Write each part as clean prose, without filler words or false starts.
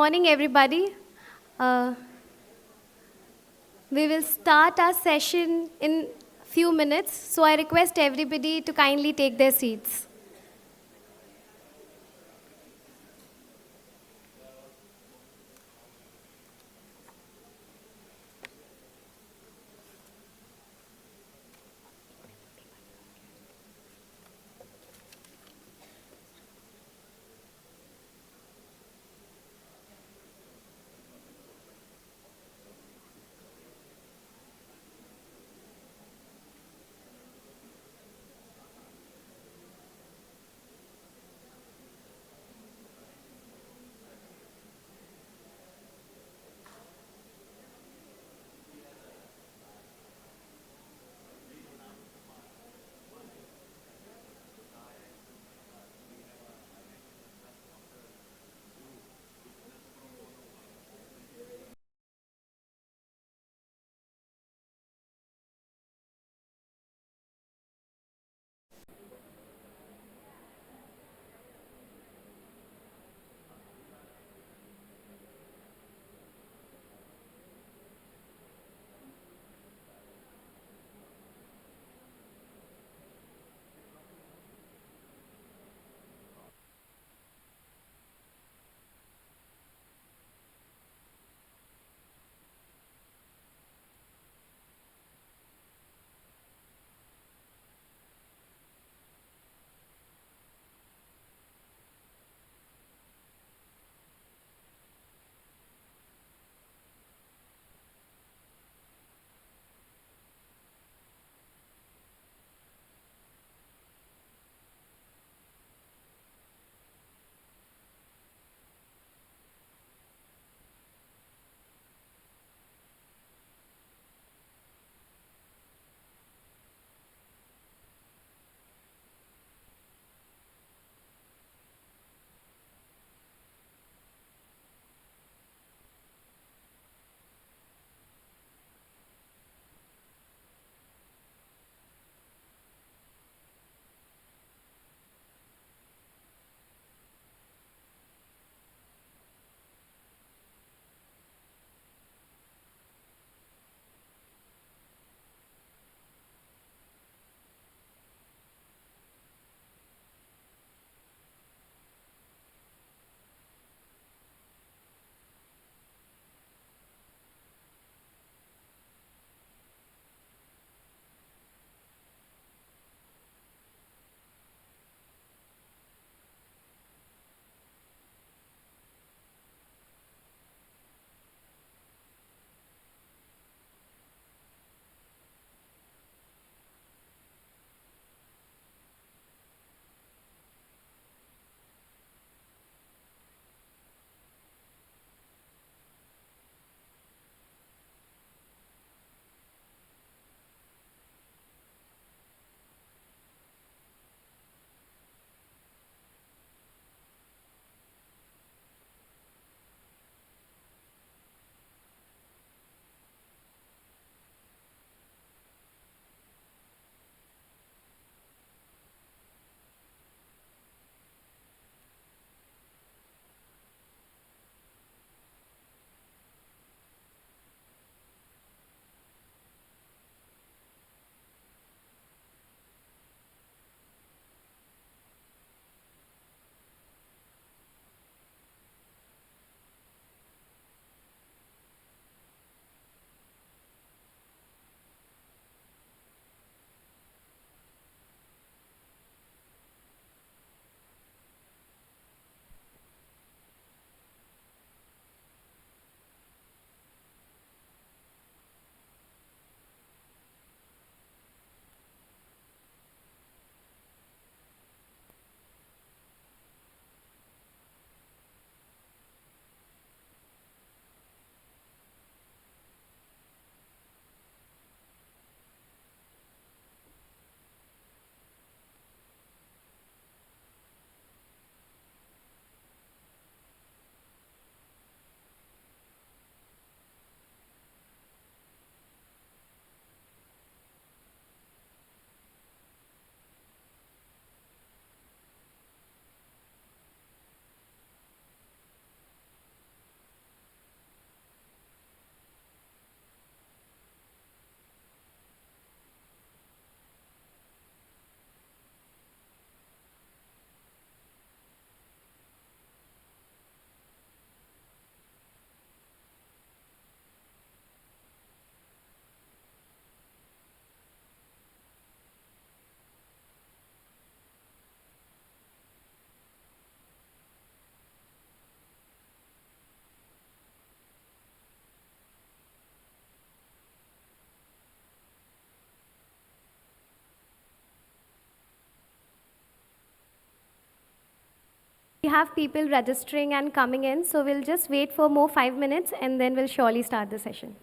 morning, everybody. Uh, we will start our session in few minutes, so I request everybody to kindly take their seats. have people registering and coming in, so we'll just wait for more 5 minutes and then we'll surely start the session.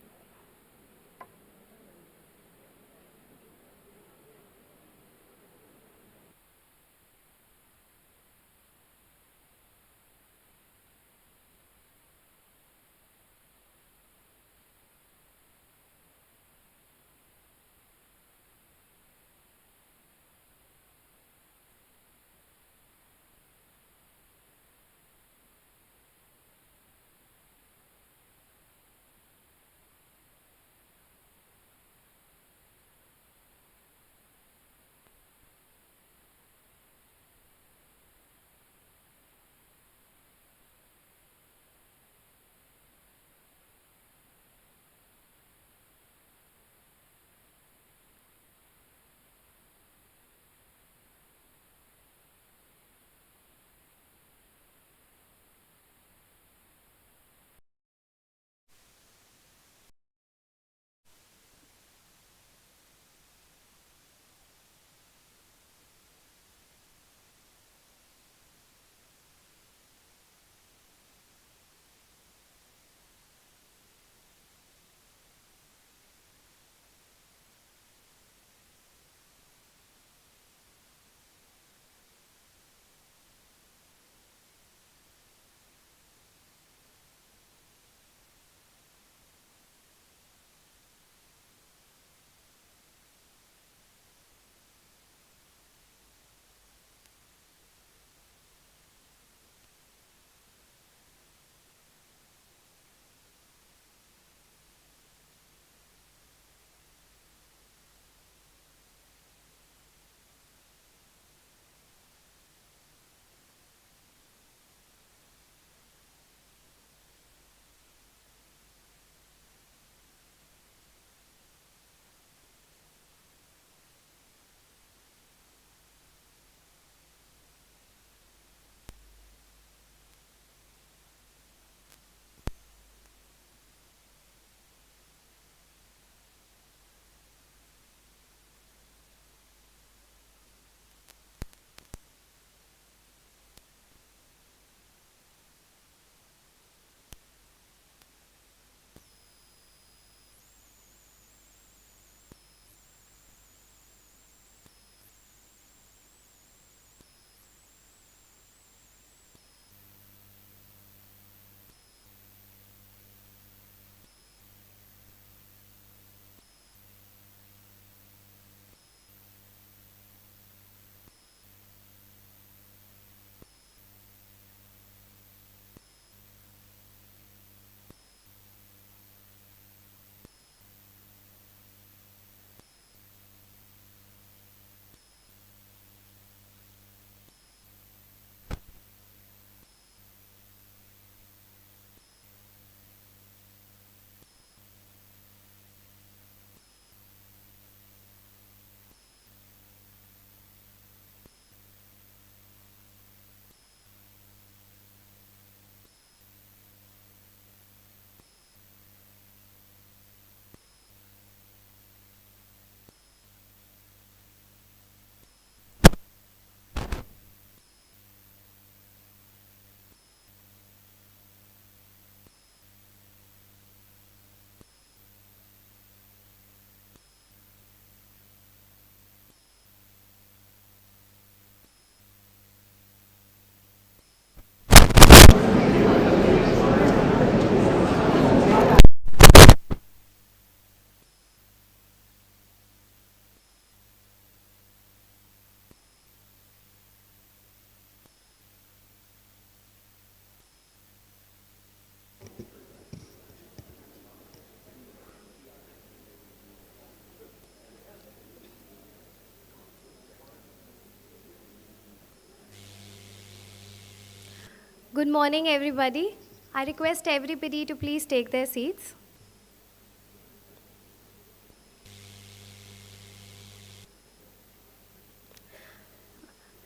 Good morning, everybody. I request everybody to please take their seats.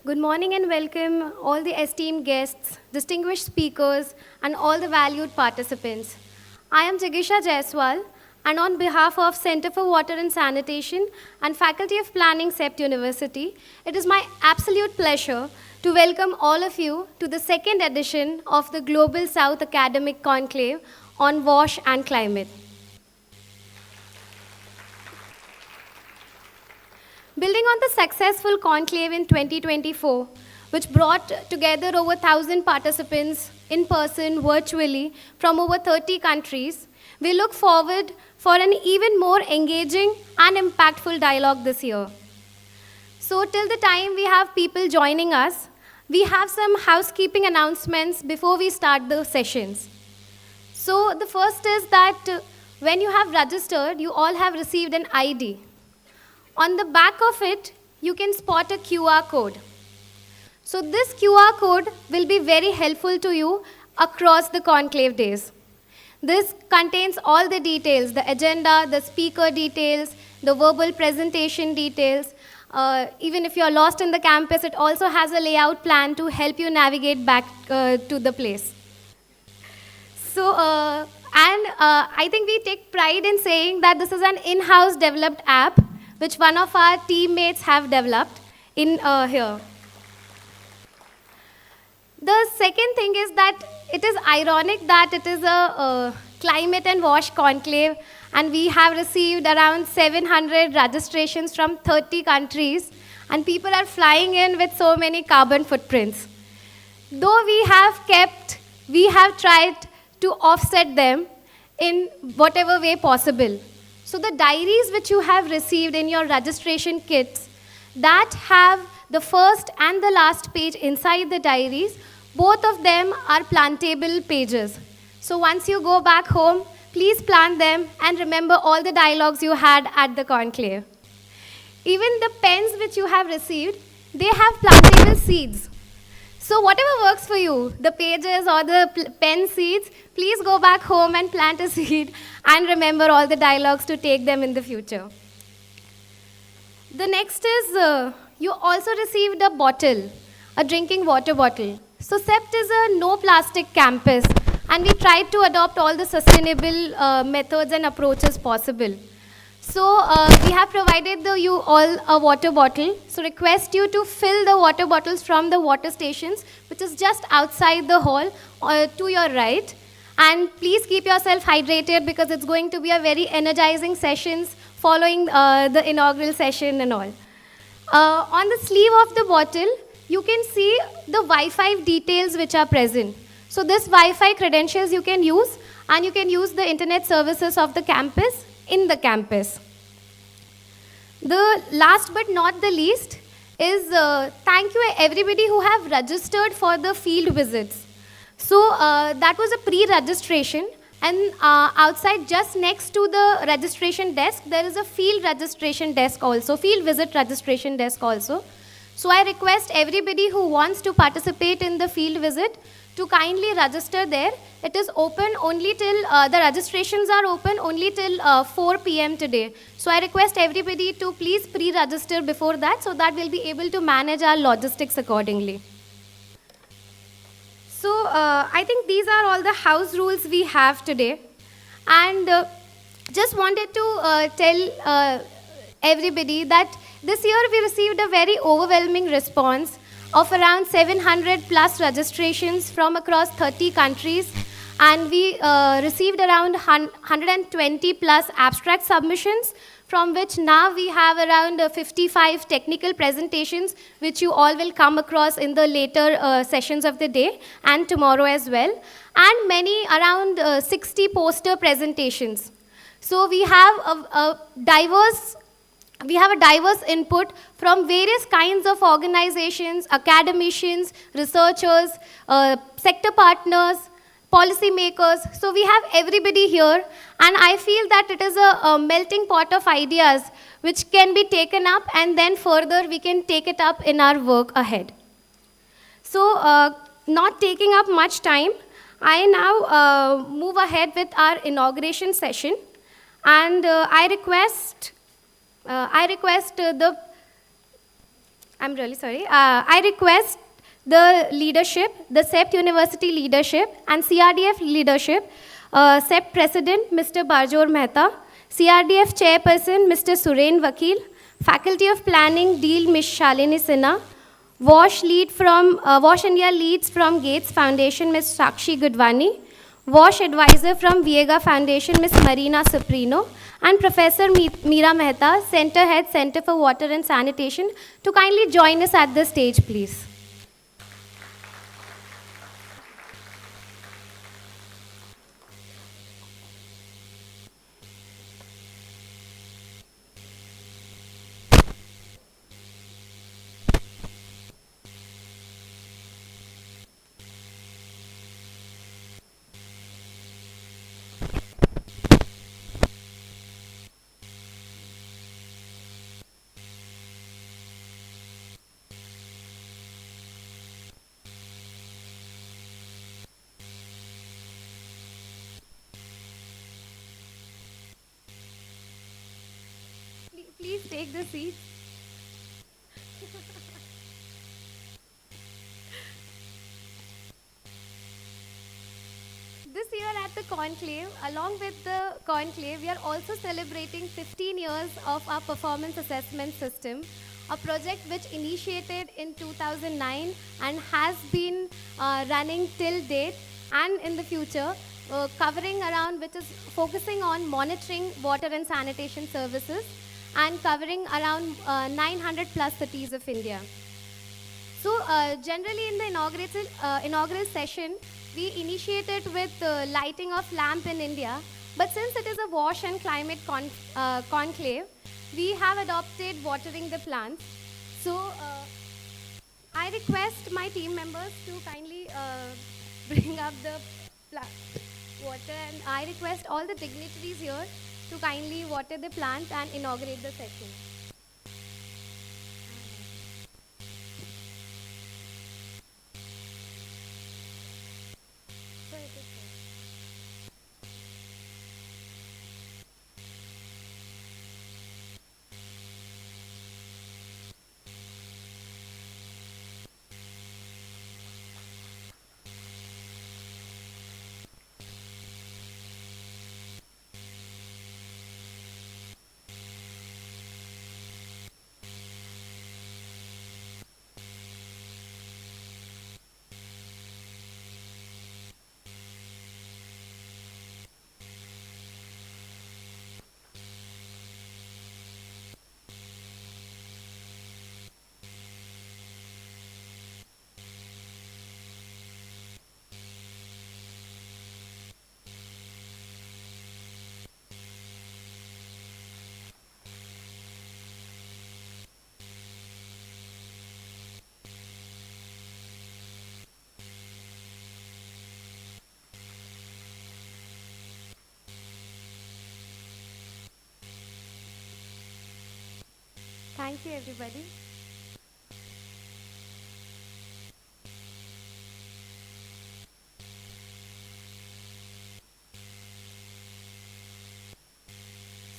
Good morning and welcome all the esteemed guests, distinguished speakers, and all the valued participants. I am Jigisha Jaiswal, and on behalf of Center for Water and Sanitation and Faculty of Planning, CEPT University, it is my absolute pleasure to welcome all of you to the second edition of the Global South Academic Conclave on WASH and Climate. Building on the successful conclave in 2024, which brought together over 1,000 participants in person, virtually, from over 30 countries, we look forward for an even more engaging and impactful dialogue this year. So till the time we have people joining us, we have some housekeeping announcements before we start the sessions. So the first is that when you have registered, you all have received an ID. On the back of it, you can spot a QR code. So this QR code will be very helpful to you across the conclave days. This contains all the details, the agenda, the speaker details, the verbal presentation details. Even if you're lost in the campus, it also has a layout plan to help you navigate back to the place. So, I think we take pride in saying that this is an in-house developed app which one of our teammates have developed in here. The second thing is that it is ironic that it is a climate and WASH conclave, and we have received around 700 registrations from 30 countries, and people are flying in with so many carbon footprints. Though we have tried to offset them in whatever way possible. So the diaries which you have received in your registration kits, that have the first and the last page inside the diaries, both of them are plantable pages. So once you go back home, please plant them and remember all the dialogues you had at the conclave. Even the pens which you have received, they have plantable seeds. So whatever works for you, the pages or the pen seeds, please go back home and plant a seed and remember all the dialogues to take them in the future. The next is, you also received a bottle, a drinking water bottle. So CEPT is a no plastic campus, and we tried to adopt all the sustainable methods and approaches possible. So we have provided you all a water bottle. So request you to fill the water bottles from the water stations, which is just outside the hall to your right. And please keep yourself hydrated because it's going to be a very energizing sessions following the inaugural session and all. On the sleeve of the bottle, you can see the Wi-Fi details which are present. So this Wi-Fi credentials you can use, and you can use the internet services of the campus in the campus. The last but not the least is thank you everybody who have registered for the field visits. So that was a pre-registration, and outside just next to the registration desk, there is a field registration desk also, field visit registration desk also. So I request everybody who wants to participate in the field visit to kindly register there. It is open only till, the registrations are open only till 4 p.m. today. So I request everybody to please pre-register before that so that we'll be able to manage our logistics accordingly. So I think these are all the house rules we have today. And just wanted to tell everybody that this year we received a very overwhelming response of around 700 plus registrations from across 30 countries, and we received around 120 plus abstract submissions, from which now we have around 55 technical presentations, which you all will come across in the later sessions of the day and tomorrow as well, and many around 60 poster presentations. So we have a diverse input from various kinds of organizations, academicians, researchers, sector partners, policymakers. So we have everybody here, and I feel that it is a melting pot of ideas which can be taken up, and then further we can take it up in our work ahead. So not taking up much time, I now move ahead with our inauguration session, and I request the leadership, the CEPT University leadership and CRDF leadership, CEPT President Mr. Barjor Mehta, CRDF Chairperson Mr. Suren Vakil, Faculty of Planning Dean Ms. Shalini Sinha, Wash India leads from Gates Foundation, Ms. Sakshi Gudwani. Wash advisor from Viega Foundation, Ms. Marina Soprino. And Professor Meera Mehta, Center Head, Center for Water and Sanitation, to kindly join us at the stage, please. Please take the seat. This year at the Conclave, along with the Conclave, we are also celebrating 15 years of our performance assessment system, a project which initiated in 2009 and has been running till date and in the future, covering around, which is focusing on monitoring water and sanitation services and covering around 900 plus cities of India. So generally in the inaugural session, we initiated with lighting of lamp in India. But since it is a wash and climate conclave, we have adopted watering the plants. So I request my team members to kindly bring up the water, and I request all the dignitaries here to kindly water the plant and inaugurate the session. Thank you, everybody.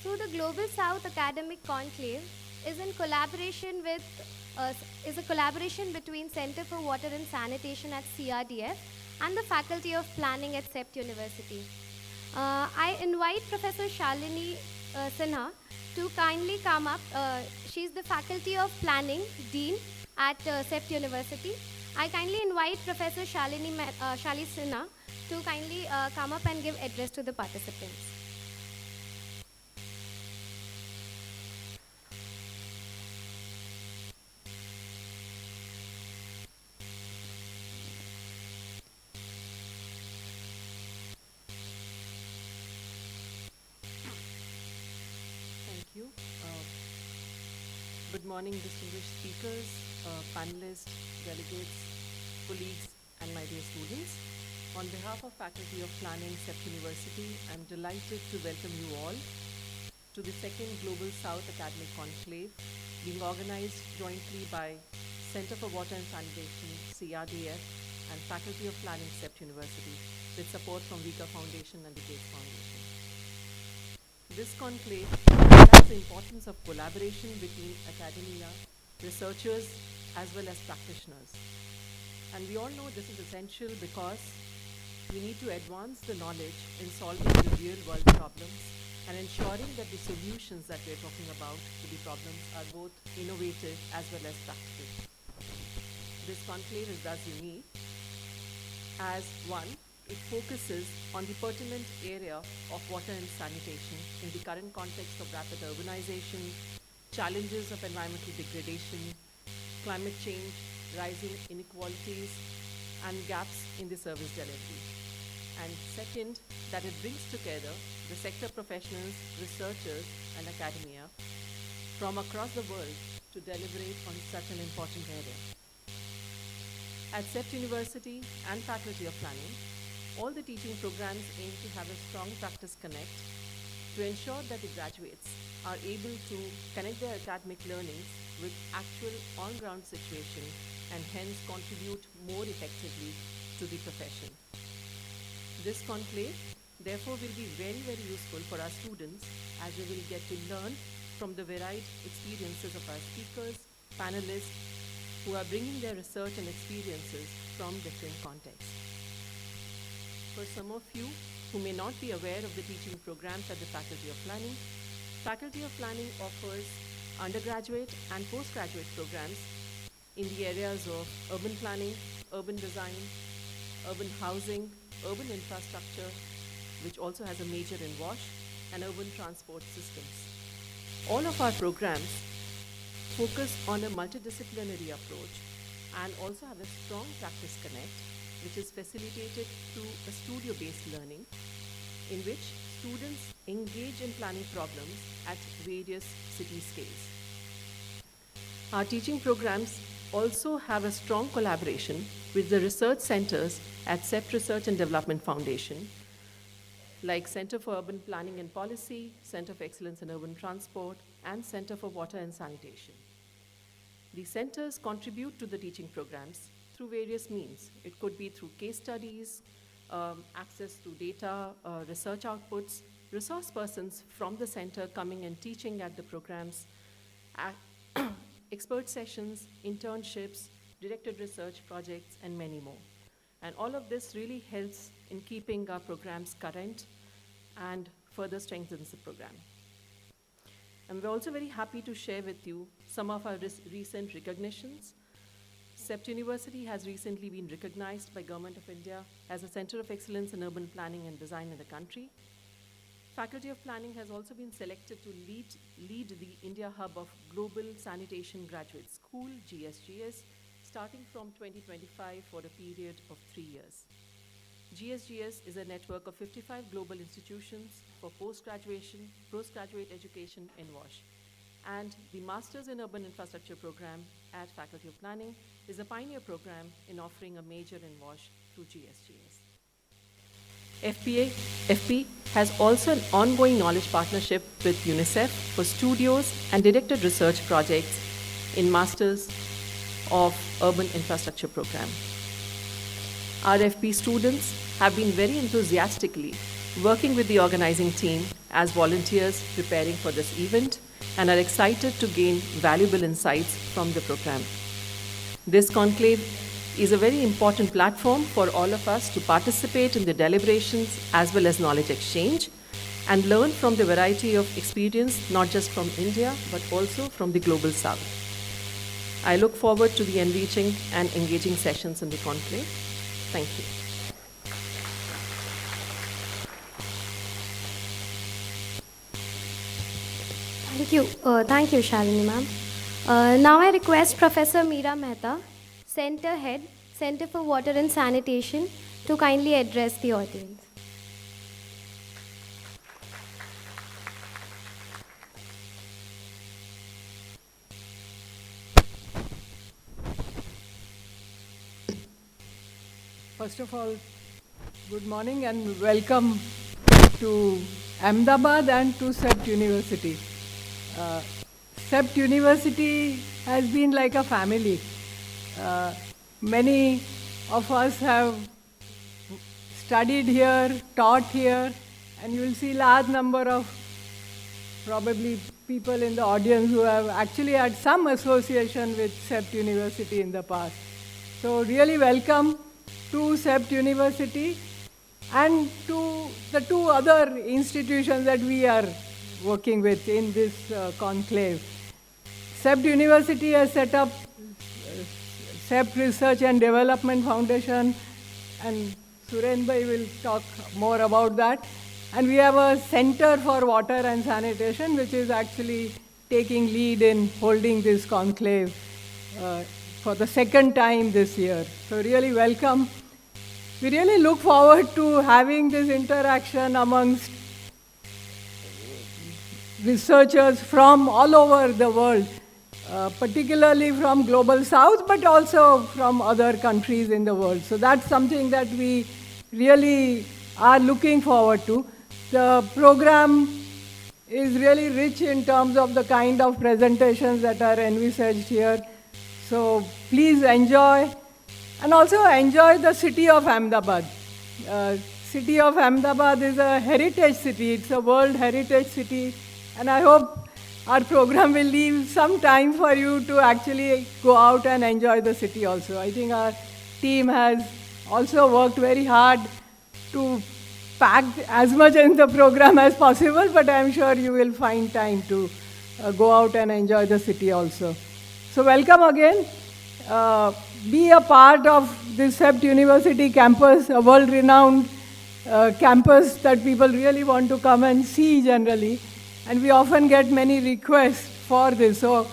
So the Global South Academic Conclave is in collaboration with is a collaboration between Center for Water and Sanitation at CRDF and the Faculty of Planning at CEPT University. I invite Professor Shalini Sinha to kindly come up. She's the Faculty of Planning Dean at CEPT University. I kindly invite Professor Shali Sinha to kindly come up and give address to the participants. Good morning, distinguished speakers, panelists, delegates, colleagues, and my dear students. On behalf of Faculty of Planning, CEPT University, I'm delighted to welcome you all to the second Global South Academic Conclave, being organized jointly by Center for Water and Sanitation, CRDF, and Faculty of Planning, CEPT University, with support from Viega Foundation and the Gates Foundation. This conclave highlights the importance of collaboration between academia, researchers, as well as practitioners. And we all know this is essential because we need to advance the knowledge in solving the real-world problems and ensuring that the solutions that we're talking about to the problems are both innovative as well as practical. This conclave is thus unique as one, it focuses on the pertinent area of water and sanitation in the current context of rapid urbanization, challenges of environmental degradation, climate change, rising inequalities, and gaps in the service delivery. And second, that it brings together the sector professionals, researchers, and academia from across the world to deliberate on such an important area. At CEPT University and Faculty of Planning, all the teaching programs aim to have a strong practice connect to ensure that the graduates are able to connect their academic learnings with actual on-ground situation and hence contribute more effectively to the profession. This conclave, therefore, will be very, very useful for our students as we will get to learn from the varied experiences of our speakers, panelists, who are bringing their research and experiences from different contexts. For some of you who may not be aware of the teaching programs at the Faculty of Planning, Faculty of Planning offers undergraduate and postgraduate programs in the areas of urban planning, urban design, urban housing, urban infrastructure, which also has a major in WASH, and urban transport systems. All of our programs focus on a multidisciplinary approach and also have a strong practice connect, which is facilitated through a studio-based learning in which students engage in planning problems at various city scales. Our teaching programs also have a strong collaboration with the research centers at CEPT Research and Development Foundation, like Center for Urban Planning and Policy, Center for Excellence in Urban Transport, and Center for Water and Sanitation. The centers contribute to the teaching programs through various means. It could be through case studies, access to data, research outputs, resource persons from the center coming and teaching at the programs, expert sessions, internships, directed research projects, and many more. And all of this really helps in keeping our programs current and further strengthens the program. And we're also very happy to share with you some of our recent recognitions. CEPT University has recently been recognized by Government of India as a Center of Excellence in Urban Planning and Design in the country. Faculty of Planning has also been selected to lead the India Hub of Global Sanitation Graduate School, GSGS, starting from 2025 for a period of 3 years. GSGS is a network of 55 global institutions for postgraduate education in WASH. And the Masters in Urban Infrastructure program at Faculty of Planning is a pioneer program in offering a major in WASH through GSGS. FP has also an ongoing knowledge partnership with UNICEF for studios and directed research projects in Masters of Urban Infrastructure program. Our FP students have been very enthusiastically working with the organizing team as volunteers preparing for this event and are excited to gain valuable insights from the program. This conclave is a very important platform for all of us to participate in the deliberations as well as knowledge exchange and learn from the variety of experience, not just from India, but also from the global south. I look forward to the enriching and engaging sessions in the conclave. Thank you. Thank you, Shalini ma'am. Now I request Professor Meera Mehta, Center Head, Center for Water and Sanitation, to kindly address the audience. First of all, good morning and welcome to Ahmedabad and to CEPT University. CEPT University has been like a family. Many of us have studied here, taught here, and you will see large number of probably people in the audience who have actually had some association with CEPT University in the past. So really welcome to CEPT University and to the two other institutions that we are working with in this conclave. CEPT University has set up CEPT Research and Development Foundation, and Suren Bhai will talk more about that. And we have a Center for Water and Sanitation, which is actually taking lead in holding this conclave for the second time this year. So really welcome. We really look forward to having this interaction amongst researchers from all over the world, particularly from Global South, but also from other countries in the world. So that's something that we really are looking forward to. The program is really rich in terms of the kind of presentations that are envisaged here. So please enjoy, and also enjoy the city of Ahmedabad. City of Ahmedabad is a heritage city. It's a World Heritage City, and I hope our program will leave some time for you to actually go out and enjoy the city also. I think our team has also worked very hard to pack as much in the program as possible, but I'm sure you will find time to go out and enjoy the city also. So welcome again. Be a part of this CEPT University campus, a world-renowned campus that people really want to come and see generally. And we often get many requests for this. So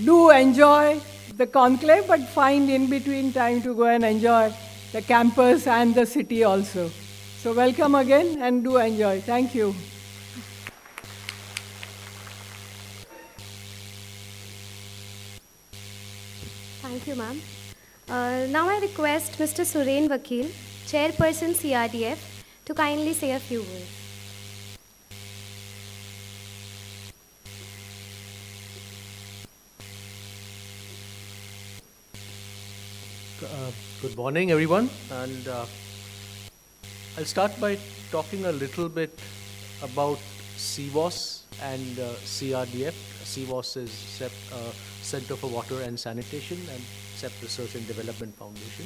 do enjoy the conclave, but find in between time to go and enjoy the campus and the city also. So welcome again and do enjoy. Thank you. Thank you, ma'am. Now I request Mr. Suren Vakil, Chairperson CRDF, to kindly say a few words. Good morning, everyone, and I'll start by talking a little bit about CWAS and CRDF. CWAS is Center for Water and Sanitation, and CEPT Research and Development Foundation.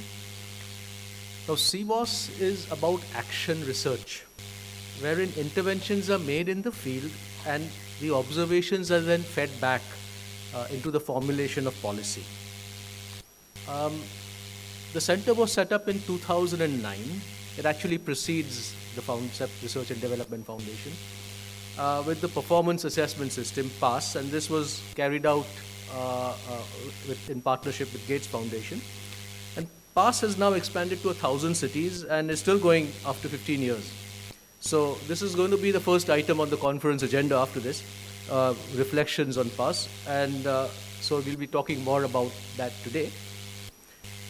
Now, CWAS is about action research, wherein interventions are made in the field and the observations are then fed back into the formulation of policy. The center was set up in 2009. It actually precedes the CEPT Research and Development Foundation with the performance assessment system, PASS, and this was carried out in partnership with Gates Foundation. And PASS has now expanded to 1,000 cities and is still going after 15 years. So this is going to be the first item on the conference agenda after this, reflections on PASS, and so we'll be talking more about that today.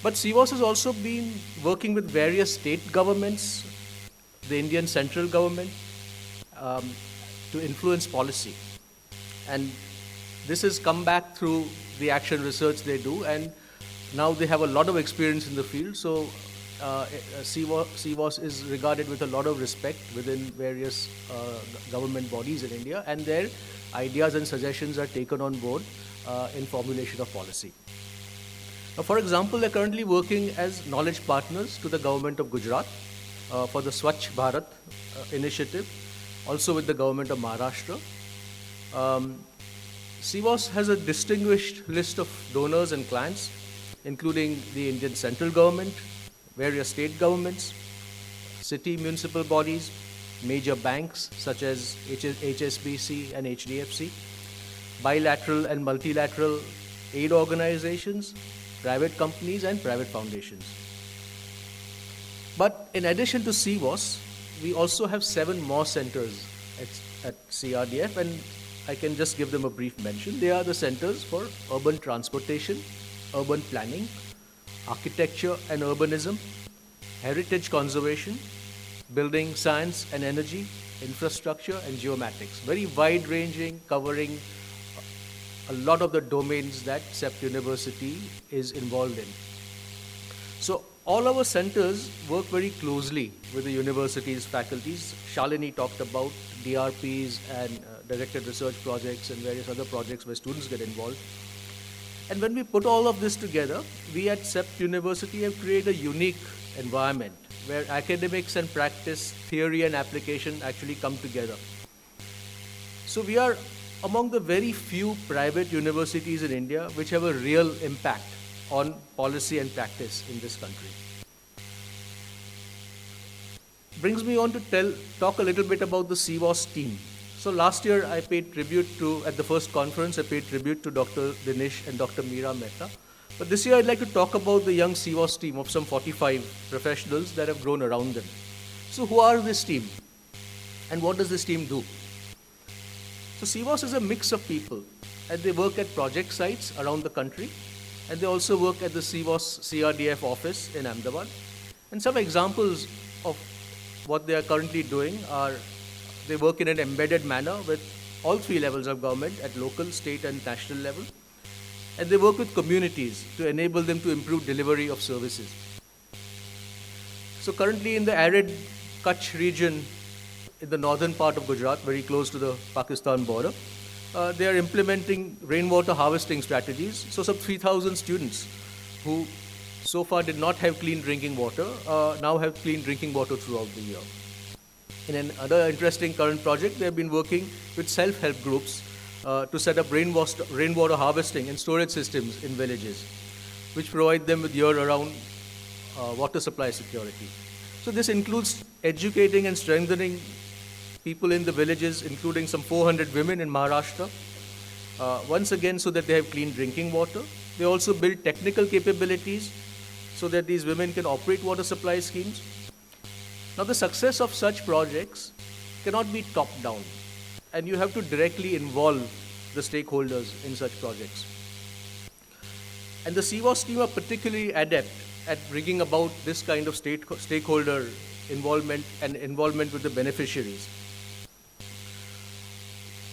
But CWAS has also been working with various state governments, the Indian central government, to influence policy. And this has come back through the action research they do, and now they have a lot of experience in the field. So CWAS is regarded with a lot of respect within various government bodies in India, and their ideas and suggestions are taken on board in formulation of policy. Now, for example, they're currently working as knowledge partners to the government of Gujarat for the Swachh Bharat initiative, also with the government of Maharashtra. CWAS has a distinguished list of donors and clients, including the Indian central government, various state governments, city municipal bodies, major banks such as HSBC and HDFC, bilateral and multilateral aid organizations, private companies and private foundations. But in addition to CWAS, we also have 7 more centers at CRDF, and I can just give them a brief mention. They are the centers for urban transportation, urban planning, architecture and urbanism, heritage conservation, building science and energy, infrastructure and geomatics. Very wide-ranging, covering a lot of the domains that CEPT University is involved in. So all our centers work very closely with the university's faculties. Shalini talked about DRPs and directed research projects and various other projects where students get involved. And when we put all of this together, we at CEPT University have created a unique environment where academics and practice, theory and application actually come together. So we are among the very few private universities in India which have a real impact on policy and practice in this country. Brings me on to talk a little bit about the CWAS team. So last year I paid tribute to, at the first conference, I paid tribute to Dr. Dinesh and Dr. Meera Mehta. But this year I'd like to talk about the young CWAS team of some 45 professionals that have grown around them. So who are this team? And what does this team do? So CWAS is a mix of people, and they work at project sites around the country, and they also work at the CWAS-CRDF office in Ahmedabad. And some examples of what they are currently doing are, they work in an embedded manner with all three levels of government at local, state and national level. And they work with communities to enable them to improve delivery of services. So currently in the arid Kutch region, in the northern part of Gujarat, very close to the Pakistan border, they are implementing rainwater harvesting strategies. So some 3,000 students who so far did not have clean drinking water now have clean drinking water throughout the year. In another interesting current project, they have been working with self-help groups to set up rainwater harvesting and storage systems in villages, which provide them with year-round water supply security. So this includes educating and strengthening people in the villages, including some 400 women in Maharashtra, once again so that they have clean drinking water. They also build technical capabilities so that these women can operate water supply schemes. Now the success of such projects cannot be top-down, and you have to directly involve the stakeholders in such projects. And the CWAS team are particularly adept at bringing about this kind of stakeholder involvement and involvement with the beneficiaries.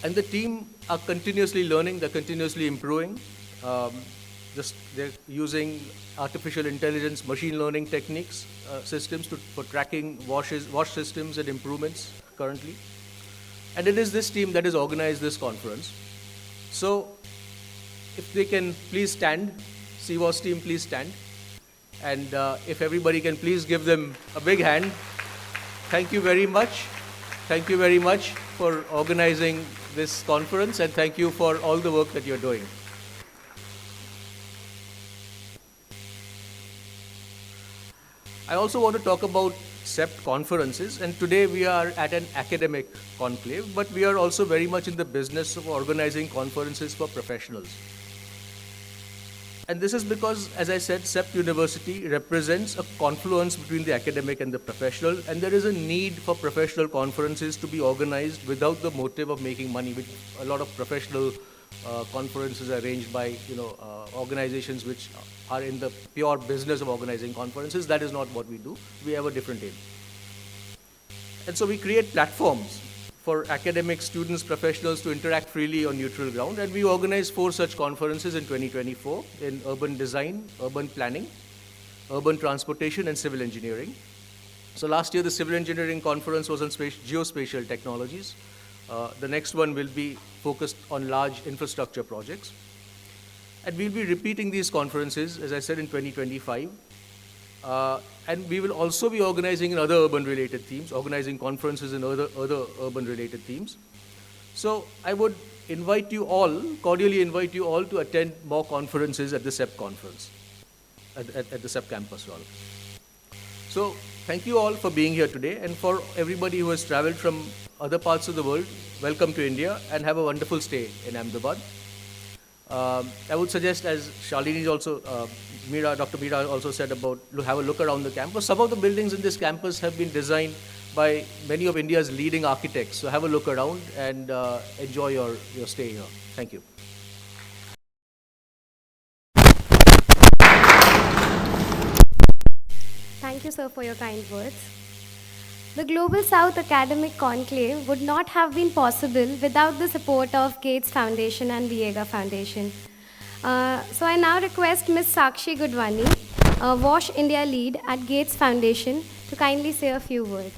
And the team are continuously learning, they're continuously improving. They're using artificial intelligence, machine learning techniques, systems for tracking wash systems and improvements currently. And it is this team that has organized this conference. So if they can please stand, CWAS team please stand. And if everybody can please give them a big hand. Thank you very much. Thank you very much for organizing this conference, and thank you for all the work that you're doing. I also want to talk about CEPT conferences, and today we are at an academic conclave, but we are also very much in the business of organizing conferences for professionals. And this is because, as I said, CEPT University represents a confluence between the academic and the professional, and there is a need for professional conferences to be organized without the motive of making money, which a lot of professional conferences are arranged by organizations which are in the pure business of organizing conferences. That is not what we do. We have a different aim. And so we create platforms for academic students, professionals to interact freely on neutral ground. And we organized 4 such conferences in 2024 in urban design, urban planning, urban transportation, and civil engineering. So last year, the civil engineering conference was on geospatial technologies. The next one will be focused on large infrastructure projects. And we'll be repeating these conferences, as I said, in 2025. And we will also be organizing in other urban-related themes, organizing conferences in other urban-related themes. So I would invite you all, cordially invite you all to attend more conferences at the CEPT conference, at the CEPT campus rather. So thank you all for being here today, and for everybody who has traveled from other parts of the world, welcome to India and have a wonderful stay in Ahmedabad. I would suggest, as Shalini also, Dr. Meera also said about have a look around the campus. Some of the buildings in this campus have been designed by many of India's leading architects. So have a look around and enjoy your stay here. Thank you. Thank you, sir, for your kind words. The Global South Academic Conclave would not have been possible without the support of Gates Foundation and Viega Foundation. So I now request Ms. Sakshi Gudwani, WASH India lead at Gates Foundation, to kindly say a few words.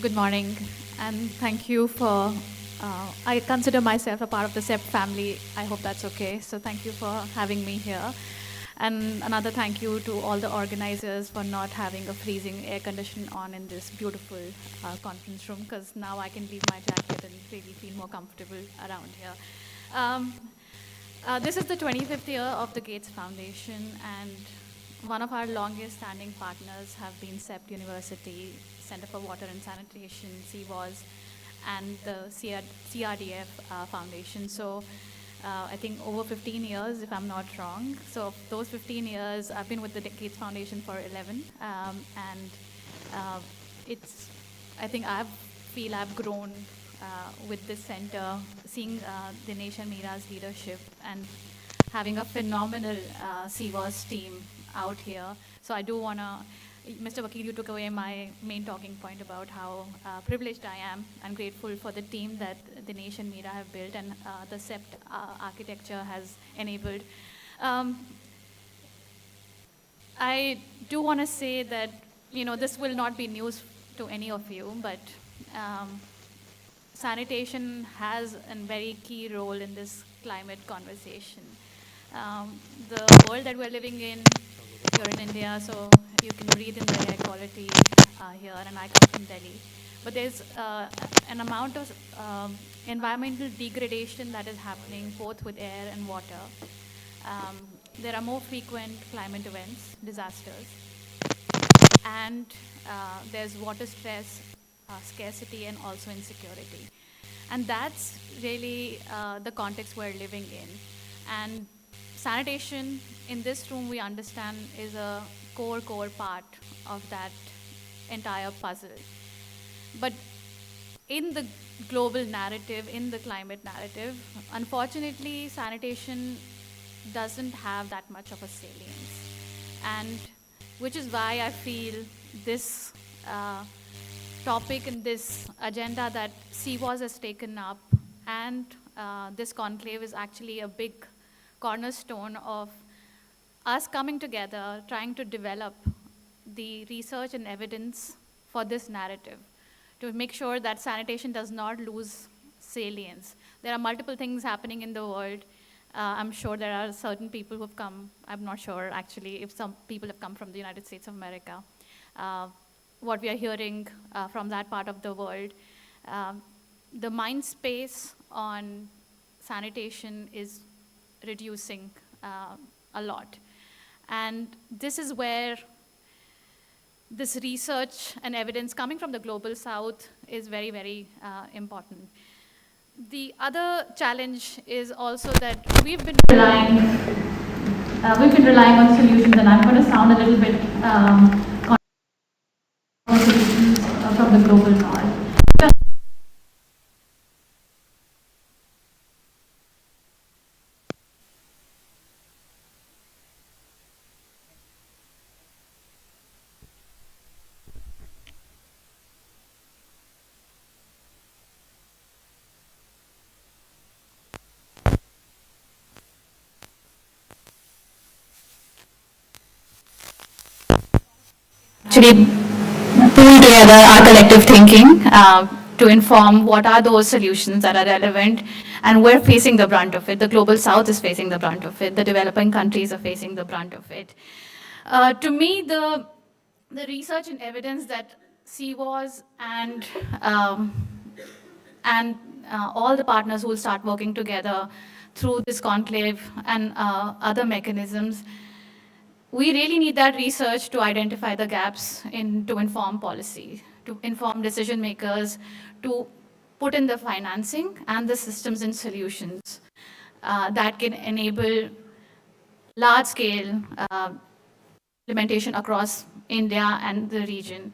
Good morning, and thank you for, I consider myself a part of the CEPT family. I hope that's okay. So thank you for having me here. And another thank you to all the organizers for not having a freezing air condition on in this beautiful conference room, because now I can leave my jacket and really feel more comfortable around here. This is the 25th year of the Gates Foundation, and one of our longest standing partners have been CEPT University, Center for Water and Sanitation, CWAS, and the CRDF Foundation. So I think over 15 years, if I'm not wrong. So those 15 years, I've been with the Gates Foundation for 11. I think feel I've grown with this center, seeing Dinesh and Meera's leadership and having a phenomenal CWAS team out here. So I do want to, Mr. Vakil, you took away my main talking point about how privileged I am and grateful for the team that Dinesh and Meera have built and the CEPT architecture has enabled. I do want to say that, this will not be news to any of you, but sanitation has a very key role in this climate conversation. The world that we're living in, you're in India, so you can breathe in the air quality here, and I come from Delhi. But there's an amount of environmental degradation that is happening both with air and water. There are more frequent climate events, disasters, and there's water stress, scarcity, and also insecurity. And that's really the context we're living in. And sanitation, in this room, we understand, is a core part of that entire puzzle. But in the global narrative, in the climate narrative, unfortunately, sanitation doesn't have that much of a salience. And which is why I feel this topic and this agenda that CWAS has taken up and this conclave is actually a big cornerstone of us coming together, trying to develop the research and evidence for this narrative to make sure that sanitation does not lose salience. There are multiple things happening in the world. I'm sure there are certain people who have come, I'm not sure actually if some people have come from the United States of America. What we are hearing from that part of the world, the mind space on sanitation is reducing a lot. And this is where this research and evidence coming from the global south is very, very important. The other challenge is also that we've been relying on solutions, and I'm going to sound a little bit on solutions from the global north. Actually pull together our collective thinking to inform what are those solutions that are relevant, and we're facing the brunt of it. The global south is facing the brunt of it. The developing countries are facing the brunt of it. To me, the research and evidence that CWAS and all the partners who will start working together through this conclave and other mechanisms, we really need that research to identify the gaps to inform policy, to inform decision makers, to put in the financing and the systems and solutions that can enable large-scale implementation across India and the region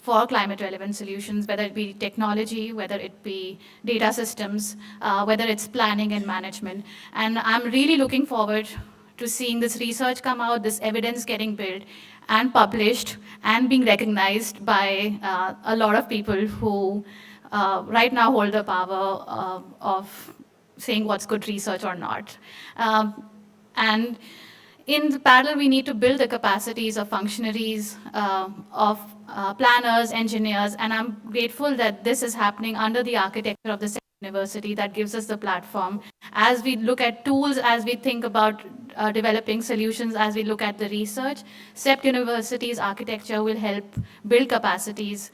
for climate-relevant solutions, whether it be technology, whether it be data systems, whether it's planning and management. And I'm really looking forward to seeing this research come out, this evidence getting built and published and being recognized by a lot of people who right now hold the power of saying what's good research or not. And in the parallel, we need to build the capacities of functionaries, of planners, engineers, and I'm grateful that this is happening under the architecture of the University that gives us the platform as we look at tools, as we think about developing solutions, as we look at the research. CEPT University's architecture will help build capacities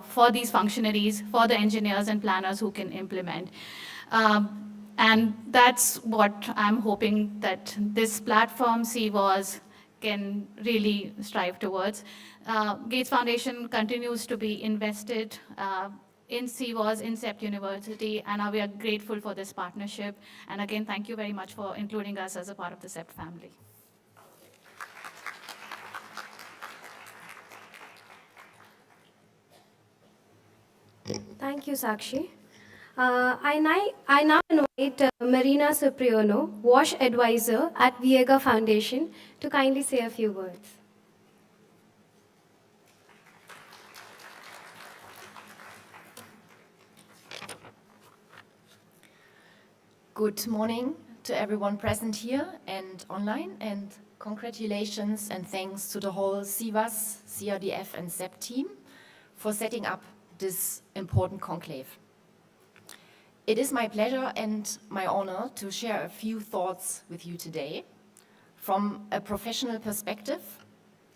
for these functionaries, for the engineers and planners who can implement. And that's what I'm hoping that this platform, CWAS, can really strive towards. Gates Foundation continues to be invested in CWAS, in CEPT University, and we are grateful for this partnership. And again, thank you very much for including us as a part of the CEPT family. Thank you, Sakshi. I now invite Marina Cipriano, WASH Advisor at Viega Foundation, to kindly say a few words. Good morning to everyone present here and online, and congratulations and thanks to the whole CWAS, CRDF and CEPT team for setting up this important conclave. It is my pleasure and my honor to share a few thoughts with you today from a professional perspective,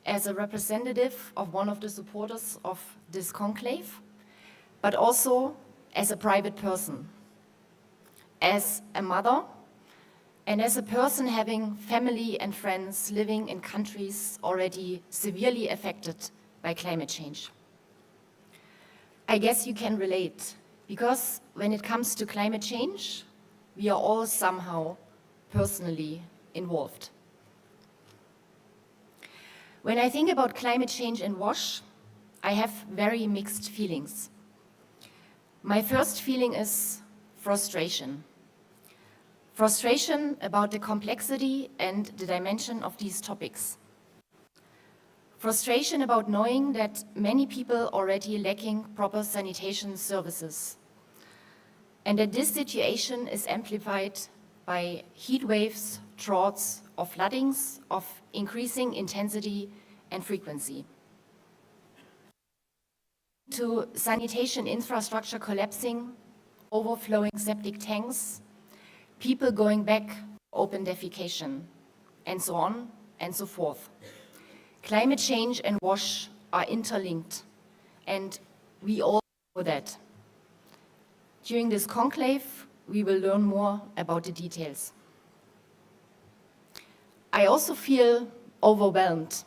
as a representative of one of the supporters of this conclave, but also as a private person, as a mother, and as a person having family and friends living in countries already severely affected by climate change. I guess you can relate, because when it comes to climate change, we are all somehow personally involved. When I think about climate change and WASH, I have very mixed feelings. My first feeling is frustration. Frustration about the complexity and the dimension of these topics. Frustration about knowing that many people already lacking proper sanitation services, and that this situation is amplified by heat waves, droughts, or floodings of increasing intensity and frequency. To sanitation infrastructure collapsing, overflowing septic tanks, people going back to open defecation, and so on and so forth. Climate change and WASH are interlinked, and we all know that. During this conclave, we will learn more about the details. I also feel overwhelmed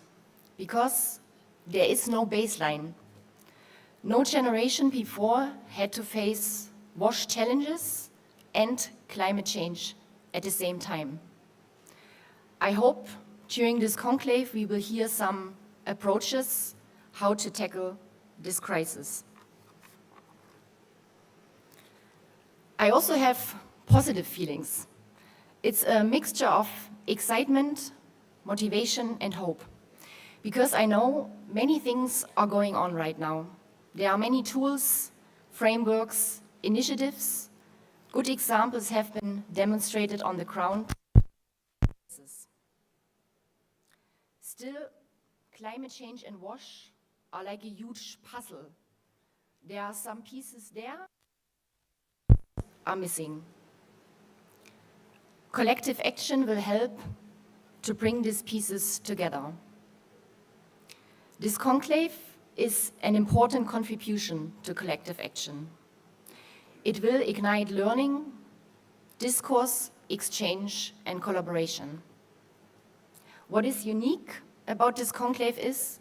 because there is no baseline. No generation before had to face WASH challenges and climate change at the same time. I hope during this conclave we will hear some approaches how to tackle this crisis. I also have positive feelings. It's a mixture of excitement, motivation, and hope, because I know many things are going on right now. There are many tools, frameworks, initiatives. Good examples have been demonstrated on the ground. Still, climate change and WASH are like a huge puzzle. There are some pieces there are missing. Collective action will help to bring these pieces together. This conclave is an important contribution to collective action. It will ignite learning, discourse, exchange, and collaboration. What is unique about this conclave is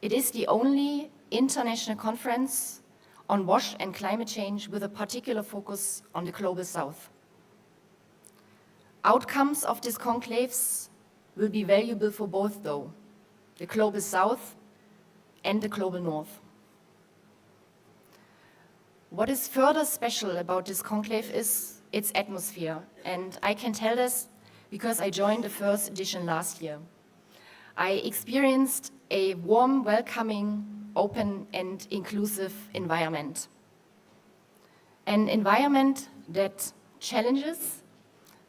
it is the only international conference on WASH and climate change with a particular focus on the Global South. Outcomes of these conclaves will be valuable for both, though, the Global South and the Global North. What is further special about this conclave is its atmosphere, and I can tell this because I joined the first edition last year. I experienced a warm, welcoming, open, and inclusive environment. An environment that challenges,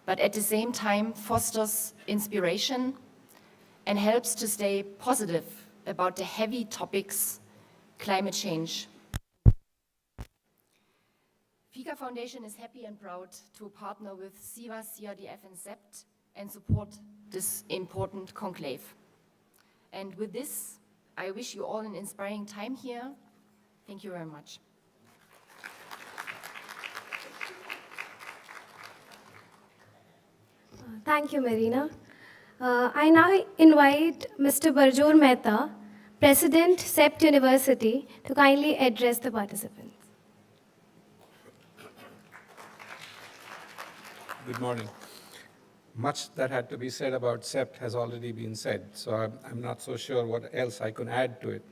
but at the same time fosters inspiration and helps to stay positive about the heavy topics, climate change. Pika Foundation is happy and proud to partner with CWAS, CRDF, and CEPT and support this important conclave. And with this, I wish you all an inspiring time here. Thank you very much. Thank you, Marina. I now invite Mr. Barjor Mehta, President, CEPT University, to kindly address the participants. Good morning. Much that had to be said about CEPT has already been said, so I'm not so sure what else I can add to it.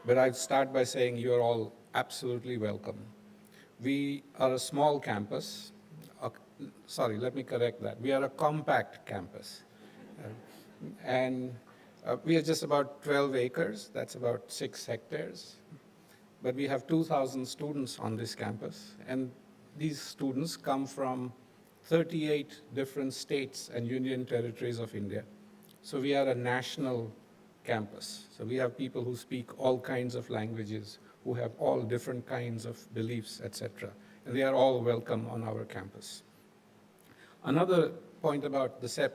But I'd start by saying you're all absolutely welcome. We are a small campus. Sorry, let me correct that. We are a compact campus. We are just about 12 acres. That's about 6 hectares. But we have 2,000 students on this campus. And these students come from 38 different states and union territories of India. So we are a national campus. So we have people who speak all kinds of languages, who have all different kinds of beliefs, etc. And they are all welcome on our campus. Another point about the CEPT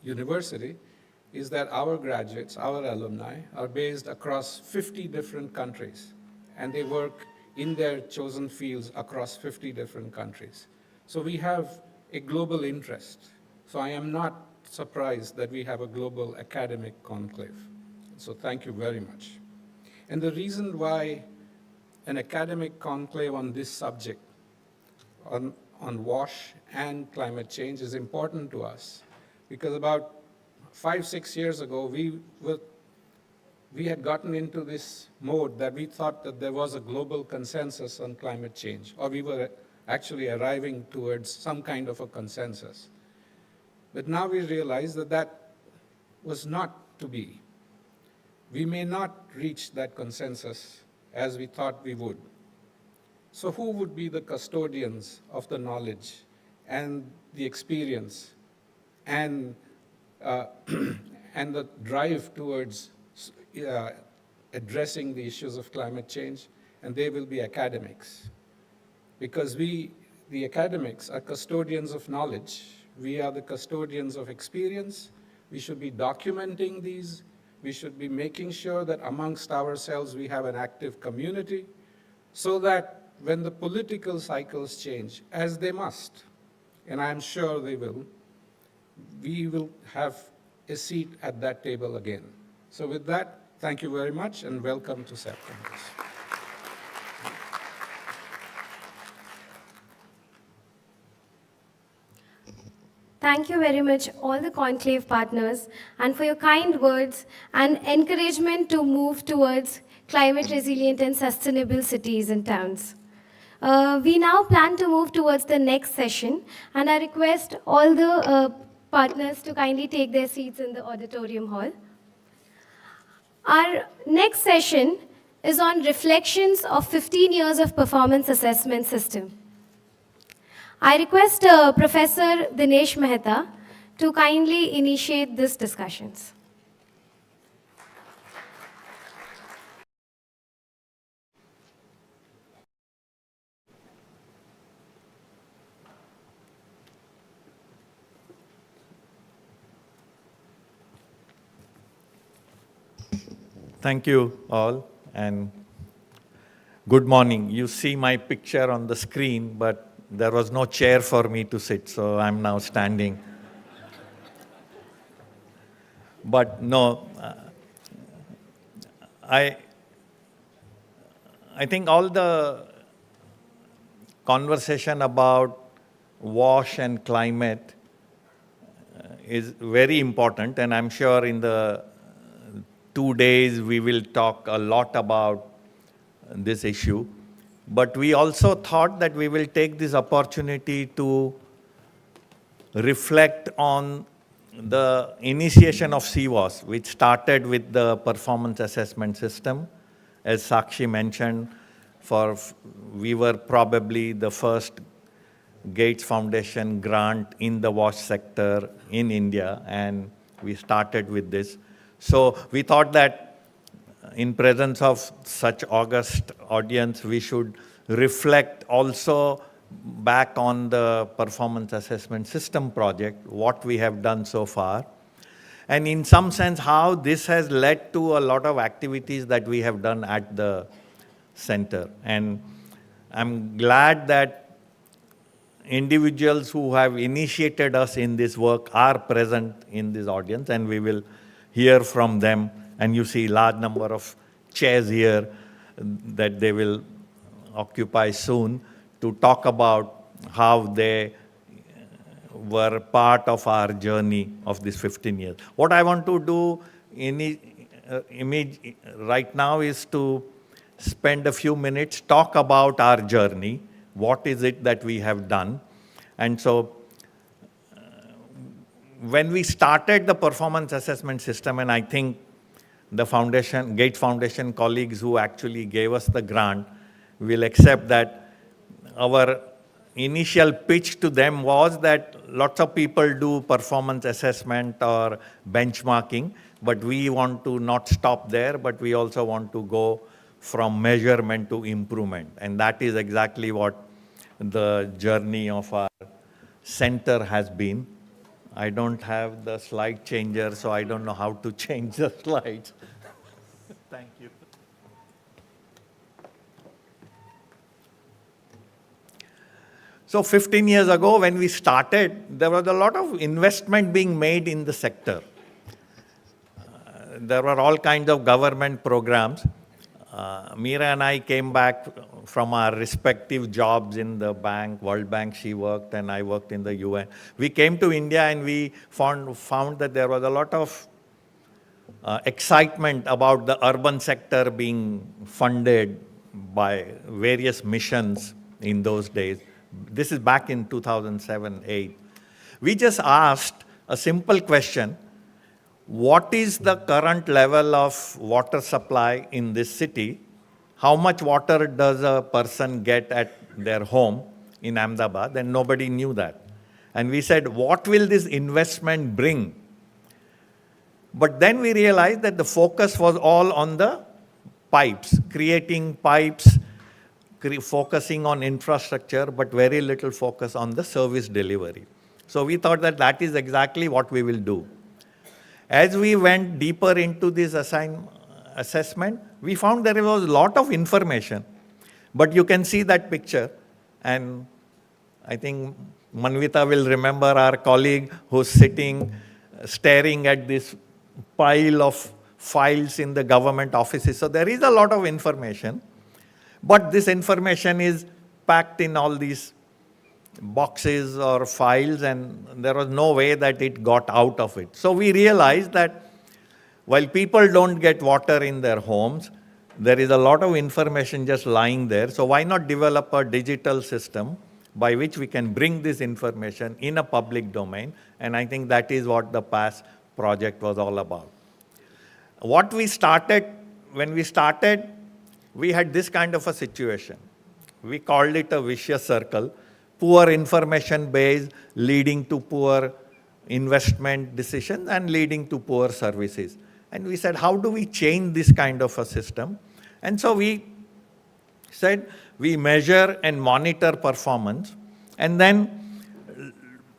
University is that our graduates, our alumni, are based across 50 different countries, and they work in their chosen fields across 50 different countries. So we have a global interest. So I am not surprised that we have a global academic conclave. So thank you very much. And the reason why an academic conclave on this subject, on WASH and climate change, is important to us, because about 5-6 years ago, we had gotten into this mode that we thought that there was a global consensus on climate change, or we were actually arriving towards some kind of a consensus. But now we realize that that was not to be. We may not reach that consensus as we thought we would. So who would be the custodians of the knowledge and the experience and the drive towards addressing the issues of climate change? And they will be academics. Because we, the academics, are custodians of knowledge. We are the custodians of experience. We should be documenting these. We should be making sure that amongst ourselves we have an active community, so that when the political cycles change, as they must, and I'm sure they will, we will have a seat at that table again. So with that, thank you very much and welcome to CEPT campus. Thank you very much, all the conclave partners, and for your kind words and encouragement to move towards climate resilient and sustainable cities and towns. We now plan to move towards the next session, and I request all the partners to kindly take their seats in the auditorium hall. Our next session is on reflections of 15 years of performance assessment system. I request Professor Dinesh Mehta to kindly initiate these discussions. Thank you all, and good morning. You see my picture on the screen, but there was no chair for me to sit, so I'm now standing. But no, I think all the conversation about WASH and climate is very important, and I'm sure in the 2 days we will talk a lot about this issue. But we also thought that we will take this opportunity to reflect on the initiation of CWAS, which started with the performance assessment system. As Sakshi mentioned, we were probably the first Gates Foundation grant in the WASH sector in India, and we started with this. So we thought that in presence of such august audience, we should reflect also back on the performance assessment system project, what we have done so far, and in some sense how this has led to a lot of activities that we have done at the center. And I'm glad that individuals who have initiated us in this work are present in this audience, and we will hear from them. And you see large number of chairs here that they will occupy soon to talk about how they were part of our journey of this 15 years. What I want to do right now is to spend a few minutes, talk about our journey, what is it that we have done. And so when we started the performance assessment system, and I think the foundation, Gates Foundation colleagues who actually gave us the grant will accept that our initial pitch to them was that lots of people do performance assessment or benchmarking, but we want to not stop there, but we also want to go from measurement to improvement. And that is exactly what the journey of our center has been. I don't have the slide changer, so I don't know how to change the slides. Thank you. So 15 years ago, when we started, there was a lot of investment being made in the sector. There were all kinds of government programs. Meera and I came back from our respective jobs in the bank, World Bank she worked, and I worked in the UN. We came to India and we found that there was a lot of excitement about the urban sector being funded by various missions in those days. This is back in 2007-8. We just asked a simple question: what is the current level of water supply in this city? How much water does a person get at their home in Ahmedabad? And nobody knew that. And we said, what will this investment bring? But then we realized that the focus was all on the pipes, creating pipes, focusing on infrastructure, but very little focus on the service delivery. So we thought that that is exactly what we will do. As we went deeper into this assessment, we found there was a lot of information. But you can see that picture, and I think Manvita will remember our colleague who's sitting, staring at this pile of files in the government offices. So there is a lot of information, but this information is packed in all these boxes or files, and there was no way that it got out of it. So we realized that while people don't get water in their homes, there is a lot of information just lying there. So why not develop a digital system by which we can bring this information in a public domain? And I think that is what the PASS project was all about. When we started, we had this kind of a situation. We called it a vicious circle: poor information base leading to poor investment decisions and leading to poor services. And we said, how do we change this kind of a system? And so we said, we measure and monitor performance and then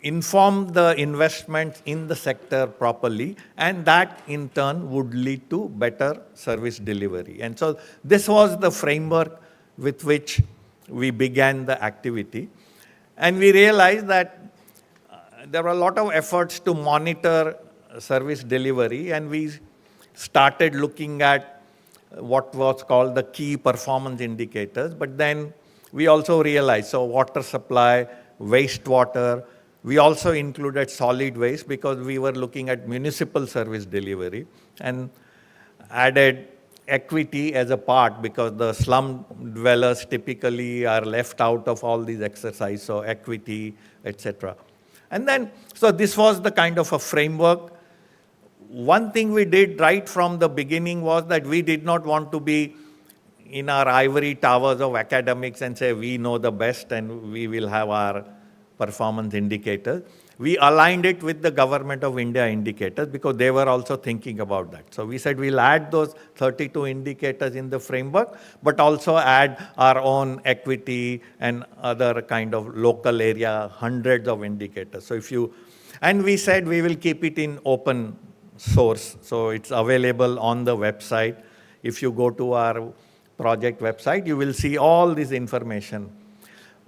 inform the investments in the sector properly, and that in turn would lead to better service delivery. And so this was the framework with which we began the activity. And we realized that there were a lot of efforts to monitor service delivery, and we started looking at what was called the key performance indicators. But then we also realized, so water supply, wastewater, we also included solid waste because we were looking at municipal service delivery, and added equity as a part because the slum dwellers typically are left out of all these exercises, so equity, etc. And then, so this was the kind of a framework. One thing we did right from the beginning was that we did not want to be in our ivory towers of academics and say we know the best and we will have our performance indicators. we aligned it with the Government of India indicators because they were also thinking about that. So we said we'll add those 32 indicators in the framework, but also add our own equity and other kind of local area, hundreds of indicators. So and we said we will keep it in open source. So it's available on the website. If you go to our project website, you will see all this information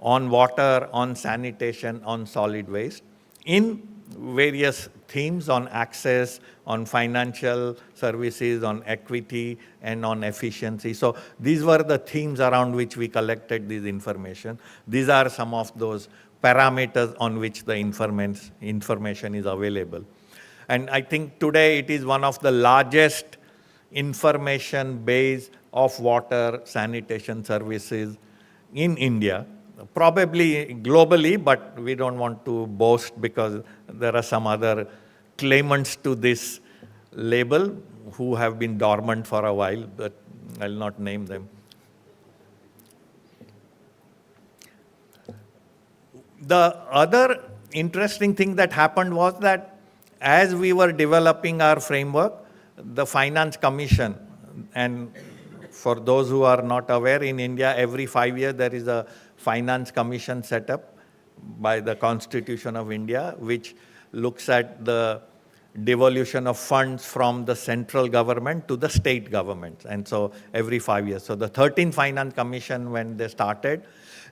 on water, on sanitation, on solid waste, in various themes on access, on financial services, on equity, and on efficiency. So these were the themes around which we collected this information. These are some of those parameters on which the information is available. And I think today it is one of the largest information base of water sanitation services in India. Probably globally, but we don't want to boast because there are some other claimants to this label who have been dormant for a while, but I'll not name them. The other interesting thing that happened was that as we were developing our framework, the Finance Commission, and for those who are not aware, in India, every 5 years there is a Finance Commission set up by the Constitution of India, which looks at the devolution of funds from the central government to the state governments. And so every 5 years. So the 13th Finance Commission, when they started,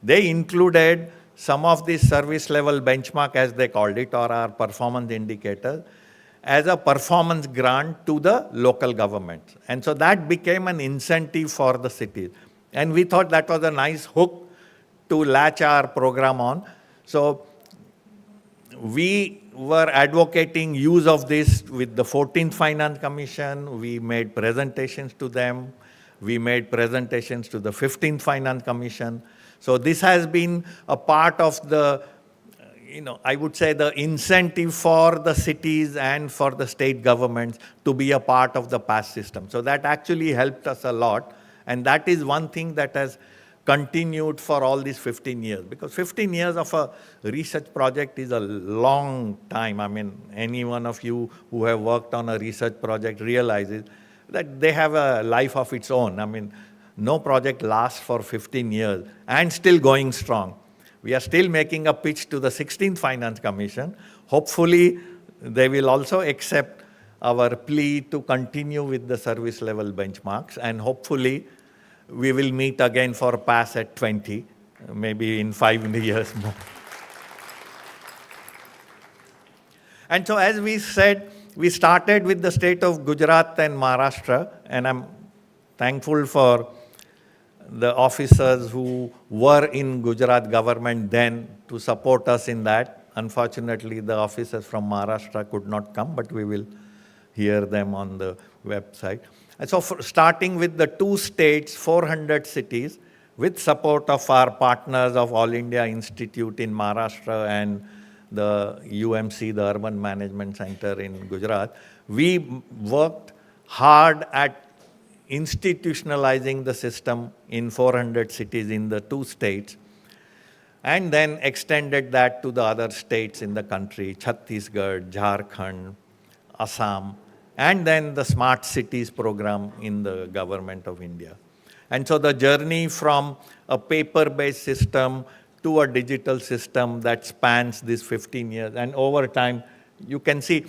they included some of these service level benchmark, as they called it, or our performance indicators, as a performance grant to the local governments. And so that became an incentive for the cities. And we thought that was a nice hook to latch our program on. So we were advocating use of this with the 14th Finance Commission. We made presentations to them. We made presentations to the 15th Finance Commission. So this has been a part of the, I would say the incentive for the cities and for the state governments to be a part of the PASS system. So that actually helped us a lot. And that is one thing that has continued for all these 15 years. Because 15 years of a research project is a long time. I mean, any one of you who have worked on a research project realizes that they have a life of its own. I mean, no project lasts for 15 years and still going strong. We are still making a pitch to the 16th Finance Commission. Hopefully, they will also accept our plea to continue with the service level benchmarks, and hopefully, we will meet again for PASS at 20, maybe in 5 years more. And so as we said, we started with the state of Gujarat and Maharashtra, and I'm thankful for the officers who were in Gujarat government then to support us in that. Unfortunately, the officers from Maharashtra could not come, but we will hear them on the website. And so starting with the 2 states, 400 cities, with support of our partners of All India Institute in Maharashtra and the UMC, the Urban Management Center in Gujarat, we worked hard at institutionalizing the system in 400 cities in the 2 states, and then extended that to the other states in the country, Chhattisgarh, Jharkhand, Assam, and then the Smart Cities program in the Government of India. And so the journey from a paper-based system to a digital system that spans these 15 years. And over time, you can see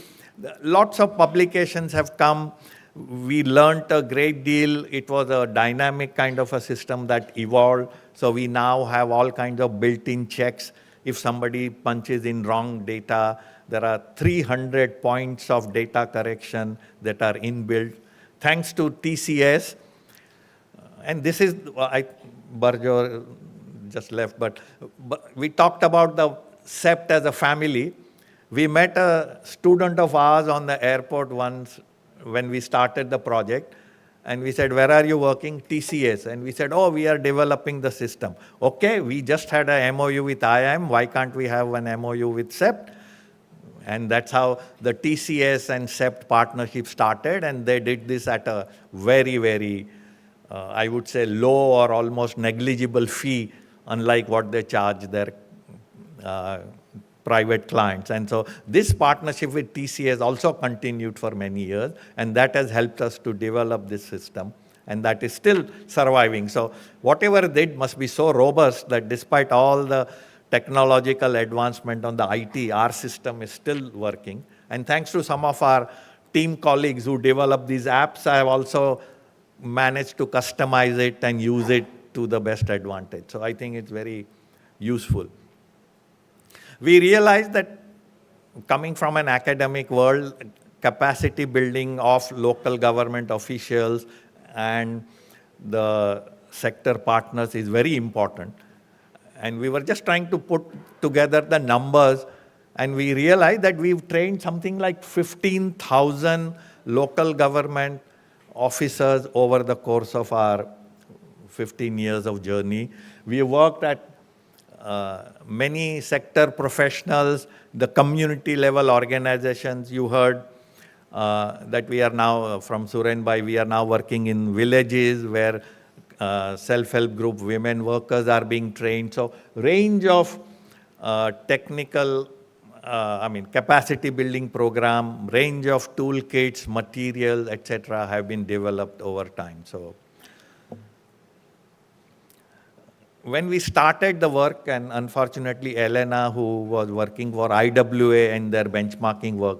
lots of publications have come. We learned a great deal. It was a dynamic kind of a system that evolved. So we now have all kinds of built-in checks. If somebody punches in wrong data, there are 300 points of data correction that are inbuilt. Thanks to TCS, and this is, Barjo just left, but we talked about the CEPT as a family. We met a student of ours on the airport once when we started the project, and we said, where are you working? TCS. And we said, oh, we are developing the system. Okay, we just had a MOU with IIM. Why can't we have an MOU with CEPT? And that's how the TCS and CEPT partnership started, and they did this at a very, very, I would say, low or almost negligible fee, unlike what they charge their private clients. And so this partnership with TCA has also continued for many years, and that has helped us to develop this system, and that is still surviving. So whatever they did must be so robust that despite all the technological advancement on the IT, our system is still working. And thanks to some of our team colleagues who develop these apps, I have also managed to customize it and use it to the best advantage. So I think it's very useful. We realized that coming from an academic world, capacity building of local government officials and the sector partners is very important. And we were just trying to put together the numbers, and we realized that we've trained something like 15,000 local government officers over the course of our 15 years of journey. We worked at many sector professionals, the community level organizations. You heard that we are now, from Suren Bhai, we are now working in villages where self-help group women workers are being trained. So range of technical, capacity building program, range of toolkits, materials, etc. have been developed over time. So when we started the work, and unfortunately Elena, who was working for IWA in their benchmarking work,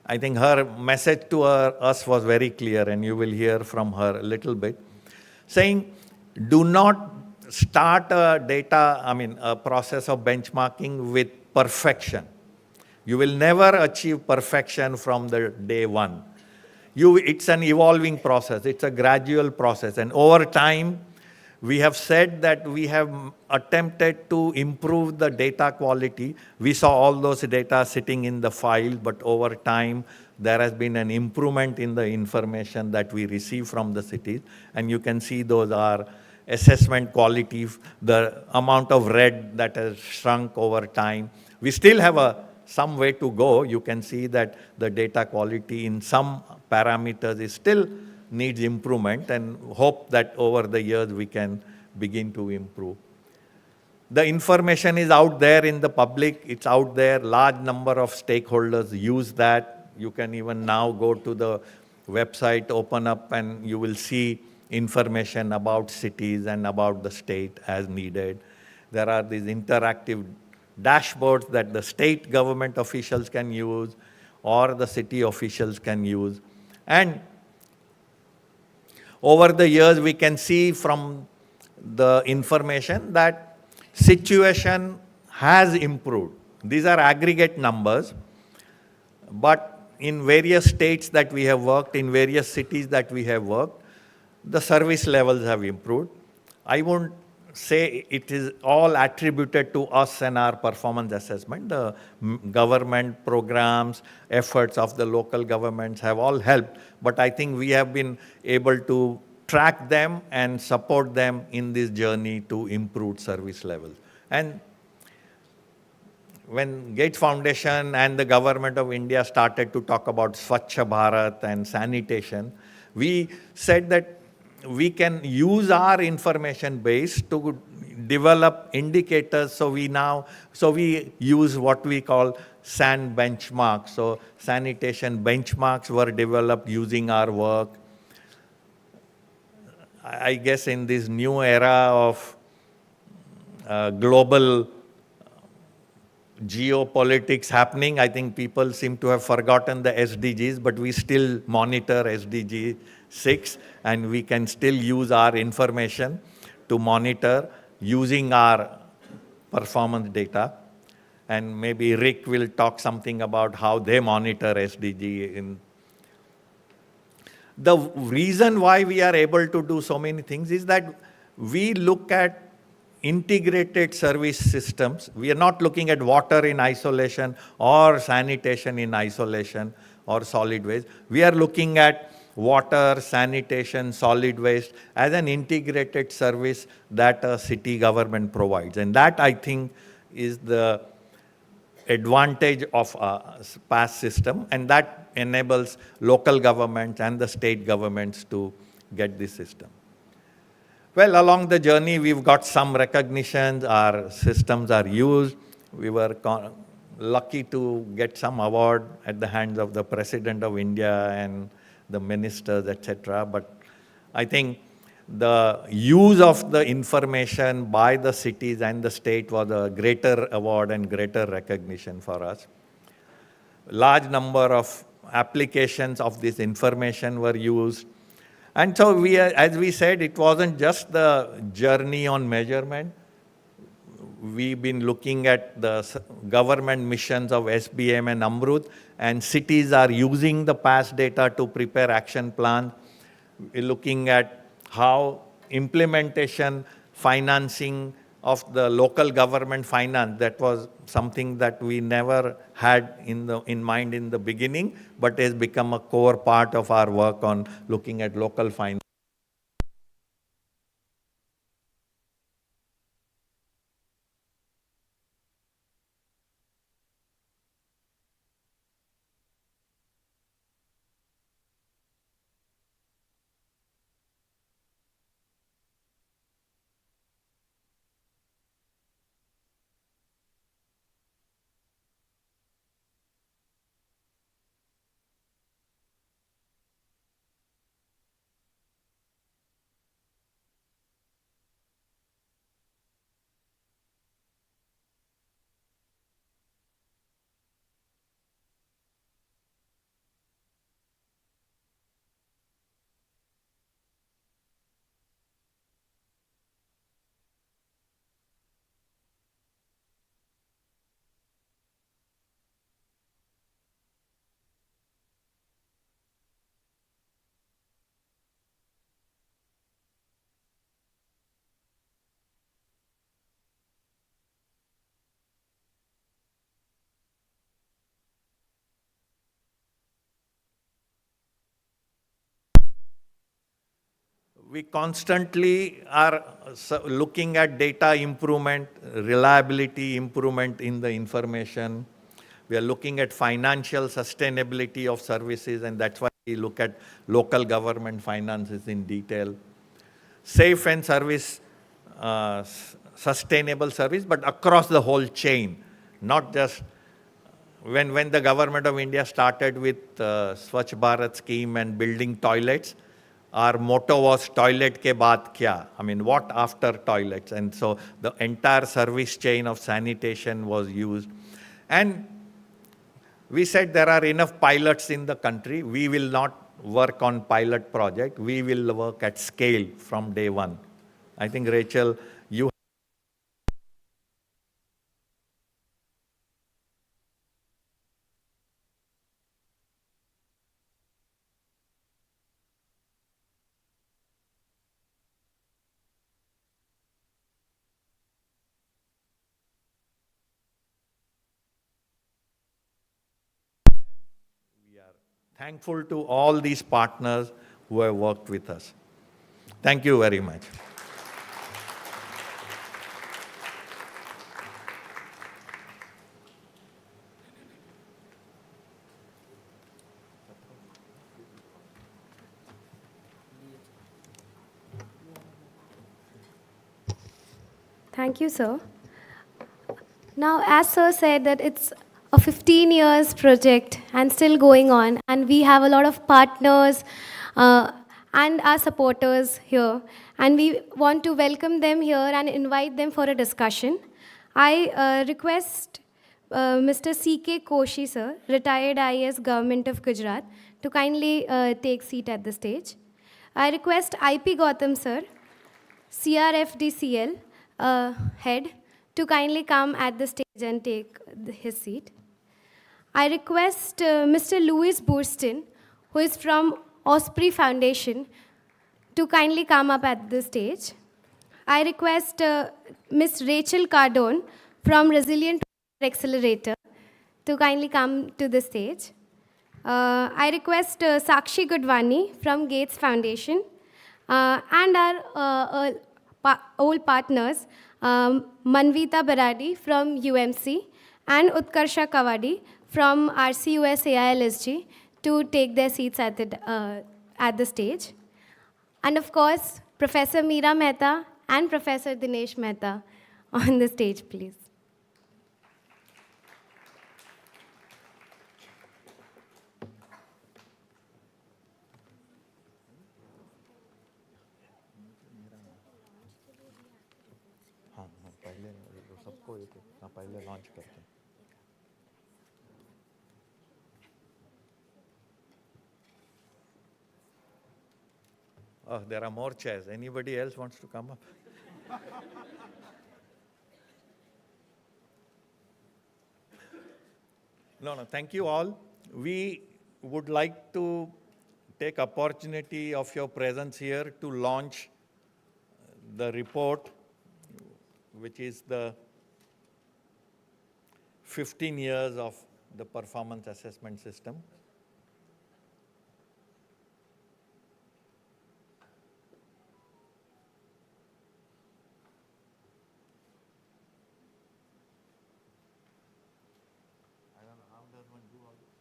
I think her message to us was very clear, and you will hear from her a little bit, saying, do not start a process of benchmarking with perfection. You will never achieve perfection from the day one. It's an evolving process. It's a gradual process. And over time, we have said that we have attempted to improve the data quality. We saw all those data sitting in the file, but over time, there has been an improvement in the information that we receive from the cities. And you can see those are assessment quality, the amount of red that has shrunk over time. We still have some way to go. You can see that the data quality in some parameters is still needs improvement, and hope that over the years we can begin to improve. The information is out there in the public, it's out there, large number of stakeholders use that. You can even now go to the website, open up, and you will see information about cities and about the state as needed. There are these interactive dashboards that the state government officials can use or the city officials can use. And over the years, we can see from the information that situation has improved. These are aggregate numbers, but in various states that we have worked, in various cities that we have worked, the service levels have improved. I won't say it is all attributed to us and our performance assessment. The government programs, efforts of the local governments have all helped, but I think we have been able to track them and support them in this journey to improve service levels. And when Gates Foundation and the government of India started to talk about Swachh Bharat and sanitation, we said that we can use our information base to develop indicators. So we use what we call SAN benchmarks. So sanitation benchmarks were developed using our work. I guess in this new era of global geopolitics happening, I think people seem to have forgotten the SDGs, but we still monitor SDG 6, and we can still use our information to monitor using our performance data. And maybe Rick will talk something about how they monitor SDG. The reason why we are able to do so many things is that we look at integrated service systems. We are not looking at water in isolation or sanitation in isolation or solid waste. We are looking at water, sanitation, solid waste as an integrated service that a city government provides. And that, I think, is the advantage of a SPARC system, and that enables local governments and the state governments to get this system. Well, along the journey, we've got some recognitions. Our systems are used. We were lucky to get some award at the hands of the President of India and the ministers, etc. But I think the use of the information by the cities and the state was a greater award and greater recognition for us. Large number of applications of this information were used. And so we, as we said, it wasn't just the journey on measurement. We've been looking at the government missions of SBM and Amrut, and cities are using the past data to prepare action plans. We're looking at how implementation, financing of the local government finance, that was something that we never had in mind in the beginning, but has become a core part of our work on looking at local finance. We constantly are looking at data improvement, reliability improvement in the information. We are looking at financial sustainability of services, and that's why we look at local government finances in detail. Safe and sustainable service, but across the whole chain, not just when the government of India started with Swachh Bharat scheme and building toilets. Our motto was toilet ke baad kya? I mean, what after toilets? And so the entire service chain of sanitation was used. And we said there are enough pilots in the country. We will not work on pilot project. We will work at scale from day one. I think, Rachel, you thankful to all these partners who have worked with us. Thank you very much. Thank you, sir. Now, as sir said that it's a 15 years project and still going on, and we have a lot of partners and our supporters here, and we want to welcome them here and invite them for a discussion. I request Mr. C.K. Koshi, sir, retired IAS Government of Gujarat, to kindly take seat at the stage. I request I.P. Gautam, sir, CRFDCL head, to kindly come at the stage and take his seat. I request Mr. Louis Burston, who is from Osprey Foundation, to kindly come up at the stage. I request Ms. Rachel Cardone from Resilient Accelerator to kindly come to the stage. I request Sakshi Gudwani from Gates Foundation and our old partners, Manvita Baradi from UMC and Utkarsha Kawadi from RCUS AILSG to take their seats at the stage. And of course, Professor Meera Mehta and Professor Dinesh Mehta on the stage, please. सबको एक एक पहले launch करते हैं. Oh, there are more chairs. Anybody else wants to come up? No, thank you all. We would like to take opportunity of your presence here to launch the report, which is the 15 years of the performance assessment system. I don't know, how does one do all this?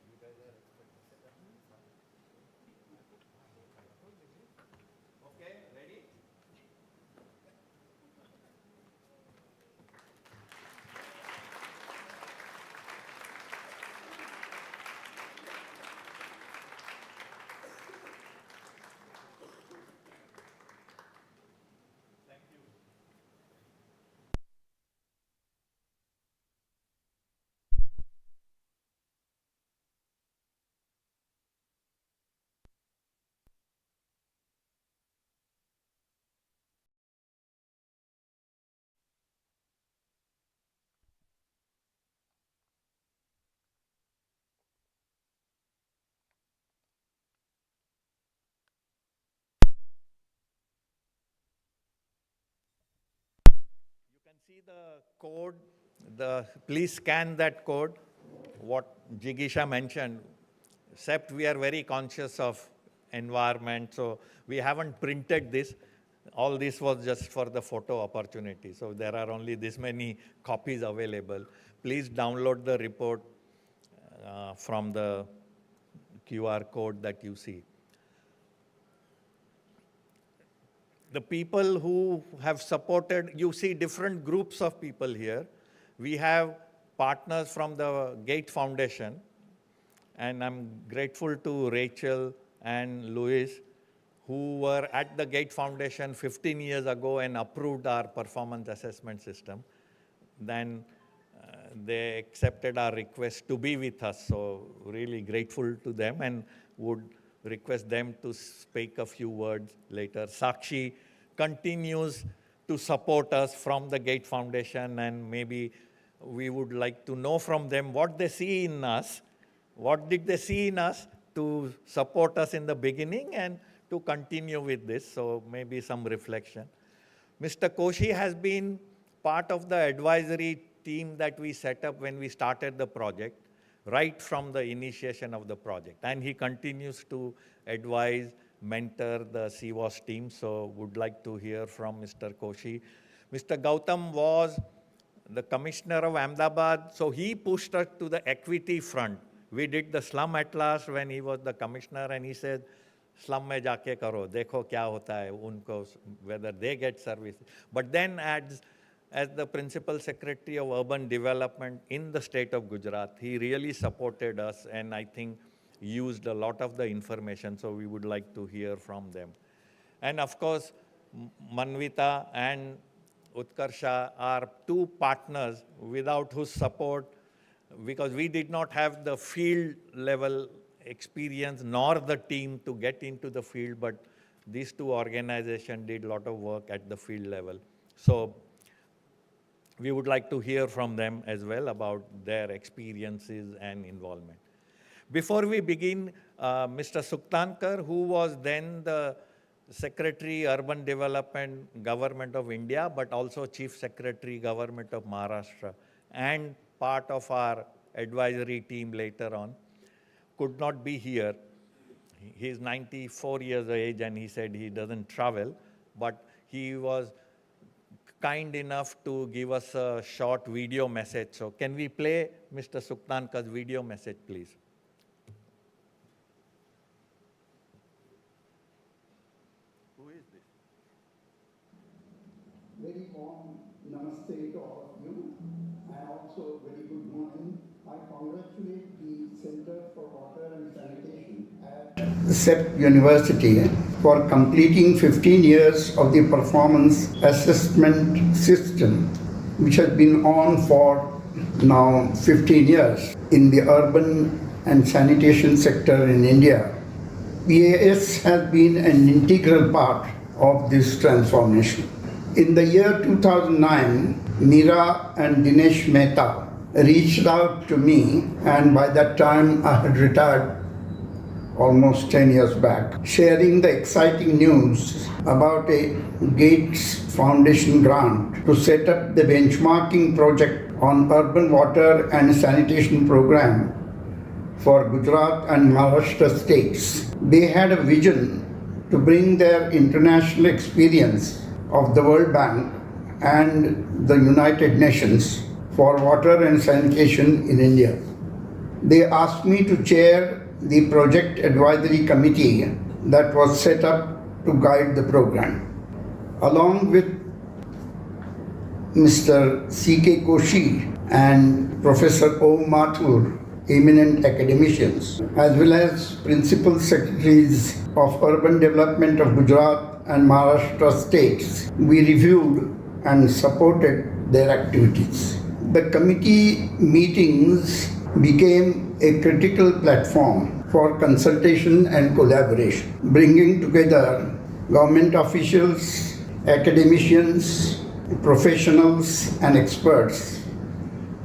You guys are experts. Okay, ready? You can see the code, please scan that code, what Jigisha mentioned. Except we are very conscious of environment, so we haven't printed this. All this was just for the photo opportunity, so there are only this many copies available. Please download the report from the QR code that you see. The people who have supported, you see different groups of people here. We have partners from the Gate Foundation, and I'm grateful to Rachel and Louis, who were at the Gate Foundation 15 years ago and approved our performance assessment system. Then they accepted our request to be with us, so really grateful to them and would request them to speak a few words later. Sakshi continues to support us from the Gate Foundation, and maybe we would like to know from them what they see in us. What did they see in us to support us in the beginning and to continue with this? So maybe some reflection. Mr. Koshi has been part of the advisory team that we set up when we started the project, right from the initiation of the project. And he continues to advise, mentor the CWAS team, so would like to hear from Mr. Koshi. Mr. Gautam was the commissioner of Ahmedabad, so he pushed us to the equity front. We did the slum atlas when he was the commissioner, and he said, slum mein jaake karo, dekho kya hota hai, unko, whether they get service. But then as the principal secretary of urban development in the state of Gujarat, he really supported us and I think used a lot of the information, so we would like to hear from them. And of course, Manvita and Utkarsha are two partners without whose support, because we did not have the field level experience nor the team to get into the field, but these two organizations did a lot of work at the field level. So we would like to hear from them as well about their experiences and involvement. Before we begin, Mr. Suktankar, who was then the Secretary, Urban Development, Government of India, but also Chief Secretary, Government of Maharashtra, and part of our advisory team later on, could not be here. He's 94 years of age and he said he doesn't travel, but he was kind enough to give us a short video message. So can we play Mr. Suktankar's video message, please? Who is this? Very warm namaste to all of you, and also very good morning. I congratulate the Center for Water and Sanitation at CEPT University for completing 15 years of the performance assessment system. which has been on for now 15 years in the urban and sanitation sector in India, PAS has been an integral part of this transformation. In the year 2009, Meera and Dinesh Mehta reached out to me, and by that time I had retired almost 10 years back, sharing the exciting news about a Gates Foundation grant to set up the benchmarking project on urban water and sanitation program for Gujarat and Maharashtra states. They had a vision to bring their international experience of the World Bank and the United Nations for water and sanitation in India. They asked me to chair the project advisory committee that was set up to guide the program. Along with Mr. C.K. Koshi and Professor O. Mathur, eminent academicians, as well as principal secretaries of urban development of Gujarat and Maharashtra states, we reviewed and supported their activities. The committee meetings became a critical platform for consultation and collaboration, bringing together government officials, academicians, professionals, and experts,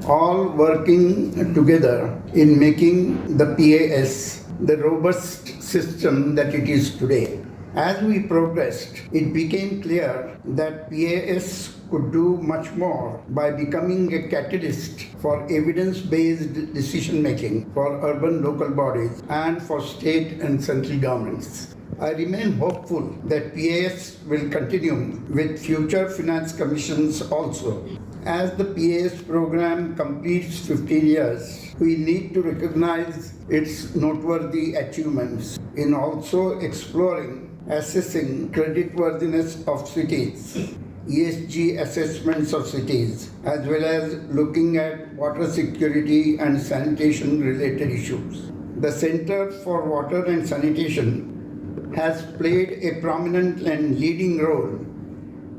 all working together in making the PAS the robust system that it is today. As we progressed, it became clear that PAS could do much more by becoming a catalyst for evidence-based decision-making for urban local bodies and for state and central governments. I remain hopeful that PAS will continue with future finance commissions also. As the PAS program completes 15 years, we need to recognize its noteworthy achievements in also exploring, assessing creditworthiness of cities, ESG assessments of cities, as well as looking at water security and sanitation related issues. The Center for Water and Sanitation has played a prominent and leading role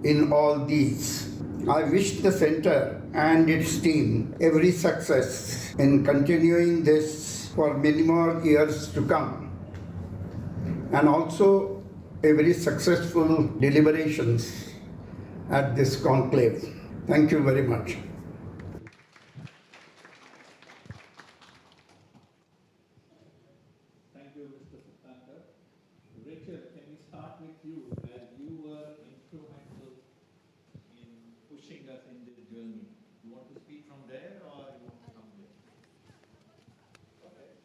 in all these. I wish the center and its team every success in continuing this for many more years to come, and also a very successful deliberations at this conclave. Thank you very much. Thank you, Mr. Sukhankar. Rachel, can we start with you, as you were instrumental in pushing us in this journey? You want to speak from there or you want to come here? Okay.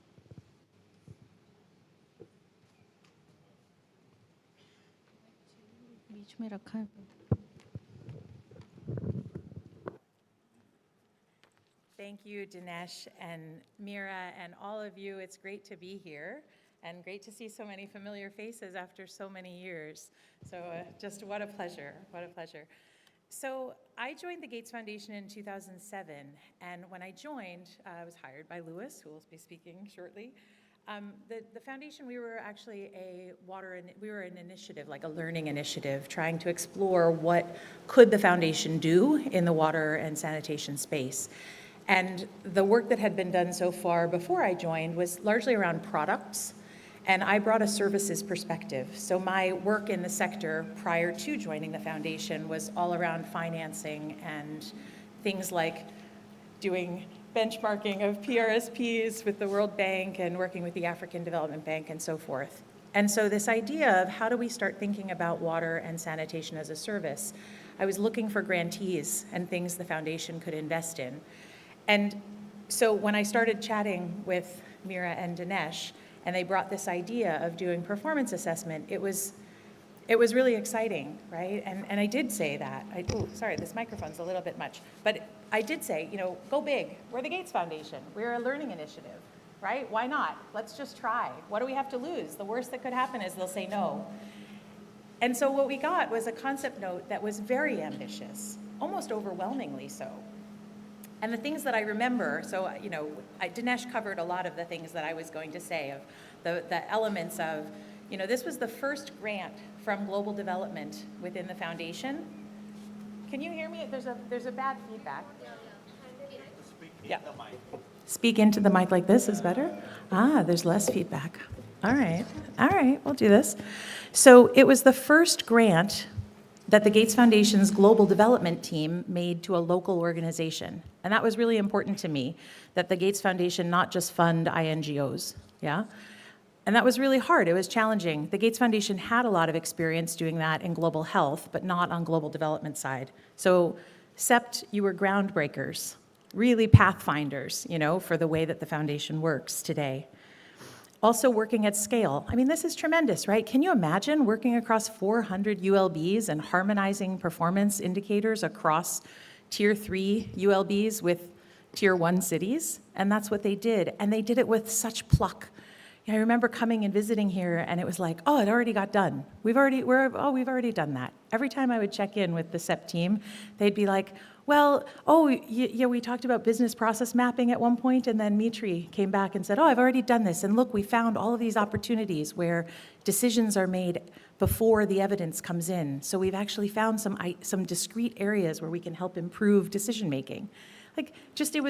बीच में रखा है. Thank you, Dinesh and Meera and all of you. It's great to be here and great to see so many familiar faces after so many years. So just what a pleasure, what a pleasure. So I joined the Gates Foundation in 2007, and when I joined, I was hired by Louis, who will be speaking shortly. The foundation, we were actually we were an initiative, like a learning initiative, trying to explore what could the foundation do in the water and sanitation space. And the work that had been done so far before I joined was largely around products, and I brought a services perspective. So my work in the sector prior to joining the foundation was all around financing and things like doing benchmarking of PRSPs with the World Bank and working with the African Development Bank and so forth. And so this idea of how do we start thinking about water and sanitation as a service, I was looking for grantees and things the foundation could invest in. And so when I started chatting with Meera and Dinesh, and they brought this idea of doing performance assessment, it was really exciting, right? And I did say that. Sorry, this microphone's a little bit much. But I did say, go big. We're the Gates Foundation. We're a learning initiative, right? Why not? Let's just try. What do we have to lose? The worst that could happen is they'll say no. And so what we got was a concept note that was very ambitious, almost overwhelmingly so. And the things that I remember, so, Dinesh covered a lot of the things that I was going to say, of the elements of, this was the first grant from global development within the foundation. Can you hear me? There's a bad feedback. Yeah. Speak into the mic like this is better? Ah, there's less feedback. All right, we'll do this. So it was the first grant that the Gates Foundation's global development team made to a local organization. And that was really important to me, that the Gates Foundation not just fund INGOs, yeah? And that was really hard, it was challenging. The Gates Foundation had a lot of experience doing that in global health, but not on global development side. So CEPT, you were groundbreakers, really pathfinders, you know, for the way that the foundation works today. Also working at scale. I mean, this is tremendous, right? Can you imagine working across 400 ULBs and harmonizing performance indicators across tier 3 ULBs with tier 1 cities? And that's what they did. And they did it with such pluck. I remember coming and visiting here, and it was like, oh, it already got done. We've already done that. Every time I would check in with the CEP team, they'd be like, well, oh, yeah, we talked about business process mapping at one point, and then Mitri came back and said, oh, I've already done this, and look, we found all of these opportunities where decisions are made before the evidence comes in. So we've actually found some discrete areas where we can help improve decision-making. Like, just it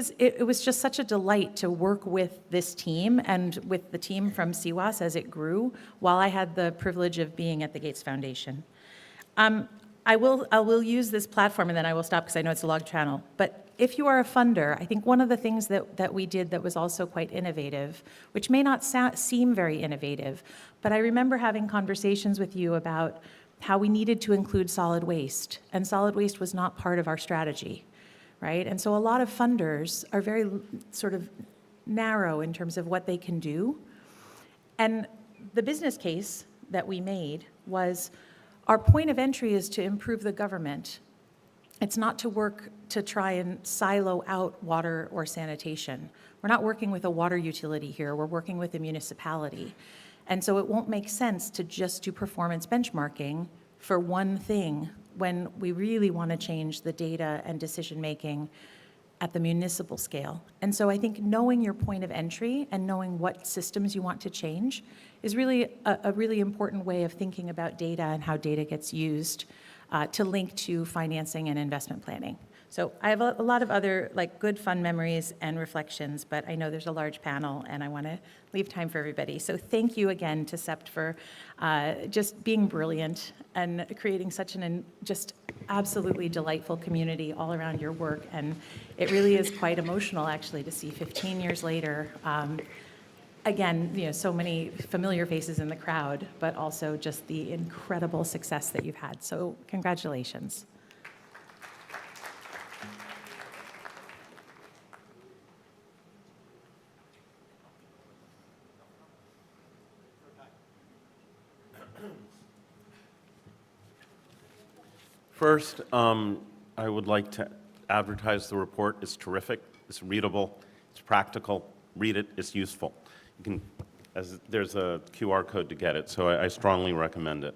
was just such a delight to work with this team and with the team from CWAS as it grew, while I had the privilege of being at the Gates Foundation. I will use this platform, and then I will stop because I know it's a log channel. But if you are a funder, I think one of the things that we did that was also quite innovative, which may not seem very innovative, but I remember having conversations with you about how we needed to include solid waste, and solid waste was not part of our strategy, right? And so a lot of funders are very sort of narrow in terms of what they can do. And the business case that we made was, our point of entry is to improve the government. It's not to work to try and silo out water or sanitation. We're not working with a water utility here, we're working with a municipality. And so it won't make sense to just do performance benchmarking for one thing when we really want to change the data and decision-making at the municipal scale. And so I think knowing your point of entry and knowing what systems you want to change is really a really important way of thinking about data and how data gets used to link to financing and investment planning. So I have a lot of other good fun memories and reflections, but I know there's a large panel and I want to leave time for everybody. So thank you again to CEPT for just being brilliant and creating such an just absolutely delightful community all around your work. And it really is quite emotional actually to see 15 years later, again, you know, so many familiar faces in the crowd, but also just the incredible success that you've had. So congratulations. First, I would like to advertise the report. It's terrific, it's readable, it's practical. Read it, it's useful. You can, there's a QR code to get it, so I strongly recommend it.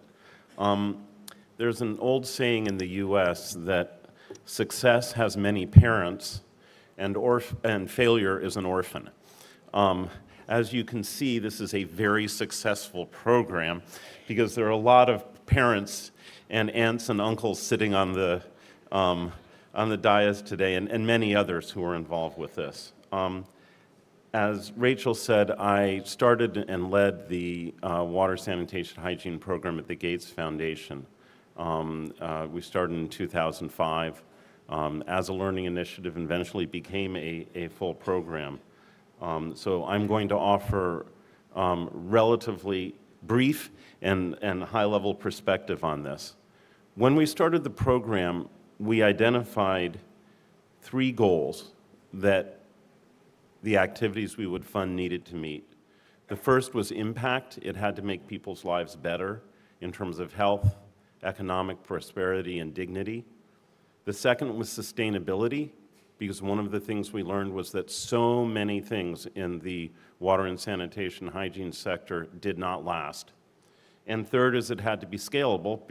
There's an old saying in the US that success has many parents and failure is an orphan. As you can see, this is a very successful program because there are a lot of parents and aunts and uncles sitting on the dais today, and many others who are involved with this. As Rachel said, I started and led the water sanitation hygiene program at the Gates Foundation. We started in 2005 as a learning initiative and eventually became a full program. So I'm going to offer relatively brief and high-level perspective on this. When we started the program, we identified 3 goals that the activities we would fund needed to meet. The first was impact. It had to make people's lives better in terms of health, economic prosperity, and dignity. The second was sustainability, because one of the things we learned was that so many things in the water and sanitation hygiene sector did not last. And third is it had to be scalable.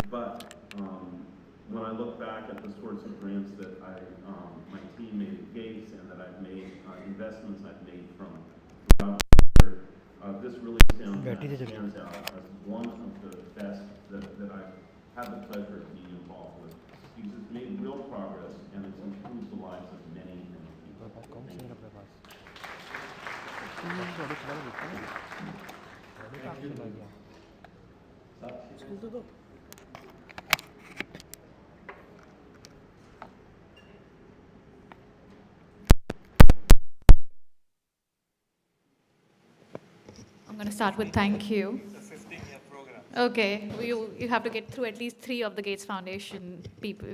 But when I look back at the sorts of grants that my team made at Gates and that I've made, investments I've made from throughout the year, this really stands out as one of the best that I've had the pleasure of being involved with. Because it's made real progress and it's improved the lives of many, many people. Thank you. I'm going to start with thank you. Okay, you have to get through at least 3 of the Gates Foundation people.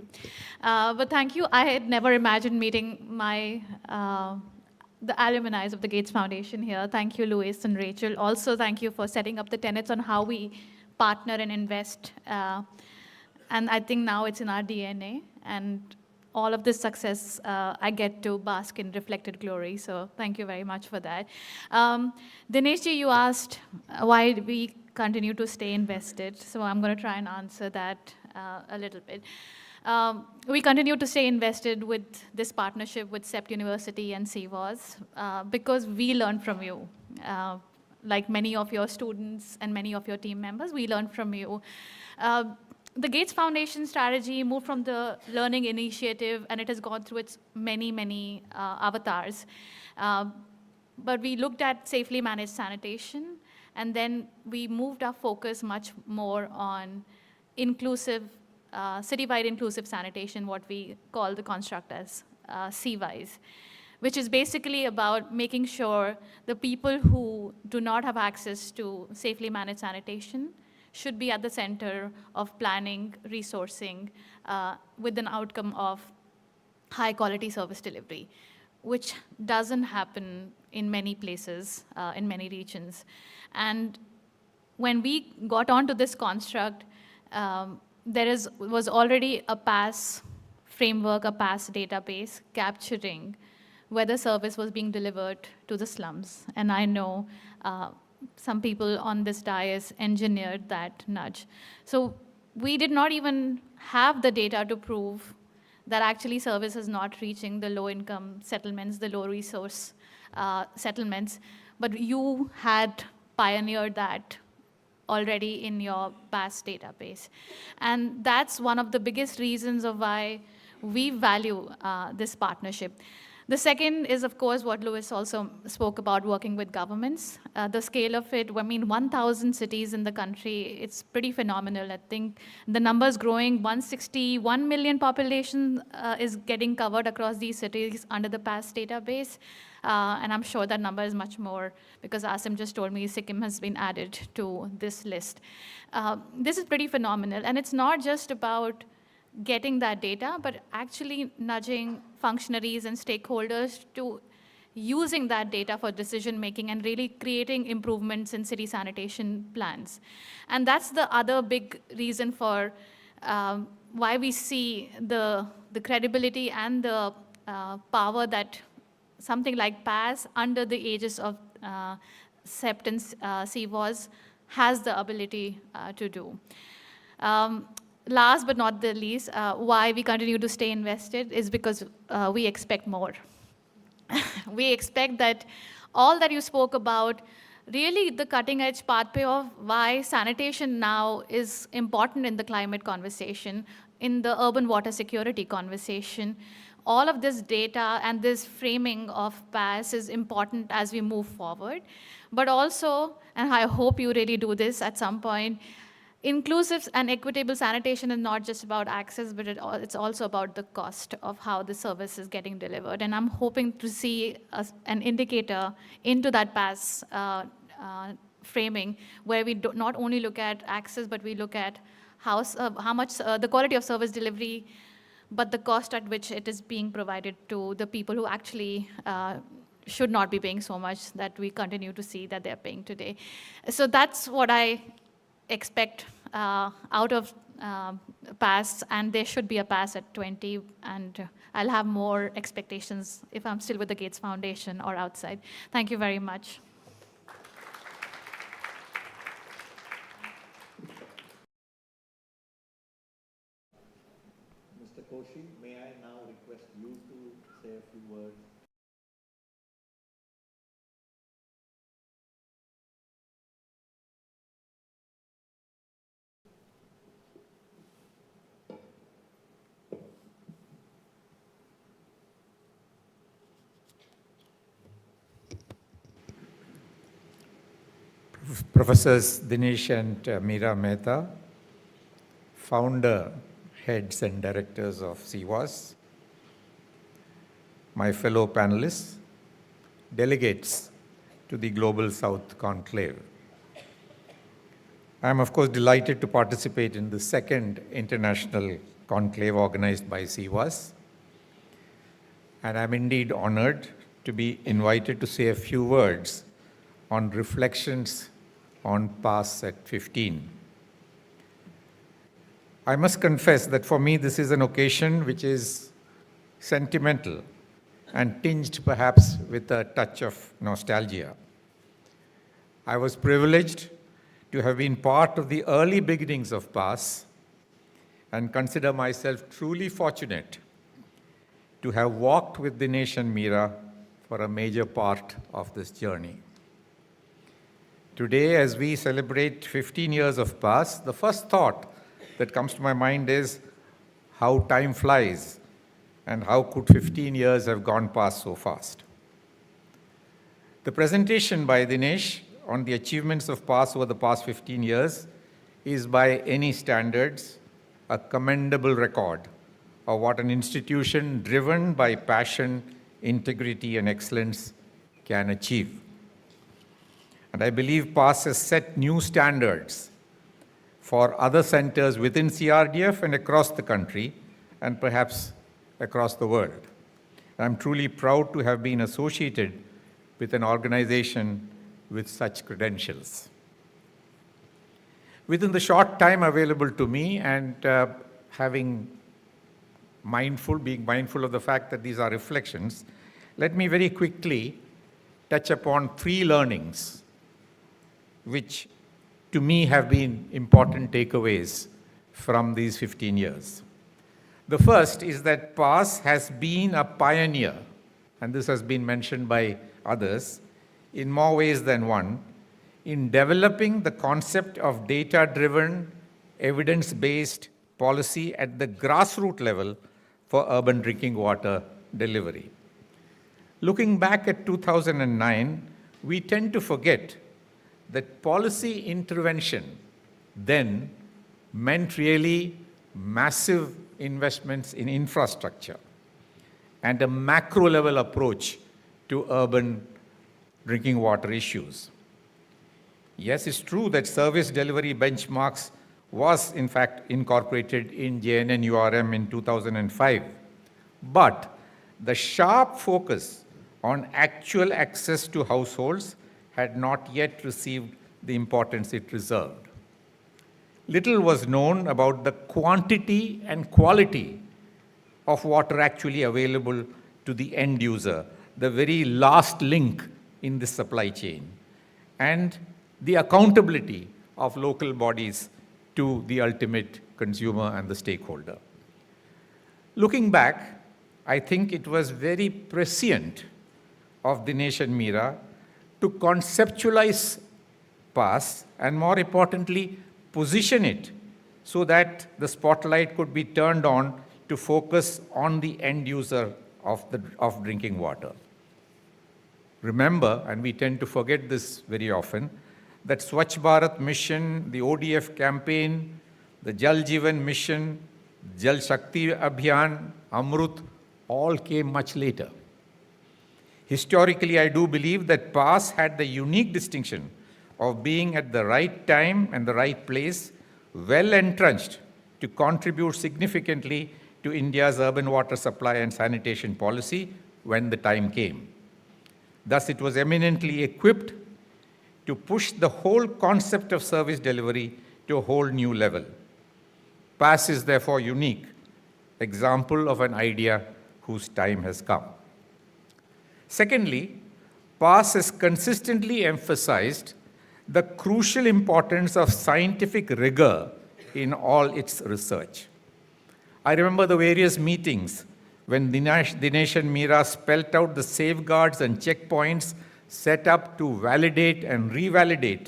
But thank you. I had never imagined meeting the alumni of the Gates Foundation here. Thank you, Louis and Rachel. Also, thank you for setting up the tenets on how we partner and invest. And I think now it's in our DNA. And all of this success, I get to bask in reflected glory. So thank you very much for that. Dineshji, you asked why we continue to stay invested. So I'm going to try and answer that a little bit. We continue to stay invested with this partnership with CEPT University and CWAS because we learn from you. Like many of your students and many of your team members, we learn from you. The Gates Foundation strategy moved from the learning initiative, and it has gone through its many, many avatars. But we looked at safely managed sanitation, and then we moved our focus much more on inclusive, citywide inclusive sanitation, what we call the construct as CWISE, which is basically about making sure the people who do not have access to safely managed sanitation should be at the center of planning, resourcing, with an outcome of high quality service delivery, which doesn't happen in many places, in many regions. And when we got onto this construct, there was already a PAS framework, a PAS database capturing whether service was being delivered to the slums. And I know some people on this dais engineered that nudge. So we did not even have the data to prove that actually service is not reaching the low-income settlements, the low-resource settlements, but you had pioneered that already in your PAS database. And that's one of the biggest reasons of why we value this partnership. The second is, of course, what Louis also spoke about, working with governments. The scale of it, I mean, 1,000 cities in the country, it's pretty phenomenal. I think the number's growing. 161 million population is getting covered across these cities under the PAS database. And I'm sure that number is much more because Asim just told me Sikkim has been added to this list. This is pretty phenomenal. And it's not just about getting that data, but actually nudging functionaries and stakeholders to using that data for decision making and really creating improvements in city sanitation plans. And that's the other big reason for why we see the credibility and the power that something like PAS under the aegis of CEPT and CWAS has the ability to do. Last but not the least, why we continue to stay invested is because we expect more. We expect that all that you spoke about, really the cutting edge pathway of why sanitation now is important in the climate conversation, in the urban water security conversation. All of this data and this framing of PAS is important as we move forward. But also, and I hope you really do this at some point, inclusive and equitable sanitation is not just about access, but it's also about the cost of how the service is getting delivered. And I'm hoping to see an indicator into that PAS framing where we not only look at access, but we look at how much the quality of service delivery, but the cost at which it is being provided to the people who actually should not be paying so much that we continue to see that they're paying today. So that's what I expect out of PAS, and there should be a PAS at 20, and I'll have more expectations if I'm still with the Gates Foundation or outside. Thank you very much. Joshi, may I now request you to say a few words? Professors Dinesh and Meera Mehta, founder, heads and directors of CWAS, my fellow panelists, delegates to the Global South Conclave. I am, of course, delighted to participate in the second international conclave organized by CWAS, and I'm indeed honored to be invited to say a few words on reflections on PAS at 15. I must confess that for me this is an occasion which is sentimental and tinged perhaps with a touch of nostalgia. I was privileged to have been part of the early beginnings of PAS and consider myself truly fortunate to have walked with Dinesh and Meera for a major part of this journey. Today, as we celebrate 15 years of PAS, the first thought that comes to my mind is how time flies and how could 15 years have gone past so fast. The presentation by Dinesh on the achievements of PAS over the past 15 years is by any standards a commendable record of what an institution driven by passion, integrity, and excellence can achieve. And I believe PAS has set new standards for other centers within CRDF and across the country, and perhaps across the world. I'm truly proud to have been associated with an organization with such credentials. Within the short time available to me and being mindful of the fact that these are reflections, let me very quickly touch upon 3 learnings which to me have been important takeaways from these 15 years. The first is that PAS has been a pioneer, and this has been mentioned by others in more ways than one, in developing the concept of data-driven, evidence-based policy at the grassroots level for urban drinking water delivery. Looking back at 2009, we tend to forget that policy intervention then meant really massive investments in infrastructure and a macro-level approach to urban drinking water issues. Yes, it's true that service delivery benchmarks was in fact incorporated in JNN-URM in 2005, but the sharp focus on actual access to households had not yet received the importance it deserved. Little was known about the quantity and quality of water actually available to the end user, the very last link in the supply chain, and the accountability of local bodies to the ultimate consumer and the stakeholder. Looking back, I think it was very prescient of Dinesh and Meera to conceptualize PAS and, more importantly, position it so that the spotlight could be turned on to focus on the end user of drinking water. Remember, and we tend to forget this very often, that Swachh Bharat mission, the ODF campaign, the Jal Jeevan mission, Jal Shakti Abhiyan, Amrut, all came much later. Historically, I do believe that PAS had the unique distinction of being at the right time and the right place, well entrenched to contribute significantly to India's urban water supply and sanitation policy when the time came. Thus, it was eminently equipped to push the whole concept of service delivery to a whole new level. PAS is therefore unique example of an idea whose time has come. Secondly, PAS has consistently emphasized the crucial importance of scientific rigor in all its research. I remember the various meetings when Dinesh and Meera spelt out the safeguards and checkpoints set up to validate and revalidate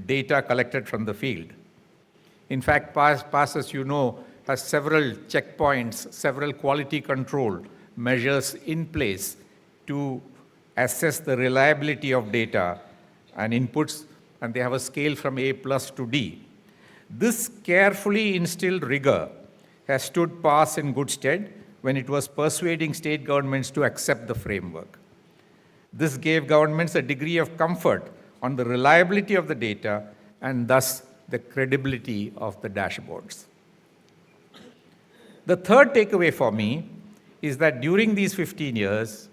data collected from the field. In fact, PASS, as you know, has several checkpoints, several quality control measures in place to assess the reliability of data and inputs, and they have a scale from A+ to D. This carefully instilled rigor has stood PASS in good stead when it was persuading state governments to accept the framework. This gave governments a degree of comfort on the reliability of the data and thus the credibility of the dashboards. The third takeaway for me is that during these 15 years,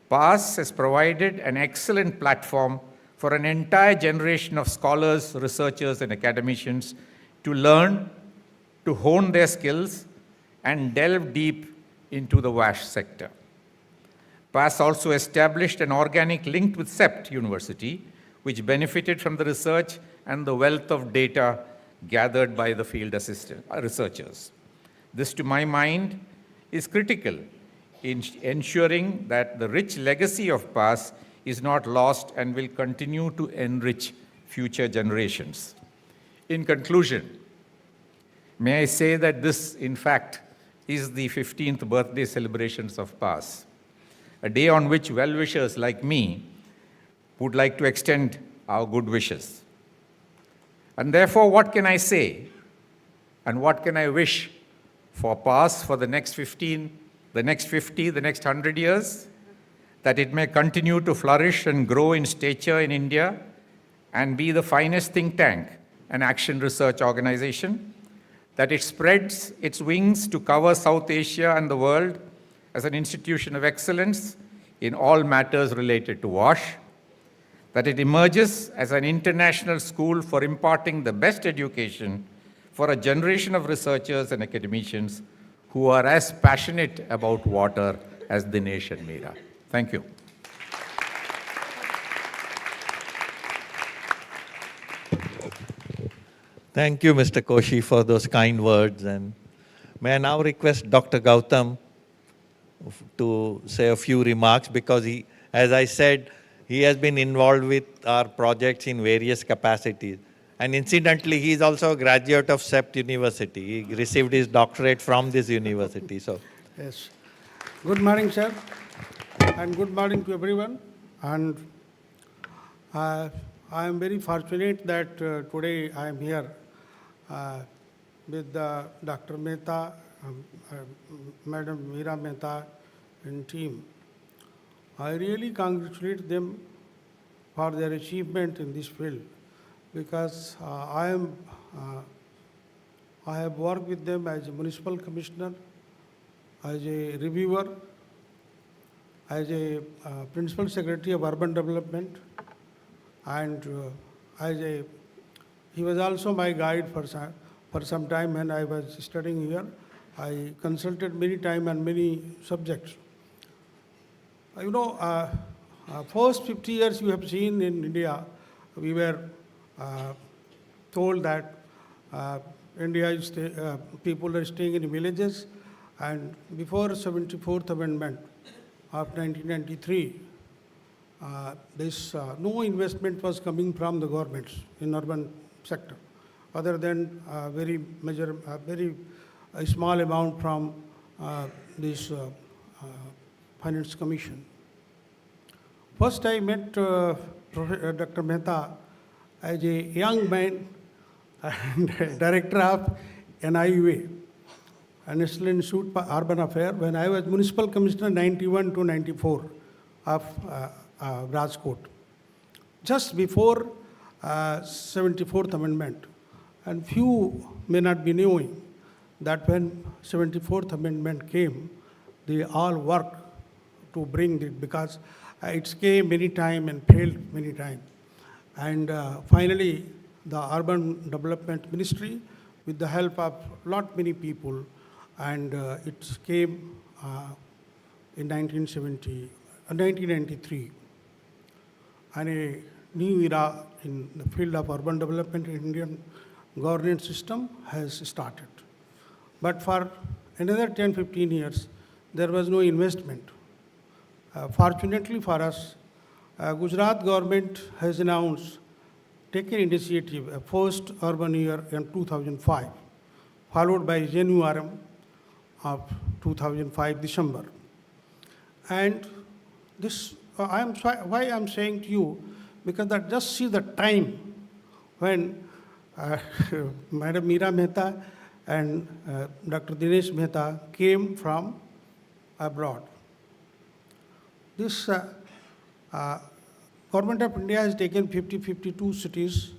PASS has provided an excellent platform for an entire generation of scholars, researchers, and academicians to learn, to hone their skills, and delve deep into the WASH sector. PASS also established an organic link with CEPT University, which benefited from the research and the wealth of data gathered by the field researchers. This, to my mind, is critical in ensuring that the rich legacy of PASS is not lost and will continue to enrich future generations. In conclusion, may I say that this, in fact, is the 15th birthday celebrations of PASS, a day on which well-wishers like me would like to extend our good wishes. And therefore, what can I say and what can I wish for PASS for the next 15, the next 50, the next 100 years? That it may continue to flourish and grow in stature in India and be the finest think tank and action research organization, that it spreads its wings to cover South Asia and the world as an institution of excellence in all matters related to WASH, that it emerges as an international school for imparting the best education for a generation of researchers and academicians who are as passionate about water as Dinesh and Meera. Thank you. Thank you, Mr. Koshi, for those kind words. And may I now request Dr. Gautam to say a few remarks, because he, as I said, he has been involved with our projects in various capacities. And incidentally, he is also a graduate of CEPT University. He received his doctorate from this university. So, yes. Good morning, sir, and good morning to everyone. And I am very fortunate that today I am here with Dr. Mehta, Madam Meera Mehta and team. I really congratulate them for their achievement in this field, because I have worked with them as a municipal commissioner, as a reviewer, as a principal secretary of urban development, and he was also my guide for some time when I was studying here. I consulted many times on many subjects. You know, first 50 years you have seen in India, we were told that India is people are staying in villages, and before 74th Amendment of 1993, no investment was coming from the governments in urban sector, other than very small amount from this Finance Commission. First I met Dr. Mehta as a young man and director of NIUA, National Institute for Urban Affairs, when I was municipal commissioner 91 to 94 of Rajkot, just before 74th Amendment. And few may not be knowing that when 74th Amendment came, they all worked to bring it, because it came many times and failed many times. And finally, the Urban Development Ministry, with the help of many people, and it came in 1993. And a new era in the field of urban development in Indian governance system has started. But for another 10, 15 years, there was no investment. Fortunately for us, Gujarat government has announced, taken initiative, a first urban year in 2005, followed by January of 2005, December. And this, why I'm saying to you, because that just see the time when Madam Meera Mehta and Dr. Dinesh Mehta came from abroad. This Government of India has taken 52 cities,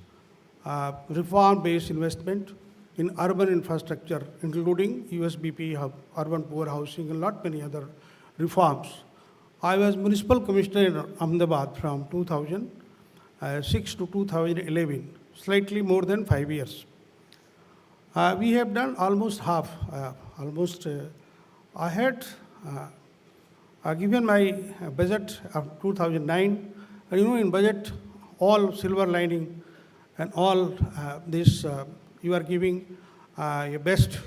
reform-based investment in urban infrastructure, including USBP hub, urban poor housing, and lot many other reforms. I was municipal commissioner in Ahmedabad from 2006 to 2011, slightly more than 5 years. We have done almost half, I had given my budget of 2009, and in budget, all silver lining and all this, you are giving your best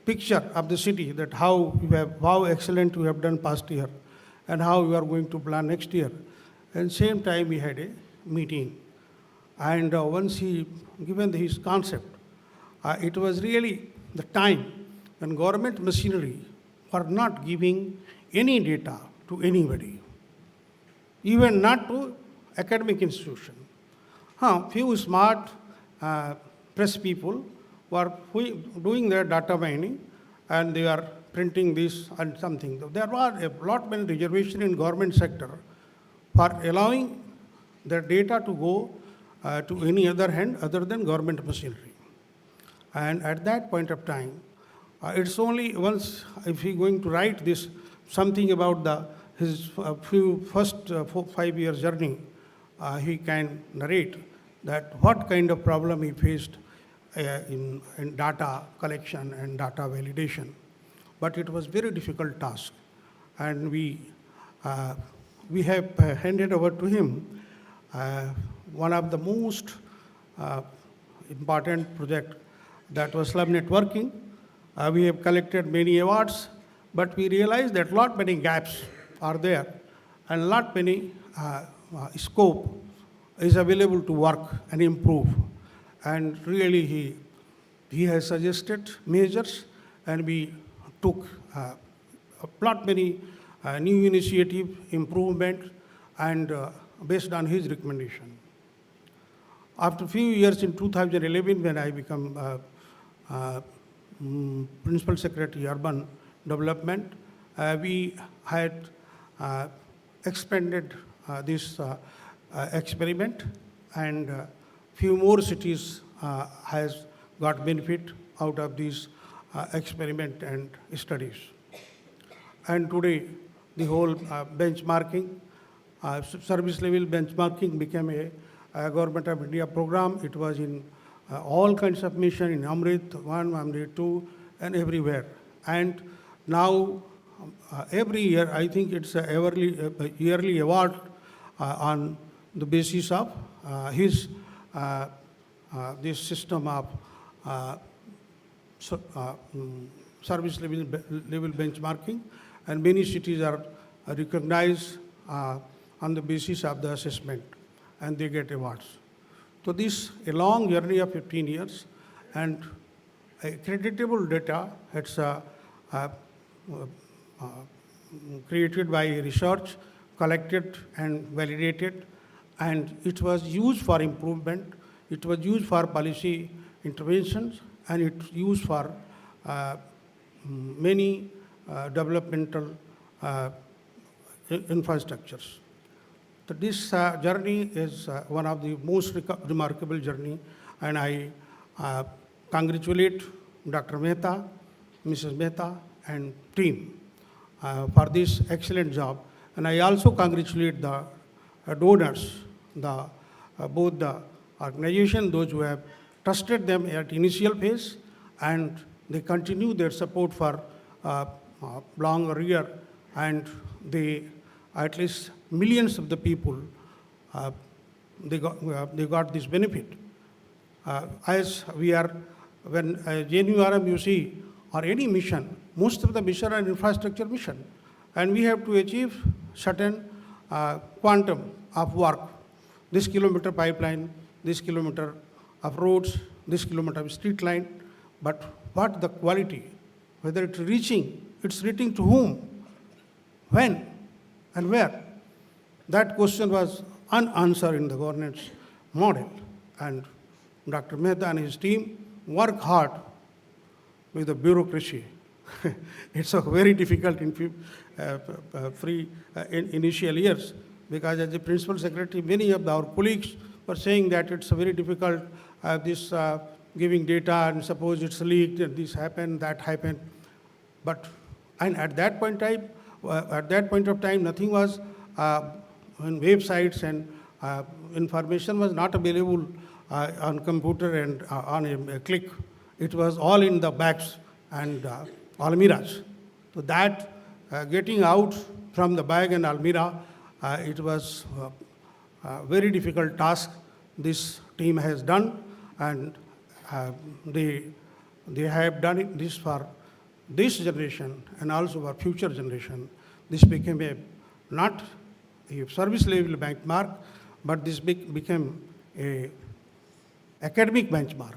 picture of the city, that how excellent you have done past year and how you are going to plan next year. And same time we had a meeting. And once he given his concept, it was really the time when government machinery were not giving any data to anybody, even not to academic institution. Few smart press people were doing their data mining, and they are printing this and something. There were a lot many reservation in government sector for allowing their data to go to any other hand other than government machinery. And at that point of time, it's only once, if he going to write this, something about his first 5 years journey, he can narrate that what kind of problem he faced in data collection and data validation. But it was very difficult task. And we have handed over to him one of the most important project, that was slum networking. We have collected many awards, but we realized that lot many gaps are there, and lot many scope is available to work and improve. And really he has suggested measures, and we took a lot many new initiative, improvement, and based on his recommendation. After a few years in 2011, when I become Principal Secretary Urban Development, we had expanded this experiment, and few more cities has got benefit out of this experiment and studies. And today, the whole benchmarking, service level benchmarking became a Government of India program. It was in all kinds of mission, in Amrit 1, Amrit 2, and everywhere. And now, every year, I think it's a yearly award on the basis of his this system of service level benchmarking, and many cities are recognized on the basis of the assessment, and they get awards. So this a long journey of 15 years, and a creditable data. It's created by research, collected and validated, and it was used for improvement. It was used for policy interventions, and it's used for many developmental infrastructures. So this journey is one of the most remarkable journey, and I congratulate Dr. Mehta, Mrs. Mehta, and team for this excellent job. And I also congratulate the donors, both the organization, those who have trusted them at initial phase, and they continue their support for longer year, and they, at least millions of the people, they got this benefit. As we are, when JNURM, you see, or any mission, most of the mission are infrastructure mission. And we have to achieve certain quantum of work. This kilometer pipeline, this kilometer of roads, this kilometer of street line, but what the quality, whether it's reaching to whom, when, and where? That question was unanswered in the governance model. And Dr. Mehta and his team work hard with the bureaucracy. It's a very difficult in initial years, because as a principal secretary, many of our colleagues were saying that it's very difficult, this giving data, and suppose it's leaked, and this happened, that happened. But, and at that point of time, nothing was on websites, and information was not available on computer and on a click. It was all in the bags and almirahs. So that getting out from the bag and almirah, it was a very difficult task this team has done, and they have done it this for this generation and also for future generation. This became not a service level benchmark, but this became a academic benchmark.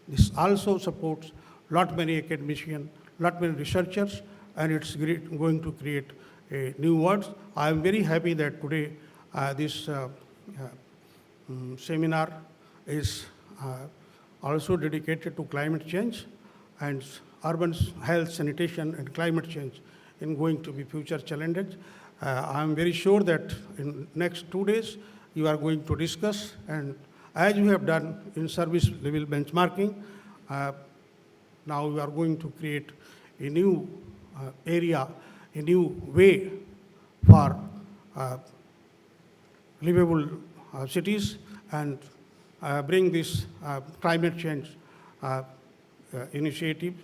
This also supports lot many academicians, lot many researchers, and it's going to create a new world. I am very happy that today this seminar is also dedicated to climate change, and urban health, sanitation, and climate change is going to be future challenges. I am very sure that in next 2 days you are going to discuss, and as you have done in service level benchmarking, now we are going to create a new area, a new way for livable cities, and bring this climate change initiative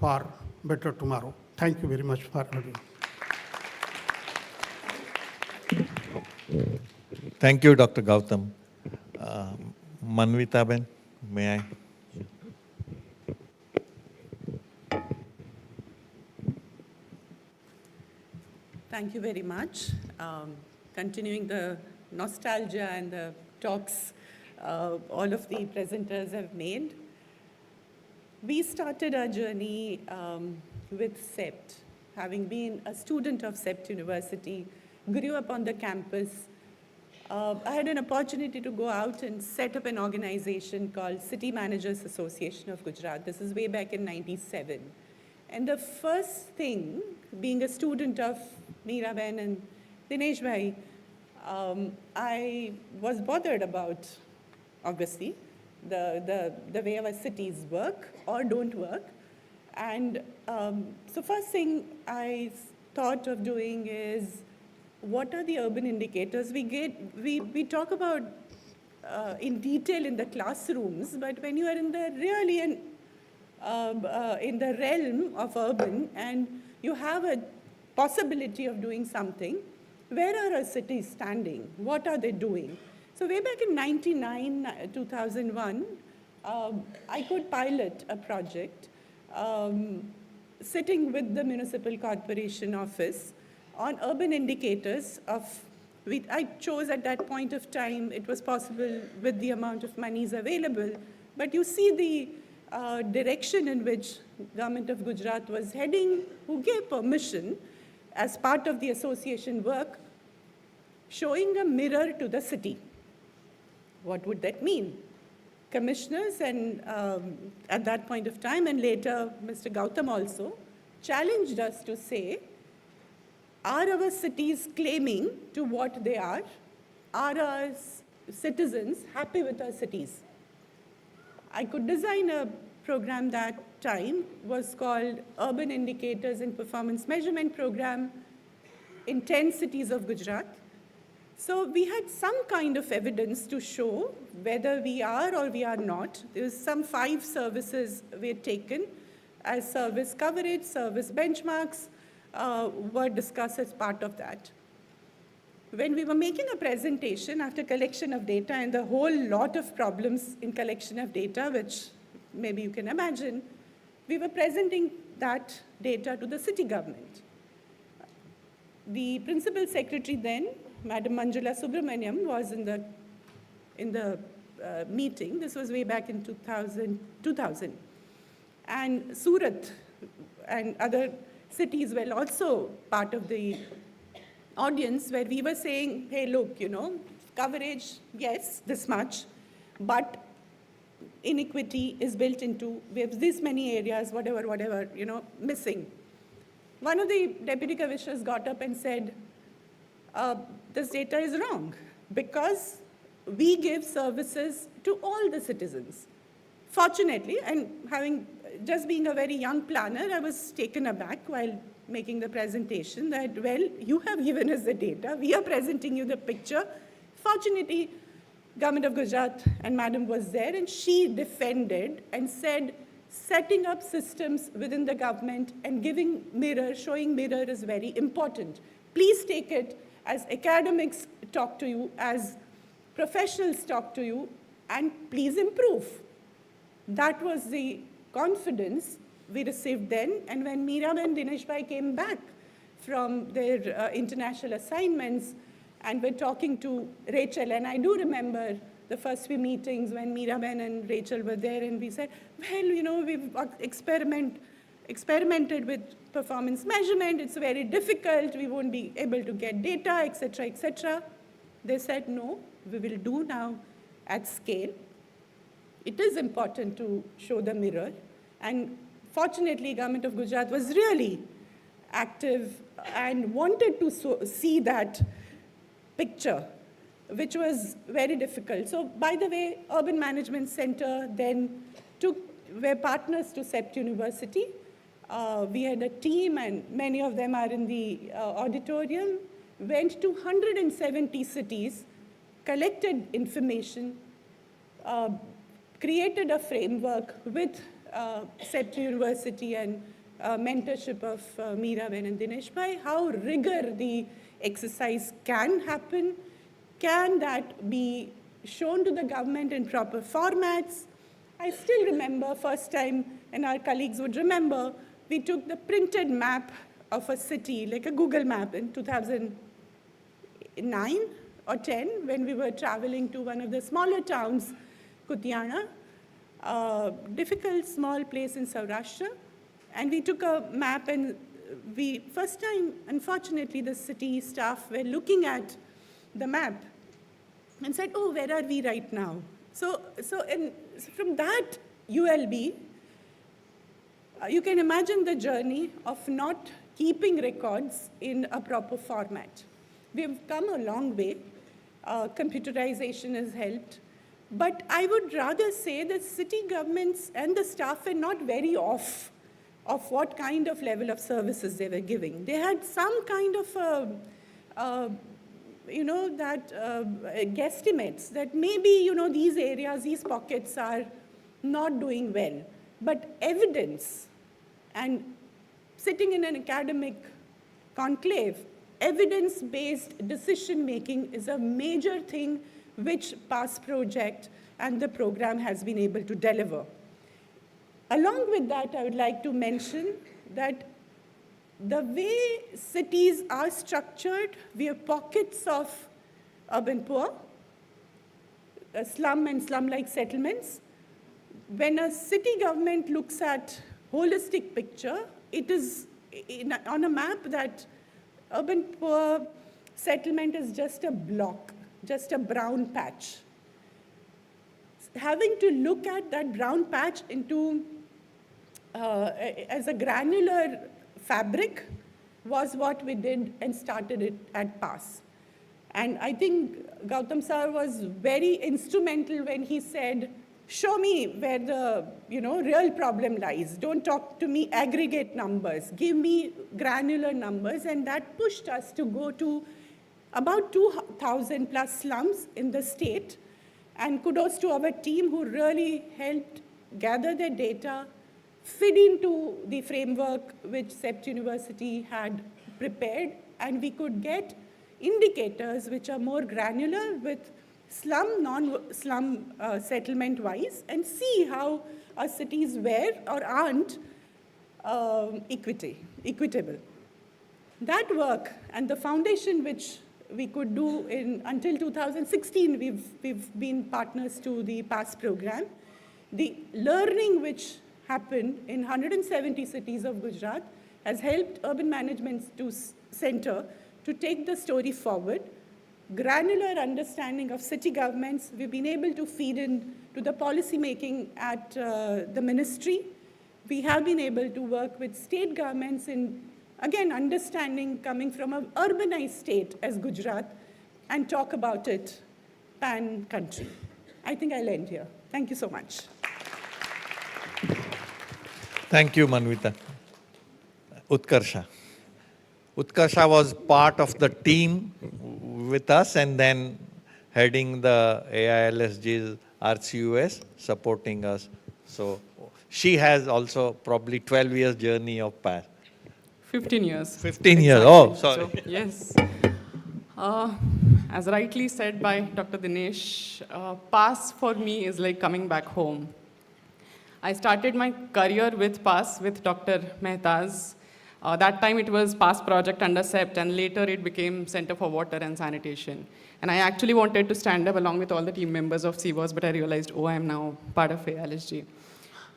for better tomorrow. Thank you very much for having me. Thank you, Dr. Gautam. Manvita Ben, may I? Thank you very much. Continuing the nostalgia and the talks all of the presenters have made. We started our journey with CEPT. Having been a student of CEPT University, grew up on the campus, I had an opportunity to go out and set up an organization called City Managers Association of Gujarat. This is way back in '97. And the first thing, being a student of Meera Ben and Dinesh Bhai, I was bothered about, obviously, the way our cities work or don't work. And so first thing I thought of doing is, what are the urban indicators? We talk about in detail in the classrooms, but when you are in the really in the realm of urban and you have a possibility of doing something, where are our cities standing? What are they doing? So way back in 99, 2001, I could pilot a project sitting with the Municipal Corporation Office on urban indicators of, I chose at that point of time, it was possible with the amount of monies available, but you see the direction in which Government of Gujarat was heading, who gave permission as part of the association work, showing a mirror to the city. What would that mean? Commissioners and at that point of time, and later Mr. Gautam also, challenged us to say, are our cities claiming to what they are? Are our citizens happy with our cities? I could design a program that time, was called Urban Indicators and Performance Measurement Program in 10 cities of Gujarat. So we had some kind of evidence to show whether we are or we are not. There was some 5 services we had taken as service coverage, service benchmarks, were discussed as part of that. When we were making a presentation after collection of data and the whole lot of problems in collection of data, which maybe you can imagine, we were presenting that data to the city government. The principal secretary then, Madam Manjula Subramaniam, was in the meeting. This was way back in 2000. And Surat and other cities were also part of the audience, where we were saying, hey, look, coverage, yes, this much, but inequity is built into, we have this many areas, whatever, missing. One of the deputy commissioners got up and said, this data is wrong because we give services to all the citizens. Fortunately, and just being a very young planner, I was taken aback while making the presentation that, well, you have given us the data, we are presenting you the picture. Fortunately, Government of Gujarat and Madam was there, and she defended and said, setting up systems within the government and showing mirror is very important. Please take it as academics talk to you, as professionals talk to you, and please improve. That was the confidence we received then, and when Meera and Dinesh Bhai came back from their international assignments and were talking to Rachel, and I do remember the first few meetings when Meera and Rachel were there, and we said, well, we've experimented with performance measurement, it's very difficult, we won't be able to get data, etc., etc. They said, no, we will do now at scale. It is important to show the mirror, and fortunately, Government of Gujarat was really active and wanted to see that picture, which was very difficult. So, by the way, Urban Management Center then were partners to CEPT University. We had a team, and many of them are in the auditorium, went to 170 cities, collected information, created a framework with CEPT University and mentorship of Meera and Dinesh Bhai, how rigor the exercise can happen, can that be shown to the government in proper formats. I still remember first time, and our colleagues would remember, we took the printed map of a city, like a Google map in 2009 or 10, when we were traveling to one of the smaller towns, Kutiana, difficult small place in Saurashtra, and we took a map, and first time, unfortunately, the city staff were looking at the map and said, oh, where are we right now? So from that ULB, you can imagine the journey of not keeping records in a proper format. We've come a long way. Computerization has helped. But I would rather say that city governments and the staff were not very off of what kind of level of services they were giving. They had some kind of, guesstimates that maybe, these areas, these pockets are not doing well. But evidence, and sitting in an academic conclave, evidence-based decision-making is a major thing which PASS project and the program has been able to deliver. Along with that, I would like to mention that the way cities are structured, we have pockets of urban poor, slum and slum-like settlements. When a city government looks at holistic picture, it is on a map that urban poor settlement is just a block, just a brown patch. Having to look at that brown patch into as a granular fabric was what we did and started it at PASS. And I think Gautam sir was very instrumental when he said, show me where the real problem lies. Don't talk to me aggregate numbers. Give me granular numbers. And that pushed us to go to about 2,000 plus slums in the state. And kudos to our team who really helped gather the data, fit into the framework which CEPT University had prepared, and we could get indicators which are more granular with slum, non-slum settlement-wise, and see how our cities were or aren't equitable. That work and the foundation which we could do until 2016, we've been partners to the PASS program. The learning which happened in 170 cities of Gujarat has helped Urban Management Center to take the story forward. Granular understanding of city governments, we've been able to feed in to the policy making at the ministry. We have been able to work with state governments in, again, understanding coming from an urbanized state as Gujarat and talk about it pan-country. I think I'll end here. Thank you so much. Thank you, Manvita. Utkarsha. Utkarsha was part of the team with us and then heading the AILSG's RCUS, supporting us. So she has also probably 12 years journey of PASS. 15 years. 15 years, oh, sorry. So, yes. As rightly said by Dr. Dinesh, PASS for me is like coming back home. I started my career with PASS with Dr. Mehta's. That time it was PASS project under CEPT, and later it became Center for Water and Sanitation. And I actually wanted to stand up along with all the team members of CWAS, but I realized, oh, I'm now part of ALSG.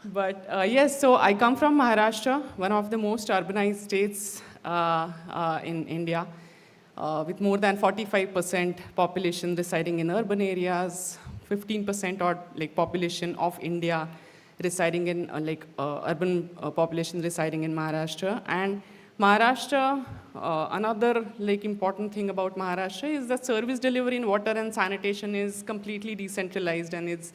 But yes, so I come from Maharashtra, one of the most urbanized states in India, with more than 45% population residing in urban areas, 15% or like population of India residing in urban population residing in Maharashtra. And Maharashtra, another like important thing about Maharashtra is that service delivery in water and sanitation is completely decentralized and it's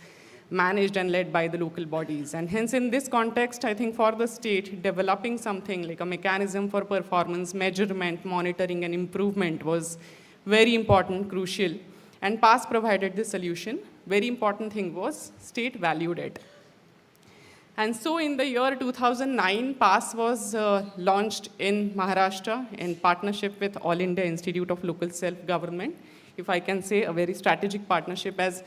managed and led by the local bodies. And hence in this context, I think for the state, developing something like a mechanism for performance measurement, monitoring and improvement was very important, crucial. And PASS provided the solution. Very important thing was state valued it. And so in the year 2009, PASS was launched in Maharashtra in partnership with All India Institute of Local Self-Government. If I can say, a very strategic partnership. As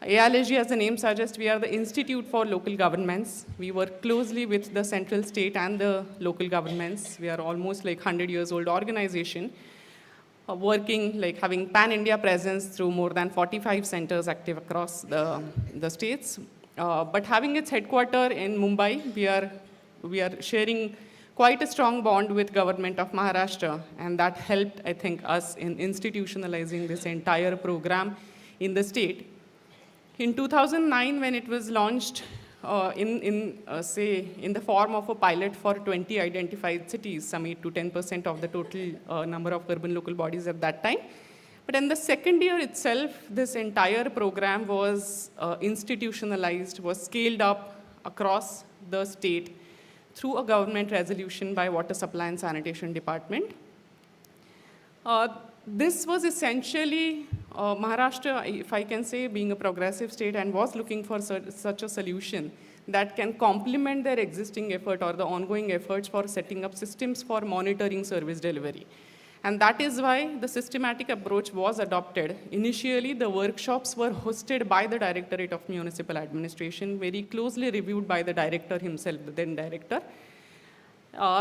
ALSG, as the name suggests, we are the Institute for Local Governments. We work closely with the central state and the local governments. We are almost like 100 years old organization, working like having pan-India presence through more than 45 centers active across the states. But having its headquarters in Mumbai, we are sharing quite a strong bond with government of Maharashtra, and that helped, I think, us in institutionalizing this entire program in the state. In 2009, when it was launched in the form of a pilot for 20 identified cities, some 8 to 10% of the total number of urban local bodies at that time. But in the second year itself, this entire program was institutionalized, was scaled up across the state through a government resolution by Water Supply and Sanitation Department. This was essentially Maharashtra, if I can say, being a progressive state and was looking for such a solution that can complement their existing effort or the ongoing efforts for setting up systems for monitoring service delivery. And that is why the systematic approach was adopted. Initially, the workshops were hosted by the Directorate of Municipal Administration, very closely reviewed by the director himself, the then director,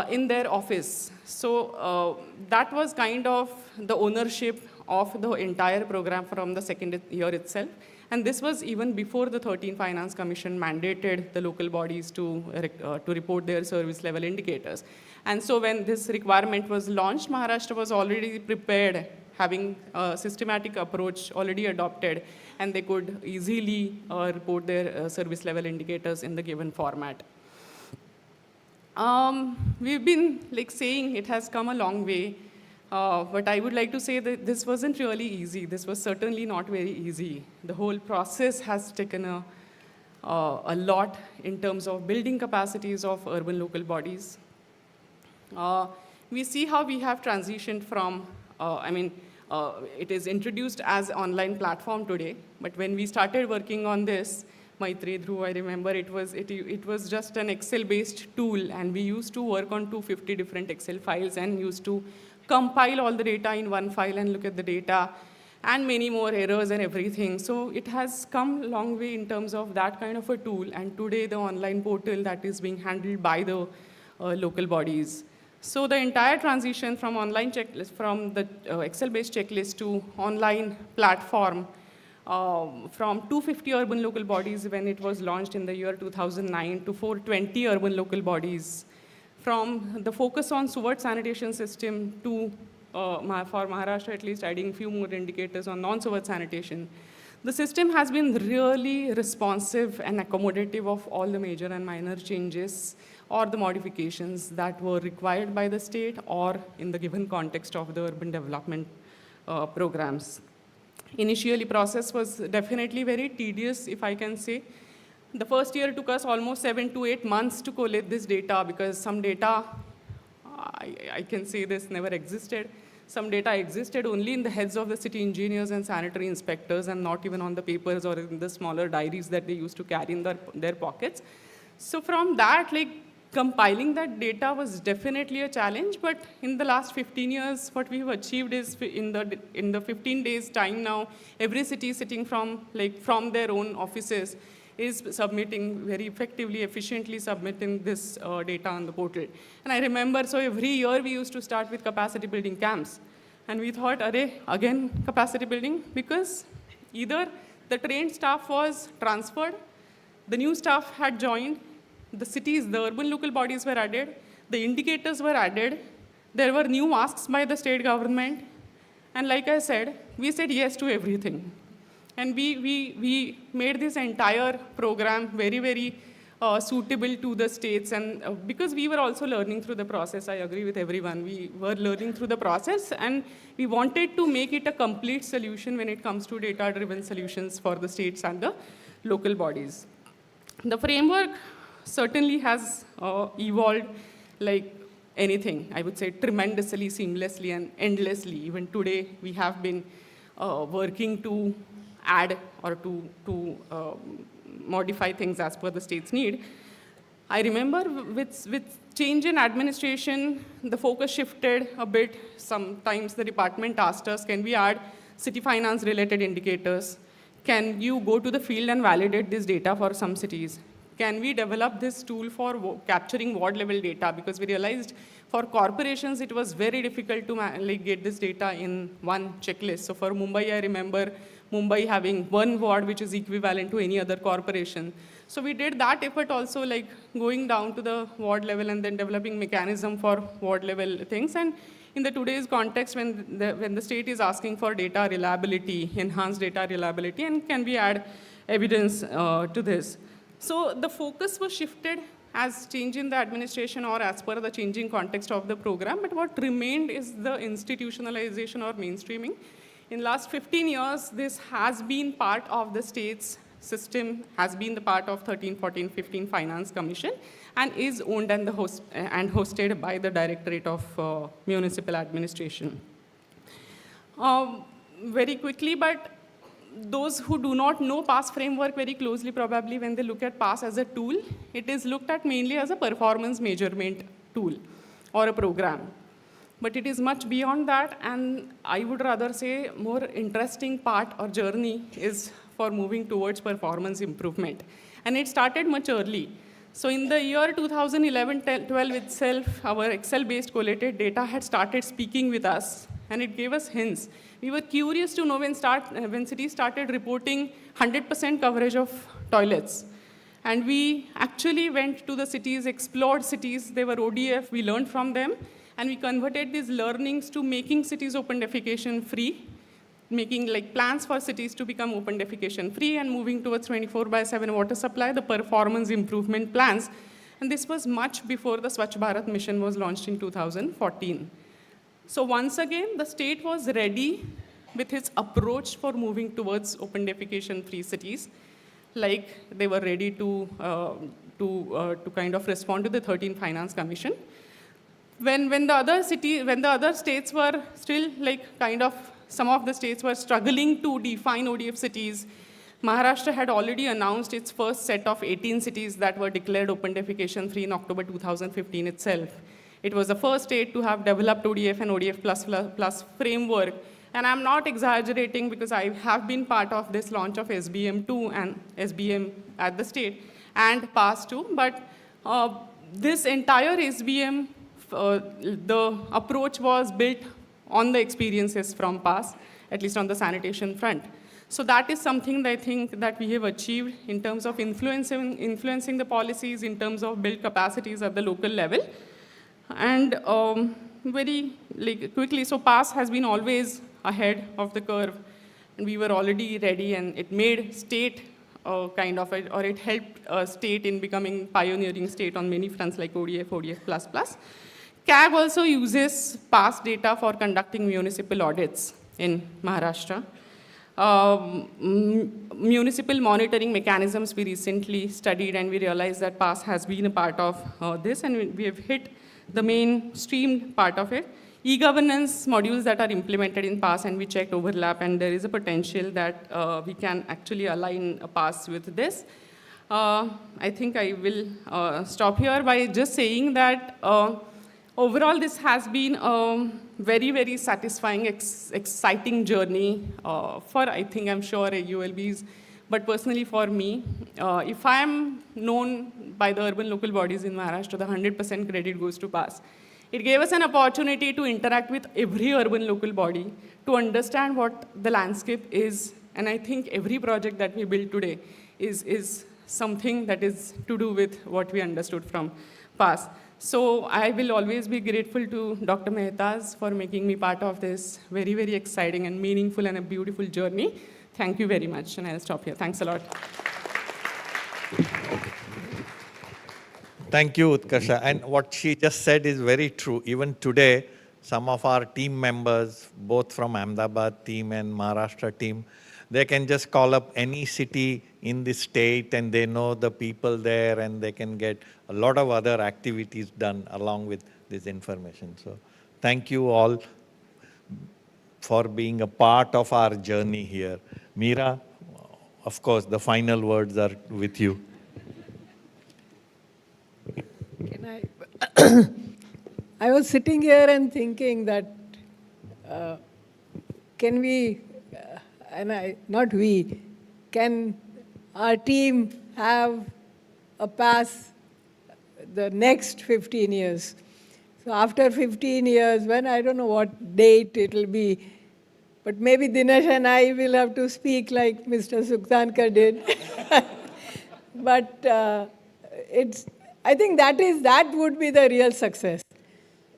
in their office. So that was kind of the ownership of the entire program from the second year itself. And this was even before the 13th Finance Commission mandated the local bodies to report their service level indicators. And so when this requirement was launched, Maharashtra was already prepared, having a systematic approach already adopted, and they could easily report their service level indicators in the given format. We've been like saying it has come a long way, but I would like to say that this wasn't really easy. This was certainly not very easy. The whole process has taken a lot in terms of building capacities of urban local bodies. We see how we have transitioned from, it is introduced as online platform today, but when we started working on this, Maitri, Dhruv, I remember it was just an Excel-based tool, and we used to work on 250 different Excel files and used to compile all the data in one file and look at the data, and many more errors and everything. So it has come a long way in terms of that kind of a tool, and today the online portal that is being handled by the local bodies. So the entire transition from online checklist, from the Excel-based checklist to online platform, from 250 urban local bodies when it was launched in the year 2009 to 420 urban local bodies, from the focus on sewage sanitation system to, for Maharashtra at least, adding a few more indicators on non-sewage sanitation. The system has been really responsive and accommodative of all the major and minor changes or the modifications that were required by the state or in the given context of the urban development programs. Initially, process was definitely very tedious, if I can say. The first year took us almost 7 to 8 months to collate this data because some data, I can say this, never existed. Some data existed only in the heads of the city engineers and sanitary inspectors and not even on the papers or in the smaller diaries that they used to carry in their pockets. So from that, like, compiling that data was definitely a challenge, but in the last 15 years, what we've achieved is in the 15 days time now, every city sitting from their own offices is submitting very effectively, efficiently submitting this data on the portal. And I remember, so every year we used to start with capacity building camps. And we thought, array, again capacity building, because either the trained staff was transferred, the new staff had joined, the cities, the urban local bodies were added, the indicators were added, there were new asks by the state government, and like I said, we said yes to everything. And we made this entire program very, very suitable to the states, and because we were also learning through the process, I agree with everyone, we were learning through the process, and we wanted to make it a complete solution when it comes to data-driven solutions for the states and the local bodies. The framework certainly has evolved like anything, I would say tremendously, seamlessly, and endlessly. Even today, we have been working to add or to modify things as per the state's need. I remember with change in administration, the focus shifted a bit. Sometimes the department asked us, can we add city finance related indicators? Can you go to the field and validate this data for some cities? Can we develop this tool for capturing ward level data? Because we realized for corporations, it was very difficult to get this data in one checklist. So for Mumbai, I remember Mumbai having one ward which is equivalent to any other corporation. So we did that effort also, like going down to the ward level and then developing mechanism for ward level things. And in the today's context, when the state is asking for data reliability, enhanced data reliability, and can we add evidence to this? So the focus was shifted as change in the administration or as per the changing context of the program, but what remained is the institutionalization or mainstreaming. In last 15 years, this has been part of the state's system, has been the part of 13, 14, 15 Finance Commission, and is owned and hosted by the Directorate of Municipal Administration. Very quickly, but those who do not know PASS framework very closely, probably when they look at PASS as a tool, it is looked at mainly as a performance measurement tool or a program. But it is much beyond that, and I would rather say more interesting part or journey is for moving towards performance improvement. And it started much early. So in the year 2011-12 itself, our Excel-based collated data had started speaking with us, and it gave us hints. We were curious to know when cities started reporting 100% coverage of toilets. And we actually went to the cities, explored cities, they were ODF, we learned from them, and we converted these learnings to making cities open defecation free, making like plans for cities to become open defecation free, and moving towards 24/7 water supply, the performance improvement plans. And this was much before the Swachh Bharat mission was launched in 2014. So once again, the state was ready with its approach for moving towards open defecation free cities. Like they were ready to kind of respond to the 13th Finance Commission. When the other states were still like kind of, some of the states were struggling to define ODF cities, Maharashtra had already announced its first set of 18 cities that were declared open defecation free in October 2015 itself. It was the first state to have developed ODF and ODF plus framework. And I'm not exaggerating because I have been part of this launch of SBM2 and SBM at the state and PASS2. But this entire SBM, the approach was built on the experiences from past, at least on the sanitation front. So that is something that I think that we have achieved in terms of influencing the policies, in terms of build capacities at the local level. And very quickly, so past has been always ahead of the curve, and we were already ready, and it made state or it helped state in becoming pioneering state on many fronts like ODF++. CAG also uses past data for conducting municipal audits in Maharashtra. Municipal monitoring mechanisms we recently studied, and we realized that PASS has been a part of this, and we have hit the mainstream part of it. E-governance modules that are implemented in PASS, and we checked overlap, and there is a potential that we can actually align a PASS with this. I think I will stop here by just saying that overall this has been a very, very satisfying, exciting journey for, I think, I'm sure, ULBs, but personally for me. If I am known by the urban local bodies in Maharashtra, the 100% credit goes to PASS. It gave us an opportunity to interact with every urban local body, to understand what the landscape is, and I think every project that we build today is something that is to do with what we understood from PASS. So I will always be grateful to Dr. Mehta's for making me part of this very, very exciting and meaningful and a beautiful journey. Thank you very much, and I'll stop here. Thanks a lot. Thank you, Utkarsha. And what she just said is very true. Even today, some of our team members, both from Ahmedabad team and Maharashtra team, they can just call up any city in the state and they know the people there, and they can get a lot of other activities done along with this information. So thank you all for being a part of our journey here. Meera, of course, the final words are with you. I was sitting here and thinking that can we, can our team have a PASS the next 15 years? So after 15 years, when I don't know what date it will be, but maybe Dinesh and I will have to speak like Mr. Suktankar did. But I think that would be the real success.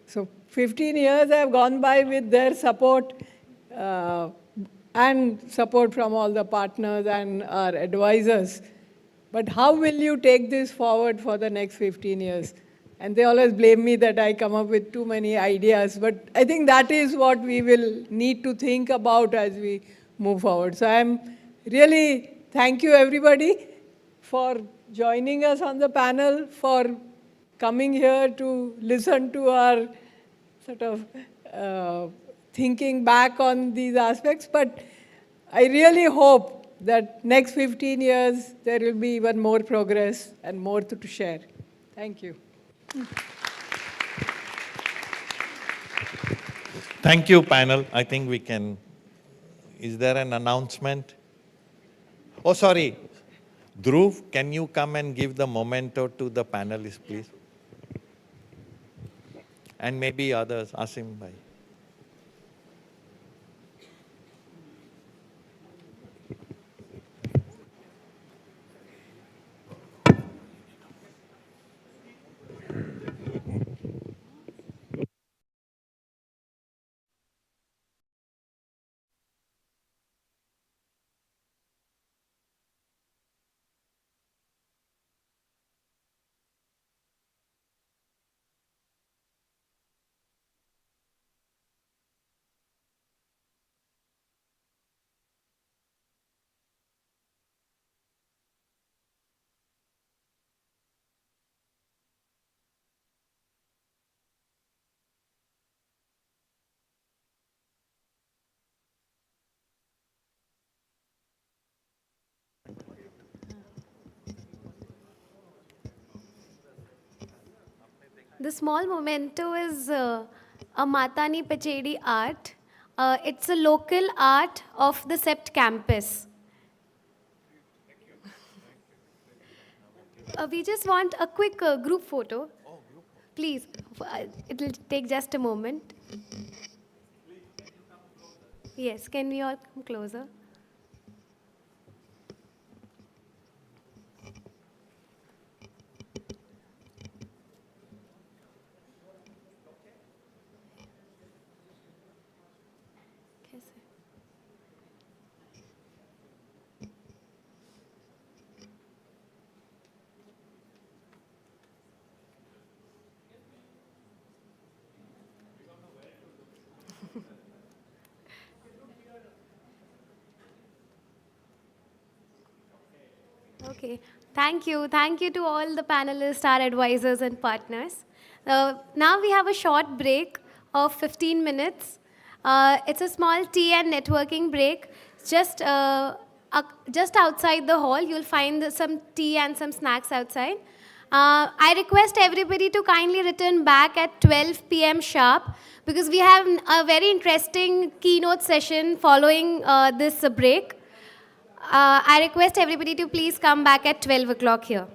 So 15 years have gone by with their support and support from all the partners and our advisors. But how will you take this forward for the next 15 years? And they always blame me that I come up with too many ideas. But I think that is what we will need to think about as we move forward. So thank you everybody for joining us on the panel, for coming here to listen to our sort of thinking back on these aspects. But I really hope that next 15 years, there will be even more progress and more to share. Thank you. Thank you, panel. I think we can, is there an announcement? Oh, sorry. Dhruv, can you come and give the memento to the panelists, please? And maybe others, Asim bhai. The small memento is a Matani Pachedi art. It's a local art of the CEPT campus. We just want a quick group photo. Please, it will take just a moment. Yes, can we all come closer? Okay, thank you. Thank you to all the panelists, our advisors and partners. Now we have a short break of 15 minutes. It's a small tea and networking break. Just outside the hall, you'll find some tea and some snacks outside. I request everybody to kindly return back at 12 p.m. sharp because we have a very interesting keynote session following this break. I request everybody to please come back at 12 o'clock here.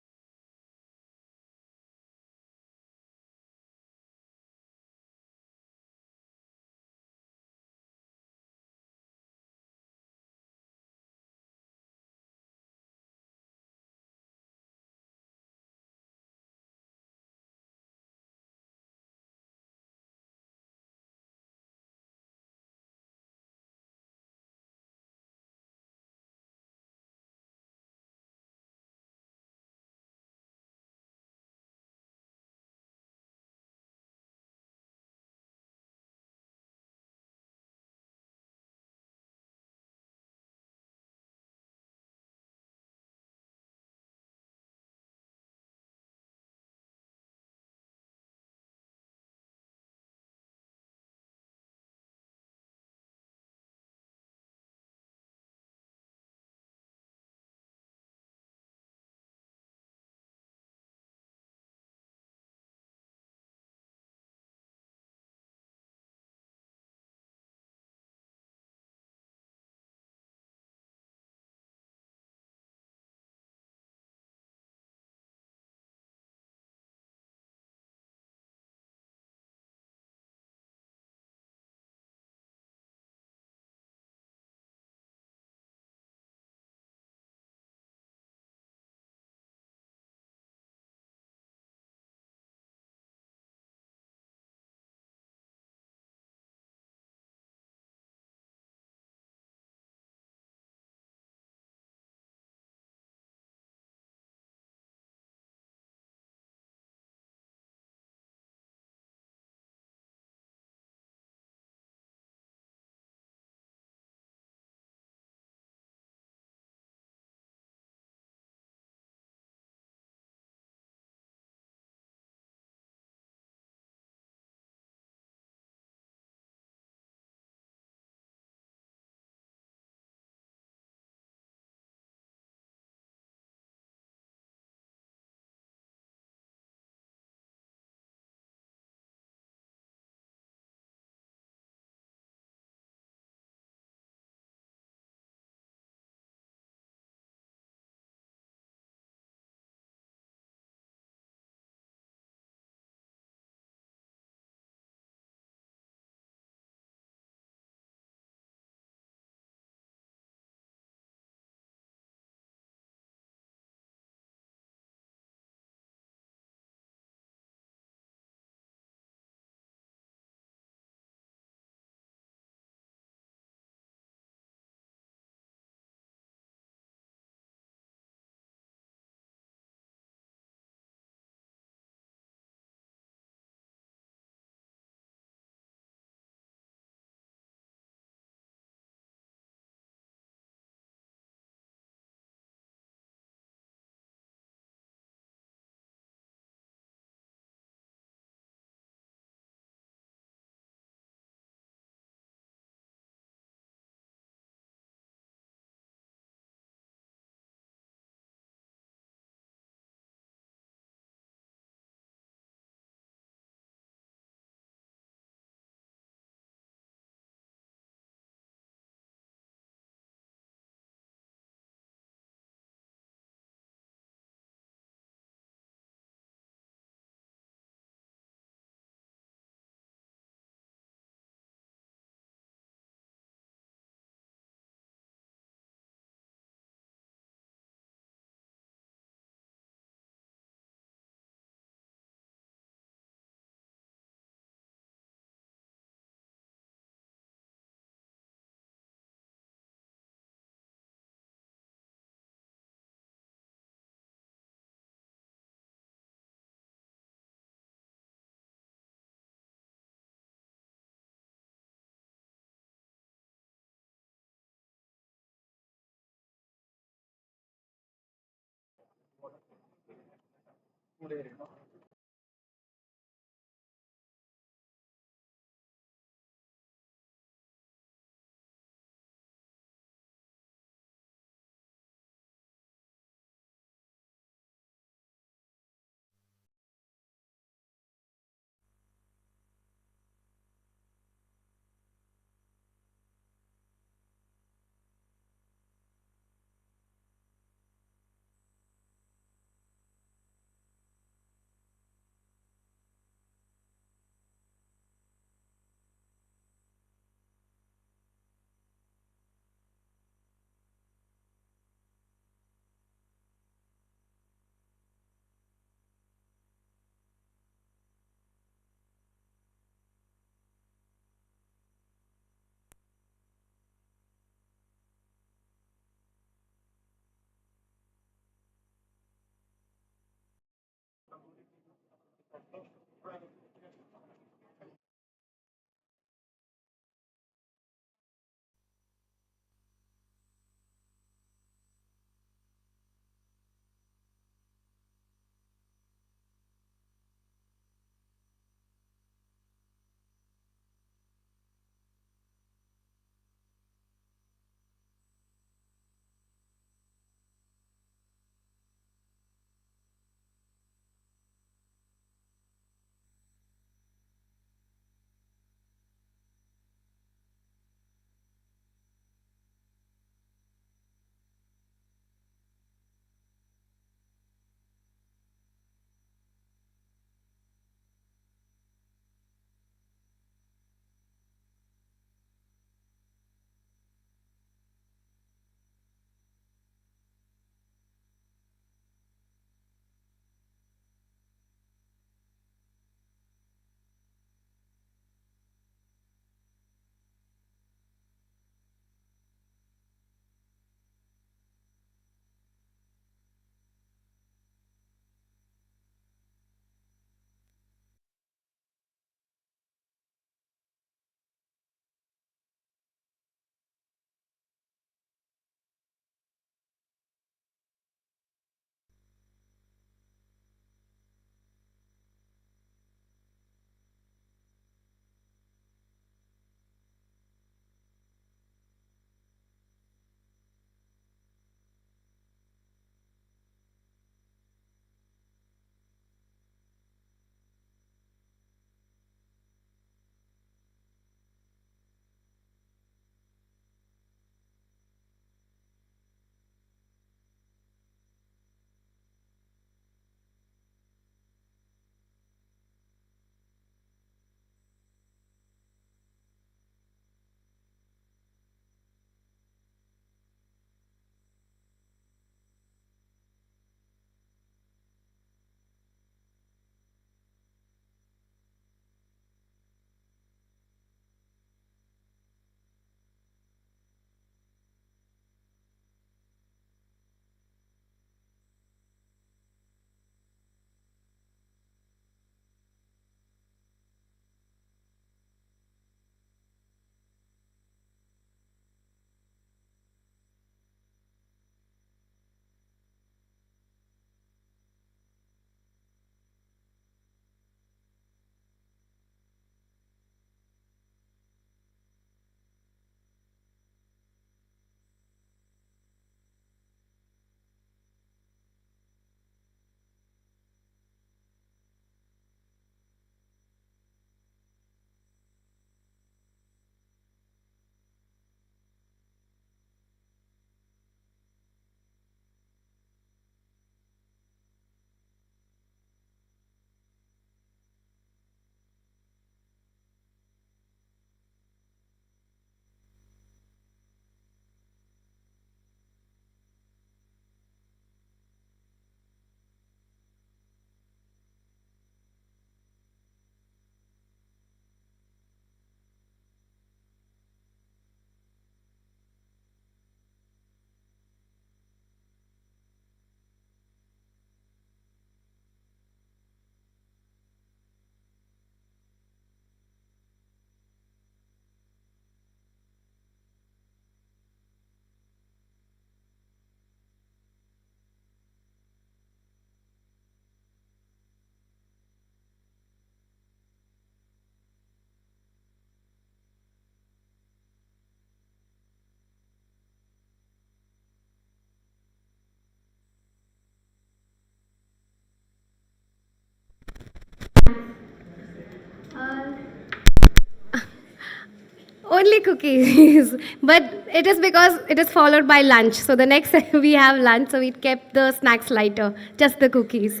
Only cookies, but it is because it is followed by lunch. So the next we have lunch, so we kept the snacks lighter, just the cookies.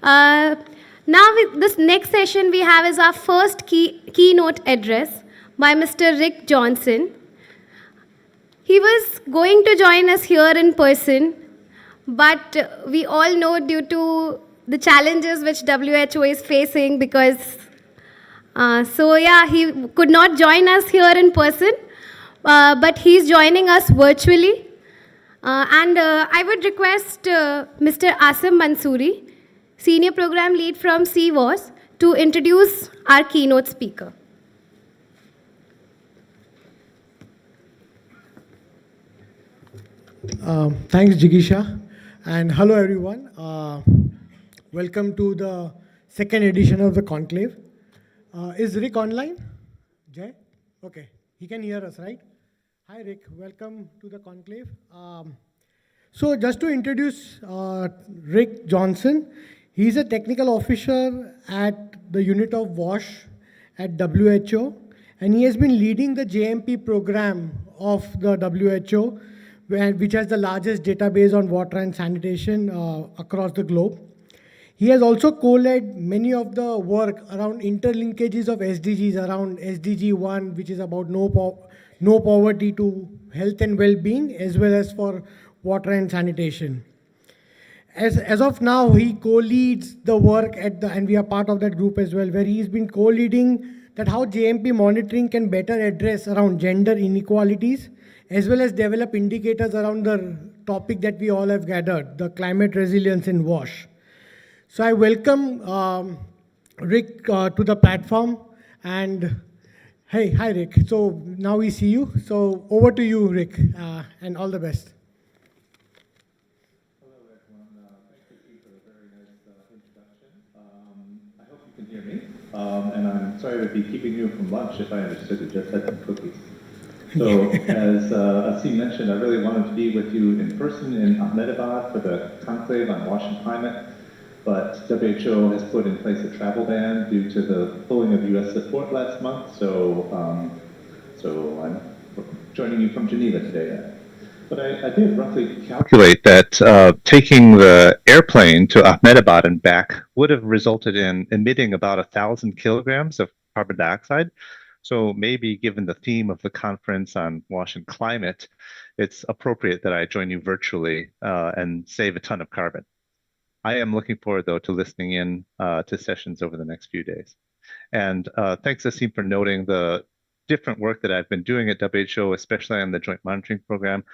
Uh, Now, with this next session we have is our first keynote address by Mr. Rick Johnston. He was going to join us here in person, but we all know due to the challenges which WHO is facing because he could not join us here in person, but he's joining us virtually. I would request Mr. Asim Mansoori, Senior Program Lead from CWAS, to introduce our keynote speaker. Thanks, Jigisha. And hello, everyone. Welcome to the second edition of the Conclave. Is Rick online? Jay? Okay, he can hear us, right? Hi, Rick. Welcome to the Conclave. So just to introduce Rick Johnston, he's a technical officer at the unit of WASH at WHO, and he has been leading the JMP program of the WHO, which has the largest database on water and sanitation across the globe. He has also co-led many of the work around interlinkages of SDGs, around SDG 1, which is about no poverty to health and well-being, as well as for water and sanitation. As of now, he co-leads the work and we are part of that group as well, where he's been co-leading that how JMP monitoring can better address around gender inequalities, as well as develop indicators around the topic that we all have gathered, the climate resilience in WASH. So I welcome Rick to the platform, and hey, hi Rick. So now we see you. So over to you, Rick, and all the best. Hello everyone. Thank you for a very nice introduction. I hope you can hear me. And I'm sorry to be keeping you from lunch if I understood you just had some cookies. So as Asim mentioned, I really wanted to be with you in person in Ahmedabad for the Conclave on Wash and Climate. But WHO has put in place a travel ban due to the pulling of U.S. support last month, so I'm joining you from Geneva today. But I did roughly calculate that taking the airplane to Ahmedabad and back would have resulted in emitting about 1,000 kilograms of carbon dioxide. So maybe given the theme of the conference on wash and climate, it's appropriate that I join you virtually and save a ton of carbon. I am looking forward, though, to listening in to sessions over the next few days. And thanks, Asim, for noting the different work that I've been doing at WHO, especially on the Joint Monitoring Program.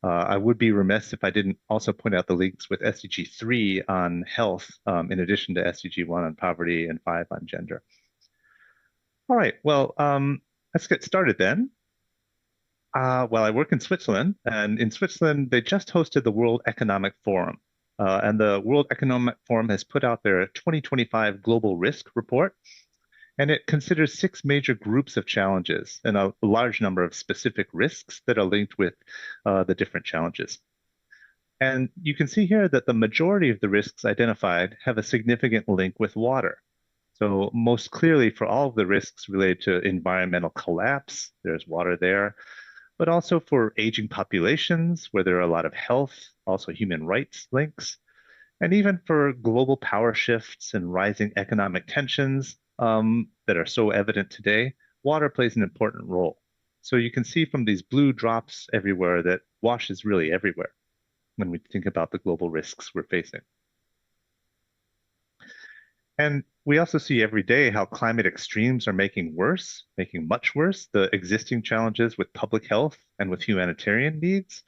I would be remiss if I didn't also point out the links with SDG 3 on health, in addition to SDG 1 on poverty and 5 on gender. All right, well, let's get started then. Well, I work in Switzerland, and in Switzerland, they just hosted the World Economic Forum. And the World Economic Forum has put out their 2025 Global Risk Report, and it considers 6 major groups of challenges and a large number of specific risks that are linked with the different challenges. And you can see here that the majority of the risks identified have a significant link with water. So most clearly for all of the risks related to environmental collapse, there's water there, but also for aging populations where there are a lot of health, also human rights links, and even for global power shifts and rising economic tensions that are so evident today, water plays an important role. So you can see from these blue drops everywhere that WASH is really everywhere when we think about the global risks we're facing. And we also see every day how climate extremes are making much worse, the existing challenges with public health and with humanitarian needs.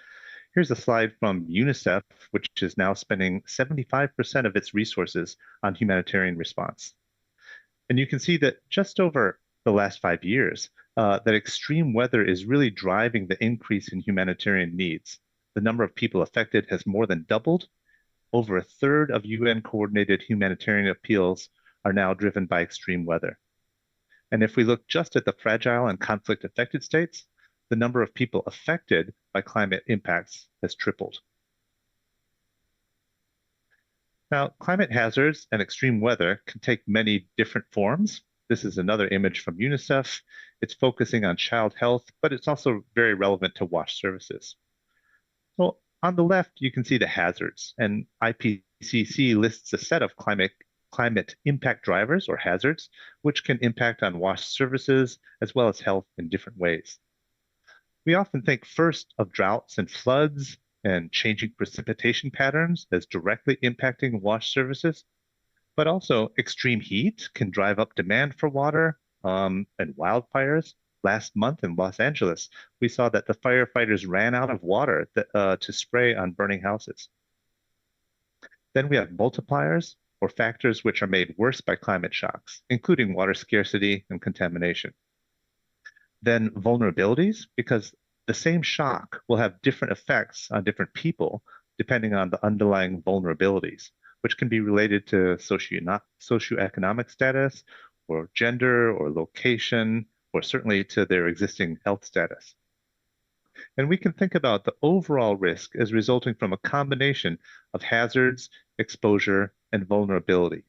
Here's a slide from UNICEF, which is now spending 75% of its resources on humanitarian response. And you can see that just over the last 5 years, that extreme weather is really driving the increase in humanitarian needs. The number of people affected has more than doubled. Over 1/3 of UN-coordinated humanitarian appeals are now driven by extreme weather. And if we look just at the fragile and conflict-affected states, the number of people affected by climate impacts has tripled. Now, climate hazards and extreme weather can take many different forms. This is another image from UNICEF. It's focusing on child health, but it's also very relevant to WASH services. Well, on the left, you can see the hazards, and IPCC lists a set of climate impact drivers or hazards, which can impact on WASH services as well as health in different ways. We often think first of droughts and floods and changing precipitation patterns as directly impacting WASH services, but also extreme heat can drive up demand for water, and wildfires. Last month in Los Angeles, we saw that the firefighters ran out of water to spray on burning houses. Then we have multipliers, or factors which are made worse by climate shocks, including water scarcity and contamination. Then vulnerabilities, because the same shock will have different effects on different people depending on the underlying vulnerabilities, which can be related to socioeconomic status, or gender, or location, or certainly to their existing health status. And we can think about the overall risk as resulting from a combination of hazards, exposure, and vulnerability.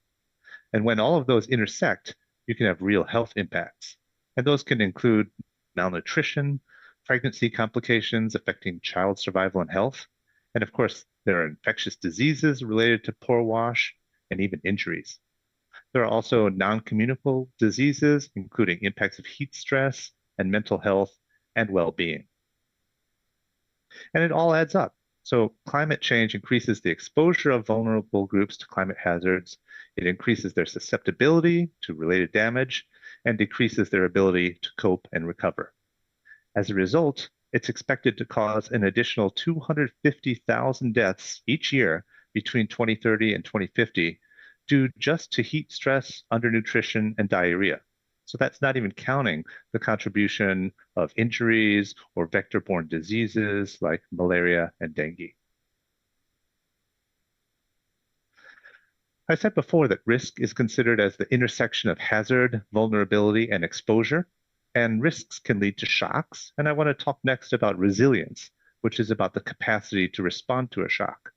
And when all of those intersect, you can have real health impacts. And those can include malnutrition, pregnancy complications affecting child survival and health. And of course, there are infectious diseases related to poor WASH and even injuries. There are also non-communicable diseases, including impacts of heat stress and mental health and well-being. And it all adds up. So climate change increases the exposure of vulnerable groups to climate hazards. It increases their susceptibility to related damage and decreases their ability to cope and recover. As a result, it's expected to cause an additional 250,000 deaths each year between 2030 and 2050 due just to heat stress, undernutrition, and diarrhea. So that's not even counting the contribution of injuries or vector-borne diseases like malaria and dengue. I said before that risk is considered as the intersection of hazard, vulnerability, and exposure, and risks can lead to shocks. And I want to talk next about resilience, which is about the capacity to respond to a shock.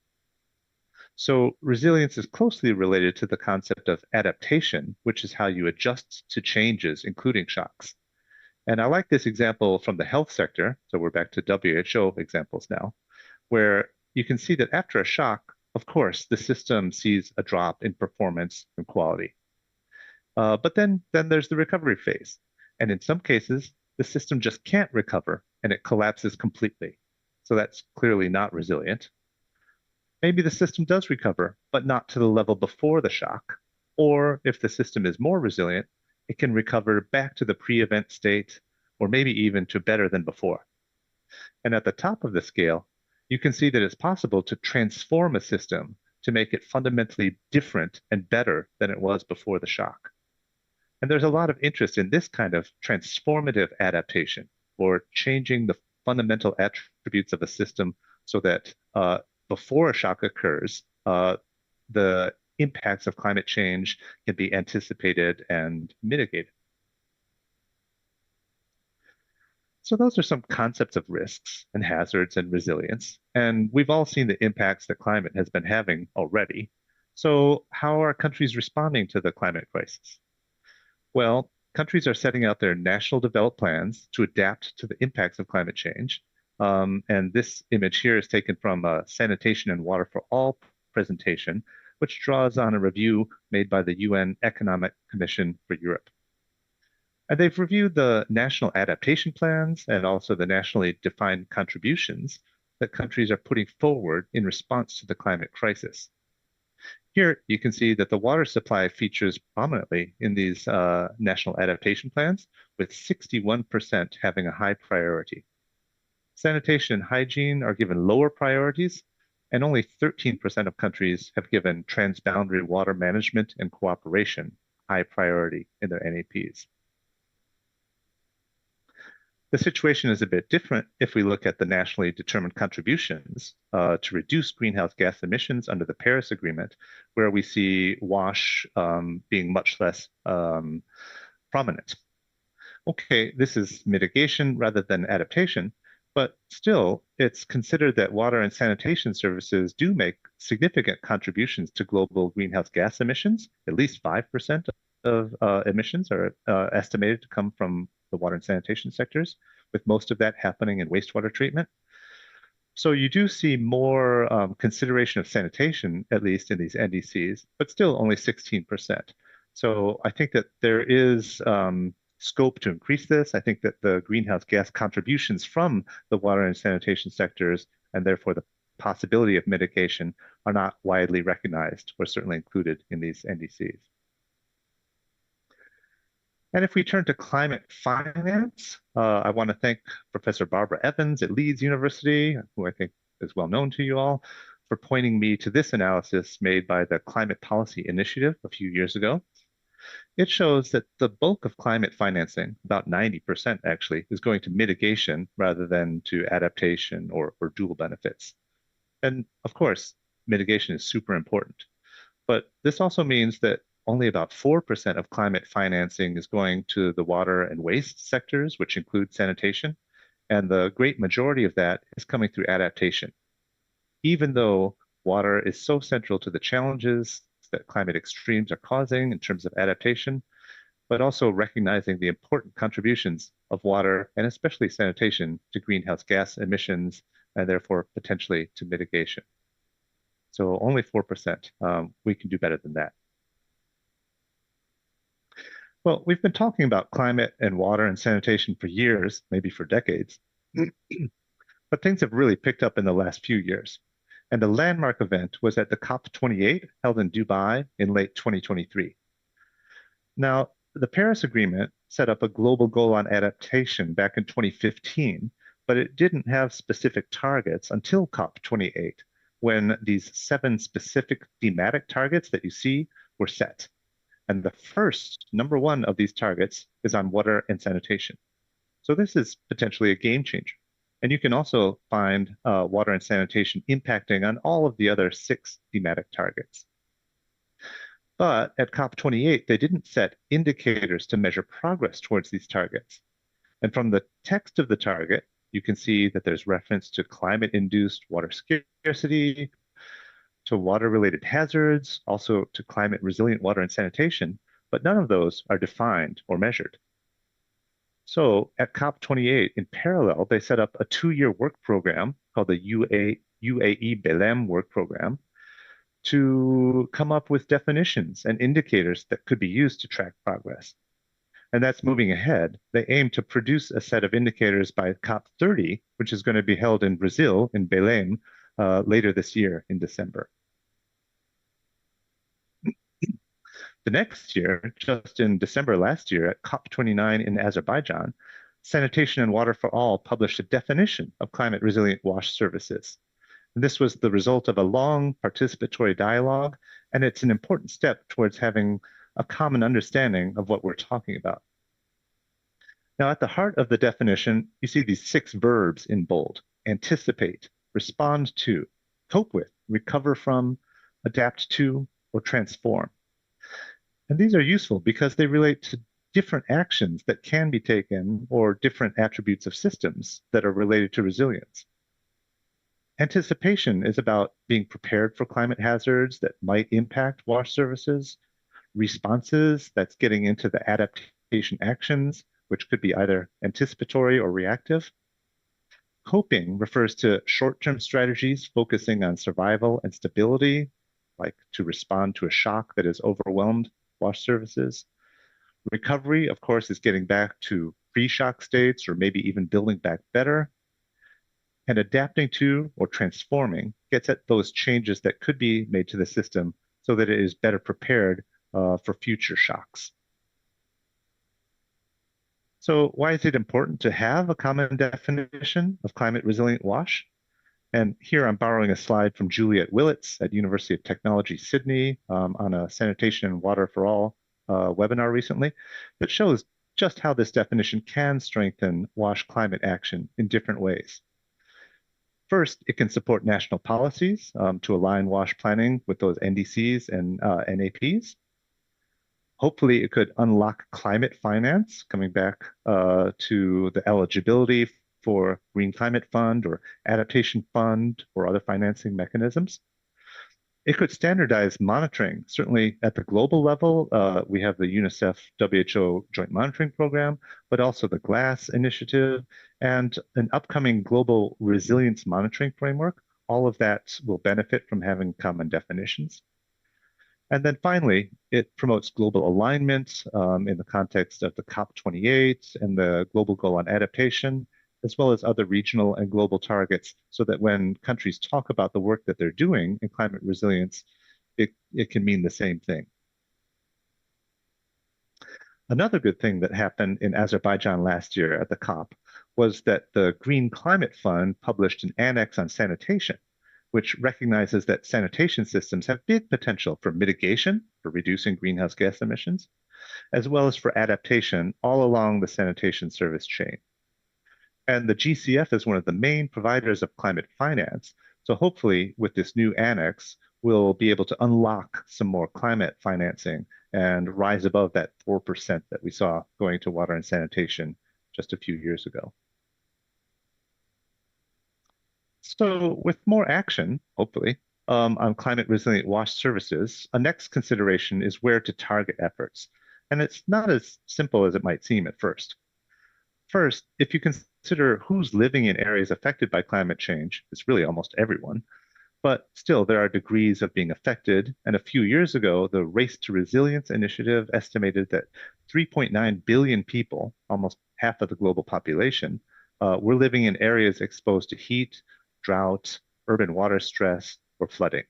So resilience is closely related to the concept of adaptation, which is how you adjust to changes, including shocks. And I like this example from the health sector, so we're back to WHO examples now, where you can see that after a shock, of course, the system sees a drop in performance and quality. But then there's the recovery phase. And in some cases, the system just can't recover and it collapses completely. So that's clearly not resilient. Maybe the system does recover, but not to the level before the shock. Or if the system is more resilient, it can recover back to the pre-event state, or maybe even to better than before. And at the top of the scale, you can see that it's possible to transform a system to make it fundamentally different and better than it was before the shock. And there's a lot of interest in this kind of transformative adaptation, or changing the fundamental attributes of a system so that before a shock occurs, the impacts of climate change can be anticipated and mitigated. So those are some concepts of risks and hazards and resilience. And we've all seen the impacts that climate has been having already. So how are countries responding to the climate crisis? Well, countries are setting out their national developed plans to adapt to the impacts of climate change. And this image here is taken from a Sanitation and Water for All presentation, which draws on a review made by the UN Economic Commission for Europe. And they've reviewed the national adaptation plans and also the nationally defined contributions that countries are putting forward in response to the climate crisis. Here, you can see that the water supply features prominently in these national adaptation plans, with 61% having a high priority. Sanitation and hygiene are given lower priorities, and only 13% of countries have given transboundary water management and cooperation high priority in their NAPs. The situation is a bit different if we look at the nationally determined contributions to reduce greenhouse gas emissions under the Paris Agreement, where we see WASH being much less prominent. Okay, this is mitigation rather than adaptation, But still, it's considered that water and sanitation services do make significant contributions to global greenhouse gas emissions. At least 5% of emissions are estimated to come from the water and sanitation sectors, with most of that happening in wastewater treatment. So you do see more consideration of sanitation, at least in these NDCs, but still only 16%. So I think that there is scope to increase this. I think that the greenhouse gas contributions from the water and sanitation sectors, and therefore the possibility of mitigation, are not widely recognized or certainly included in these NDCs. And if we turn to climate finance, I want to thank Professor Barbara Evans at Leeds University, who I think is well known to you all, for pointing me to this analysis made by the Climate Policy Initiative a few years ago. It shows that the bulk of climate financing, about 90% actually, is going to mitigation rather than to adaptation or dual benefits. And of course, mitigation is super important. But this also means that only about 4% of climate financing is going to the water and waste sectors, which include sanitation. And the great majority of that is coming through adaptation. Even though water is so central to the challenges that climate extremes are causing in terms of adaptation, but also recognizing the important contributions of water and especially sanitation to greenhouse gas emissions and therefore potentially to mitigation. So only 4%. We can do better than that. Well, we've been talking about climate and water and sanitation for years, maybe for decades, but things have really picked up in the last few years. And the landmark event was at the COP28 held in Dubai in late 2023. Now, the Paris Agreement set up a global goal on adaptation back in 2015, but it didn't have specific targets until COP28, when these 7 specific thematic targets that you see were set. And the first, number 1 of these targets is on water and sanitation. So this is potentially a game changer. And you can also find water and sanitation impacting on all of the other 6 thematic targets. But at COP28, they didn't set indicators to measure progress towards these targets. And from the text of the target, you can see that there's reference to climate-induced water scarcity, to water-related hazards, also to climate-resilient water and sanitation, but none of those are defined or measured. So at COP28, in parallel, they set up a 2-year work program called the UAE BELEM work program to come up with definitions and indicators that could be used to track progress. And that's moving ahead. They aim to produce a set of indicators by COP30, which is going to be held in Brazil, in Belém, later this year in December. The next year, just in December last year at COP29 in Azerbaijan, Sanitation and Water for All published a definition of climate resilient wash services. And this was the result of a long participatory dialogue, and it's an important step towards having a common understanding of what we're talking about. Now, at the heart of the definition, you see these 6 verbs in bold: anticipate, respond to, cope with, recover from, adapt to, or transform. And these are useful because they relate to different actions that can be taken or different attributes of systems that are related to resilience. Anticipation is about being prepared for climate hazards that might impact wash services. Responses, that's getting into the adaptation actions, which could be either anticipatory or reactive. Coping refers to short-term strategies focusing on survival and stability, like to respond to a shock that has overwhelmed wash services. Recovery, of course, is getting back to pre-shock states or maybe even building back better. And adapting to or transforming gets at those changes that could be made to the system so that it is better prepared for future shocks. So why is it important to have a common definition of climate resilient wash? And here I'm borrowing a slide from Juliet Willits at University of Technology, Sydney, on a Sanitation and Water for All webinar recently that shows just how this definition can strengthen wash climate action in different ways. First, it can support national policies to align wash planning with those NDCs and NAPs. Hopefully, it could unlock climate finance, coming back to the eligibility for Green Climate Fund or Adaptation Fund or other financing mechanisms. It could standardize monitoring. Certainly at the global level, we have the UNICEF WHO Joint Monitoring Program, but also the GLAS initiative and an upcoming global resilience monitoring framework. All of that will benefit from having common definitions. And then finally, it promotes global alignment in the context of the COP28 and the Global Goal on Adaptation, as well as other regional and global targets, so that when countries talk about the work that they're doing in climate resilience, it can mean the same thing. Another good thing that happened in Azerbaijan last year at the COP was that the Green Climate Fund published an annex on sanitation, which recognizes that sanitation systems have big potential for mitigation, for reducing greenhouse gas emissions, as well as for adaptation all along the sanitation service chain. And the GCF is one of the main providers of climate finance. So hopefully with this new annex, we'll be able to unlock some more climate financing and rise above that 4% that we saw going to water and sanitation just a few years ago. So with more action, hopefully, on climate resilient wash services, a next consideration is where to target efforts. And it's not as simple as it might seem at first. First, if you consider who's living in areas affected by climate change, it's really almost everyone. But still, there are degrees of being affected. And a few years ago, the Race to Resilience initiative estimated that 3.9 billion people, almost half of the global population, were living in areas exposed to heat, drought, urban water stress, or flooding.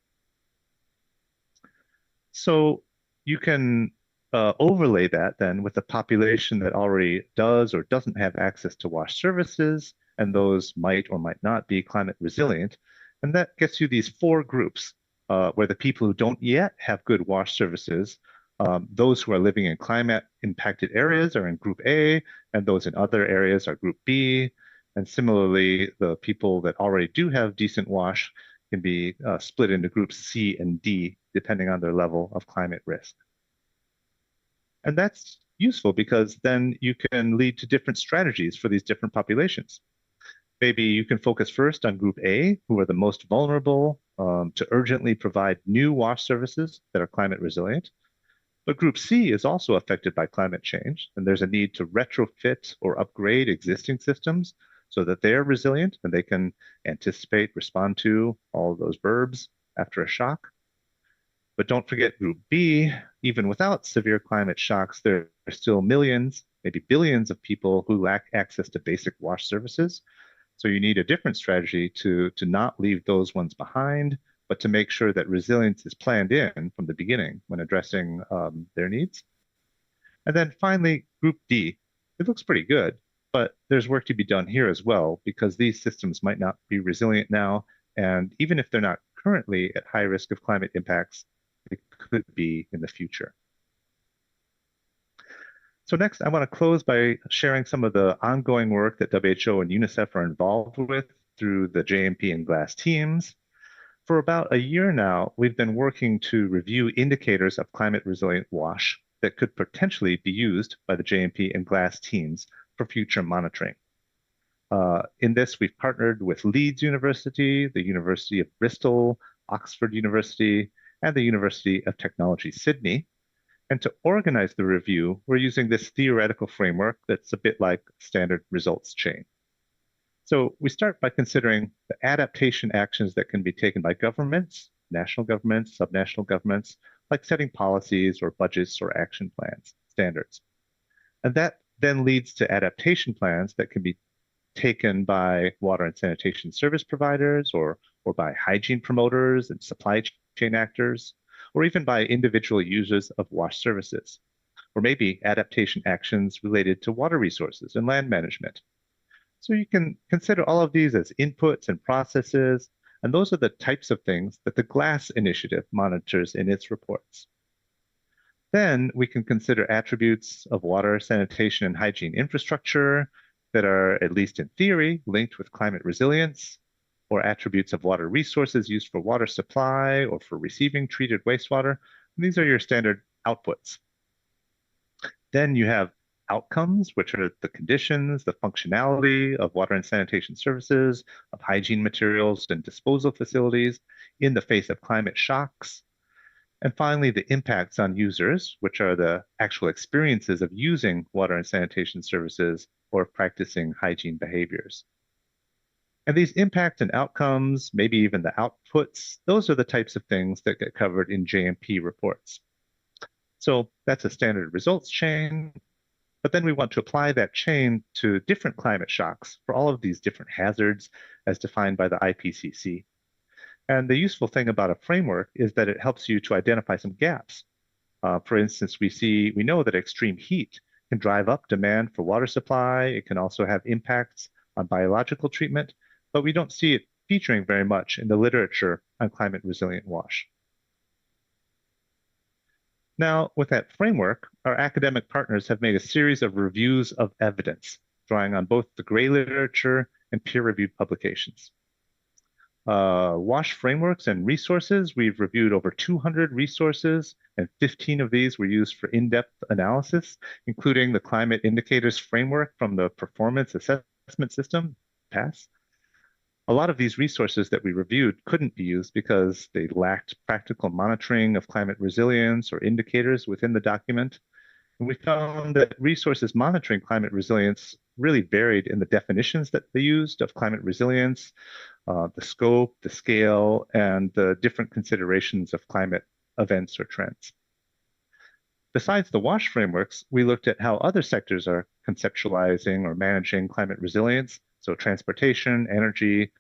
So you can overlay that then with the population that already does or doesn't have access to wash services, and those might or might not be climate resilient. And that gets you these four groups where the people who don't yet have good wash services, those who are living in climate impacted areas are in group A, and those in other areas are group B. And similarly, the people that already do have decent wash can be split into groups C and D, depending on their level of climate risk. And that's useful because then you can lead to different strategies for these different populations. Maybe you can focus first on group A, who are the most vulnerable, to urgently provide new wash services that are climate resilient. But group C is also affected by climate change, and there's a need to retrofit or upgrade existing systems so that they're resilient and they can anticipate, respond to all of those verbs after a shock. But don't forget group B, even without severe climate shocks, there are still millions, maybe billions of people who lack access to basic wash services. So you need a different strategy to not leave those ones behind, but to make sure that resilience is planned in from the beginning when addressing their needs. And then finally, group D, it looks pretty good, but there's work to be done here as well, because these systems might not be resilient now. And even if they're not currently at high risk of climate impacts, they could be in the future. So next, I want to close by sharing some of the ongoing work that WHO and UNICEF are involved with through the JMP and GLAS teams. For about a year now, we've been working to review indicators of climate resilient wash that could potentially be used by the JMP and GLAS teams for future monitoring. In this, we've partnered with Leeds University, the University of Bristol, Oxford University, and the University of Technology, Sydney. And to organize the review, we're using this theoretical framework that's a bit like standard results chain. So we start by considering the adaptation actions that can be taken by governments, national governments, subnational governments, like setting policies or budgets or action plans, standards. And that then leads to adaptation plans that can be taken by water and sanitation service providers or by hygiene promoters and supply chain actors, or even by individual users of wash services, or maybe adaptation actions related to water resources and land management. So you can consider all of these as inputs and processes, and those are the types of things that the GLAS initiative monitors in its reports. Then we can consider attributes of water, sanitation, and hygiene infrastructure that are, at least in theory, linked with climate resilience, or attributes of water resources used for water supply or for receiving treated wastewater. And these are your standard outputs. Then you have outcomes, which are the conditions, the functionality of water and sanitation services, of hygiene materials and disposal facilities in the face of climate shocks. And finally, the impacts on users, which are the actual experiences of using water and sanitation services or practicing hygiene behaviors. And these impacts and outcomes, maybe even the outputs, those are the types of things that get covered in JMP reports. So that's a standard results chain, but then we want to apply that chain to different climate shocks for all of these different hazards as defined by the IPCC. And the useful thing about a framework is that it helps you to identify some gaps. For instance, we know that extreme heat can drive up demand for water supply. It can also have impacts on biological treatment, but we don't see it featuring very much in the literature on climate resilient wash. Now, with that framework, our academic partners have made a series of reviews of evidence, drawing on both the gray literature and peer-reviewed publications. WASH frameworks and resources, we've reviewed over 200 resources, and 15 of these were used for in-depth analysis, including the Climate Indicators Framework from the Performance Assessment System, PASS. A lot of these resources that we reviewed couldn't be used because they lacked practical monitoring of climate resilience or indicators within the document. And we found that resources monitoring climate resilience really varied in the definitions that they used of climate resilience, the scope, the scale, and the different considerations of climate events or trends. Besides the WASH frameworks, we looked at how other sectors are conceptualizing or managing climate resilience. So transportation, energy,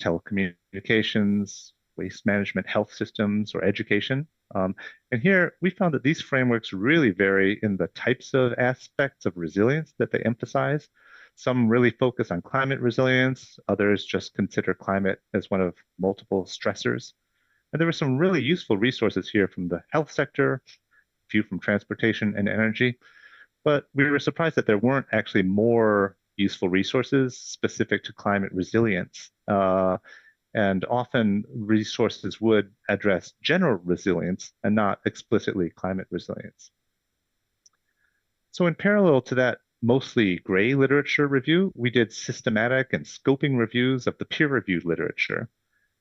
telecommunications, waste management, health systems, or education. And here we found that these frameworks really vary in the types of aspects of resilience that they emphasize. Some really focus on climate resilience, others just consider climate as one of multiple stressors. And there were some really useful resources here from the health sector, a few from transportation and energy, but we were surprised that there weren't actually more useful resources specific to climate resilience. And often resources would address general resilience and not explicitly climate resilience. So in parallel to that mostly gray literature review, we did systematic and scoping reviews of the peer-reviewed literature.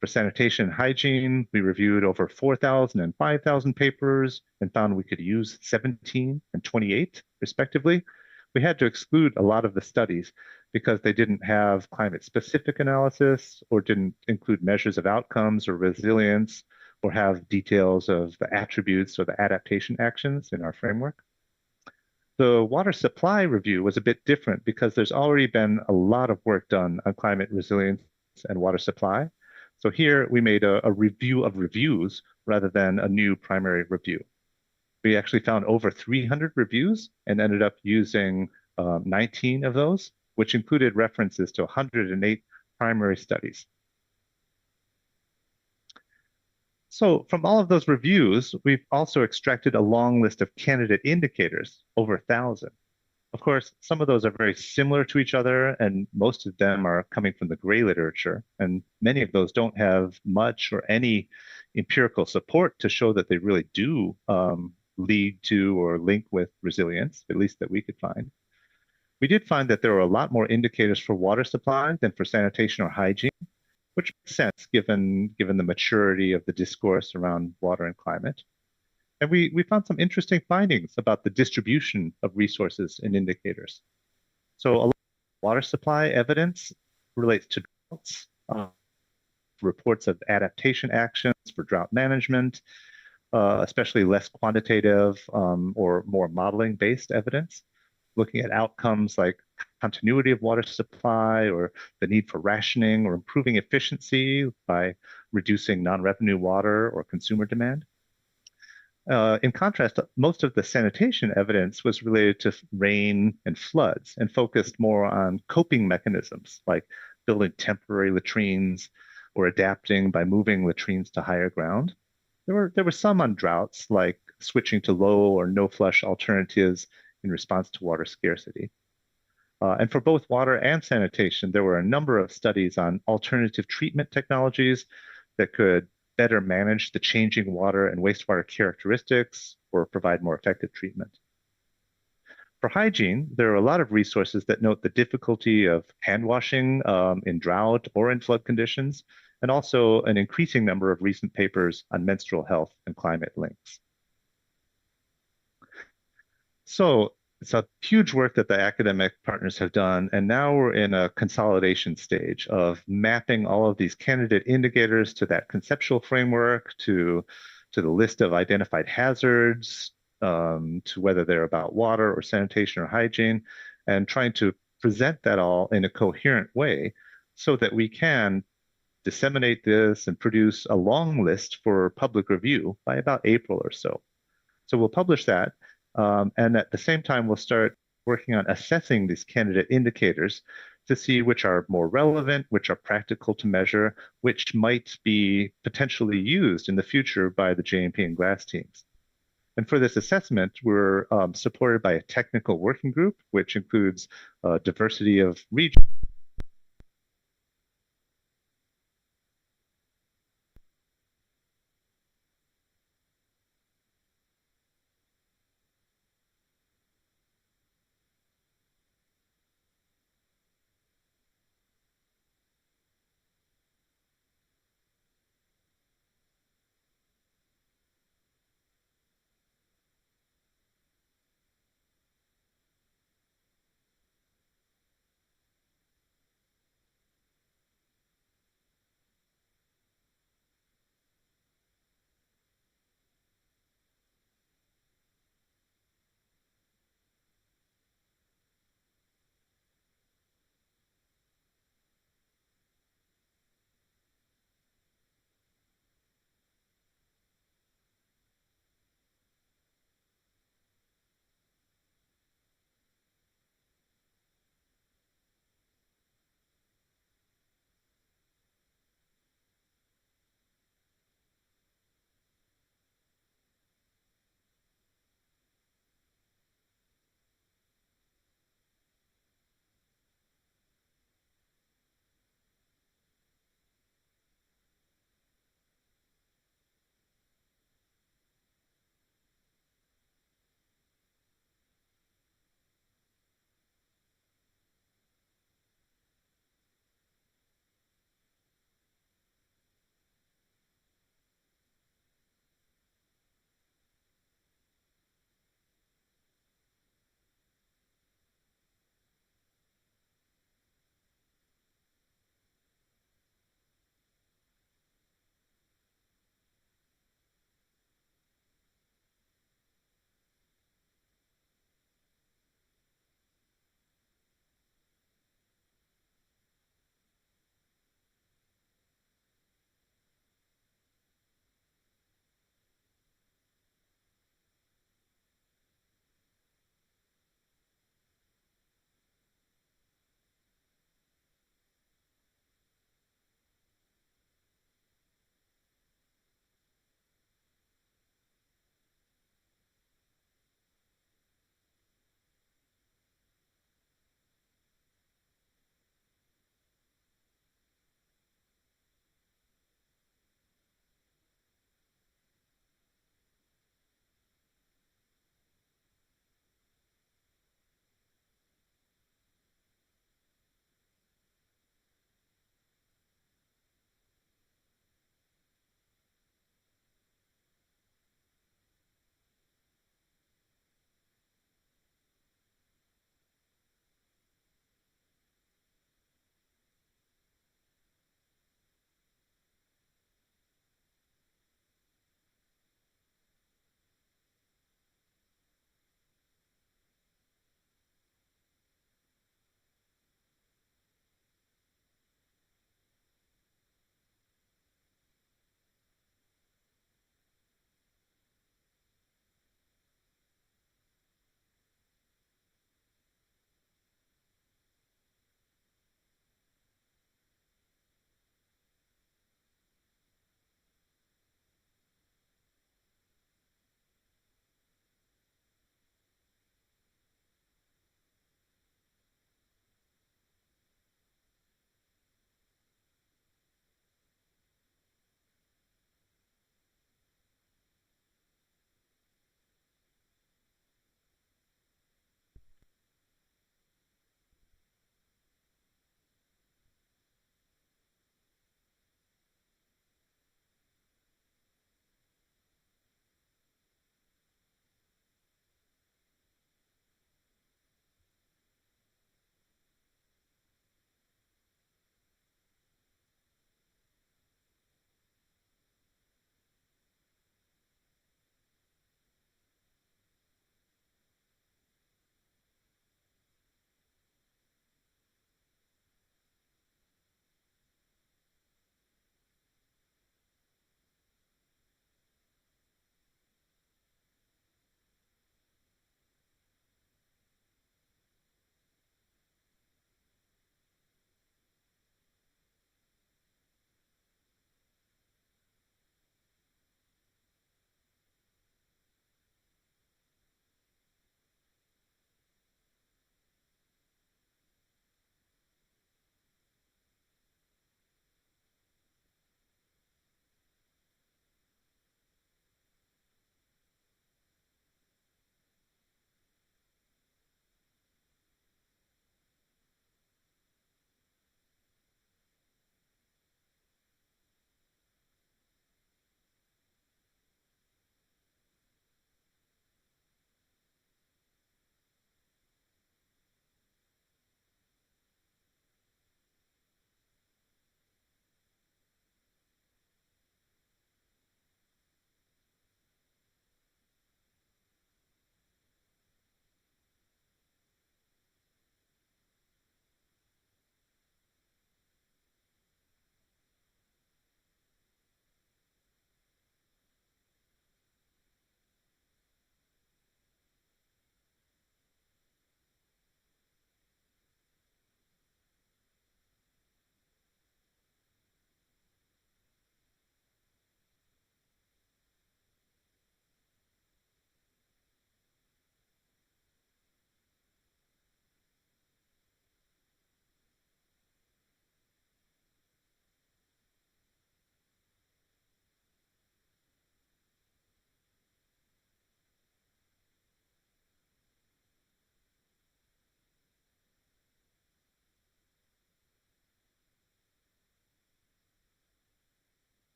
For sanitation and hygiene, we reviewed over 4,000 and 5,000 papers and found we could use 17 and 28, respectively. We had to exclude a lot of the studies because they didn't have climate-specific analysis or didn't include measures of outcomes or resilience or have details of the attributes or the adaptation actions in our framework. The water supply review was a bit different because there's already been a lot of work done on climate resilience and water supply. So here we made a review of reviews rather than a new primary review. We actually found over 300 reviews and ended up using 19 of those, which included references to 108 primary studies. So from all of those reviews, we've also extracted a long list of candidate indicators, over 1,000. Of course, some of those are very similar to each other, and most of them are coming from the gray literature, and many of those don't have much or any empirical support to show that they really do lead to or link with resilience, at least that we could find. We did find that there were a lot more indicators for water supply than for sanitation or hygiene, which makes sense given the maturity of the discourse around water and climate. And we found some interesting findings about the distribution of resources and indicators. So a lot of water supply evidence relates to droughts, reports of adaptation actions for drought management, especially less quantitative or more modeling-based evidence, looking at outcomes like continuity of water supply or the need for rationing or improving efficiency by reducing non-revenue water or consumer demand. In contrast, most of the sanitation evidence was related to rain and floods and focused more on coping mechanisms like building temporary latrines or adapting by moving latrines to higher ground. There were some on droughts, like switching to low or no flush alternatives in response to water scarcity. And for both water and sanitation, there were a number of studies on alternative treatment technologies that could better manage the changing water and wastewater characteristics or provide more effective treatment. For hygiene, there are a lot of resources that note the difficulty of hand washing in drought or in flood conditions, and also an increasing number of recent papers on menstrual health and climate links. So it's a huge work that the academic partners have done, and now we're in a consolidation stage of mapping all of these candidate indicators to that conceptual framework, to the list of identified hazards, to whether they're about water or sanitation or hygiene, and trying to present that all in a coherent way so that we can disseminate this and produce a long list for public review by about April or so. So we'll publish that. And at the same time, we'll start working on assessing these candidate indicators to see which are more relevant, which are practical to measure, which might be potentially used in the future by the JMP and GLASS teams. And for this assessment, we're supported by a technical working group, which includes diversity of regions.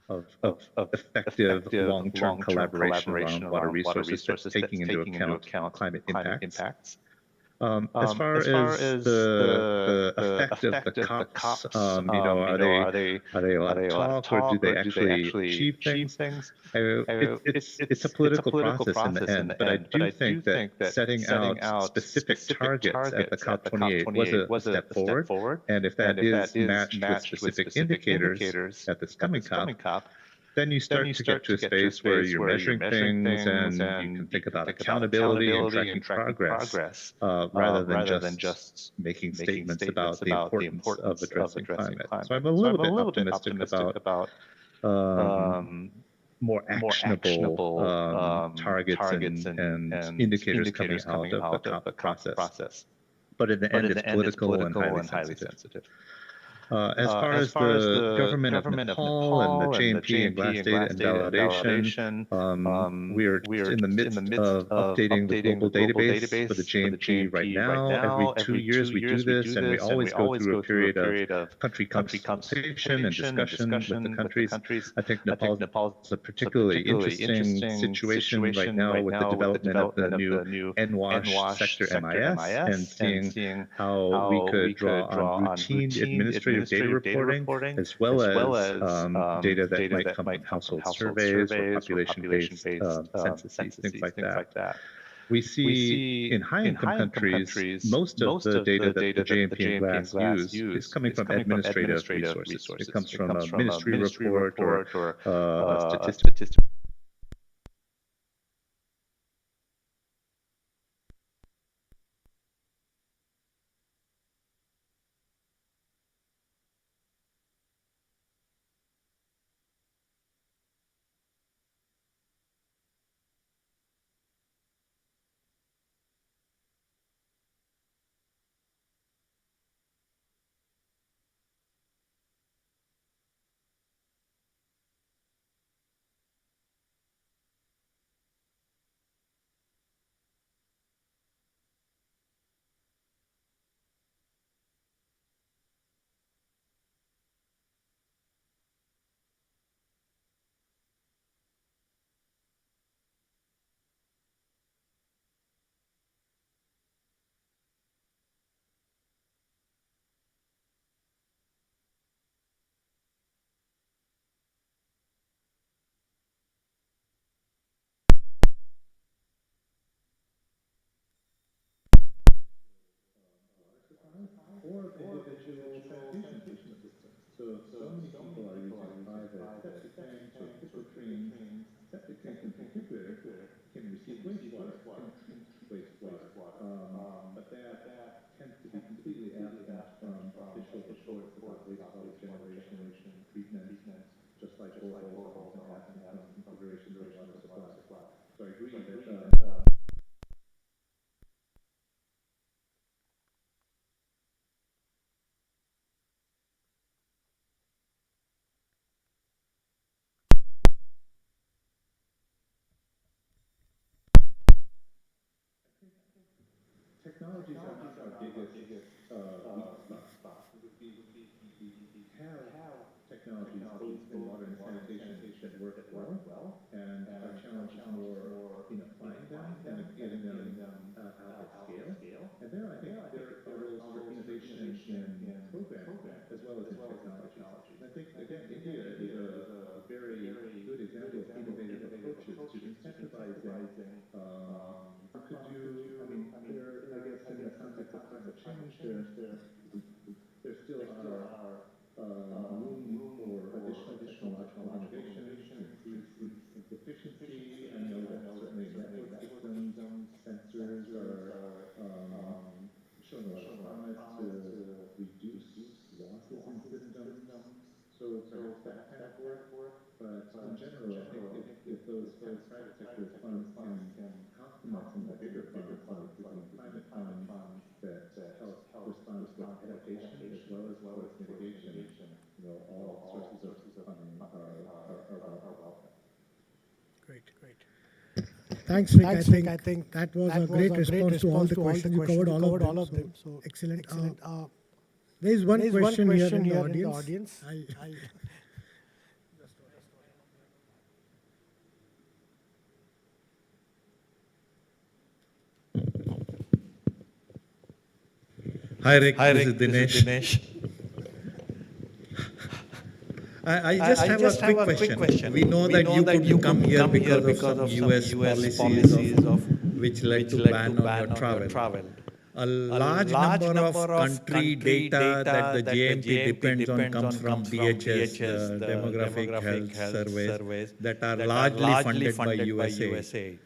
of effective long-term collaboration around water resources, but taking into account climate impacts. As far as the effect of the COPs, are they a lot of talk, or do they actually achieve things? It's a political process in the end, but I do think that setting out specific targets at the COP28 was a step forward, and if that is matched with specific indicators at this coming COP, then you start to get to a space where you're measuring things, and you can think about accountability and tracking progress, rather than just making statements about the importance of addressing climate. So I'm a little bit optimistic about more actionable targets and indicators coming out of the COP process. But in the end, it's political and highly sensitive. As far as the government of Nepal and the JMP and glass data and validation, we're in the midst of updating the global database for the JMP right now. Every 2 years we do this, and we always go through a period of country consultation and discussion with the countries. I think Nepal is a particularly interesting situation right now with the development of the new NWASH sector MIS, and seeing how we could draw on routine administrative data reporting, as well as data that might come from household surveys or population-based censuses, things like that. We see in high-income countries, most of the data that the JMP and GLAS use is coming from administrative resources. It comes from a ministry report or a statistic. Or individual sanitation systems. So many people are using private septic tanks or filter trains. Septic tanks in particular can receive wastewater, can treat wastewater, but that tends to be completely absent from official reports about wastewater generation and treatment, just like boreholes are often absent from considerations of water supply. So I agree that technologies are not our biggest weak spot. We have technologies both in water and sanitation that work well, and our challenge is more in applying them and getting them out at scale. And there, I think there are roles for innovation in programming as well as in technologies. And I think, again, India is a very good example of innovative approaches to incentivizing. You could do, I guess in the context of climate change, there still are room for additional technological innovations to increase efficiency. I know that certainly network systems, sensors are showing a lot of promise to reduce losses in systems. So perhaps that kind of work. But in general, I think if those kind of private sector funds can complement some of the bigger funds, including climate funds that help respond to both adaptation as well as towards mitigation, all sources of funding are welcome. Great. Thanks, Rick. I think that was a great response to all the questions. You covered all of them. So excellent. There is one question here in the audience. Hi Rick, this is Dinesh. I just have a quick question. We know that you couldn't come here because of some US policies of which led to ban on your travel. A large number of country data that the JMP depends on comes from DHS, the Demographic Health Surveys, that are largely funded by USA.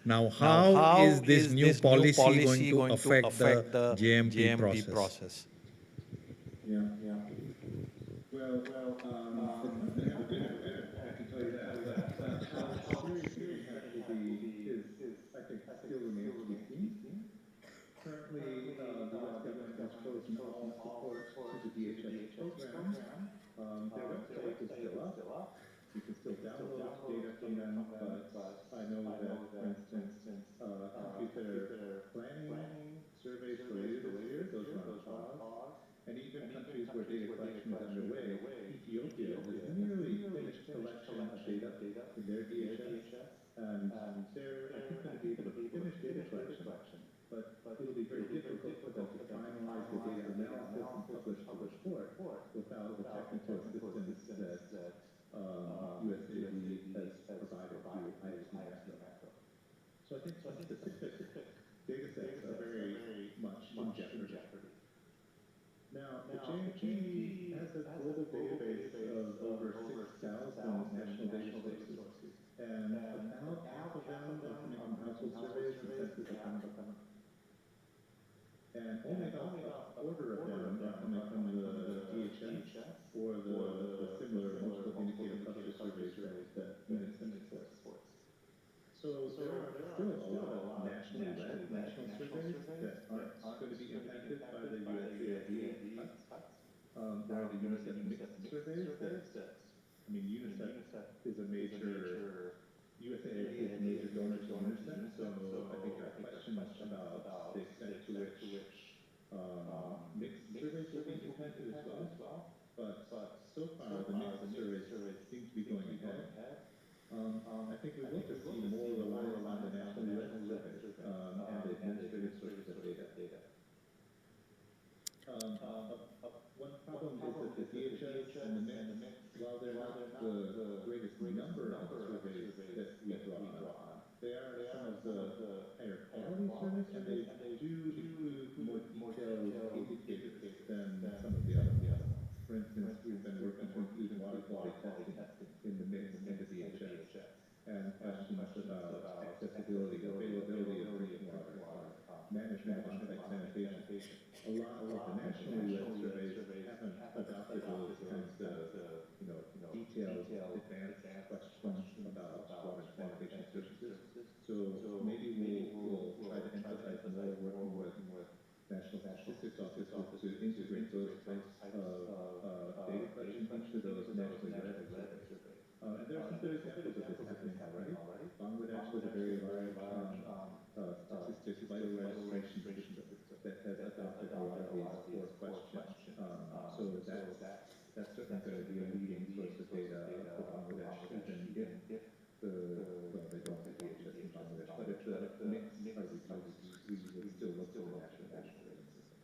Now, how is this new policy going to affect the JMP process? Yeah. Well, it's not going to have a good effect, I can tell you that. But how serious the impact will be is, I think, still remains to be seen. Currently, the U.S. government has frozen all support to the DHS program. Their website is still up. You can still download data from them, but I know that, for instance, countries that are planning surveys for later this year, those are on pause. And even countries where data collection is underway, Ethiopia has nearly finished collection of data in their DHS, and they're, I think, going to be able to finish data collection, but it'll be very difficult for them to finalize the data analysis and publish the report without the technical assistance that USAID has provided to IFC. So I think some specific data sets are very much in jeopardy. Now, the JMP has a global database of over 6,000 national data sources, and about half of them are coming from household surveys and census accounts. And only about a quarter of them are coming from the DHS or the similar multiple indicator cluster surveys that UNICEF supports. So there are still a lot of nationally led national surveys that aren't going to be impacted by the USAID cuts. There are the UNICEF mixed surveys that, I mean, UNICEF is a major, USAID is a major donor to UNICEF, so I think there are questions about the extent to which mixed surveys will be impacted as well. But so far, the mixed surveys seem to be going ahead. I think we will just see more reliance on the nationally led surveys and the administrative sources of data. One problem is that the DHS and the mix, while they're not the greatest number of surveys that we draw on, they are some of the higher quality surveys, and they do include more detailed indicators than some of the other ones. For instance, we've been working to include water quality testing in the mix in the DHS, and questions about accessibility, availability of drinking water, management of on-site sanitation. A lot of the nationally led surveys haven't adopted those kinds of, detailed, advanced questions about water and sanitation services. So maybe we'll try to emphasize more working with National Statistics Office to integrate those types of data collection into those nationally led surveys. And there are some good examples of this happening already. Bangladesh has a very large statistics vital registration system that has adopted a lot of these core questions. So that's certainly going to be a leading source of data for Bangladesh, even if they don't have DHS in Bangladesh. But if the mix are reduced, we would still look to the national data systems.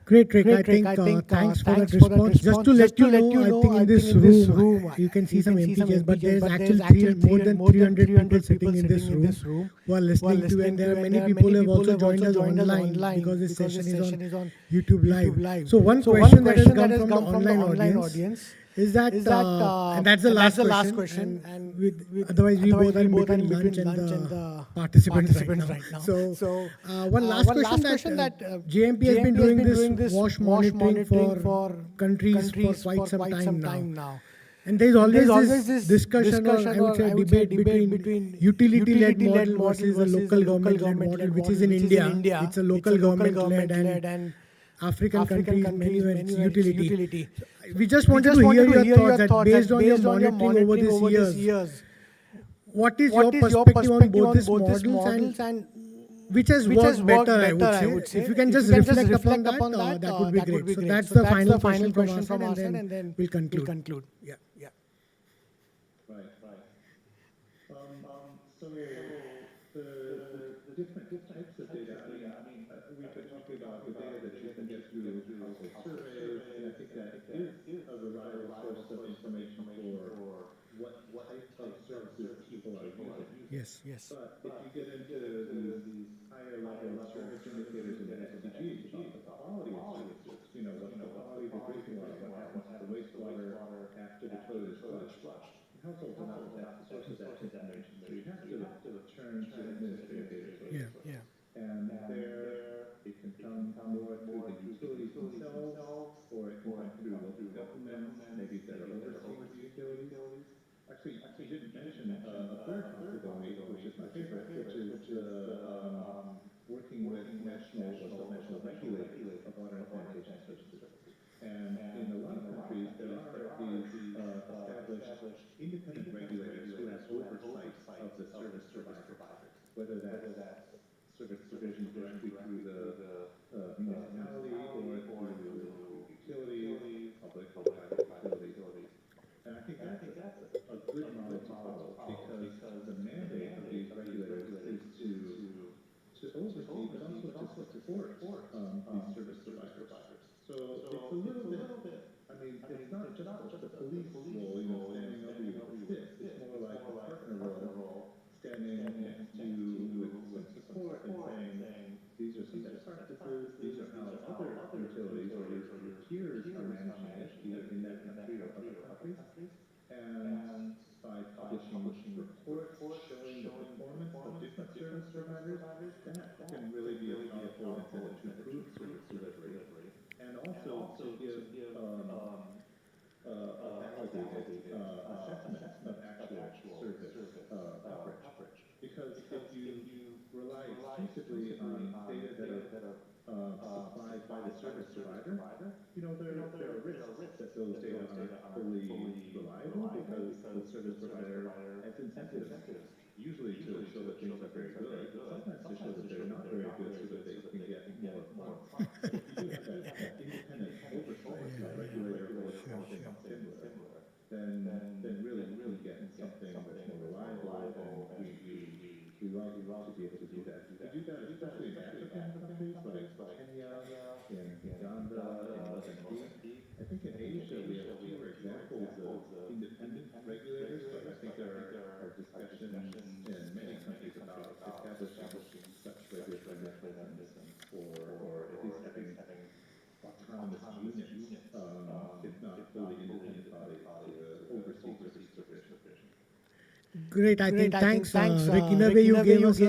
Great, Rick. I think thanks for that response. Just to let you know, I think in this room, you can see some empty chairs, but there's actually more than 300 people sitting in this room who are listening to, and there are many people who have also joined us online because this session is on YouTube Live. So one question that has come from the online audience is that, and that's the last question, and otherwise we both are in between lunch and the participants right now. So one last question that JMP has been doing this WASH monitoring for countries for quite some time now. And there's always this discussion, or I would say debate between utility-led model versus a local government-led model, which is in India. It's a local government-led, and African countries, many where it's utility. We just wanted to hear your thoughts that based on your monitoring over these years, what is your perspective on both these models and which has worked better, I would say. If you can just reflect upon that, that would be great. So that's the final question from our side, and then we'll conclude. Yeah. Right. So the different types of data. I mean, we've been talking about the data that you can get through household surveys, and I think that is a reliable source of information for what type of services people are using. Yes, yes. But if you get into these higher level service indicators in the SDGs about the quality of services, what's the quality of the drinking water, what happens to the wastewater after the toilet is flushed, households are not the best source of that information, so you have to turn to administrative data sources. Yeah. And there, it can come more through the utilities themselves, or it can come through local governments, maybe that are overseeing the utilities. Actually, you didn't mention a third possibility, which is my favorite, which is working with national or sub-national regulators of water and sanitation services. And in a lot of countries, there are these established independent regulators who have oversight of the service providers, whether that's service provision directly through the municipality or through utilities, public-private utilities. And I think that's a good model to follow because the mandate of these regulators is to oversee, but also to support these service providers. So it's a little bit, I mean, it's not just the police role, standing over you with a stick. It's more like a partner role, standing next to you with some support and saying, these are some best practices, these are how other utilities or your peers are managing it, either in that country or other countries. And by publishing reports showing the performance of different service providers, that can really be a powerful incentive to improve service delivery. And also to give a validated assessment of actual service coverage. Because if you rely exclusively on data that are supplied by the service provider, there are risks that those data aren't fully reliable because the service provider has incentives, usually to show that things are very good, sometimes to show that they're not very good so that they can get more funds. If you do have that independent oversight, a regulator or something similar, then really you can get something that's more reliable, and we love to be able to do that. We do that especially in African countries like Kenya, in Uganda, in Mozambique. I think in Asia we have fewer examples of independent regulators, but I think there are discussions in many countries about establishing such regulatory mechanisms, or at least having autonomous units, if not fully independent bodies, to oversee service provision. Great, I think thanks, Rick. In a way, you gave us a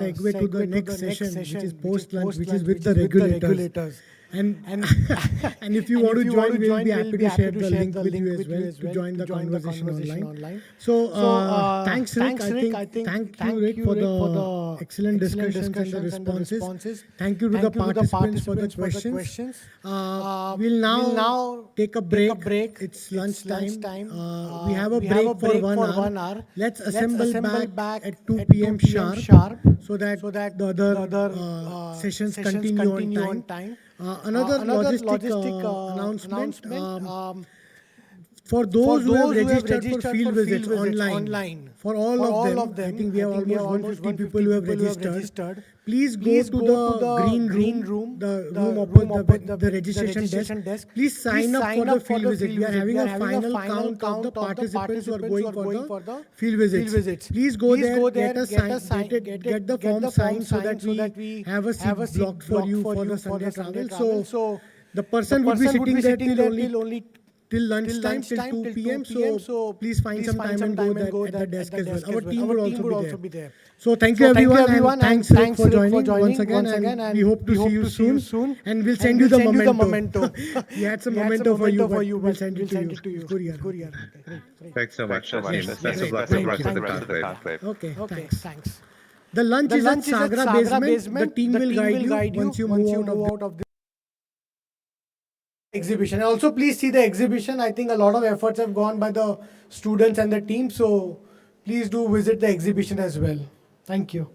segue to the next session, which is post-lunch, which is with the regulators. And and if you want to join, we'll be happy to share the link with you as well to join the conversation online. So thanks, Rick. I think thank you, Rick, for the excellent discussions and the responses. Thank you to the participants for the questions. We'll now take a break. It's lunchtime. We have a break for 1 hour. Let's assemble back at 2 p.m. sharp so that the other sessions continue on time. Another logistic announcement. For those who have registered for field visits online, for all of them, I think we have almost 150 people who have registered. Please go to the green room, the room opposite the registration desk. Please sign up for the field visit. We are having a final count of the participants who are going for the field visits. Please go there, get the form signed so that we have a seat blocked for you for the Sunday travel. So the person would be sitting there till only till lunchtime, till 2 p.m. So please find some time and go there at the desk as well. Our team will also be there. So thank you everyone, and thanks Rick for joining once again, and we hope to see you soon. And we'll send you the memento. We had some memento for you, but we'll send it to you. Courier. Thanks so much. Best of luck with the conclave. Okay, thanks. The lunch is at Sagra basement. The team will guide you once you move out of the exhibition. Also, please see the exhibition. I think a lot of efforts have gone by the students and the team. So please do visit the exhibition as well. Thank you.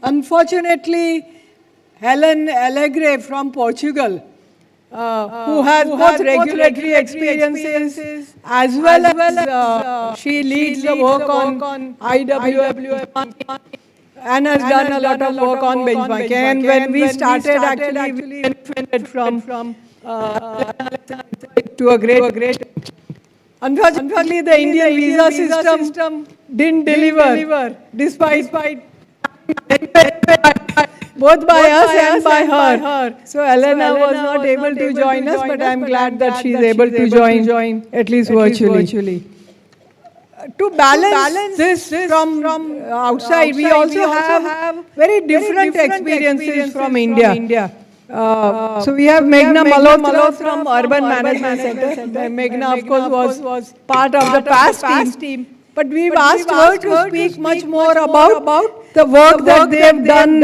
Unfortunately, Helen Alegre from Portugal, who has both regulatory experiences as well as she leads the work on IWF and has done a lot of work on benchmarking. And when we started, actually, we benefited from to a great. Unfortunately, the Indian visa system didn't deliver, despite both by us and by her. So Elena was not able to join us, but I'm glad that she's able to join at least virtually. To balance this from outside, we also have very different experiences from India. So we have Meghna Malhotra from Urban Management Center. Meghna, of course, was part of the past team. But we've asked her to speak much more about the work that they have done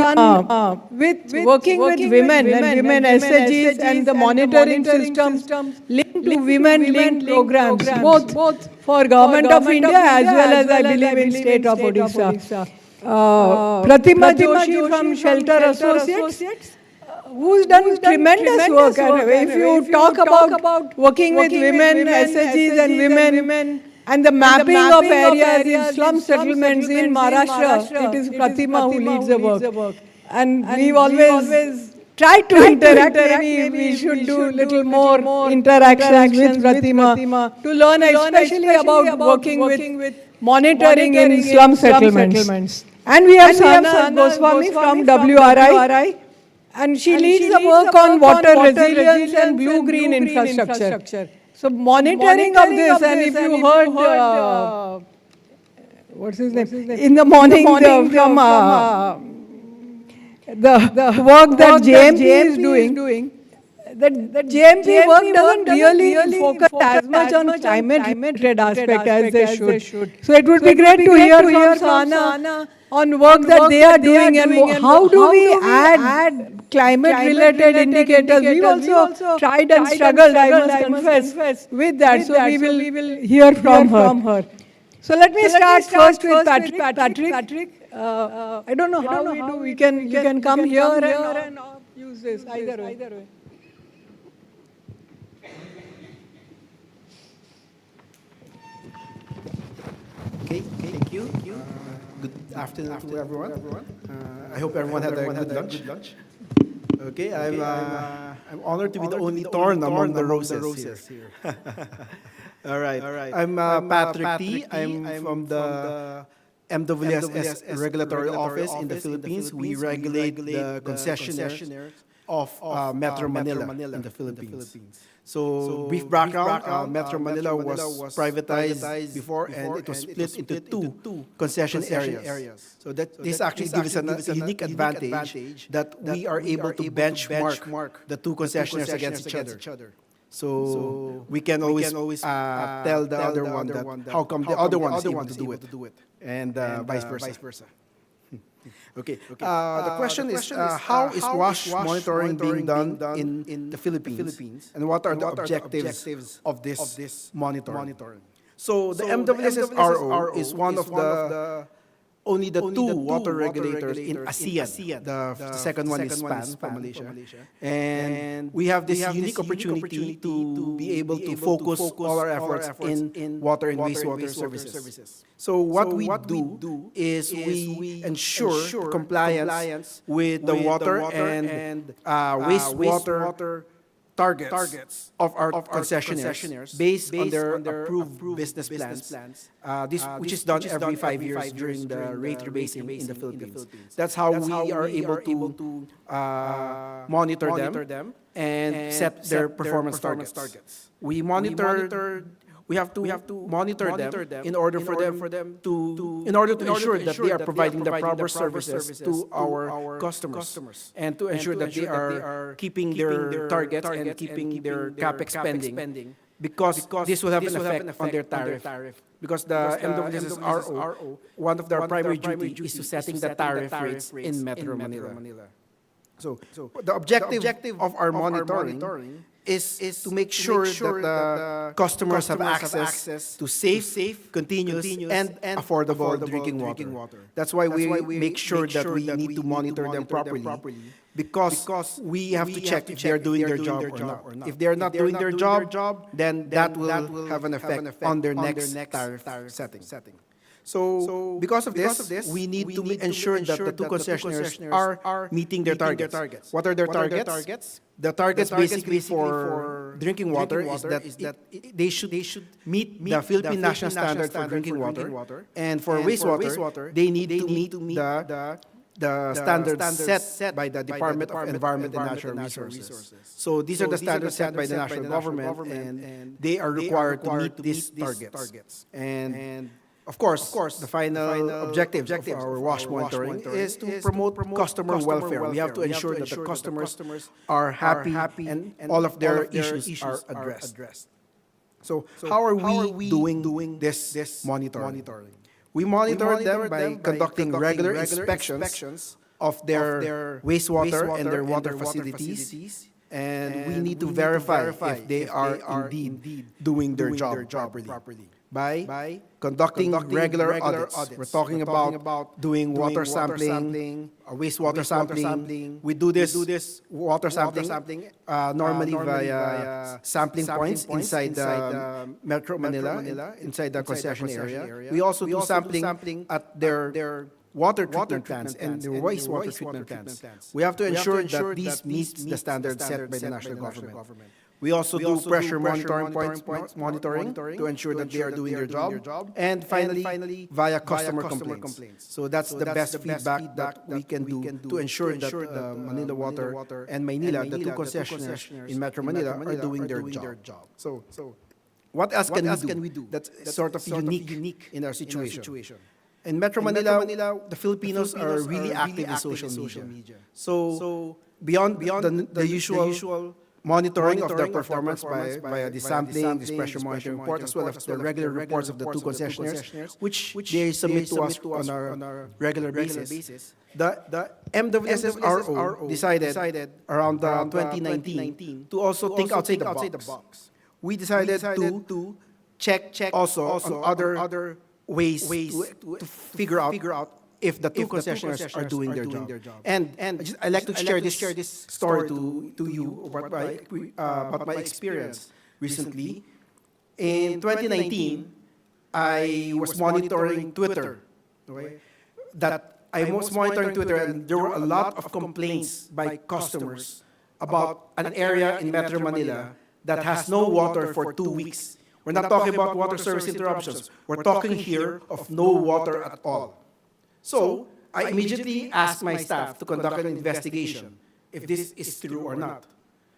with working with women and women SHGs and the monitoring systems linked to women-linked programs, both for Government of India as well as, I believe, in State of Odisha. Pratima Joshi from Shelter Associates, who's done tremendous work. And if you talk about working with women, SHGs and women, and the mapping of areas in slum settlements in Maharashtra, it is Pratima who leads the work. And we've always tried to interact. Maybe we should do a little more interactions with Pratima to learn especially about working with monitoring in slum settlements. And we have Sana Goswami from WRI. And she leads the work on water resilience and blue-green infrastructure. So monitoring of this, and if you heard, what's his name? In the morning from the work that JMP is doing, that JMP work doesn't really focus as much on climate-related aspect as they should. So it would be great to hear from Sana on work that they are doing and how do we add climate-related indicators. We've also tried and struggled, I must confess, with that. So we will hear from her. So let me start first with Patrick. I don't know how we do. You can come here and use this either way. Okay, thank you. Good afternoon to everyone. I hope everyone had a good lunch. Okay, I'm honored to be the only thorn among the roses here. All right. I'm Patrick T. I'm from the MWSS Regulatory Office in the Philippines. We regulate the concessionaires of Metro Manila in the Philippines. So, brief background, Metro Manila was privatized before and it was split into two concession areas. So this actually gives us a unique advantage that we are able to benchmark the two concessionaires against each other. So we can always tell the other one that how come the other one is able to do it, and vice versa. Okay. The question is, how is WASH monitoring being done in the Philippines, and what are the objectives of this monitoring? So the MWSS-RO is one of the only the two water regulators in ASEAN. The second one is SPAN from Malaysia. And we have this unique opportunity to be able to focus all our efforts in water and wastewater services. So what we do is we ensure compliance with the water and wastewater targets of our concessionaires based on their approved business plans, which is done every 5 years during the rate rebasing in the Philippines. That's how we are able to monitor them and set their performance targets. We have to monitor them in order to ensure that they are providing the proper services to our customers and to ensure that they are keeping their targets and keeping their capex spending, because this will have an effect on their tariff. Because the MWSS-RO, one of their primary duties is to setting the tariff rates in Metro Manila. So the objective of our monitoring is to make sure that the customers have access to safe, continuous, and affordable drinking water. That's why we make sure that we need to monitor them properly, because we have to check if they are doing their job or not. If they are not doing their job, then that will have an effect on their next tariff setting. So because of this, we need to ensure that the two concessionaires are meeting their targets. What are their targets? The targets basically for drinking water is that they should meet the Philippine National Standard for drinking water, and for wastewater, they need to meet the standards set by the Department of Environment and Natural Resources. So these are the standards set by the national government, and they are required to meet these targets. And of course, the final objective of our WASH monitoring is to promote customer welfare. We have to ensure that the customers are happy and all of their issues are addressed. So how are we doing this monitoring? We monitor them by conducting regular inspections of their wastewater and their water facilities. And we need to verify if they are indeed doing their job properly by conducting regular audits. We're talking about doing water sampling, wastewater sampling. We do this water sampling normally via sampling points inside the Metro Manila, inside the concession area. We also do sampling at their water treatment plants and their wastewater treatment plants. We have to ensure that these meet the standards set by the national government. We also do pressure monitoring to ensure that they are doing their job. And finally, via customer complaints. So that's the best feedback that we can do to ensure that Manila Water and Maynila, the two concessionaires in Metro Manila, are doing their job. So what else can we do that's sort of unique in our situation? In Metro Manila, the Filipinos are really active in social media. So beyond the usual monitoring of their performance via the sampling, this pressure monitoring report, as well as the regular reports of the two concessionaires, which they submit to us on a regular basis. The MWSSRO decided around 2019 to also think outside the box. We decided to check also on other ways to figure out if the two concessionaires are doing their job. And I'd like to share this story to you about my experience recently. In 2019, I was monitoring Twitter. I was monitoring Twitter, and there were a lot of complaints by customers about an area in Metro Manila that has no water for 2 weeks. We're not talking about water service interruptions. We're talking here of no water at all. So I immediately asked my staff to conduct an investigation if this is true or not.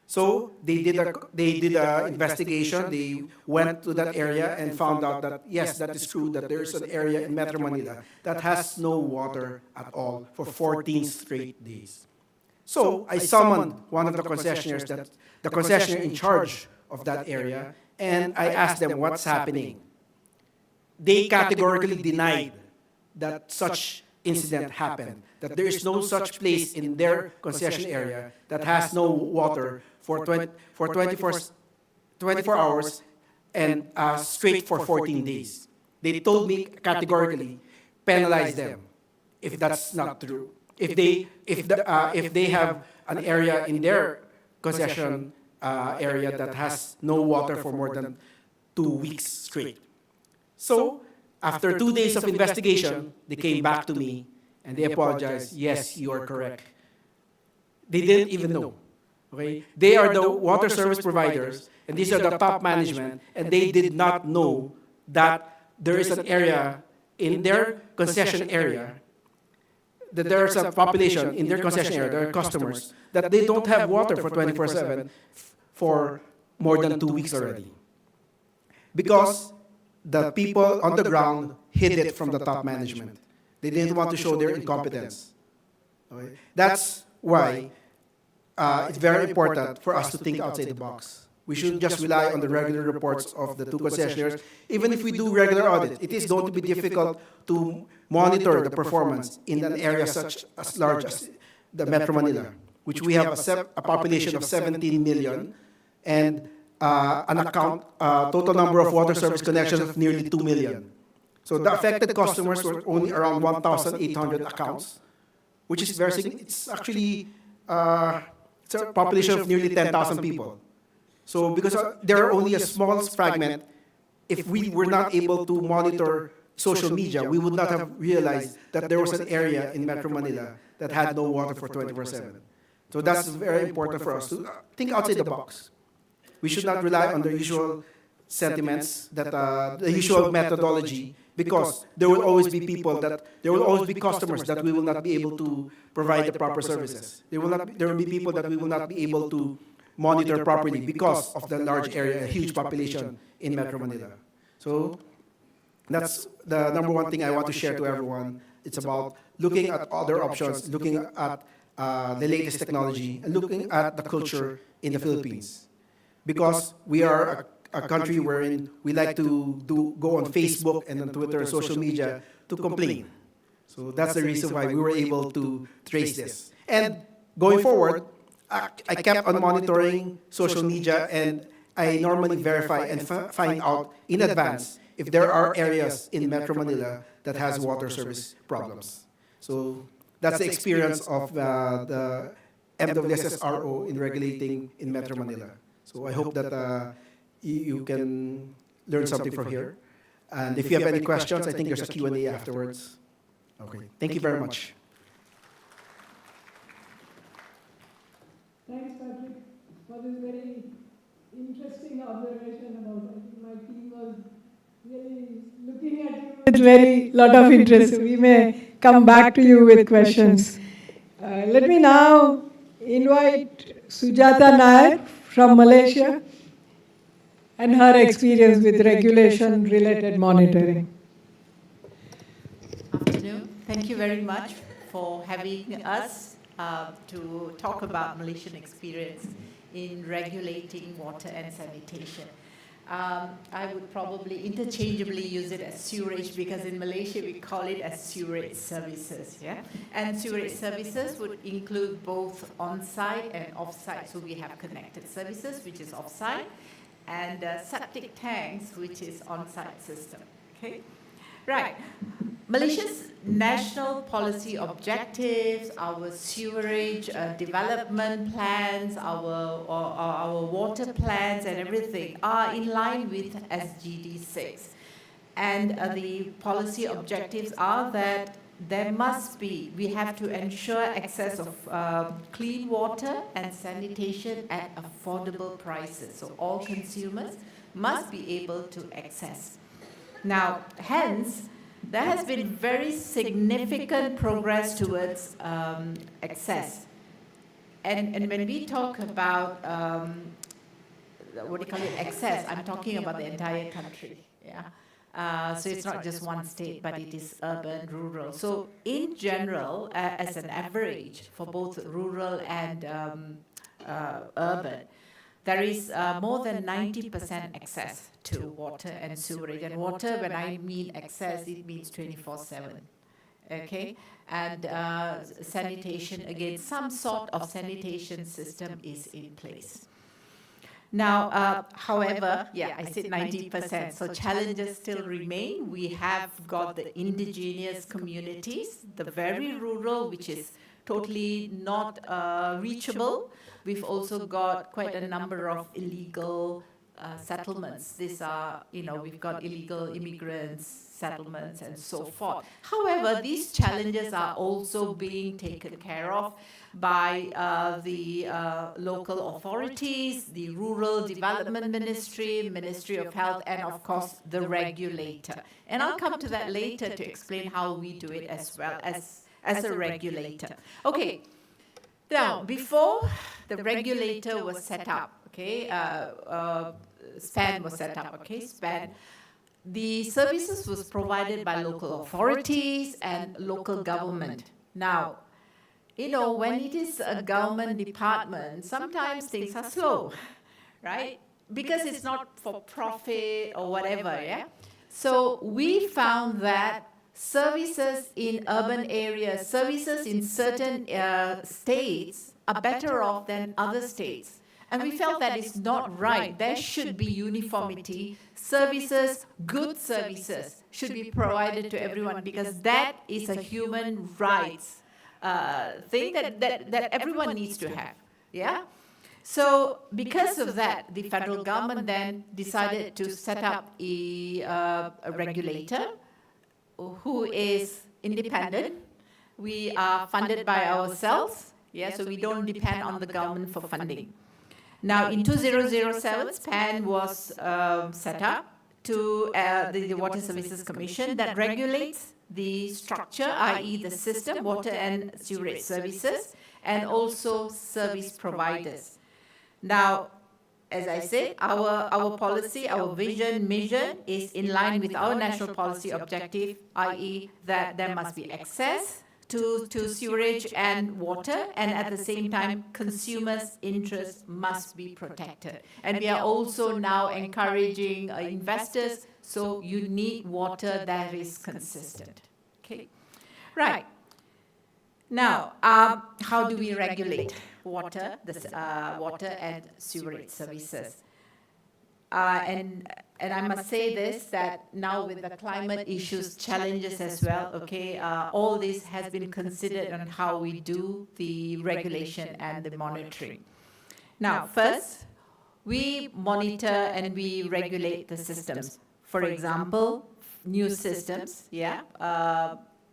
So they did an investigation. They went to that area and found out that yes, that is true, that there is an area in Metro Manila that has no water at all for 14 straight days. So I summoned one of the concessionaires, the concessionaire in charge of that area, and I asked them what's happening. They categorically denied that such incident happened, that there is no such place in their concession area that has no water for 24 hours and straight for 14 days. They told me categorically, penalize them if that's not true. If they have an area in their concession area that has no water for more than 2 weeks straight. So after 2 days of investigation, they came back to me and they apologized. Yes, you are correct. They didn't even know. Okay? They are the water service providers, and these are the top management, and they did not know that there is an area in their concession area, that there is a population in their concession area, there are customers, that they don't have water for 24/7 for more than 2 weeks already. Because the people on the ground hid it from the top management. They didn't want to show their incompetence. Okay? That's why it's very important for us to think outside the box. We shouldn't just rely on the regular reports of the two concessionaires. Even if we do regular audit, it is going to be difficult to monitor the performance in an area such as large as the Metro Manila, which we have a population of 17 million, and total number of water service connections of nearly 2 million. So the affected customers were only around 1,800 accounts, which is very significant. It's actually it's a population of nearly 10,000 people. So because there are only a small fragment, if we were not able to monitor social media, we would not have realized that there was an area in Metro Manila that had no water for 24/7. So that's very important for us to think outside the box. We should not rely on the usual sentiments, that the usual methodology, because there will always be there will always be customers that we will not be able to provide the proper services. There will be people that we will not be able to monitor properly because of the large area, a huge population in Metro Manila. So that's the number one thing I want to share to everyone. It's about looking at other options, looking at the latest technology, and looking at the culture in the Philippines. Because we are a country wherein we like to go on Facebook and on Twitter and social media to complain. So that's the reason why we were able to trace this. And going forward, I kept on monitoring social media, and I normally verify and find out in advance if there are areas in Metro Manila that has water service problems. So that's the experience of the MWSSRO in regulating in Metro Manila. So I hope that you can learn something from here. And if you have any questions, I think there's a Q&A afterwards. Okay, thank you very much. Thanks, Patrick, for this very interesting observation about, I think my team was really looking at you with very lot of interest. We may come back to you with questions. Let me now invite Sujata Nair from Malaysia and her experience with regulation-related monitoring. Afternoon. Thank you very much for having us to talk about Malaysian experience in regulating water and sanitation. I would probably interchangeably use it as sewerage, because in Malaysia we call it as sewerage services. Yeah? And sewerage services would include both on-site and off-site. So we have connected services, which is off-site, and septic tanks, which is on-site system. Okay? Right. Malaysia's national policy objectives, our sewerage development plans, our water plans and everything are in line with SGD 6. And the policy objectives are that we have to ensure access of clean water and sanitation at affordable prices. So all consumers must be able to access. Now, hence, there has been very significant progress towards access. And when we talk about, access, I'm talking about the entire country. Yeah. So it's not just one state, but it is urban, rural. So in general, as an average for both rural and urban, there is more than 90% access to water and sewerage. And water, when I mean access, it means 24/7. Okay? And sanitation, again, some sort of sanitation system is in place. Now, however, I said 90%, so challenges still remain. We have got the indigenous communities, the very rural, which is totally not reachable. We've also got quite a number of illegal settlements. These are, we've got illegal immigrants, settlements, and so forth. However, these challenges are also being taken care of by the local authorities, the Rural Development Ministry, Ministry of Health, and of course, the regulator. And I'll come to that later to explain how we do it as well as a regulator. Okay. Now, before the regulator was set up, okay, SPAN was set up, okay, SPAN, the services was provided by local authorities and local government. Now, when it is a government department, sometimes things are slow, right? Because it's not for profit or whatever, yeah? So we found that services in urban areas, services in certain states are better off than other states. And we felt that it's not right. There should be uniformity. Services, good services, should be provided to everyone because that is a human rights thing that everyone needs to have. Yeah? So because of that, the federal government then decided to set up a regulator who is independent. We are funded by ourselves, yeah, so we don't depend on the government for funding. Now, in 2007, SPAN was set up to the Water Services Commission that regulates the structure, i.e. the system, water and sewerage services, and also service providers. Now, as I said, our policy, our vision, mission is in line with our national policy objective, i.e. that there must be access to sewerage and water, and at the same time, consumers' interests must be protected. And we are also now encouraging investors, so you need water that is consistent. Okay, right. Now, how do we regulate water, water and sewerage services? And I must say this, that now with the climate issues, challenges as well, okay, all this has been considered on how we do the regulation and the monitoring. Now, first, we monitor and we regulate the systems. For example, new systems, yeah,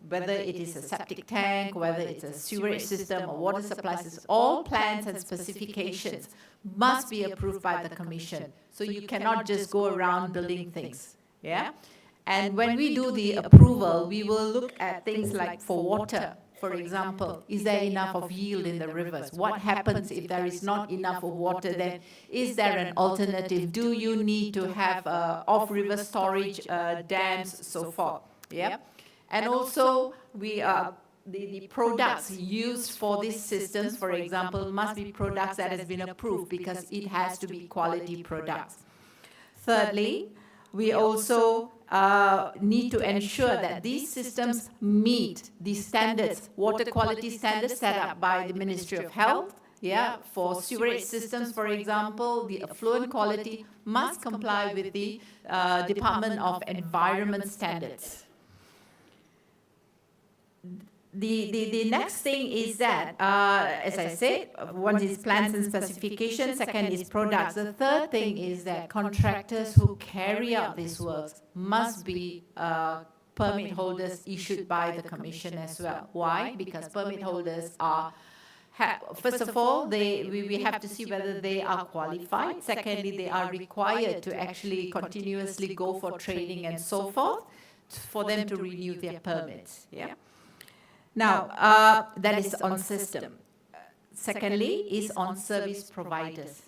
whether it is a septic tank, whether it's a sewerage system or water supply system, all plans and specifications must be approved by the Commission. So you cannot just go around building things, yeah? And when we do the approval, we will look at things like for water, for example, is there enough of yield in the rivers? What happens if there is not enough of water? Then is there an alternative? Do you need to have off-river storage dams, so forth, yeah? And also, the products used for these systems, for example, must be products that has been approved because it has to be quality products. Thirdly, we also need to ensure that these systems meet the standards, water quality standards set up by the Ministry of Health. Yeah, for sewerage systems, for example, the effluent quality must comply with the Department of Environment standards. The next thing is that, as I said, one is plans and specifications, second is products. The third thing is that contractors who carry out these works must be permit holders issued by the Commission as well. Why? Because permit holders are, first of all, we have to see whether they are qualified. Secondly, they are required to actually continuously go for training and so forth for them to renew their permits. Yeah. Now, that is on system. Secondly, is on service providers.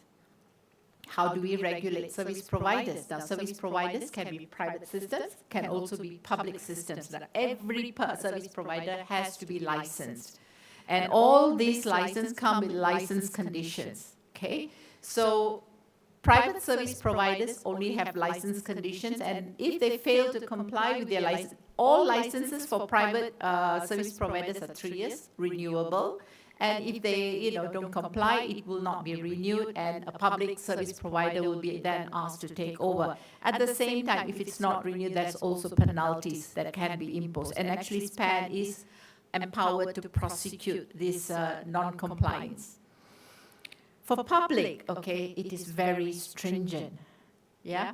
How do we regulate service providers? Now, service providers can be private systems, can also be public systems. Now, every service provider has to be licensed. And all these licenses come with license conditions, okay? So, private service providers only have license conditions, and if they fail to comply with their license, all licenses for private service providers are 3 years, renewable, and if they don't comply, it will not be renewed, and a public service provider will be then asked to take over. At the same time, if it's not renewed, there's also penalties that can be imposed, and actually SPAN is empowered to prosecute this non-compliance. For public, okay, it is very stringent, yeah?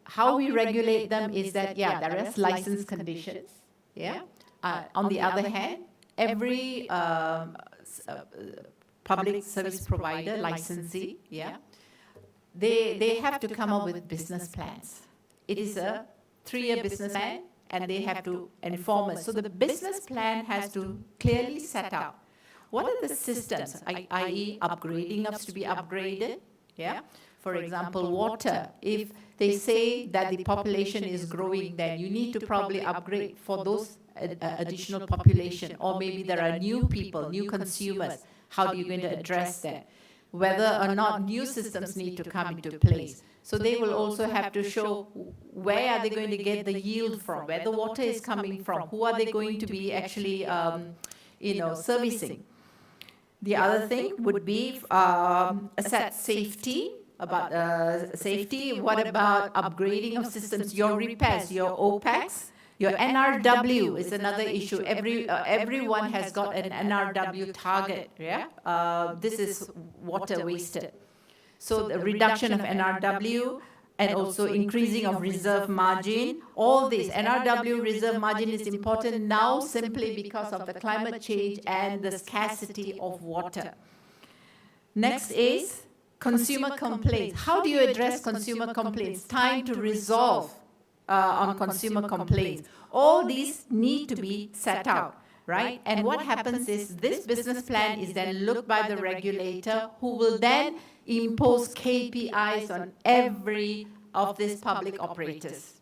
How we regulate them is that, yeah, there is license conditions, yeah? On the other hand, every public service provider, licensee, yeah, they have to come up with business plans. It is a 3-year business plan, and they have to inform us. So the business plan has to clearly set out what are the systems, i.e. upgrading up to be upgraded, yeah? For example, water. If they say that the population is growing, then you need to probably upgrade for those additional population, or maybe there are new people, new consumers. How are you going to address that? Whether or not new systems need to come into place. So they will also have to show where are they going to get the yield from, where the water is coming from, who are they going to be actually, servicing. The other thing would be asset safety, about safety. What about upgrading of systems, your repairs, your OPEX? Your NRW is another issue. Everyone has got an NRW target, yeah? This is water wasted. So the reduction of NRW and also increasing of reserve margin, all this. NRW reserve margin is important now simply because of the climate change and the scarcity of water. Next is consumer complaints. How do you address consumer complaints? Time to resolve on consumer complaints. All these need to be set out, right? And what happens is this business plan is then looked by the regulator, who will then impose KPIs on every of these public operators.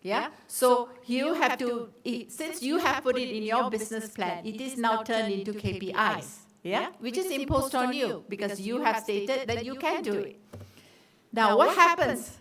Yeah? So you have to, since you have put it in your business plan, it is now turned into KPIs, yeah? Which is imposed on you because you have stated that you can do it. Now what happens?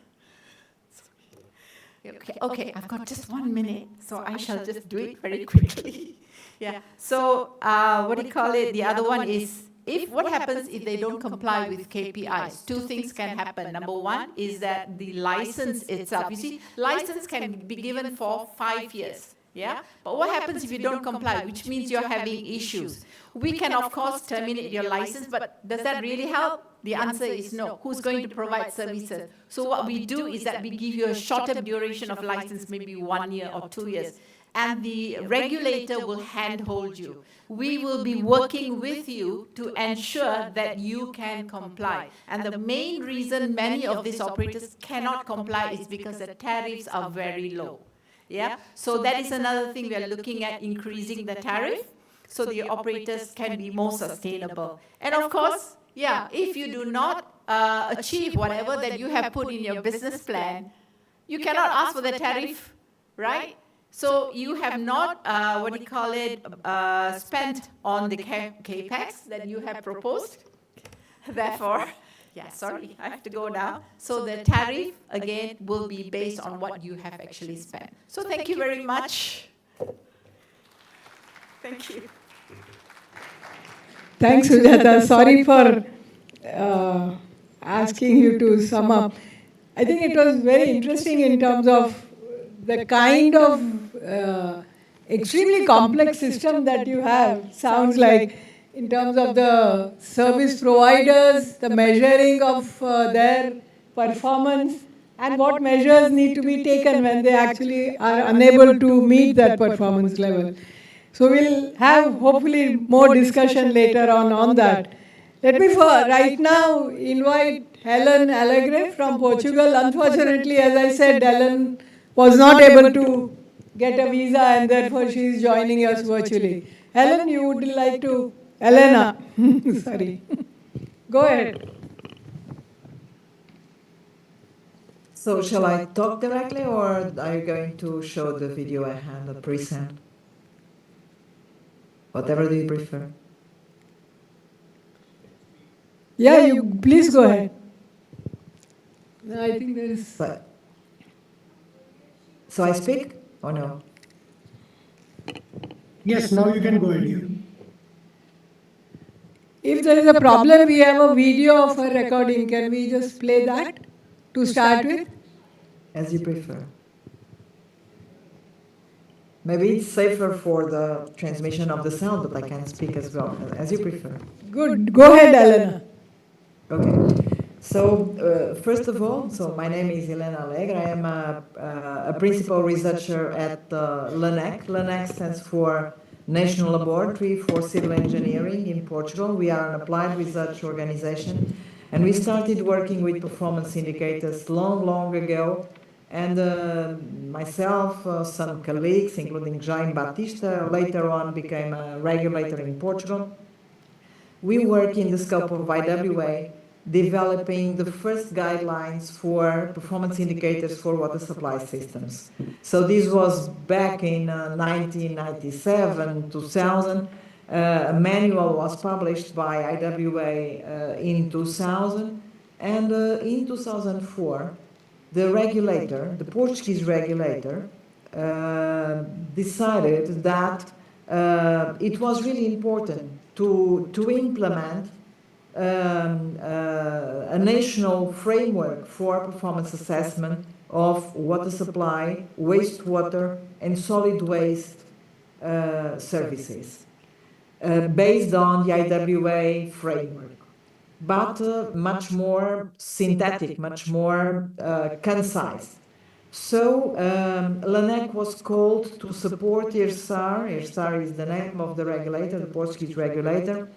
Okay, I've got just 1 minute, so I shall just do it very quickly. Yeah. So what do you call it? The other one is, what happens if they don't comply with KPIs? Two things can happen. Number one is that the license itself, you see, license can be given for 5 years. Yeah? But what happens if you don't comply, which means you're having issues? We can, of course, terminate your license, but does that really help? The answer is no. Who's going to provide services? So what we do is that we give you a shorter duration of license, maybe 1 year or 2 years. And the regulator will handhold you. We will be working with you to ensure that you can comply. And the main reason many of these operators cannot comply is because the tariffs are very low. Yeah? So that is another thing we are looking at, increasing the tariff so the operators can be more sustainable. And of course, yeah, if you do not achieve whatever that you have put in your business plan, you cannot ask for the tariff, right? So you have not, spent on the CAPEX that you have proposed. Therefore, yeah, sorry, I have to go now. So the tariff, again, will be based on what you have actually spent. So thank you very much. Thank you. Thanks, Sujata. Sorry for asking you to sum up. I think it was very interesting in terms of the kind of extremely complex system that you have. Sounds like in terms of the service providers, the measuring of their performance, and what measures need to be taken when they actually are unable to meet that performance level. So we'll have hopefully more discussion later on that. Let me right now invite Helen Alegre from Portugal. Unfortunately, as I said, Helen was not able to get a visa and therefore she is joining us virtually. Helen, you would like to... Elena, sorry. Go ahead. So shall I talk directly or are you going to show the video I had, the present? Whatever do you prefer? Yeah, you please go ahead. No, I think there is... But, so I speak or no? Yes, now you can go ahead. If there is a problem, we have a video of a recording. Can we just play that to start with? As you prefer. Maybe it's safer for the transmission of the sound, but I can speak as well, as you prefer. Good. Go ahead, Elena. Okay. So, first of all, so my name is Helena Alegre. I am a principal researcher at LANEC. LANEC stands for National Laboratory for Civil Engineering in Portugal. We are an applied research organization, and we started working with performance indicators long ago. And myself, some colleagues, including Jaime Batista, later on became a regulator in Portugal. We work in the scope of IWA, developing the first guidelines for performance indicators for water supply systems. So this was back in 1997, 2000. A manual was published by IWA in 2000, and in 2004, the regulator, the Portuguese regulator, decided that it was really important to implement a national framework for performance assessment of water supply, wastewater, and solid waste services, based on the IWA framework, but much more synthetic, much more concise. So LANEC was called to support ERSAR. ERSAR is the name of the regulator, the Portuguese regulator.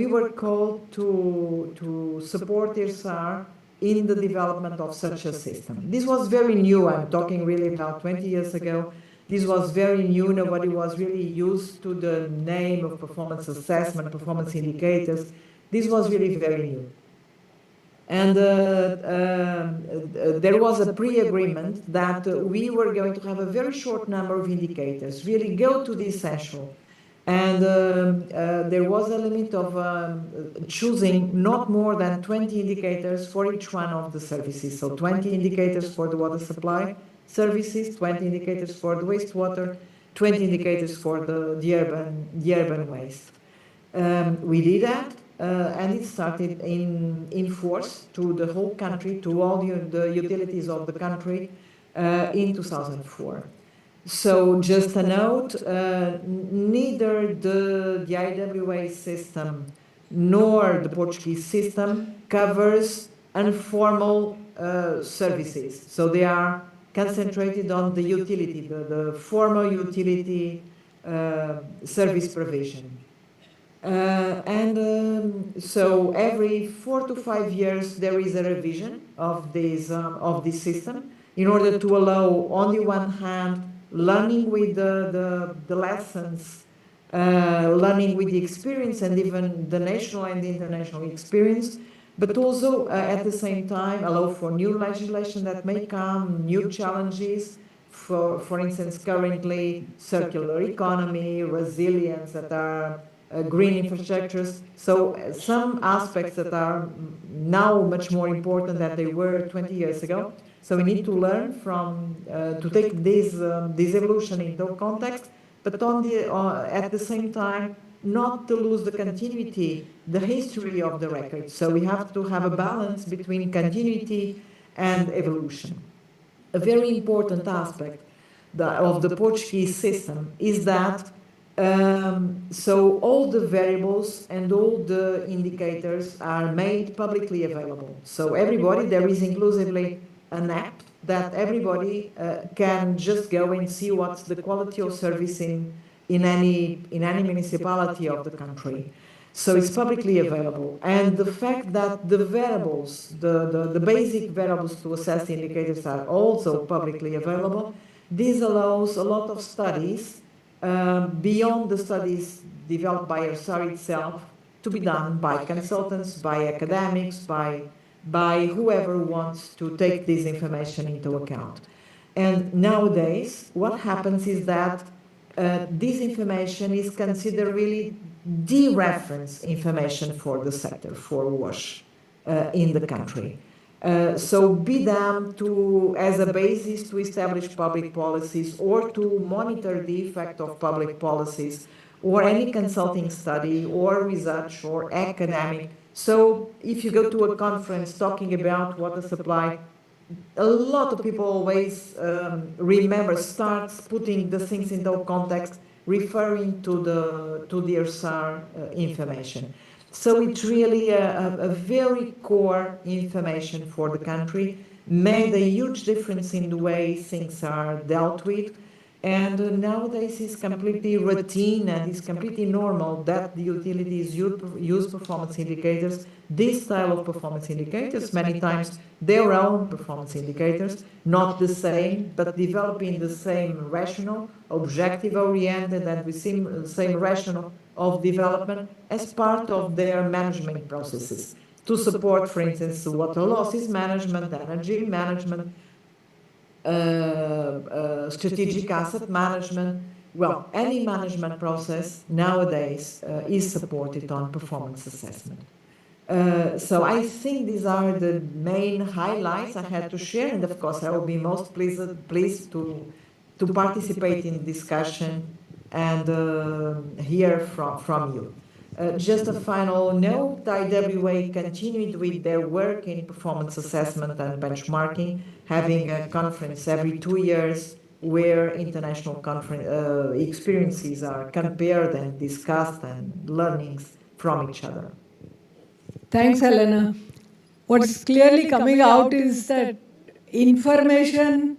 We were called to support ERSAR in the development of such a system. This was very new. I'm talking really about 20 years ago. This was very new. Nobody was really used to the name of performance assessment, performance indicators. This was really very new. And there was a pre-agreement that we were going to have a very short number of indicators, really go to the essential. And there was a limit of choosing not more than 20 indicators for each one of the services. So 20 indicators for the water supply services, 20 indicators for the wastewater, 20 indicators for the urban waste. We did that. And it started in force to the whole country, to all the utilities of the country in 2004. So just a note, neither the IWA system nor the Portuguese system covers informal services. So they are concentrated on the utility, the formal utility service provision. So every 4 to 5 years there is a revision of this system in order to allow, on the one hand, learning with the lessons, learning with the experience and even the national and the international experience, but also at the same time allow for new legislation that may come, new challenges, for instance, currently circular economy, resilience that are green infrastructures. So some aspects that are now much more important than they were 20 years ago. So we need to learn from, to take this evolution into context, but at the same time, not to lose the continuity, the history of the record. So we have to have a balance between continuity and evolution. A very important aspect of the Portuguese system is that so all the variables and all the indicators are made publicly available. So everybody, there is inclusively an app that everybody can just go and see what's the quality of service in any municipality of the country. So it's publicly available. And the fact that the variables, the basic variables to assess the indicators are also publicly available, this allows a lot of studies beyond the studies developed by ERSAR itself to be done by consultants, by academics, by whoever wants to take this information into account. And nowadays, what happens is that this information is considered really the reference information for the sector, for WASH in the country. So be them as a basis to establish public policies or to monitor the effect of public policies or any consulting study or research or academic. So if you go to a conference talking about water supply, a lot of people always starts putting the things into context, referring to the ERSAR information. So it's really a very core information for the country, made a huge difference in the way things are dealt with, and nowadays it's completely routine and it's completely normal that the utilities use performance indicators, this style of performance indicators, many times their own performance indicators, not the same, but developing the same rational, objective-oriented and the same rational of development as part of their management processes to support, for instance, water losses management, energy management, strategic asset management. Well, any management process nowadays is supported on performance assessment. So I think these are the main highlights I had to share, and of course I will be most pleased to participate in the discussion and hear from you. Just a final note, IWA continued with their work in performance assessment and benchmarking, having a conference every 2 years where international experiences are compared and discussed and learnings from each other. Thanks, Helena. What's clearly coming out is that information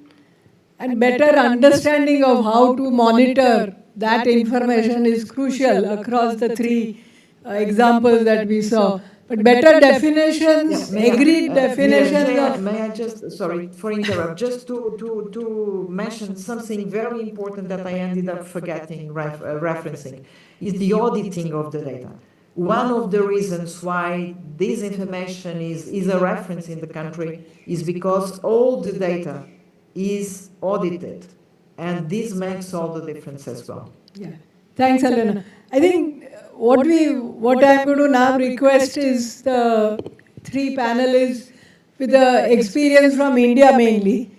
and better understanding of how to monitor that information is crucial across the three examples that we saw. But better definitions, agreed definitions of... May I just, sorry for interrupt, just to mention something very important that I ended up forgetting referencing, is the auditing of the data. One of the reasons why this information is a reference in the country is because all the data is audited, and this makes all the difference as well. Yeah. Thanks, Helena. I think what I'm going to now request is the three panelists with the experience from India mainly,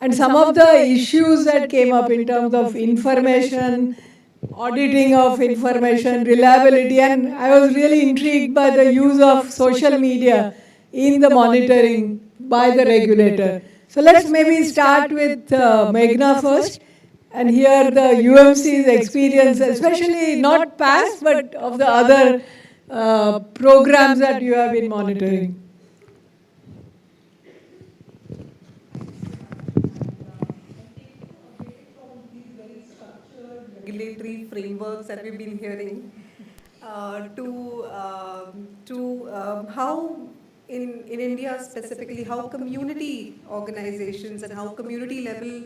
and some of the issues that came up in terms of information, auditing of information, reliability, and I was really intrigued by the use of social media in the monitoring by the regulator. So let's maybe start with Meghna first and hear the UMC's experience, especially not past, but of the other programs that you have been monitoring. Regulatory frameworks that we've been hearing to how in India specifically, how community organizations and how community level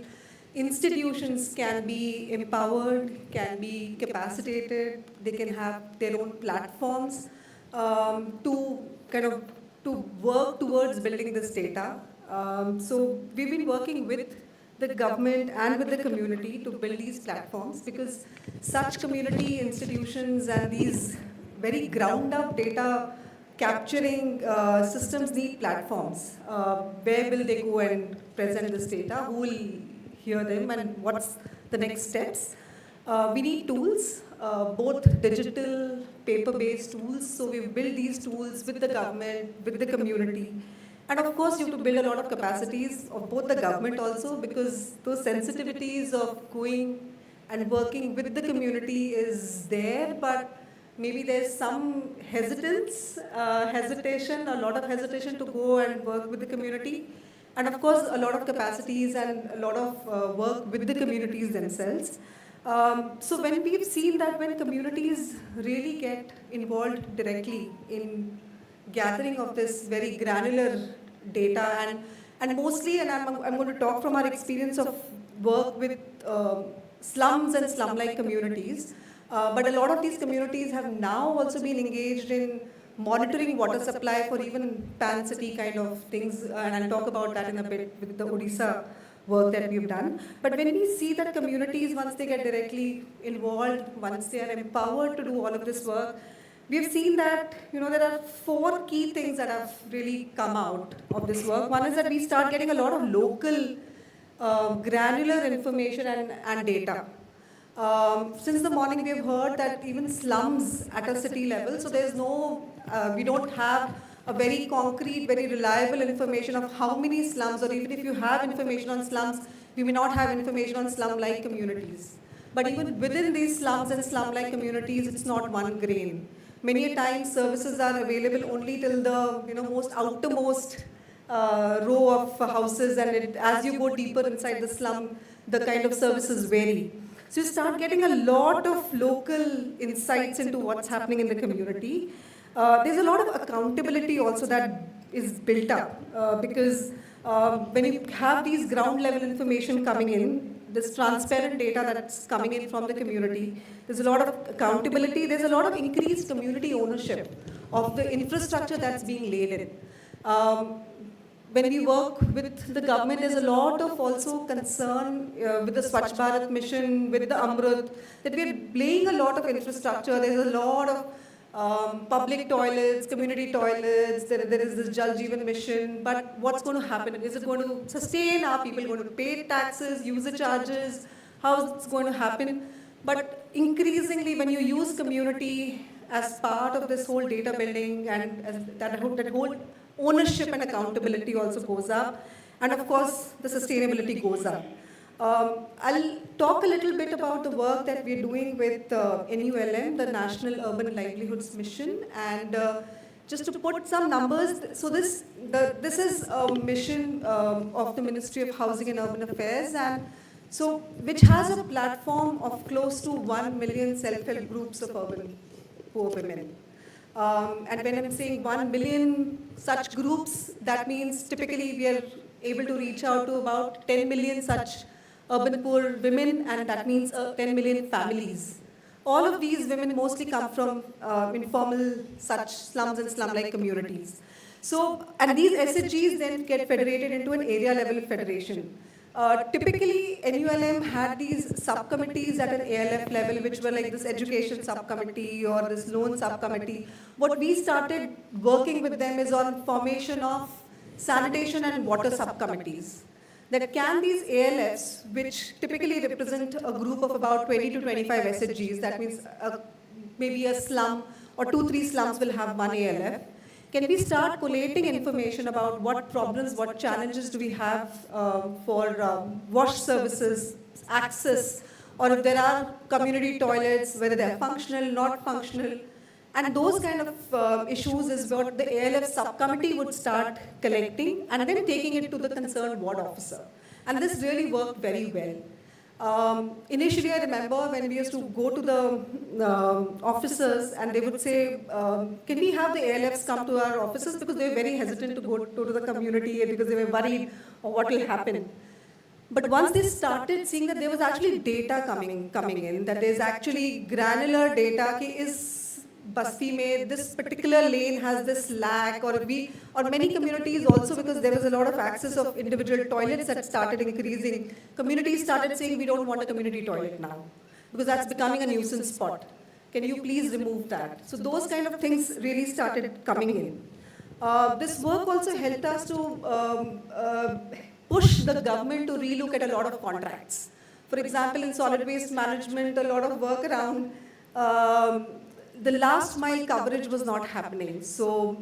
institutions can be empowered, can be capacitated, they can have their own platforms to kind of to work towards building this data. So we've been working with the government and with the community to build these platforms, because such community institutions and these very ground up data capturing systems need platforms. Where will they go and present this data? Who will hear them, and what's the next steps? We need tools, both digital, paper-based tools. So we've built these tools with the government, with the community. And of course, you have to build a lot of capacities of both the government also, because those sensitivities of going and working with the community is there, but maybe there's some hesitation, a lot of hesitation to go and work with the community. And of course, a lot of capacities and a lot of work with the communities themselves. So when we've seen that when communities really get involved directly in gathering of this very granular data, and mostly, and I'm going to talk from our experience of work with slums and slum-like communities, but a lot of these communities have now also been engaged in monitoring water supply for even pan-city kind of things, and I'll talk about that in a bit with the Odisha work that we've done. But when we see that communities, once they get directly involved, once they are empowered to do all of this work, we've seen that, there are 4 key things that have really come out of this work. One is that we start getting a lot of local, granular information and data. Since the morning, we have heard that even slums at a city level, so there's no, we don't have a very concrete, very reliable information of how many slums, or even if you have information on slums, we may not have information on slum-like communities. But even within these slums and slum-like communities, it's not one grain. Many a times, services are available only till the most outermost row of houses, and as you go deeper inside the slum, the kind of services vary. So you start getting a lot of local insights into what's happening in the community. There's a lot of accountability also that is built up, because when you have these ground level information coming in, this transparent data that's coming in from the community, there's a lot of accountability, there's a lot of increased community ownership of the infrastructure that's being laid in. When we work with the government, there's a lot of also concern with the Swachh Bharat mission, with the Amrut, that we're laying a lot of infrastructure. There's a lot of public toilets, community toilets, there is this Jal Jeevan mission, but what's going to happen? Is it going to sustain? Are people going to pay taxes, user charges? How is it going to happen? But increasingly, when you use community as part of this whole data building and as that whole ownership and accountability also goes up, and of course, the sustainability goes up. I'll talk a little bit about the work that we're doing with NULM, the National Urban Livelihoods Mission, and just to put some numbers, so this is a mission of the Ministry of Housing and Urban Affairs, and so which has a platform of close to 1 million self-help groups of urban poor women. And when I'm saying 1 million such groups, that means typically we are able to reach out to about 10 million such urban poor women, and that means 10 million families. All of these women mostly come from informal such slums and slum-like communities. So, and these SHGs then get federated into an area-level federation. Typically, NULM had these subcommittees at an ALF level, which were like this education subcommittee or this loan subcommittee. What we started working with them is on formation of sanitation and water subcommittees. That can these ALFs, which typically represent a group of about 20 to 25 SHGs, that means maybe a slum or 2-3 slums will have one ALF. Can we start collating information about what problems, what challenges do we have for wash services, access, or if there are community toilets, whether they're functional, not functional. And those kind of issues is what the ALF subcommittee would start collecting and then taking it to the concerned ward officer. And this really worked very well. Initially, I remember when we used to go to the officers and they would say, can we have the ALFs come to our offices? Because they were very hesitant to go to the community because they were worried of what will happen. But once they started seeing that there was actually data coming in, that there's actually granular data, is Basti mein, this particular lane has this lack, or many communities also, because there was a lot of access of individual toilets that started increasing. Communities started saying, we don't want a community toilet now, because that's becoming a nuisance spot. Can you please remove that? So those kind of things really started coming in. This work also helped us to push the government to relook at a lot of contracts. For example, in solid waste management, a lot of work around the last mile coverage was not happening. So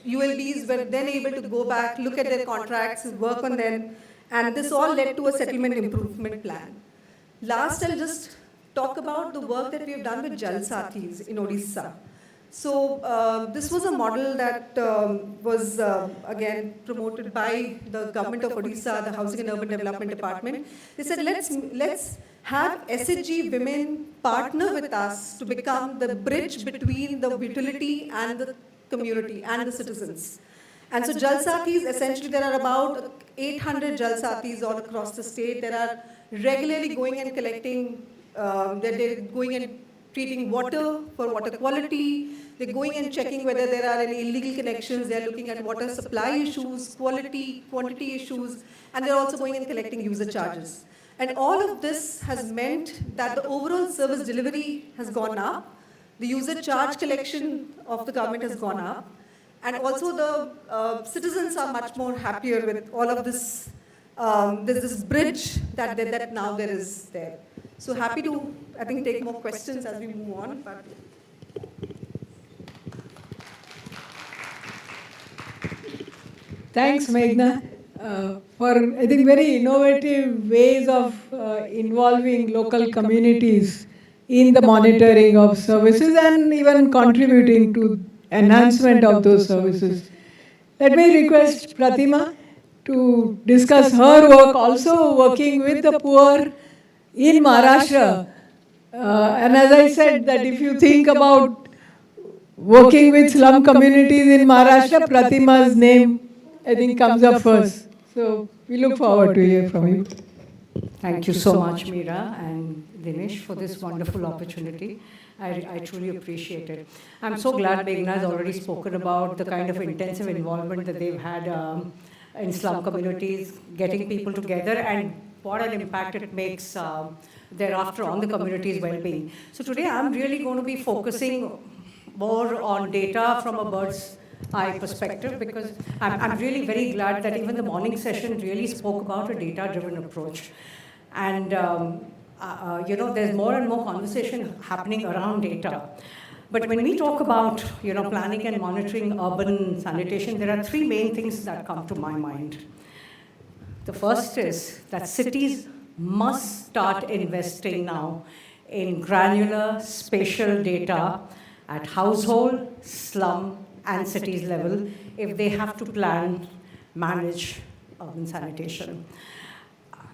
ULBs were then able to go back, look at their contracts, work on them, and this all led to a settlement improvement plan. Last, I'll just talk about the work that we've done with Jal Sathis in Odisha. So this was a model that was again promoted by the government of Odisha, the Housing and Urban Development Department. They said, let's have SHG women partner with us to become the bridge between the utility and the community and the citizens. And so Jal Sathis, essentially there are about 800 Jal Sathis all across the state. They are regularly going and collecting, they're going and treating water for water quality. They're going and checking whether there are any illegal connections. They're looking at water supply issues, quality, quantity issues, and they're also going and collecting user charges. And all of this has meant that the overall service delivery has gone up. The user charge collection of the government has gone up. And also the citizens are much more happier with all of this. There's this bridge that now there is there. So happy to, I think, take more questions as we move on. But Thanks, Meghna, for, I think, very innovative ways of involving local communities in the monitoring of services and even contributing to enhancement of those services. Let me request Pratima to discuss her work, also working with the poor in Maharashtra. And as I said, that if you think about working with slum communities in Maharashtra, Pratima's name, I think, comes up first. So we look forward to hear from you. Thank you so much, Meera and Dinesh, for this wonderful opportunity. I truly appreciate it. I'm so glad Meghna has already spoken about the kind of intensive involvement that they've had in slum communities, getting people together, and what an impact it makes thereafter on the community's well-being. So today I'm really going to be focusing more on data from a bird's eye perspective, because I'm really very glad that even the morning session really spoke about a data-driven approach. And there's more and more conversation happening around data. But when we talk about, planning and monitoring urban sanitation, there are three main things that come to my mind. The first is that cities must start investing now in granular spatial data at household, slum, and cities level if they have to plan, manage urban sanitation.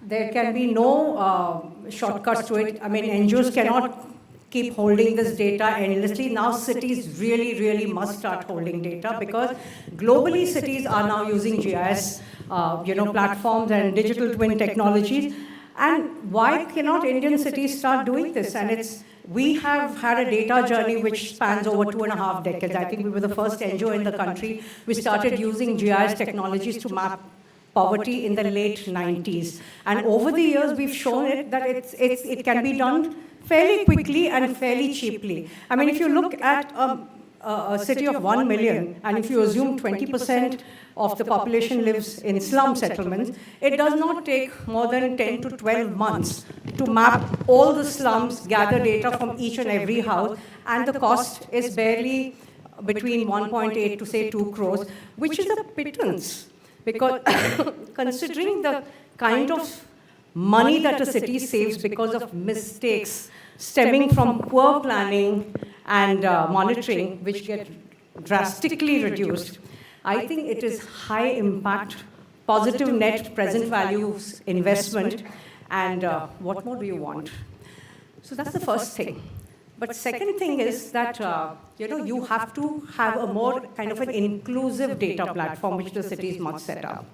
There can be no shortcuts to it. I mean, NGOs cannot keep holding this data endlessly. Now cities really, really must start holding data because globally cities are now using GIS, platforms and digital twin technologies. And why cannot Indian cities start doing this? And we have had a data journey which spans over 2.5 decades. I think we were the first NGO in the country. We started using GIS technologies to map poverty in the late 90s. And over the years, we've shown it that it can be done fairly quickly and fairly cheaply. I mean, if you look at a city of 1 million, and if you assume 20% of the population lives in slum settlements, it does not take more than 10 to 12 months to map all the slums, gather data from each and every house, and the cost is barely between 1.8 to say 2 crores, which is a pittance. Because considering the kind of money that a city saves because of mistakes stemming from poor planning and monitoring, which get drastically reduced, I think it is high impact, positive net present values investment, and what more do you want? So that's the first thing. But second thing is that you have to have a more kind of an inclusive data platform which the cities must set up.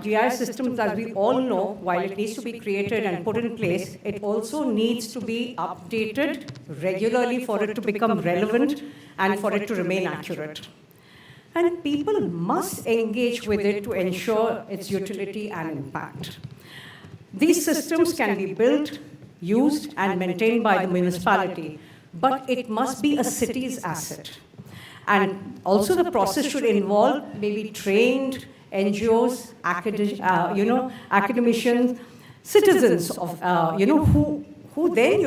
GIS systems, as we all know, while it needs to be created and put in place, it also needs to be updated regularly for it to become relevant and for it to remain accurate. And people must engage with it to ensure its utility and impact. These systems can be built, used, and maintained by the municipality, but it must be a city's asset. And also the process should involve maybe trained NGOs, academicians, citizens of, who then,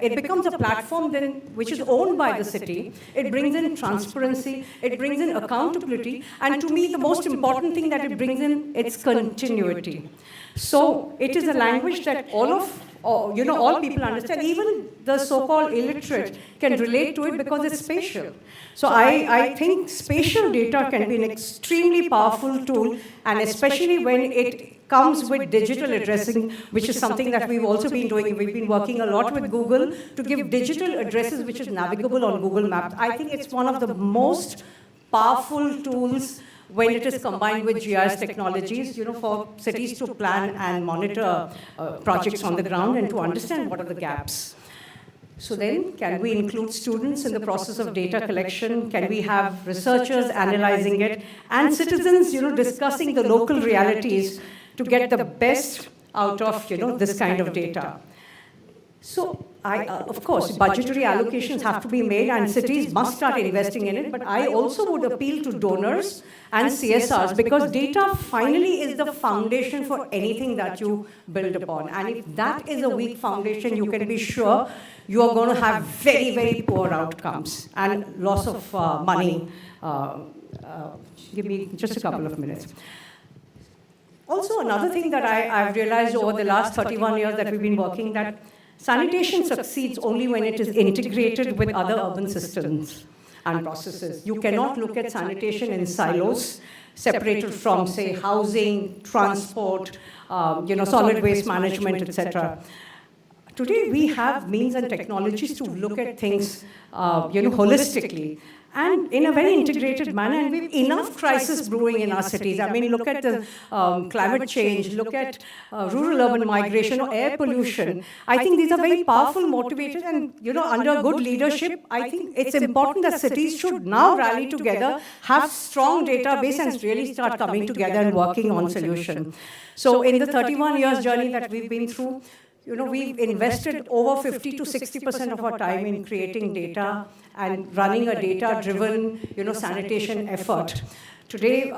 it becomes a platform then which is owned by the city. It brings in transparency, it brings in accountability, and to me the most important thing that it brings in, it's continuity. So it is a language that all people understand, even the so-called illiterate can relate to it because it's spatial. So I think spatial data can be an extremely powerful tool, and especially when it comes with digital addressing, which is something that we've also been doing. We've been working a lot with Google to give digital addresses which is navigable on Google Maps. I think it's one of the most powerful tools when it is combined with GIS technologies, for cities to plan and monitor projects on the ground and to understand what are the gaps. So then, can we include students in the process of data collection? Can we have researchers analyzing it and citizens, discussing the local realities to get the best out of, this kind of data? So, of course, budgetary allocations have to be made and cities must start investing in it, but I also would appeal to donors and CSRs because data finally is the foundation for anything that you build upon. And if that is a weak foundation, you can be sure you are going to have very, very poor outcomes and loss of money. Give me just a couple of minutes. Also, another thing that I've realized over the last 31 years that we've been working, that sanitation succeeds only when it is integrated with other urban systems and processes. You cannot look at sanitation in silos, separated from, say, housing, transport, solid waste management, etc. Today, we have means and technologies to look at things, holistically and in a very integrated manner. And we have enough crisis brewing in our cities. I mean, look at the climate change, look at rural-urban migration or air pollution. I think these are very powerful motivators, and under good leadership, I think it's important that cities should now rally together, have strong database, and really start coming together and working on solutions. So in the 31 years journey that we've been through, we've invested over 50 to 60% of our time in creating data and running a data-driven, sanitation effort. Today,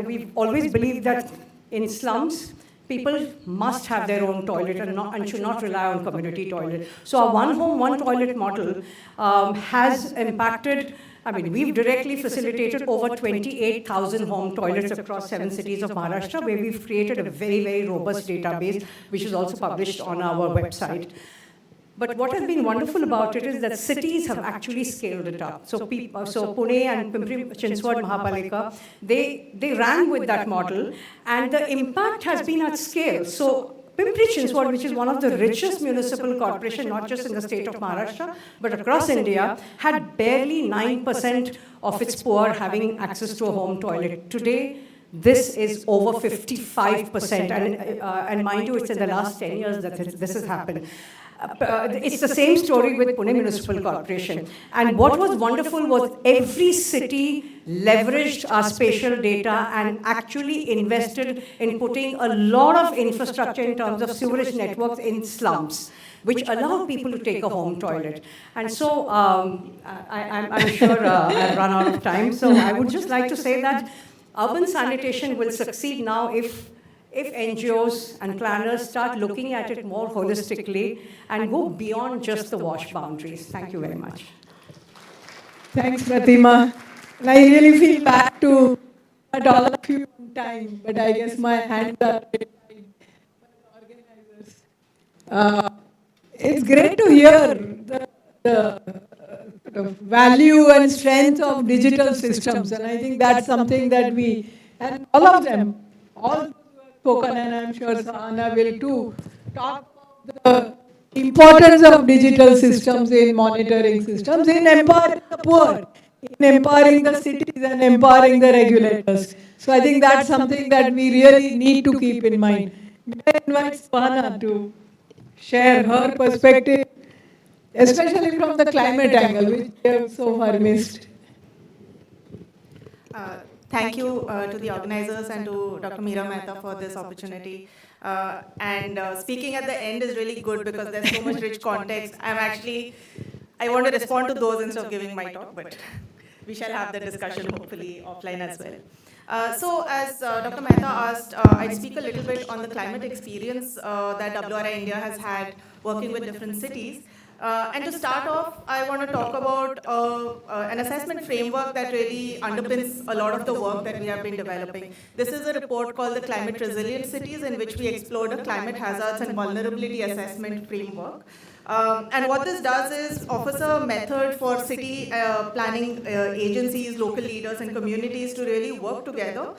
we've always believed that in slums, people must have their own toilet and should not rely on community toilet. So our one home, one toilet model has impacted, I mean, we've directly facilitated over 28,000 home toilets across 7 cities of Maharashtra, where we've created a very, very robust database, which is also published on our website. But what has been wonderful about it is that cities have actually scaled it up. So Pune and Pimpri-Chinchwad Mahapalika, they ran with that model, and the impact has been at scale. So Pimpri-Chinchwad, which is one of the richest municipal corporations, not just in the state of Maharashtra, but across India, had barely 9% of its poor having access to a home toilet. Today, this is over 55%, and mind you, it's in the last 10 years that this has happened. It's the same story with Pune Municipal Corporation. And what was wonderful was every city leveraged our spatial data and actually invested in putting a lot of infrastructure in terms of sewerage networks in slums, which allowed people to take a home toilet. And so I'm sure I've run out of time. So I would just like to say that urban sanitation will succeed now if NGOs and planners start looking at it more holistically and go beyond just the wash boundaries. Thank you very much. Thanks, Pratima. And I really feel bad to cut all of you on time, but I guess my hands are tied by the organizers. It's great to hear the sort of value and strength of digital systems, and I think that's something that we, and all of them, all spoken, and I'm sure Sahana will too, talk about the importance of digital systems in monitoring systems, in empowering the poor, in empowering the cities and empowering the regulators. So I think that's something that we really need to keep in mind. I invite Sahana to share her perspective, especially from the climate angle, which we have so far missed. Thank you to the organizers and to Dr. Meera Mehta for this opportunity. Speaking at the end is really good because there's so much rich context. I want to respond to those instead of giving my talk, but we shall have the discussion hopefully offline as well. So as Dr. Mehta asked, I'd speak a little bit on the climate experience that WRI India has had working with different cities. And to start off, I want to talk about an assessment framework that really underpins a lot of the work that we have been developing. This is a report called the Climate Resilient Cities, in which we explored a climate hazards and vulnerability assessment framework. And what this does is offers a method for city planning agencies, local leaders, and communities to really work together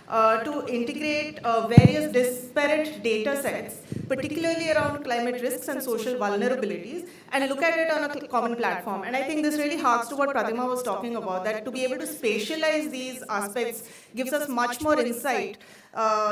to integrate various disparate data sets, particularly around climate risks and social vulnerabilities, and look at it on a common platform. And I think this really harks to what Pratima was talking about, that to be able to spatialize these aspects gives us much more insight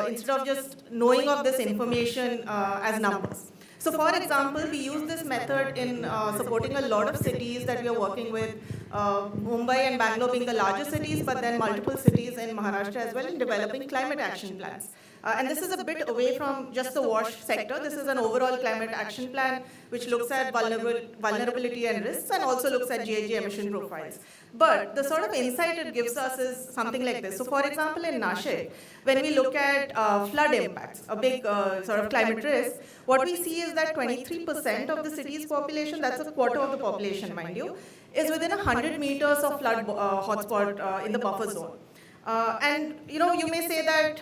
instead of just knowing of this information as numbers. So for example, we use this method in supporting a lot of cities that we are working with, Mumbai and Bangalore being the largest cities, but then multiple cities in Maharashtra as well, in developing climate action plans. And this is a bit away from just the wash sector. This is an overall climate action plan which looks at vulnerability and risks and also looks at GHG emission profiles. But the sort of insight it gives us is something like this. So for example, in Nashik, when we look at flood impacts, a big sort of climate risk, what we see is that 23% of the city's population, that's a quarter of the population, mind you, is within 100 meters of flood hotspot in the buffer zone. And you may say that,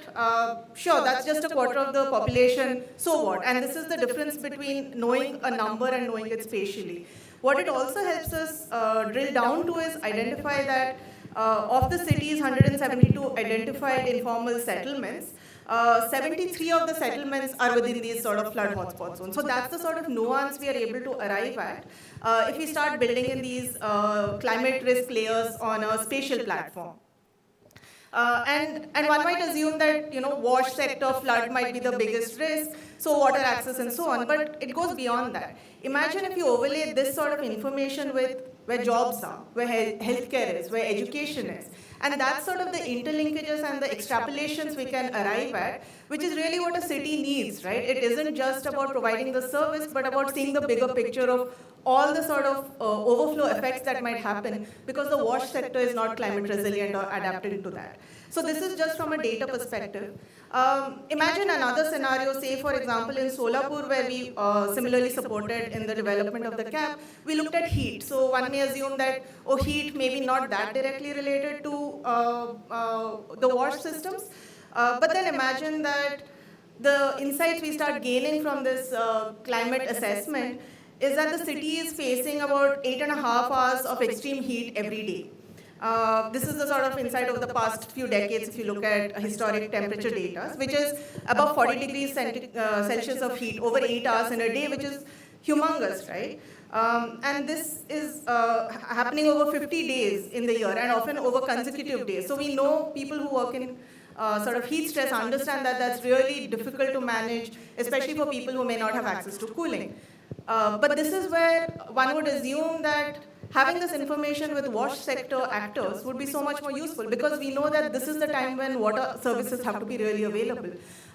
sure, that's just a quarter of the population, so what? And this is the difference between knowing a number and knowing it spatially. What it also helps us drill down to is identify that of the city's 172 identified informal settlements, 73 of the settlements are within these sort of flood hotspot zones. So that's the sort of nuance we are able to arrive at if we start building in these climate risk layers on a spatial platform. And one might assume that, wash sector, flood might be the biggest risk, so water access and so on, but it goes beyond that. Imagine if you overlay this sort of information with where jobs are, where healthcare is, where education is. And that's sort of the interlinkages and the extrapolations we can arrive at, which is really what a city needs, right? It isn't just about providing the service, but about seeing the bigger picture of all the sort of overflow effects that might happen because the wash sector is not climate resilient or adapting to that. So this is just from a data perspective. Imagine another scenario, say for example in Solapur, where we similarly supported in the development of the camp, we looked at heat. So one may assume that, oh, heat maybe not that directly related to the wash systems, but then imagine that the insights we start gaining from this climate assessment is that the city is facing about 8.5 hours of extreme heat every day. This is the sort of insight over the past few decades if you look at historic temperature data, which is above 40 degrees Celsius of heat over 8 hours in a day, which is humongous, right? And this is happening over 50 days in the year and often over consecutive days. So we know people who work in sort of heat stress understand that that's really difficult to manage, especially for people who may not have access to cooling. But this is where one would assume that having this information with wash sector actors would be so much more useful, because we know that this is the time when water services have to be really available.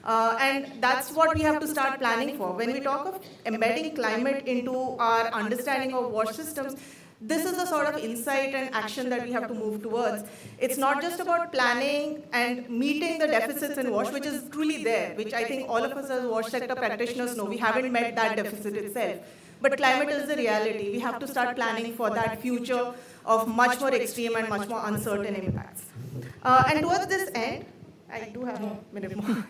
And that's what we have to start planning for. When we talk of embedding climate into our understanding of wash systems, this is the sort of insight and action that we have to move towards. It's not just about planning and meeting the deficits in wash, which is truly there, which I think all of us as wash sector practitioners know. We haven't met that deficit itself. But climate is the reality. We have to start planning for that future of much more extreme and much more uncertain impacts. And towards this end, I do have a minute more.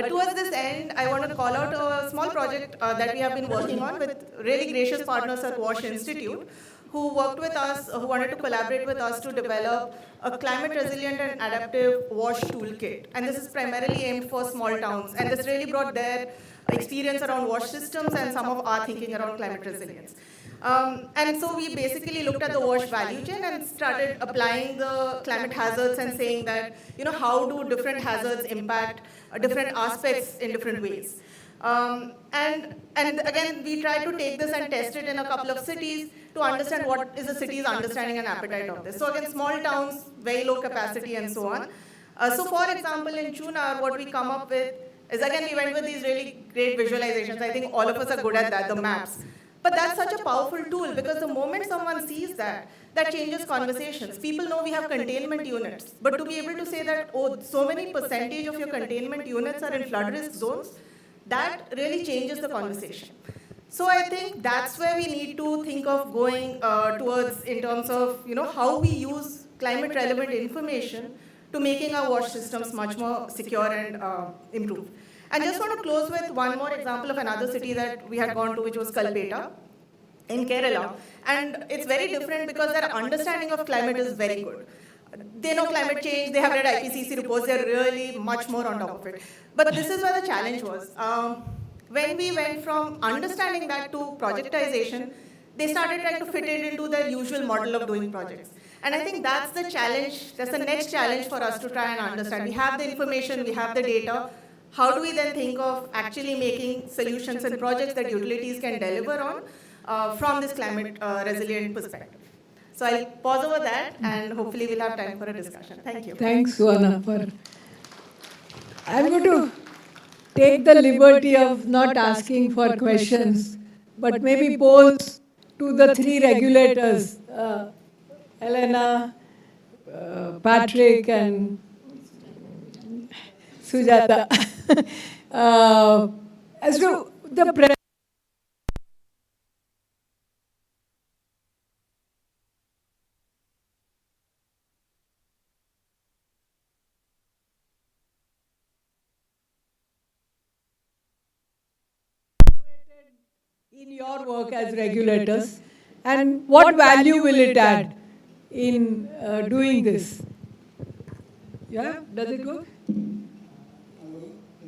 Towards this end, I want to call out a small project that we have been working on with really gracious partners at WASH Institute, who worked with us, who wanted to collaborate with us to develop a climate resilient and adaptive WASH toolkit. And this is primarily aimed for small towns. And this really brought their experience around WASH systems and some of our thinking around climate resilience. And so we basically looked at the WASH value chain and started applying the climate hazards and saying that, how do different hazards impact different aspects in different ways. And again, we tried to take this and test it in a couple of cities to understand what is the city's understanding and appetite of this. So again, small towns, very low capacity and so on. So for example, in Chunar, what we come up with is, again, we went with these really great visualizations. I think all of us are good at that, the maps. But that's such a powerful tool, because the moment someone sees that changes conversations. People know we have containment units, but to be able to say that, oh, so many percentage of your containment units are in flood risk zones, that really changes the conversation. So I think that's where we need to think of going towards in terms of, how we use climate relevant information to making our WASH systems much more secure and improved. And just want to close with one more example of another city that we had gone to, which was Kalpeta in Kerala. And it's very different because their understanding of climate is very good. They know climate change, they have read IPCC reports, they're really much more on top of it. But this is where the challenge was. When we went from understanding that to projectization, they started trying to fit it into their usual model of doing projects. And I think that's the challenge, that's the next challenge for us to try and understand. We have the information, we have the data. How do we then think of actually making solutions and projects that utilities can deliver on from this climate resilient perspective? So I'll pause over that, and hopefully we'll have time for a discussion. Thank you. Thanks, Suana. I'm going to take the liberty of not asking for questions, but maybe pose to the three regulators, Elena, Patrick, and Sujata. As to the in your work as regulators, and what value will it add in doing this? Yeah, does it go?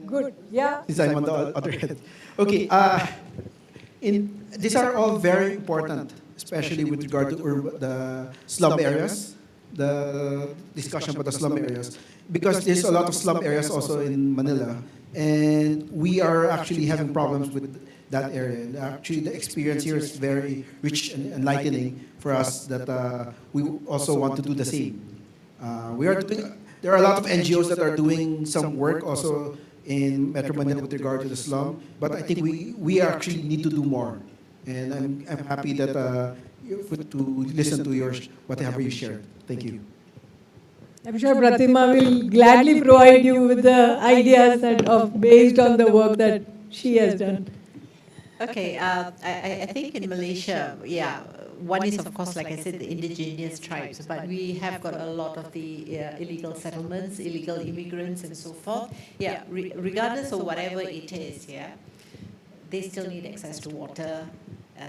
Good, yeah. Since I'm on the other hand. Okay, these are all very important, especially with regard to the slum areas, the discussion about the slum areas, because there's a lot of slum areas also in Manila, and we are actually having problems with that area. And actually, the experience here is very rich and enlightening for us that we also want to do the same. There are a lot of NGOs that are doing some work also in Metro Manila with regard to the slum, but I think we actually need to do more. And I'm happy that to listen to whatever you shared. Thank you. I'm sure Pratima will gladly provide you with the ideas based on the work that she has done. Okay, I think in Malaysia, yeah, one is of course, like I said, the indigenous tribes, but we have got a lot of the illegal settlements, illegal immigrants and so forth. Yeah, regardless of whatever it is, yeah, they still need access to water,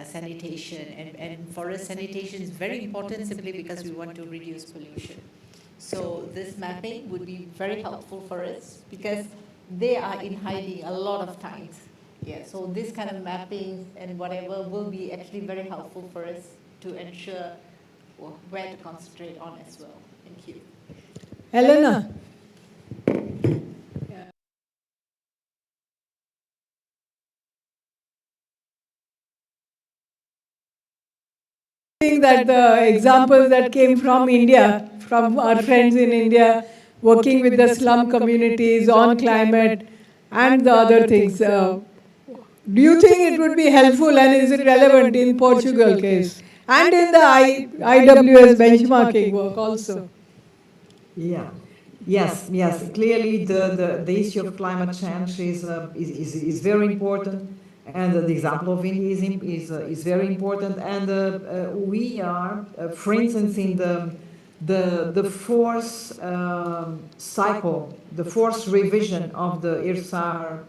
sanitation, and for us sanitation is very important simply because we want to reduce pollution. So this mapping would be very helpful for us because they are in hiding a lot of times. Yeah, so this kind of mapping and whatever will be actually very helpful for us to ensure where to concentrate on as well. Thank you. Helena. That the examples that came from India, from our friends in India, working with the slum communities on climate and the other things. Do you think it would be helpful and is it relevant in Portugal case and in the IWS benchmarking work also? Yeah. Yes, yes. Clearly, the issue of climate change is very important, and the example of India is very important. And we are, for instance, in the fourth cycle, the fourth revision of the IRSAR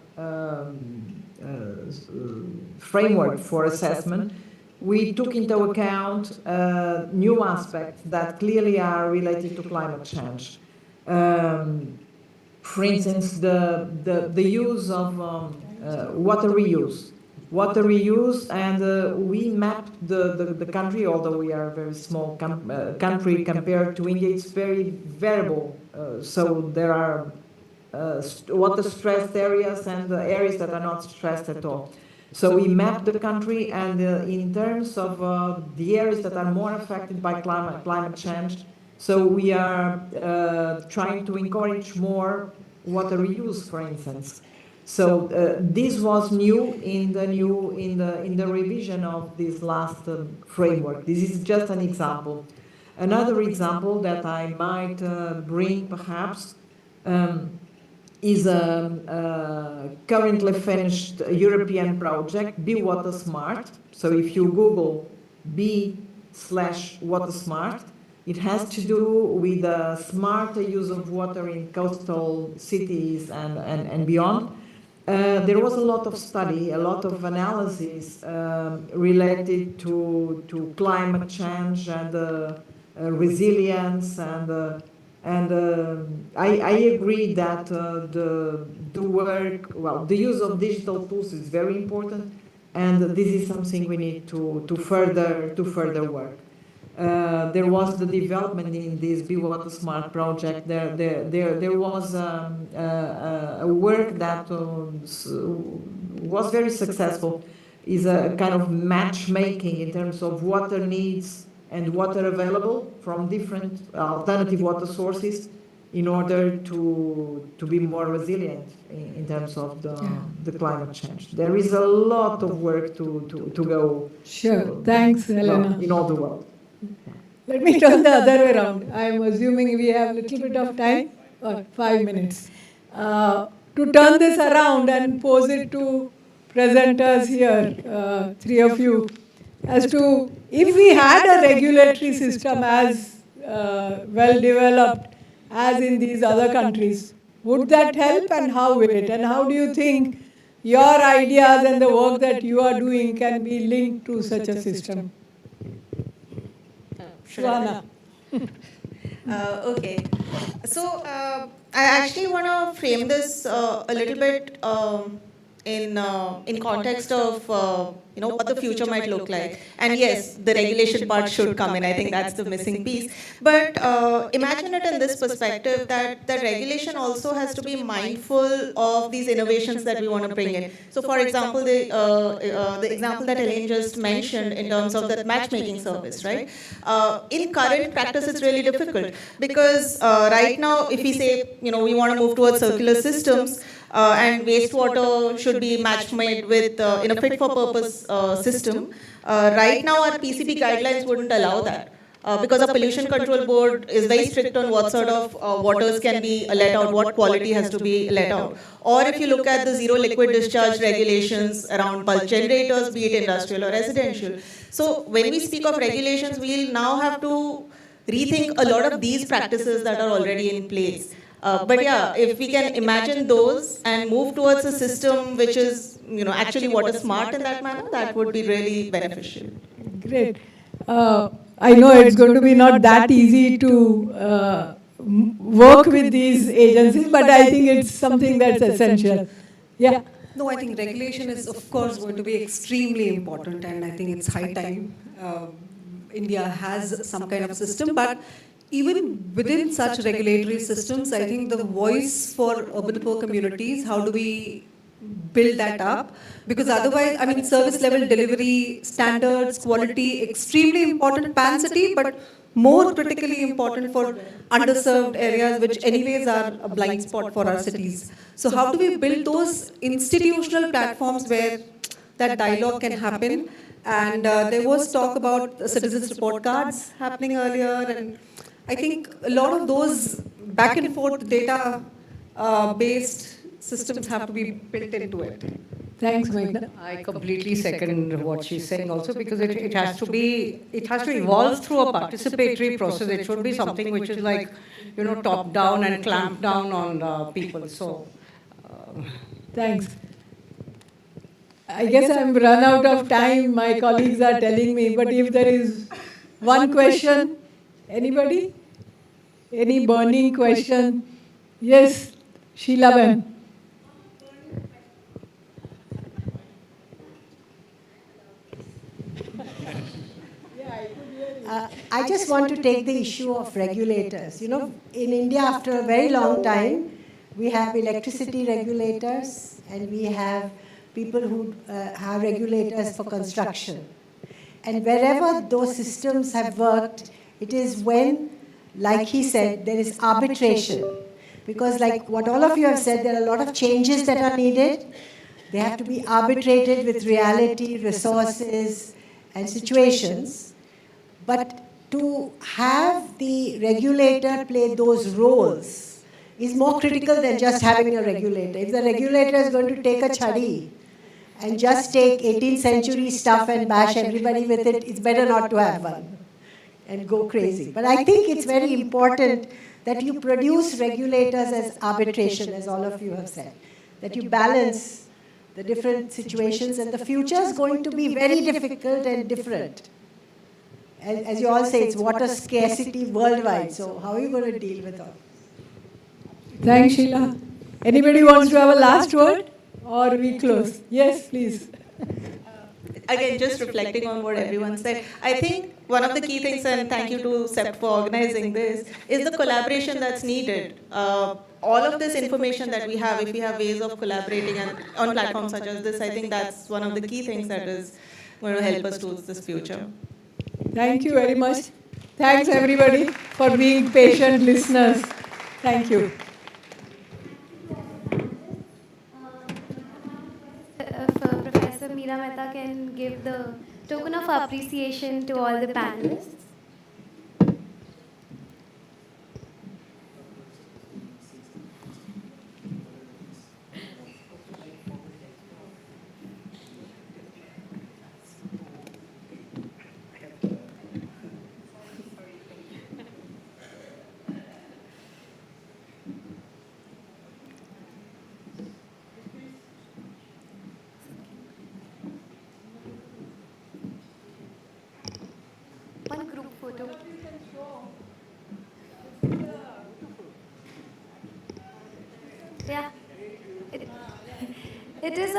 framework for assessment, we took into account new aspects that clearly are related to climate change. For instance, the use of water reuse. Water reuse, and we mapped the country, although we are a very small country compared to India, it's very variable. So there are water stressed areas and areas that are not stressed at all. So we mapped the country, and in terms of the areas that are more affected by climate change, so we are trying to encourage more water reuse, for instance. So this was new in the revision of this last framework. This is just an example. Another example that I might bring, perhaps, is a currently finished European project, Be Water Smart. So if you Google Be/Water Smart, it has to do with the smarter use of water in coastal cities and beyond. There was a lot of study, a lot of analysis related to climate change and resilience, and I agree that the work, well, the use of digital tools is very important, and this is something we need to further work. There was the development in this Be Water Smart project. There was a work that was very successful. Is a kind of matchmaking in terms of water needs and water available from different alternative water sources in order to be more resilient in terms of the climate change. There is a lot of work to go. Sure. Thanks, Helena. In all the world. Let me turn the other way around. I'm assuming we have a little bit of time, or 5 minutes, to turn this around and pose it to presenters here, three of you, as to if we had a regulatory system as well developed as in these other countries, would that help, and how will it? And how do you think your ideas and the work that you are doing can be linked to such a system? Shwana. Okay. So I actually want to frame this a little bit in context of what the future might look like. And yes, the regulation part should come in. I think that's the missing piece. But imagine it in this perspective that regulation also has to be mindful of these innovations that we want to bring in. So for example, the example that Elaine just mentioned in terms of that matchmaking service, right? In current practice, it's really difficult because right now, if we say, we want to move towards circular systems, and wastewater should be match-made with in a fit-for-purpose system. Right now, our PCB guidelines wouldn't allow that. because a pollution control board is very strict on what sort of waters can be let out, what quality has to be let out. Or if you look at the zero liquid discharge regulations around bulk generators, be it industrial or residential. So when we speak of regulations, we'll now have to rethink a lot of these practices that are already in place. But yeah, if we can imagine those and move towards a system which is, actually water smart in that manner, that would be really beneficial. Great. I know it's going to be not that easy to work with these agencies, but I think it's something that's essential. Yeah. No, I think regulation is, of course, going to be extremely important, and I think it's high time India has some kind of system. But even within such regulatory systems, I think the voice for urban poor communities, how do we build that up? Because otherwise, I mean, service level delivery, standards, quality, extremely important pan city, but more critically important for underserved areas, which anyways are a blind spot for our cities. So how do we build those institutional platforms where that dialogue can happen? And there was talk about citizens report cards happening earlier, and I think a lot of those back and forth data based systems have to be built into it. Thanks, Meghna. I completely second what she's saying also, because it has to evolve through a participatory process. It should be something which is like, top down and clamp down on people. So, Thanks. I guess I'm run out of time, my colleagues are telling me, but if there is one question, anybody? Any burning question? Yes, Sheela Ben. I just want to take the issue of regulators. In India, after a very long time, we have electricity regulators and we have people who have regulators for construction. And wherever those systems have worked, it is when, like he said, there is arbitration. Because like what all of you have said, there are a lot of changes that are needed. They have to be arbitrated with reality, resources, and situations. But to have the regulator play those roles is more critical than just having a regulator. If the regulator is going to take a chadi and just take 18th century stuff and bash everybody with it, it's better not to have one and go crazy. But I think it's very important that you produce regulators as arbitration, as all of you have said, that you balance the different situations, and the future is going to be very difficult and different. As you all say, it's water scarcity worldwide, so how are you going to deal with all? Thanks, Sheela. Anybody wants to have a last word? Or we close? Yes, please. Again, just reflecting on what everyone said, I think one of the key things, and thank you to CEPT for organizing this, is the collaboration that's needed. All of this information that we have, if we have ways of collaborating and on platforms such as this, I think that's one of the key things that is going to help us towards this future. Thank you very much. Thanks, everybody, for being patient listeners. Thank you. If Professor Meera Mehta can give the token of appreciation to all the panelists. One group photo. Yeah. It is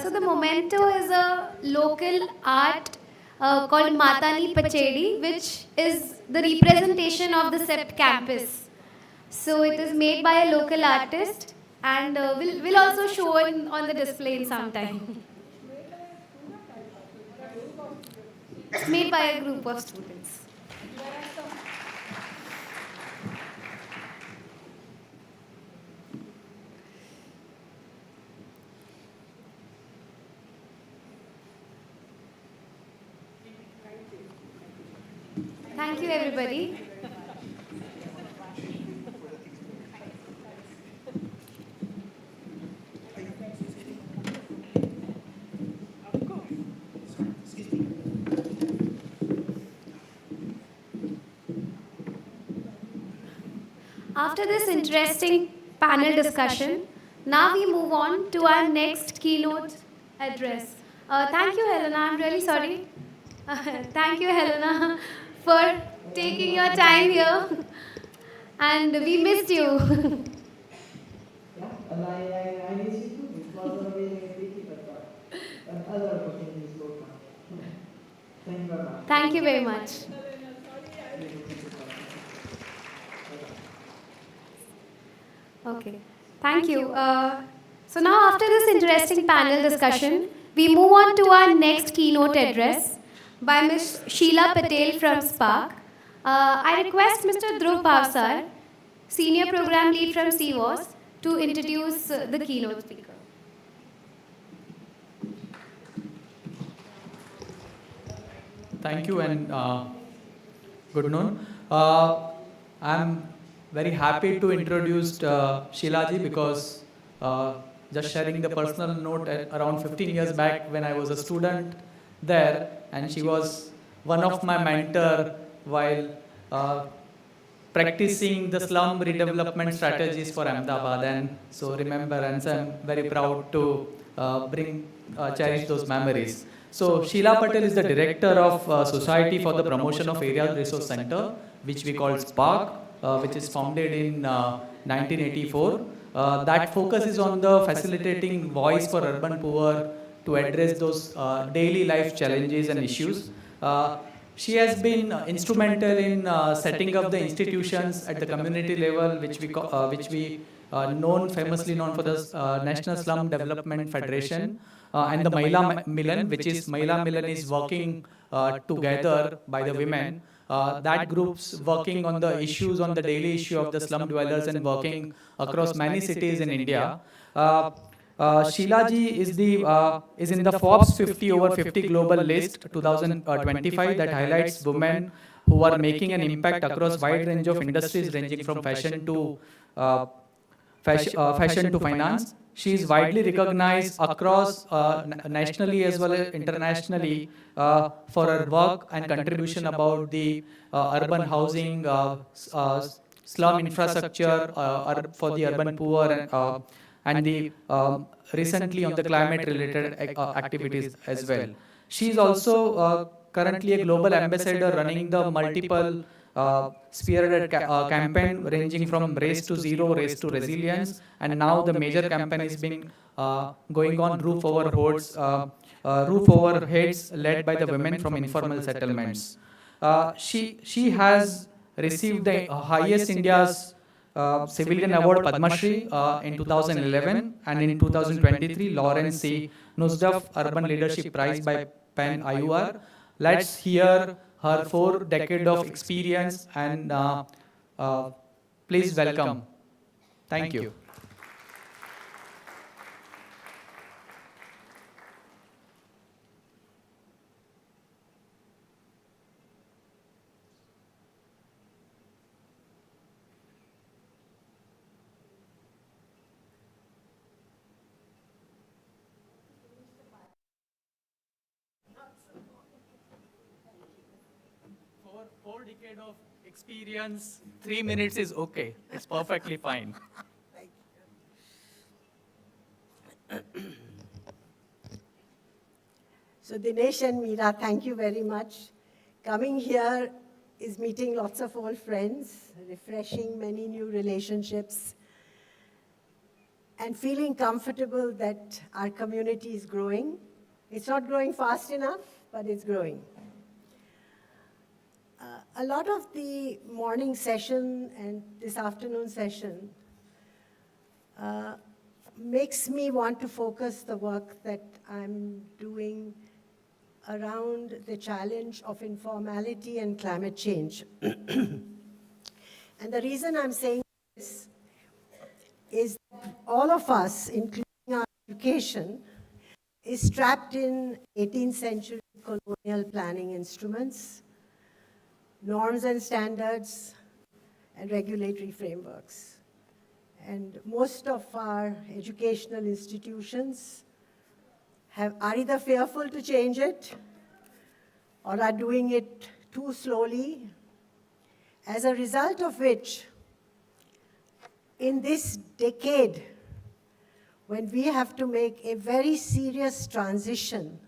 so the memento is a local art called Matani Pachedi, which is the representation of the CEPT campus. So it is made by a local artist, and we'll also show it on the display in some time. It's made by a group of students. Thank you, everybody. After this interesting panel discussion, now we move on to our next keynote address. Thank you, Helena. I'm really sorry. Thank you, Helena, for taking your time here. And we missed you. And I miss you too. It was a very pity, but other opportunities will come. Thank you very much. Thank you very much. Okay, thank you. So now after this interesting panel discussion, we move on to our next keynote address by Ms. Sheela Patel from SPARC. I request Mr. Dhruv Bhavsar, Senior Program Lead from CWAS, to introduce the keynote speaker. Thank you and good noon. I'm very happy to introduce Sheela ji because just sharing the personal note, around 15 years back when I was a student there, and she was one of my mentor while practicing the slum redevelopment strategies for Ahmedabad. And so remember, and so I'm very proud to cherish those memories. So Sheela Patel is the director of Society for the Promotion of Area Resource Center, which we call SPARC, which is founded in 1984. That focuses on the facilitating voice for urban poor to address those daily life challenges and issues. She has been instrumental in setting up the institutions at the community level, which we famously known for the National Slum Development Federation, and the Mahila Milan, which is Mahila Milan is working together by the women. That group's working on the issues, on the daily issue of the slum dwellers and working across many cities in India. Sheela ji is in the Forbes 50 over 50 global list 2025 that highlights women who are making an impact across wide range of industries ranging from fashion to finance. She is widely recognized across nationally as well as internationally for her work and contribution about the urban housing, slum infrastructure for the urban poor, and the recently on the climate-related activities as well. She is also currently a global ambassador running the multiple spearheaded campaign ranging from Race to Zero, Race to Resilience, and now the major campaign is being going on Roof Over Heads, led by the women from informal settlements. She has received the highest India's Civilian Award Padma Shri in 2011, and in 2023 Lawrence C. Nusdaf Urban Leadership Prize by PEN IUR. Let's hear her 4 decades of experience and please welcome. Thank you. For 4 decades of experience, 3 minutes is okay. It's perfectly fine. So Dinesh and Meera, thank you very much. Coming here is meeting lots of old friends, refreshing many new relationships, and feeling comfortable that our community is growing. It's not growing fast enough, but it's growing. A lot of the morning session and this afternoon session makes me want to focus the work that I'm doing around the challenge of informality and climate change. And the reason I'm saying this is that all of us, including our education, is trapped in 18th century colonial planning instruments, norms and standards, and regulatory frameworks. And most of our educational institutions are either fearful to change it or are doing it too slowly, as a result of which, in this decade, when we have to make a very serious transition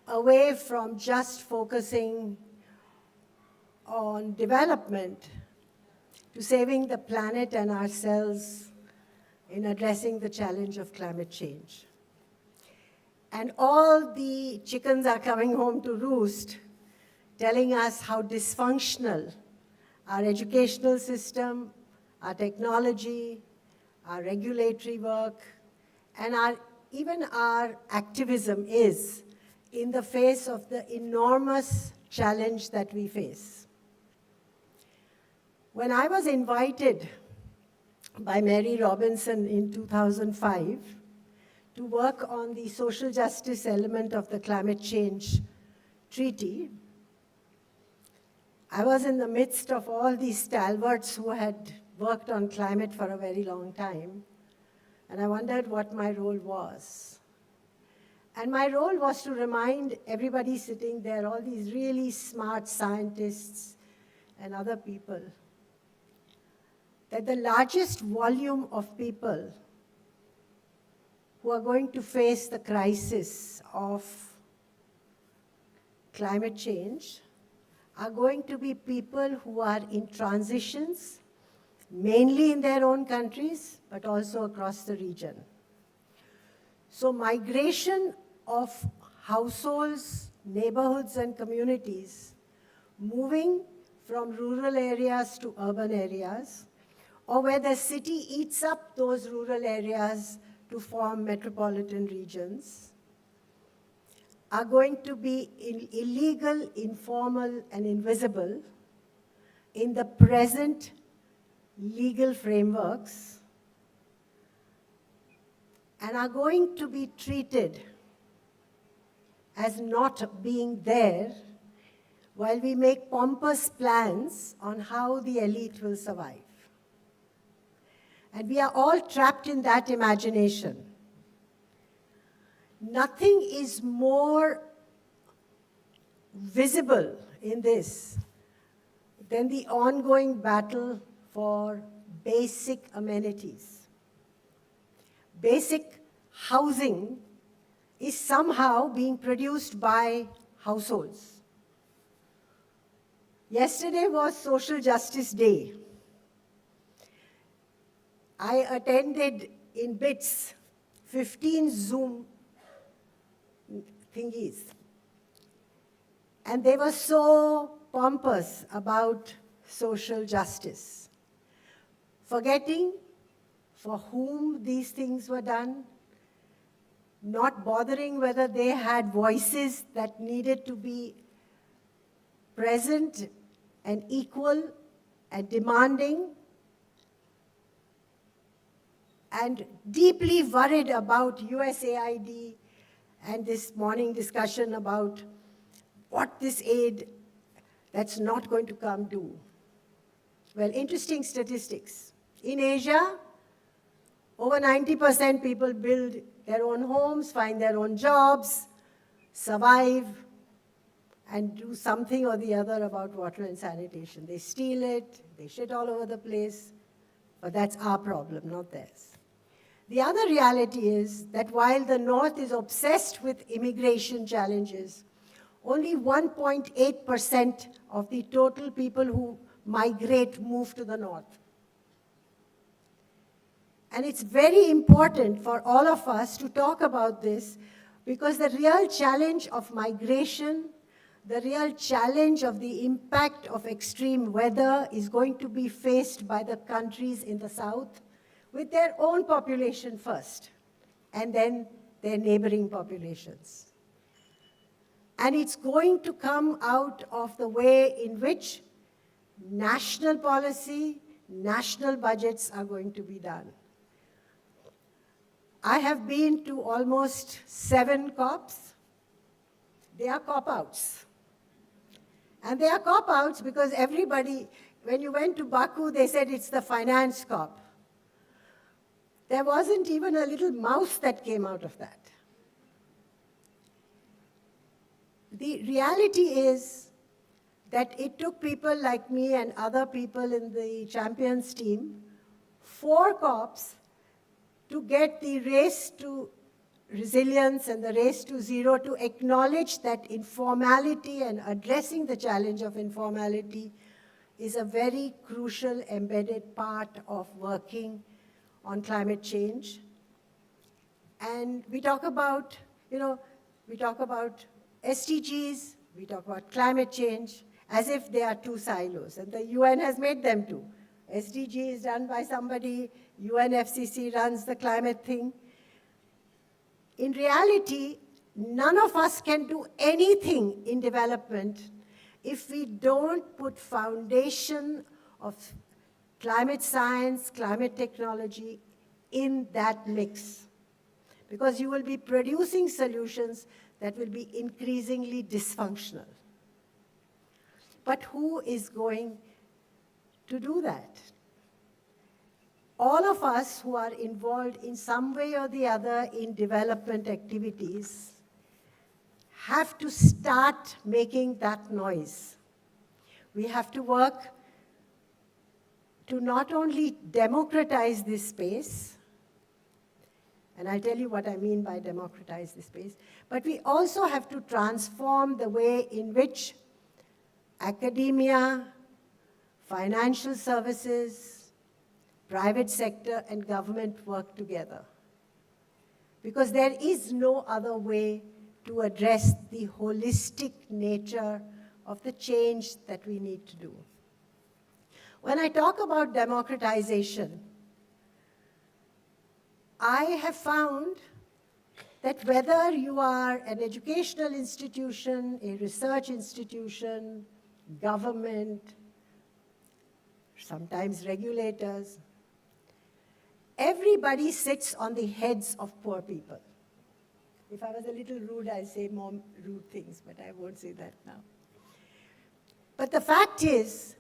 away from just focusing on development to saving the planet and ourselves in addressing the challenge of climate change. And all the chickens are coming home to roost, telling us how dysfunctional our educational system, our technology, our regulatory work, and even our activism is in the face of the enormous challenge that we face. When I was invited by Mary Robinson in 2005 to work on the social justice element of the climate change treaty, I was in the midst of all these stalwarts who had worked on climate for a very long time, and I wondered what my role was. And my role was to remind everybody sitting there, all these really smart scientists and other people, that the largest volume of people who are going to face the crisis of climate change are going to be people who are in transitions, mainly in their own countries, but also across the region. So migration of households, neighborhoods, and communities moving from rural areas to urban areas, or where the city eats up those rural areas to form metropolitan regions, are going to be illegal, informal, and invisible in the present legal frameworks, and are going to be treated as not being there while we make pompous plans on how the elite will survive. And we are all trapped in that imagination. Nothing is more visible in this than the ongoing battle for basic amenities. Basic housing is somehow being produced by households. Yesterday was Social Justice Day. I attended in bits 15 Zoom thingies. And they were so pompous about social justice, forgetting for whom these things were done, not bothering whether they had voices that needed to be present and equal and demanding, and deeply worried about USAID and this morning discussion about what this aid that's not going to come do. Well, interesting statistics. In Asia, over 90% people build their own homes, find their own jobs, survive, and do something or the other about water and sanitation. They steal it, they shit all over the place, but that's our problem, not theirs. The other reality is that while the North is obsessed with immigration challenges, only 1.8% of the total people who migrate move to the North. And it's very important for all of us to talk about this, because the real challenge of migration, the real challenge of the impact of extreme weather is going to be faced by the countries in the South with their own population first, and then their neighboring populations. And it's going to come out of the way in which national policy, national budgets are going to be done. I have been to almost 7 COPs. They are cop-outs. And they are cop-outs because everybody, when you went to Baku, they said it's the finance cop. There wasn't even a little mouse that came out of that. The reality is that it took people like me and other people in the champions team, 4 COPs, to get the race to resilience and the race to zero, to acknowledge that informality and addressing the challenge of informality is a very crucial embedded part of working on climate change. And we talk about, we talk about SDGs, we talk about climate change, as if they are 2 silos, and the UN has made them 2. SDG is done by somebody, UNFCCC runs the climate thing. In reality, none of us can do anything in development if we don't put foundation of climate science, climate technology in that mix. Because you will be producing solutions that will be increasingly dysfunctional. But who is going to do that? All of us who are involved in some way or the other in development activities have to start making that noise. We have to work to not only democratize this space, and I'll tell you what I mean by democratize this space, but we also have to transform the way in which academia, financial services, private sector and government work together. Because there is no other way to address the holistic nature of the change that we need to do. When I talk about democratization, I have found that whether you are an educational institution, a research institution, government, sometimes regulators, everybody sits on the heads of poor people. If I was a little rude, I'd say more rude things, but I won't say that now. But the fact is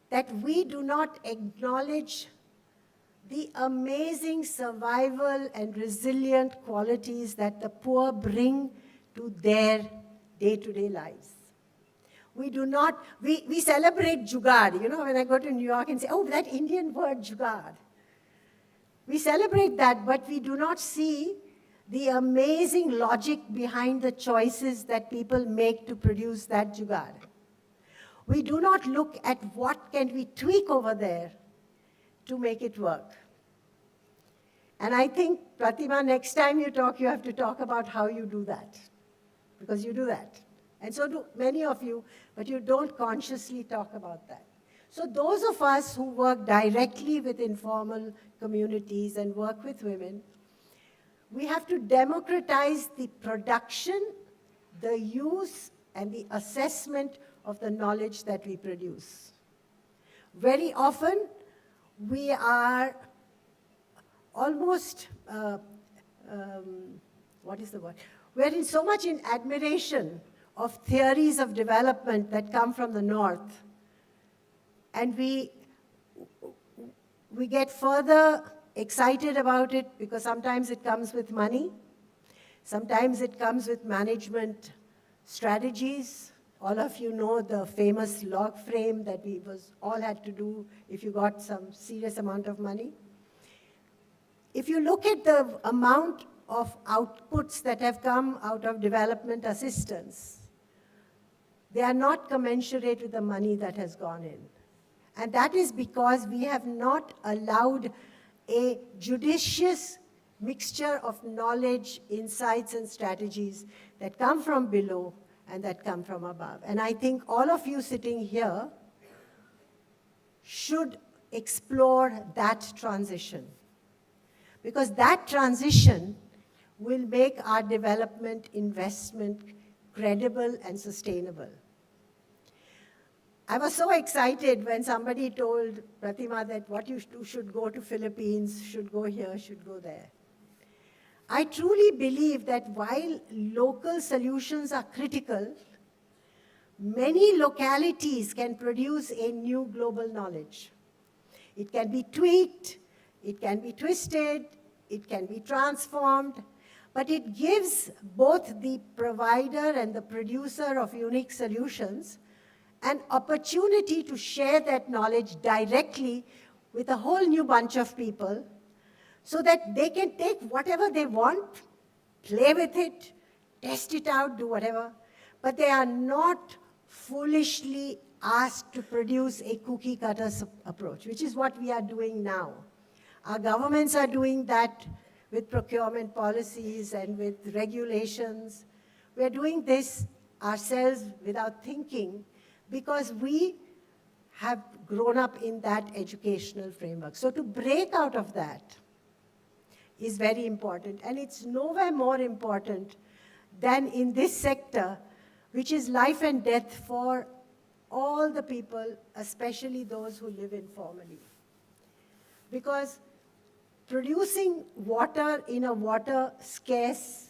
that we do not acknowledge the amazing survival and resilient qualities that the poor bring to their day-to-day lives. We do not, we celebrate jugaad. When I go to New York and say, oh, that Indian word jugaad. We celebrate that, but we do not see the amazing logic behind the choices that people make to produce that jugaad. We do not look at what can we tweak over there to make it work. And I think, Pratima, next time you talk, you have to talk about how you do that, because you do that. And so do many of you, but you don't consciously talk about that. So those of us who work directly with informal communities and work with women, we have to democratize the production, the use, and the assessment of the knowledge that we produce. Very often, we are almost, what is the word? We're in so much in admiration of theories of development that come from the North. And we get further excited about it because sometimes it comes with money. Sometimes it comes with management strategies. All of you know the famous log frame that we all had to do if you got some serious amount of money. If you look at the amount of outputs that have come out of development assistance, they are not commensurate with the money that has gone in. And that is because we have not allowed a judicious mixture of knowledge, insights, and strategies that come from below and that come from above. And I think all of you sitting here should explore that transition. Because that transition will make our development investment credible and sustainable. I was so excited when somebody told Pratima that what you do should go to Philippines, should go here, should go there. I truly believe that while local solutions are critical, many localities can produce a new global knowledge. It can be tweaked, it can be twisted, it can be transformed, but it gives both the provider and the producer of unique solutions an opportunity to share that knowledge directly with a whole new bunch of people so that they can take whatever they want, play with it, test it out, do whatever, but they are not foolishly asked to produce a cookie-cutter approach, which is what we are doing now. Our governments are doing that with procurement policies and with regulations. We are doing this ourselves without thinking because we have grown up in that educational framework. So to break out of that is very important, and it's nowhere more important than in this sector, which is life and death for all the people, especially those who live informally. Because producing water in a water-scarce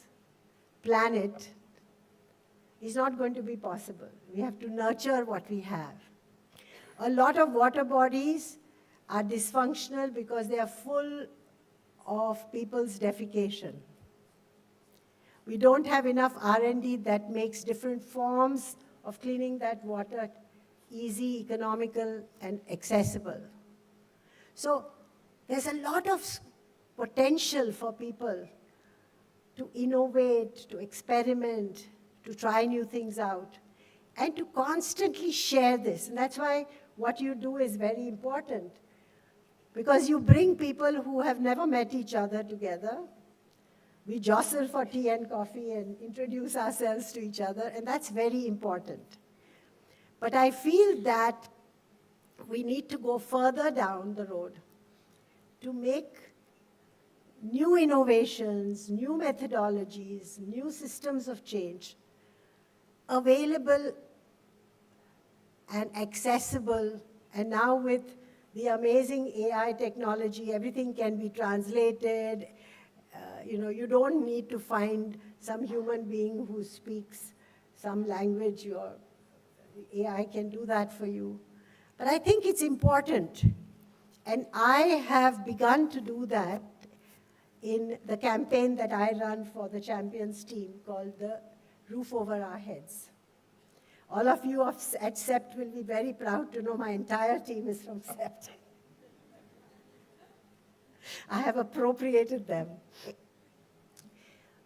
planet is not going to be possible. We have to nurture what we have. A lot of water bodies are dysfunctional because they are full of people's defecation. We don't have enough R&D that makes different forms of cleaning that water easy, economical, and accessible. So there's a lot of potential for people to innovate, to experiment, to try new things out, and to constantly share this. And that's why what you do is very important, because you bring people who have never met each other together. We jostle for tea and coffee and introduce ourselves to each other, and that's very important. But I feel that we need to go further down the road to make new innovations, new methodologies, new systems of change available and accessible. And now with the amazing AI technology, everything can be translated. You don't need to find some human being who speaks some language. Your AI can do that for you. But I think it's important. And I have begun to do that in the campaign that I run for the Champions team called the Roof Over Our Heads. All of you at CEPT will be very proud to know my entire team is from CEPT. I have appropriated them.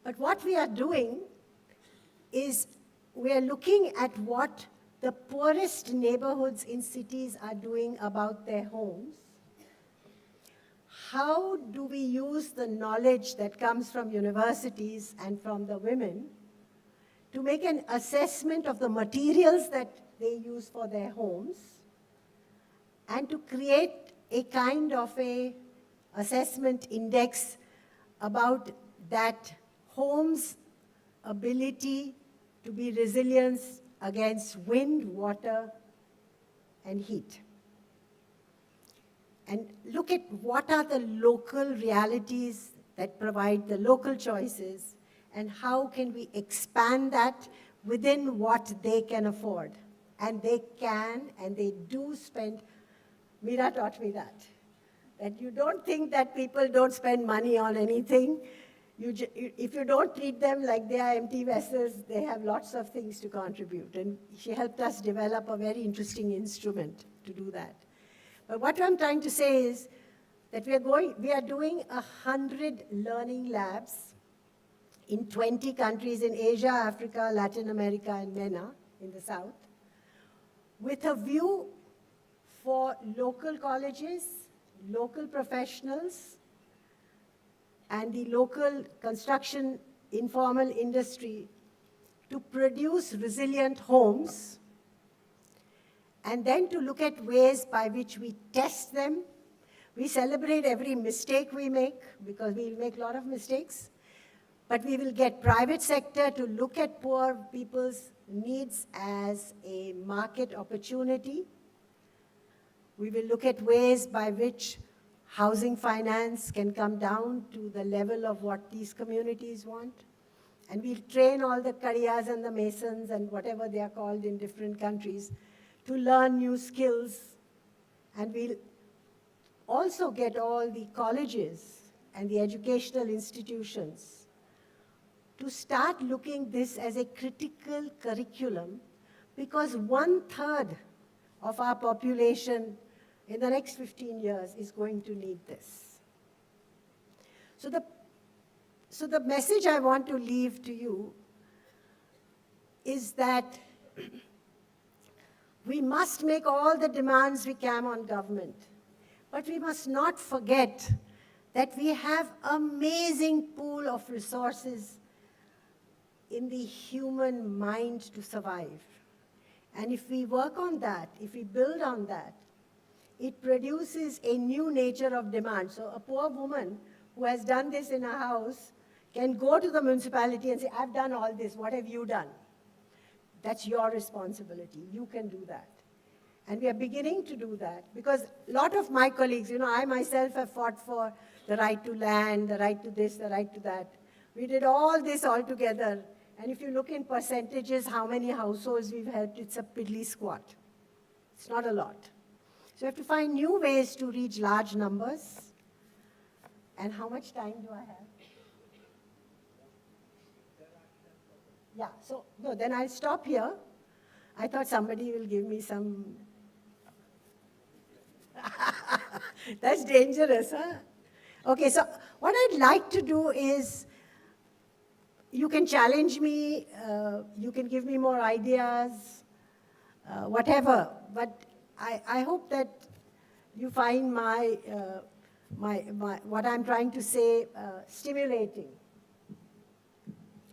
But what we are doing is we are looking at what the poorest neighborhoods in cities are doing about their homes. How do we use the knowledge that comes from universities and from the women to make an assessment of the materials that they use for their homes and to create a kind of a assessment index about that home's ability to be resilient against wind, water, and heat. And look at what are the local realities that provide the local choices, and how can we expand that within what they can afford. And they can, and they do spend. Meera taught me that you don't think that people don't spend money on anything. If you don't treat them like they are empty vessels, they have lots of things to contribute. And she helped us develop a very interesting instrument to do that. But what I'm trying to say is that we are doing 100 learning labs in 20 countries in Asia, Africa, Latin America, and MENA in the south, with a view for local colleges, local professionals, and the local construction informal industry to produce resilient homes, and then to look at ways by which we test them. We celebrate every mistake we make, because we make a lot of mistakes, but we will get private sector to look at poor people's needs as a market opportunity. We will look at ways by which housing finance can come down to the level of what these communities want. And we'll train all the Kariyas and the Masons and whatever they are called in different countries to learn new skills. And we'll also get all the colleges and the educational institutions to start looking this as a critical curriculum, because 1/3 of our population in the next 15 years is going to need this. So the message I want to leave to you is that we must make all the demands we can on government, but we must not forget that we have amazing pool of resources in the human mind to survive. And if we work on that, if we build on that, it produces a new nature of demand. So a poor woman who has done this in her house can go to the municipality and say, I've done all this, what have you done? That's your responsibility, you can do that. And we are beginning to do that because a lot of my colleagues, I myself have fought for the right to land, the right to this, the right to that. We did all this all together. And if you look in percentages, how many households we've helped, it's a piddly squat. It's not a lot. So we have to find new ways to reach large numbers. And how much time do I have? Yeah, so no, then I'll stop here. I thought somebody will give me some. That's dangerous, huh? Okay, so what I'd like to do is, you can challenge me, you can give me more ideas, whatever. But I hope that you find what I'm trying to say stimulating.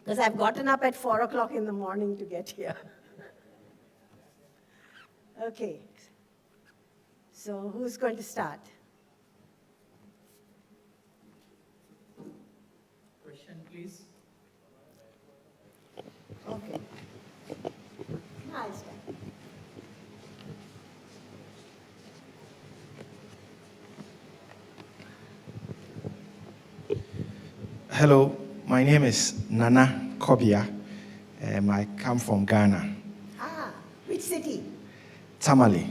Because I've gotten up at 4 o'clock in the morning to get here. Okay. So who's going to start? Question, please. Okay. Nice. Hello, my name is Nana Kobia. I come from Ghana. Which city? Tamale,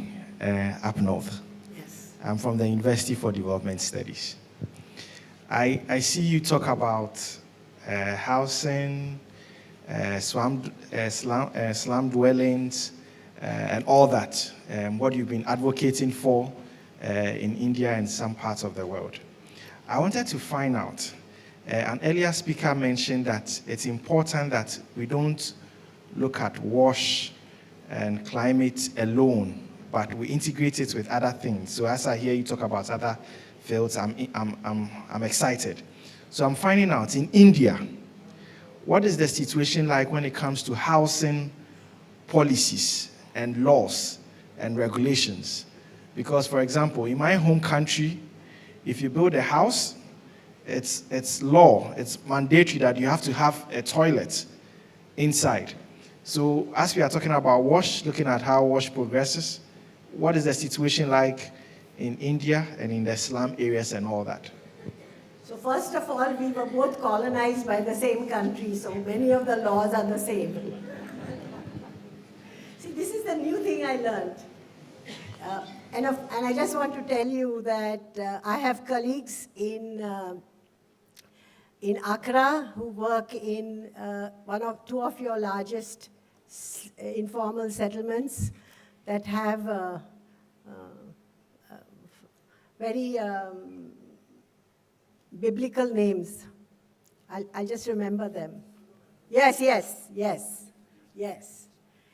up north. Yes. I'm from the University for Development Studies. I see you talk about housing, slum dwellings, and all that, what you've been advocating for in India and some parts of the world. I wanted to find out, an earlier speaker mentioned that it's important that we don't look at WASH and climate alone, but we integrate it with other things. So as I hear you talk about other fields, I'm excited. So I'm finding out in India, what is the situation like when it comes to housing policies and laws and regulations? Because, for example, in my home country, if you build a house, it's law, it's mandatory that you have to have a toilet inside. So as we are talking about WASH, looking at how WASH progresses, what is the situation like in India and in the slum areas and all that? So first of all, we were both colonized by the same country, so many of the laws are the same. See, this is the new thing I learned. And I just want to tell you that I have colleagues in Accra who work in two of your largest informal settlements that have very biblical names. I'll just remember them. Yes.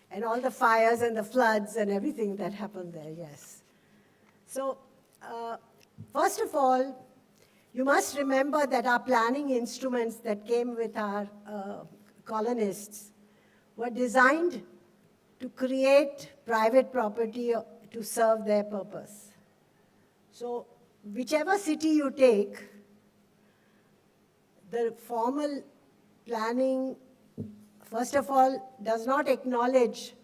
And all the fires and the floods and everything that happened there, yes. So, first of all, you must remember that our planning instruments that came with our colonists were designed to create private property to serve their purpose. So, whichever city you take, the formal planning, first of all, does not acknowledge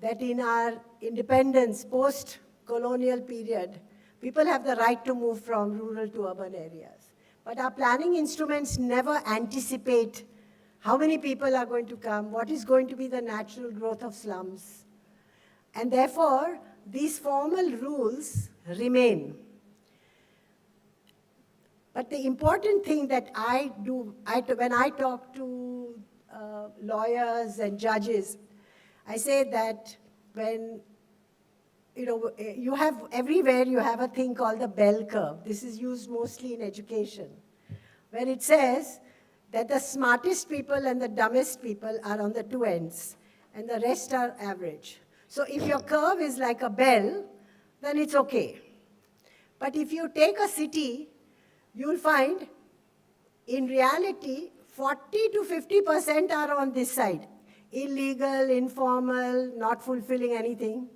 that in our independence, post-colonial period, people have the right to move from rural to urban areas. But our planning instruments never anticipate how many people are going to come, what is going to be the natural growth of slums. And therefore, these formal rules remain. But the important thing that I do, when I talk to lawyers and judges, I say that when, you have, everywhere you have a thing called the bell curve. This is used mostly in education, where it says that the smartest people and the dumbest people are on the two ends, and the rest are average. So if your curve is like a bell, then it's okay. But if you take a city, you'll find, in reality, 40 to 50% are on this side. Illegal, informal, not fulfilling anything.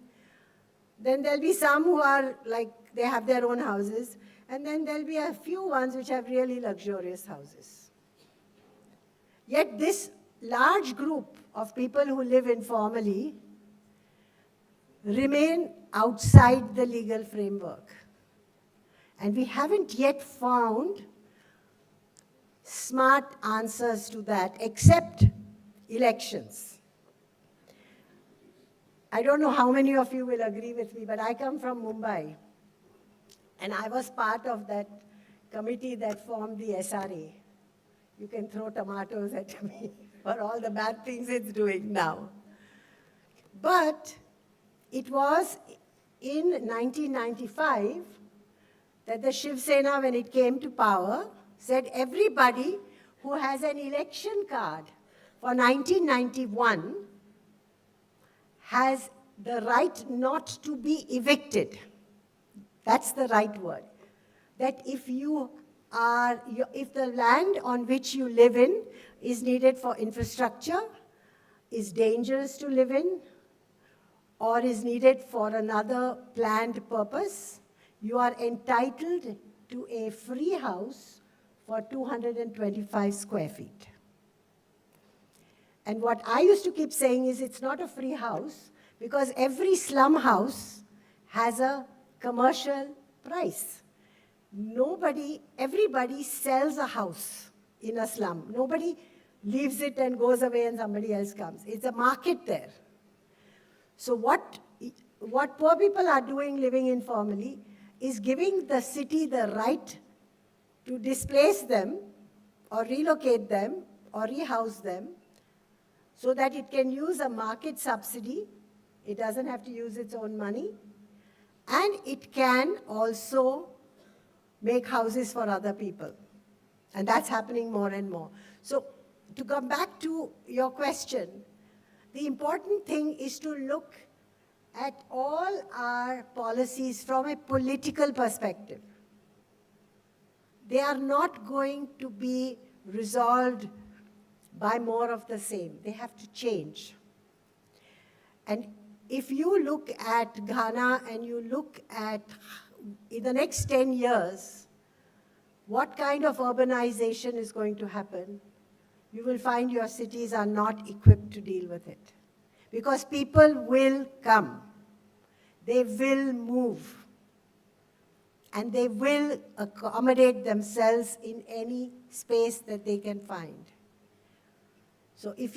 Then there'll be some who are like, they have their own houses. And then there'll be a few ones which have really luxurious houses. Yet this large group of people who live informally remain outside the legal framework. And we haven't yet found smart answers to that, except elections. I don't know how many of you will agree with me, but I come from Mumbai. And I was part of that committee that formed the SRA. You can throw tomatoes at me for all the bad things it's doing now. But it was in 1995 that the Shiv Sena, when it came to power, said everybody who has an election card for 1991 has the right not to be evicted. That's the right word. That if if the land on which you live in is needed for infrastructure, is dangerous to live in, or is needed for another planned purpose, you are entitled to a free house for 225 square feet. And what I used to keep saying is it's not a free house, because every slum house has a commercial price. Everybody sells a house in a slum. Nobody leaves it and goes away and somebody else comes. It's a market there. So what poor people are doing living informally is giving the city the right to displace them or relocate them or rehouse them so that it can use a market subsidy. It doesn't have to use its own money. And it can also make houses for other people. And that's happening more and more. So to come back to your question, the important thing is to look at all our policies from a political perspective. They are not going to be resolved by more of the same. They have to change. And if you look at Ghana and you look at, in the next 10 years, what kind of urbanization is going to happen, you will find your cities are not equipped to deal with it. Because people will come. They will move. And they will accommodate themselves in any space that they can find. So if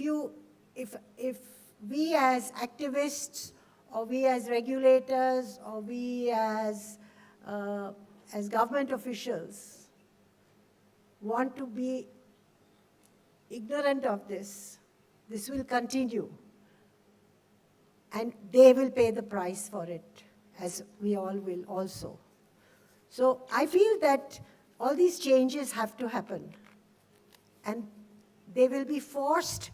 we as activists, or we as regulators, or we as government officials want to be ignorant of this, this will continue. And they will pay the price for it, as we all will also. So I feel that all these changes have to happen. And they will be forced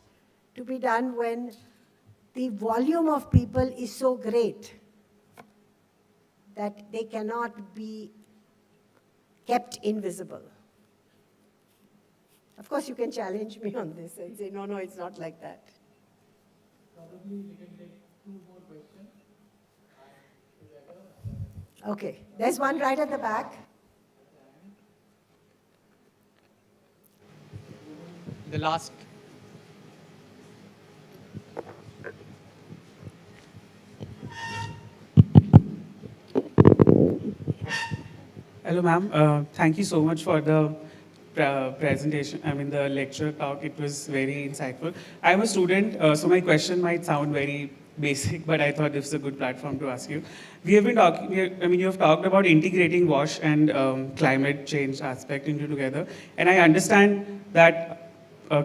to be done when the volume of people is so great that they cannot be kept invisible. Of course, you can challenge me on this and say, no, it's not like that. Probably we can take 2 more questions. Okay, there's one right at the back. The last. Hello, ma'am. Thank you so much for the presentation, the lecture talk. It was very insightful. I'm a student, so my question might sound very basic, but I thought this was a good platform to ask you. We have been talking, you have talked about integrating WASH and climate change aspect into together. And I understand that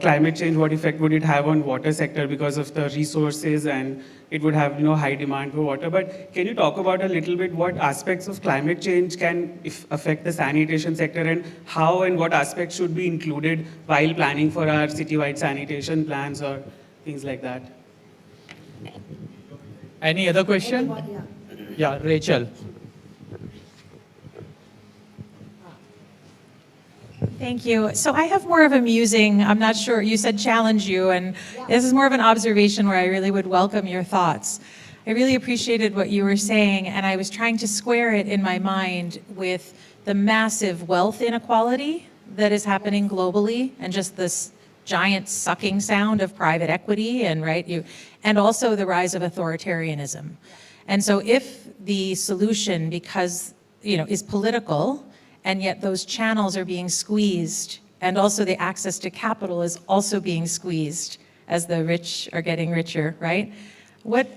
climate change, what effect would it have on water sector because of the resources, and it would have high demand for water. But can you talk about a little bit what aspects of climate change can affect the sanitation sector, and how and what aspects should be included while planning for our citywide sanitation plans or things like that? Any other question? Yeah, Rachel. Thank you. So I have more of a musing, I'm not sure, you said challenge you, and this is more of an observation where I really would welcome your thoughts. I really appreciated what you were saying, and I was trying to square it in my mind with the massive wealth inequality that is happening globally, and just this giant sucking sound of private equity, and and also the rise of authoritarianism. And so if the solution, because is political, and yet those channels are being squeezed, and also the access to capital is also being squeezed as the rich are getting richer, right?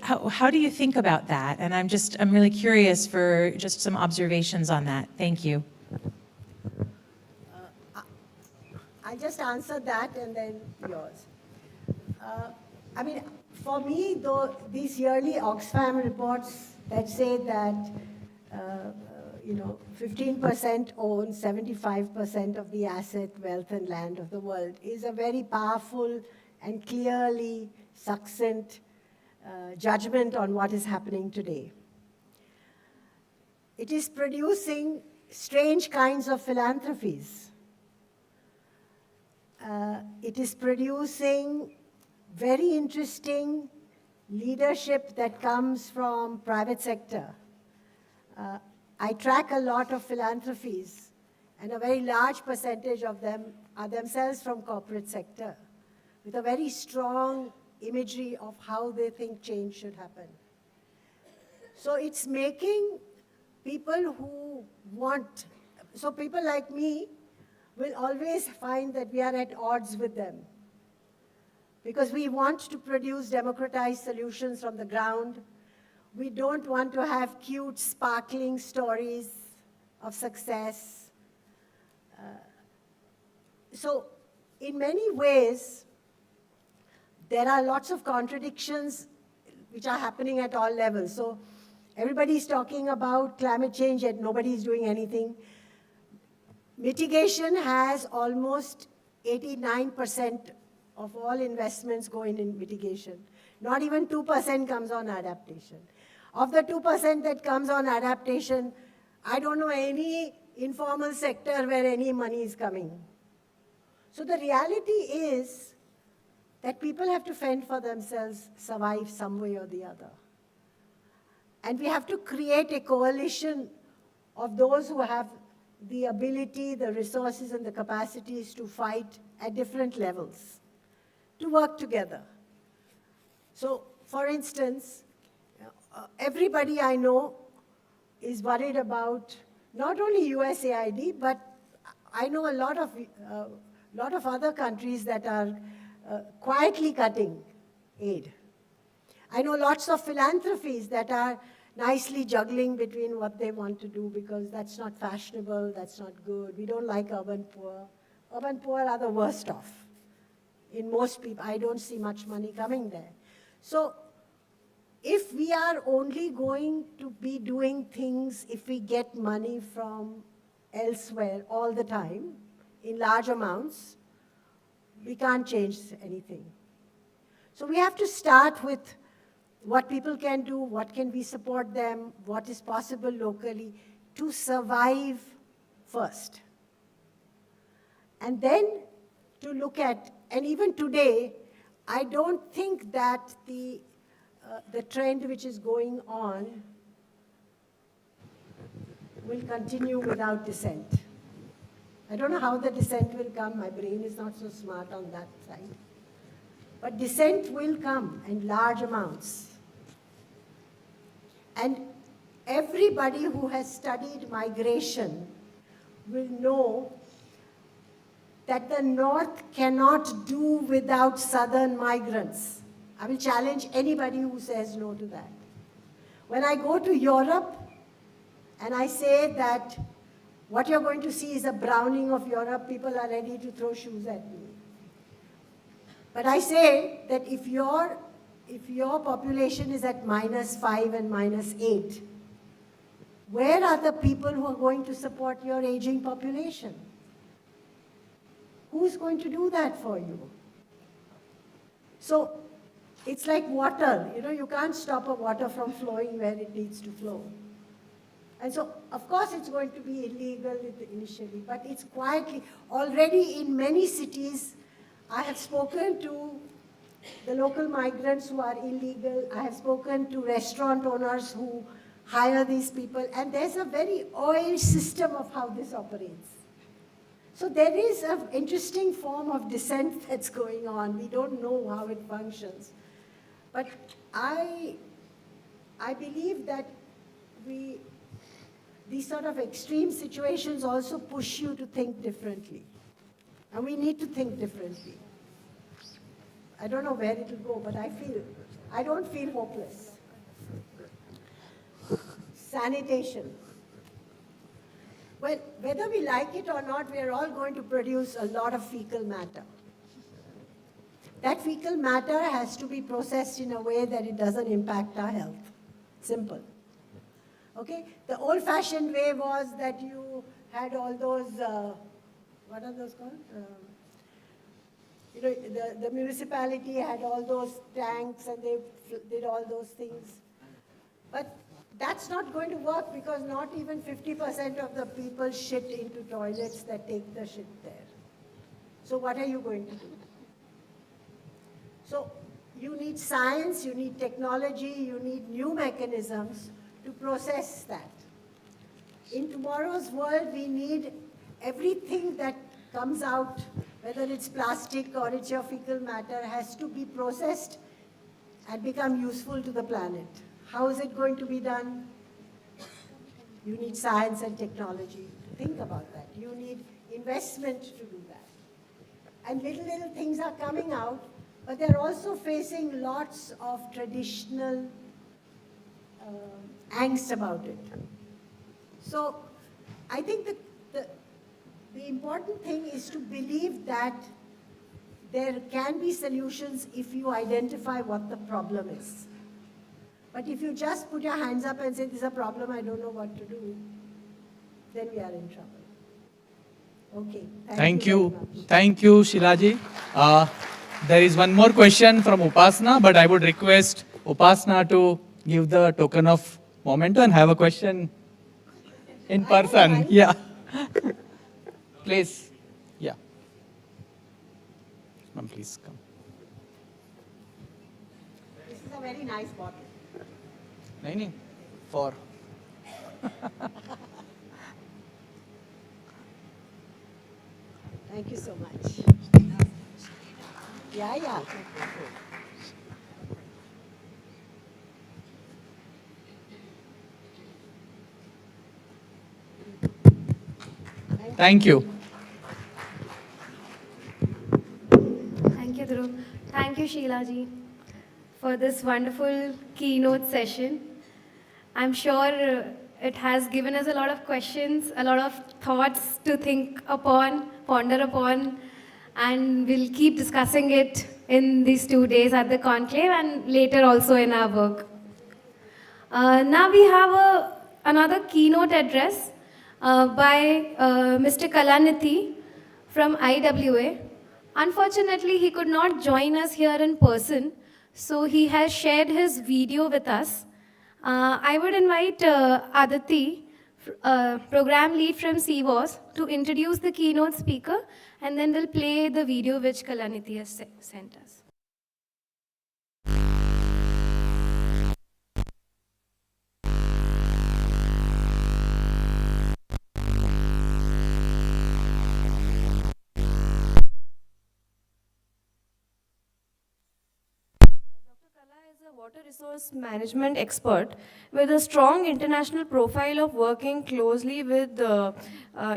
How do you think about that? And I'm really curious for just some observations on that. Thank you. I just answered that and then yours. For me, though, these yearly Oxfam reports that say that 15% own 75% of the asset, wealth, and land of the world is a very powerful and clearly succinct judgment on what is happening today. It is producing strange kinds of philanthropies. It is producing very interesting leadership that comes from private sector. I track a lot of philanthropies, and a very large percentage of them are themselves from corporate sector, with a very strong imagery of how they think change should happen. So it's making people who want, so people like me will always find that we are at odds with them, because we want to produce democratized solutions from the ground. We don't want to have cute, sparkling stories of success. So in many ways, there are lots of contradictions which are happening at all levels. So everybody's talking about climate change, yet nobody's doing anything. Mitigation has almost 89% of all investments going in mitigation. Not even 2% comes on adaptation. Of the 2% that comes on adaptation, I don't know any informal sector where any money is coming. So the reality is that people have to fend for themselves, survive some way or the other. And we have to create a coalition of those who have the ability, the resources, and the capacities to fight at different levels, to work together. So, for instance, everybody I know is worried about not only USAID, but I know a lot of other countries that are quietly cutting aid. I know lots of philanthropies that are nicely juggling between what they want to do, because that's not fashionable, that's not good. We don't like urban poor. Urban poor are the worst off. In most people, I don't see much money coming there. So if we are only going to be doing things if we get money from elsewhere all the time in large amounts, we can't change anything. So we have to start with what people can do, what can we support them, what is possible locally to survive first. And then to look at, and even today, I don't think that the trend which is going on will continue without dissent. I don't know how the dissent will come. My brain is not so smart on that side. But dissent will come in large amounts. And everybody who has studied migration will know that the North cannot do without Southern migrants. I will challenge anybody who says no to that. When I go to Europe and I say that what you're going to see is a browning of Europe, people are ready to throw shoes at me. But I say that if your population is at -5 and -8, where are the people who are going to support your aging population? Who's going to do that for you? So it's like water. You can't stop a water from flowing where it needs to flow. And so, of course, it's going to be illegal initially, but it's quietly. Already in many cities, I have spoken to the local migrants who are illegal. I have spoken to restaurant owners who hire these people, and there's a very oiled system of how this operates. So there is an interesting form of dissent that's going on. We don't know how it functions. But I believe that these sort of extreme situations also push you to think differently. And we need to think differently. I don't know where it will go, but I don't feel hopeless. Sanitation. Well, whether we like it or not, we are all going to produce a lot of fecal matter. That fecal matter has to be processed in a way that it doesn't impact our health. Simple. Okay? The old-fashioned way was that you had all those, what are those called? The municipality had all those tanks and they did all those things. But that's not going to work because not even 50% of the people shit into toilets that take the shit there. So what are you going to do? So you need science, you need technology, you need new mechanisms to process that. In tomorrow's world, we need everything that comes out, whether it's plastic or it's your fecal matter, has to be processed and become useful to the planet. How is it going to be done? You need science and technology to think about that. You need investment to do that. And little things are coming out, but they're also facing lots of traditional angst about it. So I think that the important thing is to believe that there can be solutions if you identify what the problem is. But if you just put your hands up and say, this is a problem, I don't know what to do, then we are in trouble. Okay. Thank you very much. Thank you, Sheela-ji. There is one more question from Upasna, but I would request Upasna to give the token of memento and have a question in person. Yeah. Please. Yeah. Ma'am, please come. This is a very nice bottle. No. For. Thank you so much. Yeah. Thank you. Thank you, Dhruv. Thank you, Sheela-ji, for this wonderful keynote session. I'm sure it has given us a lot of questions, a lot of thoughts to think upon, ponder upon, and we'll keep discussing it in these 2 days at the Conclave and later also in our work. Now we have another keynote address by Mr. Kalanithy from IWA. Unfortunately, he could not join us here in person, so he has shared his video with us. I would invite Aditi, program lead from CWAS, to introduce the keynote speaker, and then we'll play the video which Kalanithy has sent us. water resource management expert with a strong international profile of working closely with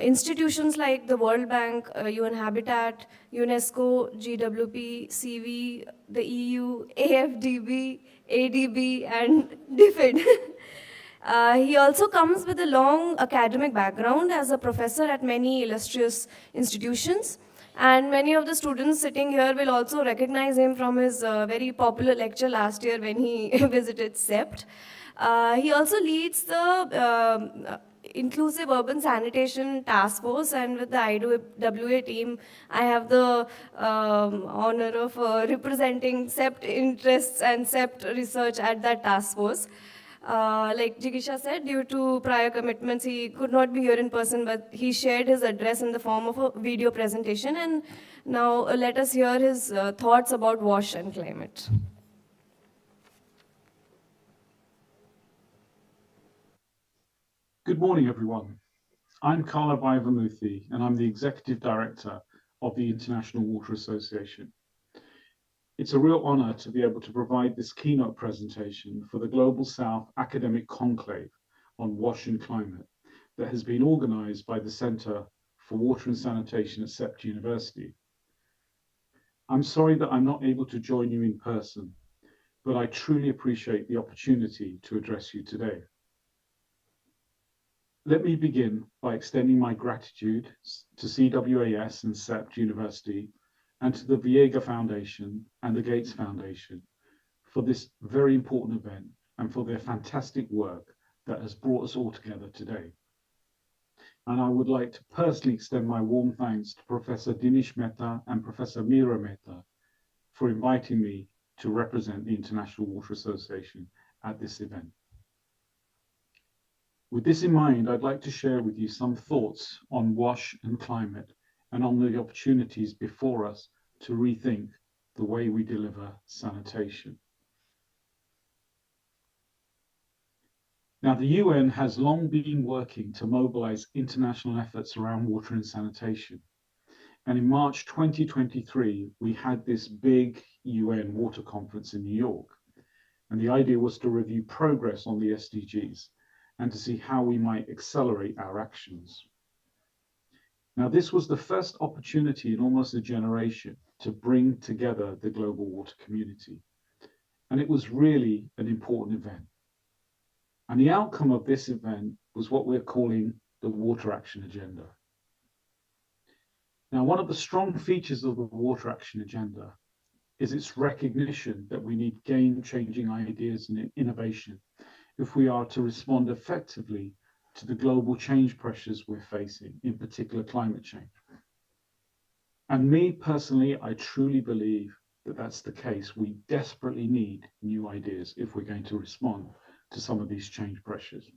institutions like the World Bank, UN Habitat, UNESCO, GWP, CV, the EU, AFDB, ADB, and DFID. He also comes with a long academic background as a professor at many illustrious institutions. And many of the students sitting here will also recognize him from his very popular lecture last year when he visited CEPT. He also leads the Inclusive Urban Sanitation Task Force, and with the IWA team, I have the honor of representing CEPT interests and CEPT research at that task force. Like Jigisha said, due to prior commitments, he could not be here in person, but he shared his address in the form of a video presentation. And now let us hear his thoughts about WASH and climate. Good morning, everyone. I'm Kalanithy Vairavamoorthy, and I'm the Executive Director of the International Water Association. It's a real honor to be able to provide this keynote presentation for the Global South Academic Conclave on WASH and Climate that has been organized by the Center for Water and Sanitation at CEPT University. I'm sorry that I'm not able to join you in person, but I truly appreciate the opportunity to address you today. Let me begin by extending my gratitude to CWAS and CEPT University and to the Viega Foundation and the Gates Foundation for this very important event and for their fantastic work that has brought us all together today. And I would like to personally extend my warm thanks to Professor Dinesh Mehta and Professor Meera Mehta for inviting me to represent the International Water Association at this event. With this in mind, I'd like to share with you some thoughts on WASH and climate and on the opportunities before us to rethink the way we deliver sanitation. Now, the UN has long been working to mobilize international efforts around water and sanitation. And in March 2023, we had this big UN water conference in New York. And the idea was to review progress on the SDGs and to see how we might accelerate our actions. Now, this was the first opportunity in almost a generation to bring together the global water community. And it was really an important event. And the outcome of this event was what we're calling the Water Action Agenda. Now, one of the strong features of the Water Action Agenda is its recognition that we need game-changing ideas and innovation if we are to respond effectively to the global change pressures we're facing, in particular climate change. And me personally, I truly believe that that's the case. We desperately need new ideas if we're going to respond to some of these change pressures.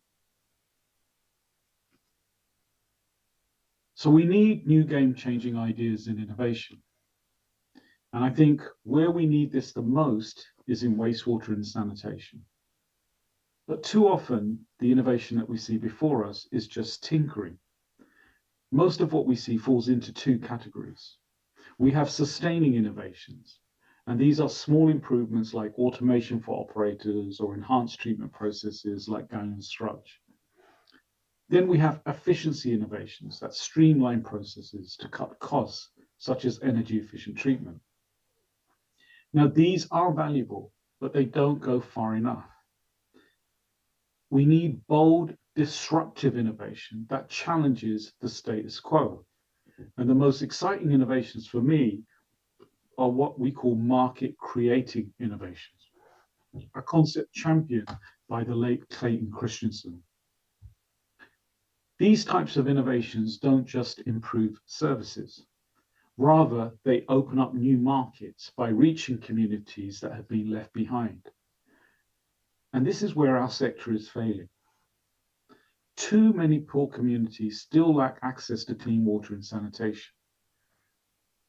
So we need new game-changing ideas and innovation. And I think where we need this the most is in wastewater and sanitation. But too often, the innovation that we see before us is just tinkering. Most of what we see falls into two categories. We have sustaining innovations, and these are small improvements like automation for operators or enhanced treatment processes like Gang and Strudge. Then we have efficiency innovations that streamline processes to cut costs, such as energy efficient treatment. Now, these are valuable, but they don't go far enough. We need bold, disruptive innovation that challenges the status quo. And the most exciting innovations for me are what we call market-creating innovations, a concept championed by the late Clayton Christensen. These types of innovations don't just improve services. Rather, they open up new markets by reaching communities that have been left behind. And this is where our sector is failing. Too many poor communities still lack access to clean water and sanitation.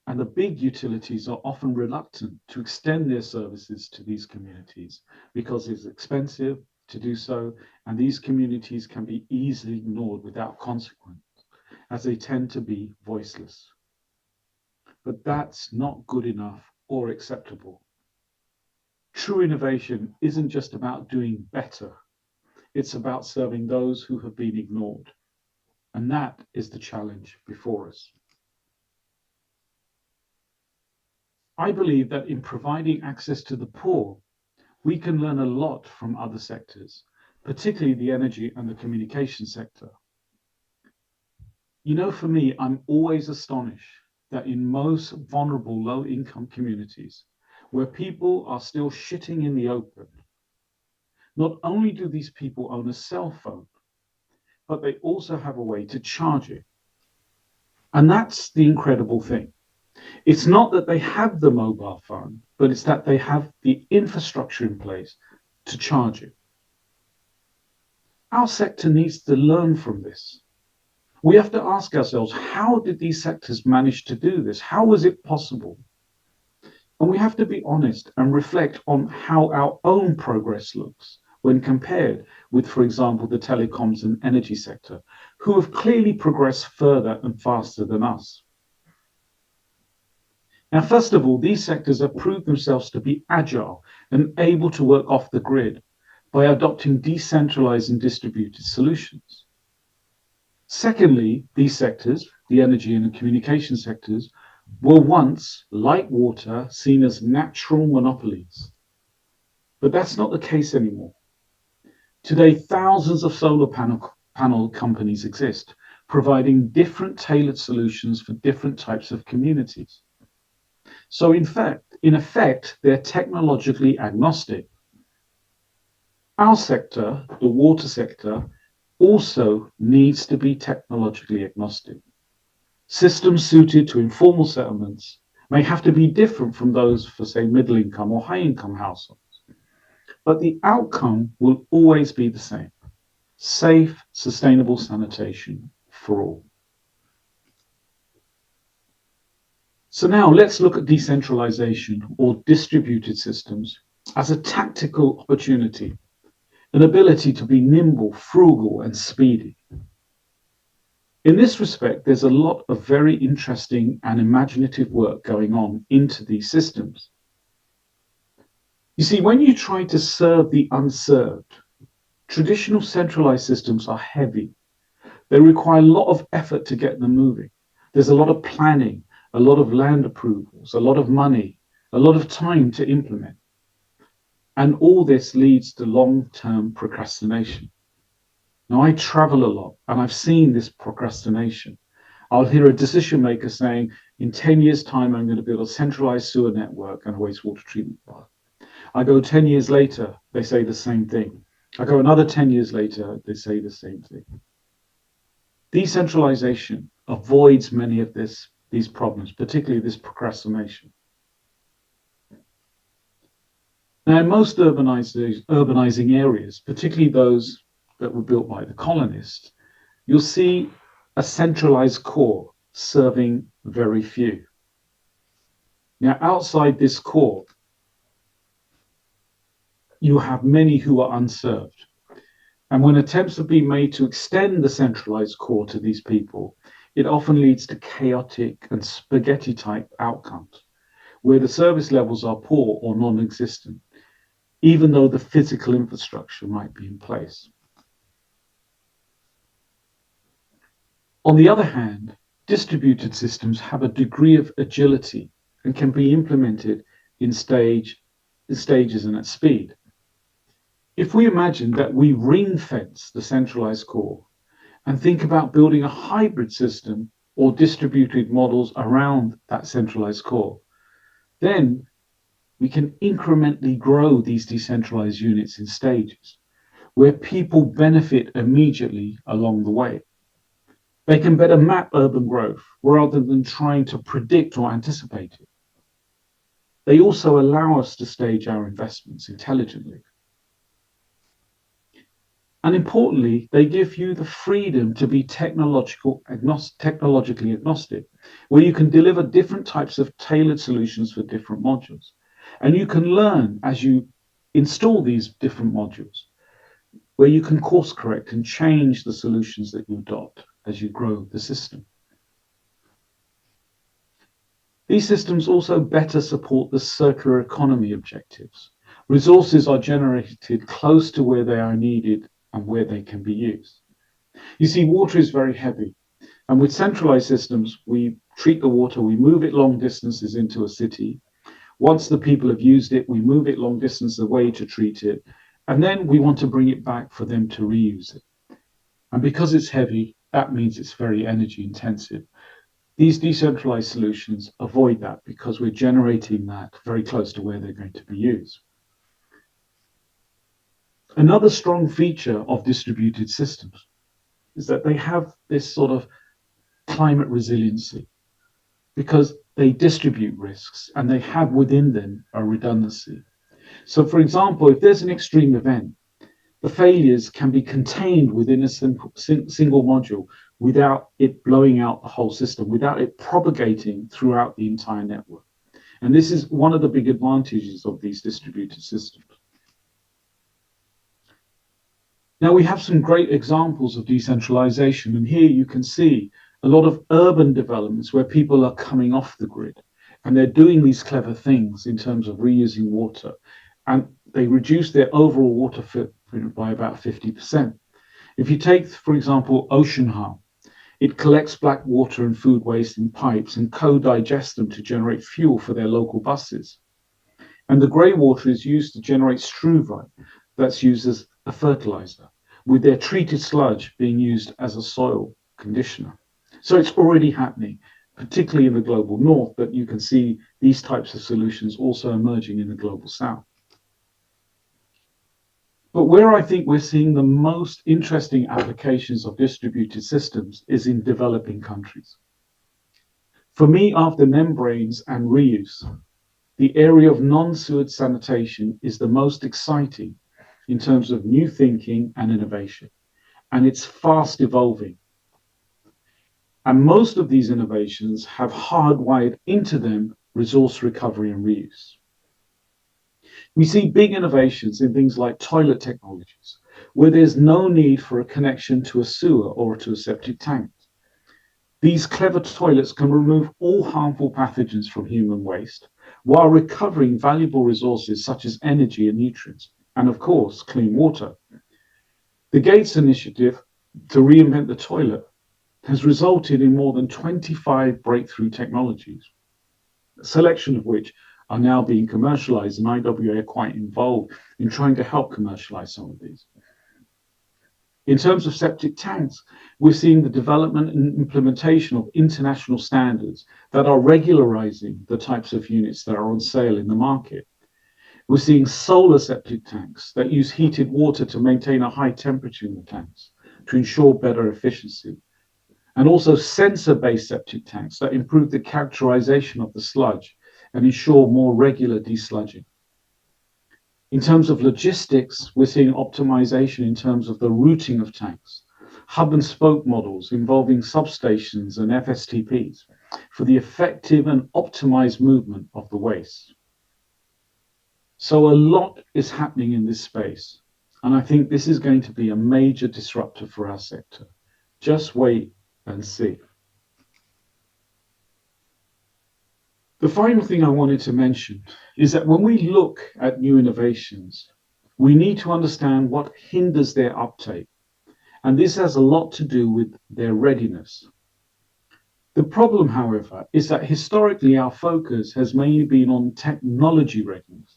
And the big utilities are often reluctant to extend their services to these communities because it's expensive to do so, and these communities can be easily ignored without consequence, as they tend to be voiceless. But that's not good enough or acceptable. True innovation isn't just about doing better, it's about serving those who have been ignored. And that is the challenge before us. I believe that in providing access to the poor, we can learn a lot from other sectors, particularly the energy and the communication sector. You know, for me, I'm always astonished that in most vulnerable low-income communities, where people are still shitting in the open, not only do these people own a cell phone, but they also have a way to charge it. And that's the incredible thing. It's not that they have the mobile phone, but it's that they have the infrastructure in place to charge it. Our sector needs to learn from this. We have to ask ourselves, how did these sectors manage to do this? How was it possible? And we have to be honest and reflect on how our own progress looks when compared with, for example, the telecoms and energy sector, who have clearly progressed further and faster than us. Now, first of all, these sectors have proved themselves to be agile and able to work off the grid by adopting decentralized and distributed solutions. Secondly, these sectors, the energy and the communication sectors, were once, like water, seen as natural monopolies. But that's not the case anymore. Today, thousands of solar panel companies exist, providing different tailored solutions for different types of communities. So in effect, they're technologically agnostic. Our sector, the water sector, also needs to be technologically agnostic. Systems suited to informal settlements may have to be different from those for, say, middle-income or high-income households. But the outcome will always be the same: safe, sustainable sanitation for all. So now let's look at decentralization or distributed systems as a tactical opportunity, an ability to be nimble, frugal, and speedy. In this respect, there's a lot of very interesting and imaginative work going on into these systems. You see, when you try to serve the unserved, traditional centralized systems are heavy. They require a lot of effort to get them moving. There's a lot of planning, a lot of land approvals, a lot of money, a lot of time to implement. And all this leads to long-term procrastination. Now, I travel a lot and I've seen this procrastination. I'll hear a decision maker saying, in 10 years' time, I'm going to build a centralized sewer network and a wastewater treatment plant. I go 10 years later, they say the same thing. I go another 10 years later, they say the same thing. Decentralization avoids many of these problems, particularly this procrastination. Now, in most urbanizing areas, particularly those that were built by the colonists, you'll see a centralized core serving very few. Now, outside this core, you have many who are unserved. And when attempts have been made to extend the centralized core to these people, it often leads to chaotic and spaghetti-type outcomes, where the service levels are poor or non-existent, even though the physical infrastructure might be in place. On the other hand, distributed systems have a degree of agility and can be implemented in stages and at speed. If we imagine that we ring-fence the centralized core and think about building a hybrid system or distributed models around that centralized core, then we can incrementally grow these decentralized units in stages where people benefit immediately along the way. They can better map urban growth rather than trying to predict or anticipate it. They also allow us to stage our investments intelligently. And importantly, they give you the freedom to be technologically agnostic, where you can deliver different types of tailored solutions for different modules. And you can learn as you install these different modules, where you can course correct and change the solutions that you adopt as you grow the system. These systems also better support the circular economy objectives Resources are generated close to where they are needed and where they can be used. You see, water is very heavy. And with centralized systems, we treat the water, we move it long distances into a city. Once the people have used it, we move it long distance away to treat it. And then we want to bring it back for them to reuse it. And because it's heavy, that means it's very energy intensive. These decentralized solutions avoid that because we're generating that very close to where they're going to be used. Another strong feature of distributed systems is that they have this sort of climate resiliency because they distribute risks and they have within them a redundancy. So for example, if there's an extreme event, the failures can be contained within a single module without it blowing out the whole system, without it propagating throughout the entire network. And this is one of the big advantages of these distributed systems. Now we have some great examples of decentralization, and here you can see a lot of urban developments where people are coming off the grid and they're doing these clever things in terms of reusing water, and they reduce their overall water footprint by about 50%. If you take, for example, ocean harm, it collects black water and food waste in pipes and co-digests them to generate fuel for their local buses. And the grey water is used to generate struvite that's used as a fertilizer, with their treated sludge being used as a soil conditioner. So it's already happening, particularly in the global north, but you can see these types of solutions also emerging in the global south. But where I think we're seeing the most interesting applications of distributed systems is in developing countries. For me, after membranes and reuse, the area of non-sewage sanitation is the most exciting in terms of new thinking and innovation, and it's fast evolving. And most of these innovations have hardwired into them resource recovery and reuse. We see big innovations in things like toilet technologies, where there's no need for a connection to a sewer or to a septic tank. These clever toilets can remove all harmful pathogens from human waste while recovering valuable resources such as energy and nutrients, and of course, clean water. The Gates Initiative to reinvent the toilet has resulted in more than 25 breakthrough technologies, a selection of which are now being commercialized, and IWA are quite involved in trying to help commercialize some of these. In terms of septic tanks, we're seeing the development and implementation of international standards that are regularizing the types of units that are on sale in the market. We're seeing solar septic tanks that use heated water to maintain a high temperature in the tanks to ensure better efficiency. And also sensor-based septic tanks that improve the characterization of the sludge and ensure more regular desludging. In terms of logistics, we're seeing optimization in terms of the routing of tanks, hub and spoke models involving substations and FSTPs for the effective and optimized movement of the waste. So a lot is happening in this space, and I think this is going to be a major disruptor for our sector. Just wait and see. The final thing I wanted to mention is that when we look at new innovations, we need to understand what hinders their uptake. And this has a lot to do with their readiness. The problem, however, is that historically our focus has mainly been on technology readiness,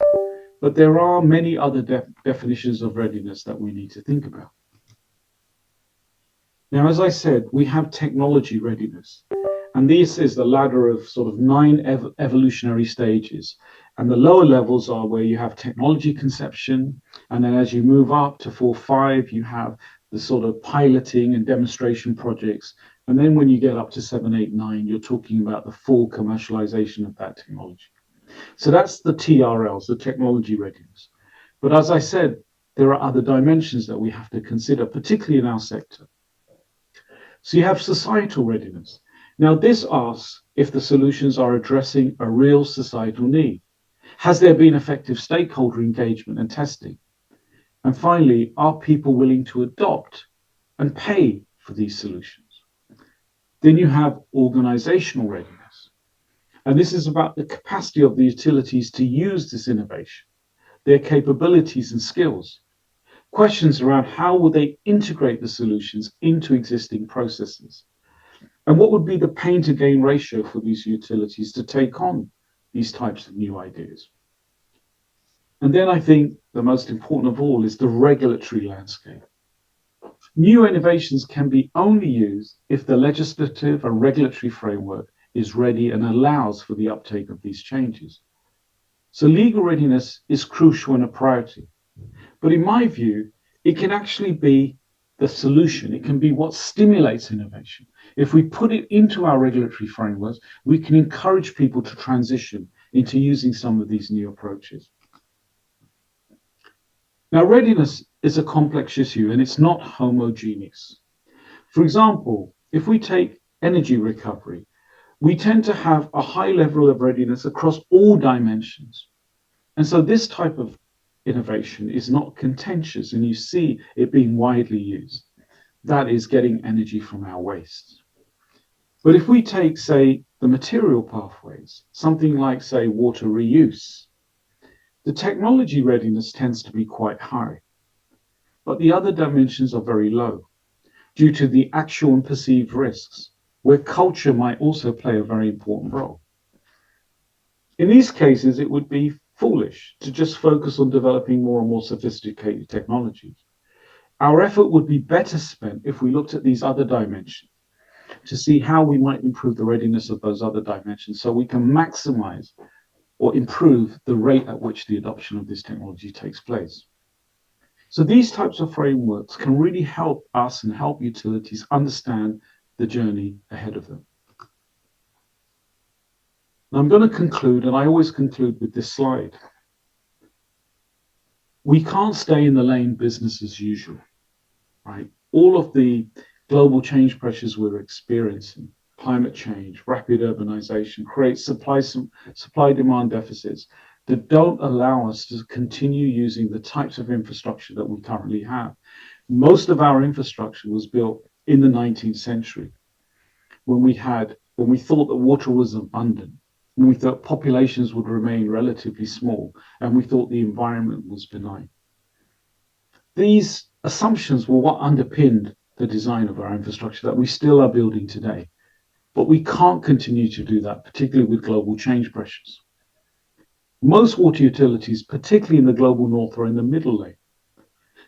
but there are many other definitions of readiness that we need to think about. Now, as I said, we have technology readiness. And this is the ladder of sort of 9 evolutionary stages. And the lower levels are where you have technology conception. And then as you move up to 4, 5, you have the sort of piloting and demonstration projects. And then when you get up to 7, 8, 9, you're talking about the full commercialization of that technology. So that's the TRLs, the technology readiness. But as I said, there are other dimensions that we have to consider, particularly in our sector. So you have societal readiness. Now, this asks if the solutions are addressing a real societal need. Has there been effective stakeholder engagement and testing? And finally, are people willing to adopt and pay for these solutions? Then you have organizational readiness. And this is about the capacity of the utilities to use this innovation, their capabilities and skills. Questions around how will they integrate the solutions into existing processes? And what would be the pain to gain ratio for these utilities to take on these types of new ideas? And then I think the most important of all is the regulatory landscape. New innovations can be only used if the legislative and regulatory framework is ready and allows for the uptake of these changes. So legal readiness is crucial and a priority. But in my view, it can actually be the solution. It can be what stimulates innovation. If we put it into our regulatory frameworks, we can encourage people to transition into using some of these new approaches. Now, readiness is a complex issue and it's not homogeneous. For example, if we take energy recovery, we tend to have a high level of readiness across all dimensions. And so this type of innovation is not contentious, and you see it being widely used. That is getting energy from our waste. But if we take, say, the material pathways, something like, say, water reuse, the technology readiness tends to be quite high, but the other dimensions are very low due to the actual and perceived risks, where culture might also play a very important role. In these cases, it would be foolish to just focus on developing more and more sophisticated technologies. Our effort would be better spent if we looked at these other dimensions to see how we might improve the readiness of those other dimensions so we can maximize or improve the rate at which the adoption of this technology takes place. So these types of frameworks can really help us and help utilities understand the journey ahead of them. Now I'm going to conclude, and I always conclude with this slide. We can't stay in the lane business as usual, right? All of the global change pressures we're experiencing, climate change, rapid urbanization, create supply-demand deficits that don't allow us to continue using the types of infrastructure that we currently have. Most of our infrastructure was built in the 19th century when we thought that water was abundant, when we thought populations would remain relatively small, and we thought the environment was benign. These assumptions were what underpinned the design of our infrastructure that we still are building today. But we can't continue to do that, particularly with global change pressures. Most water utilities, particularly in the global north, are in the middle lane.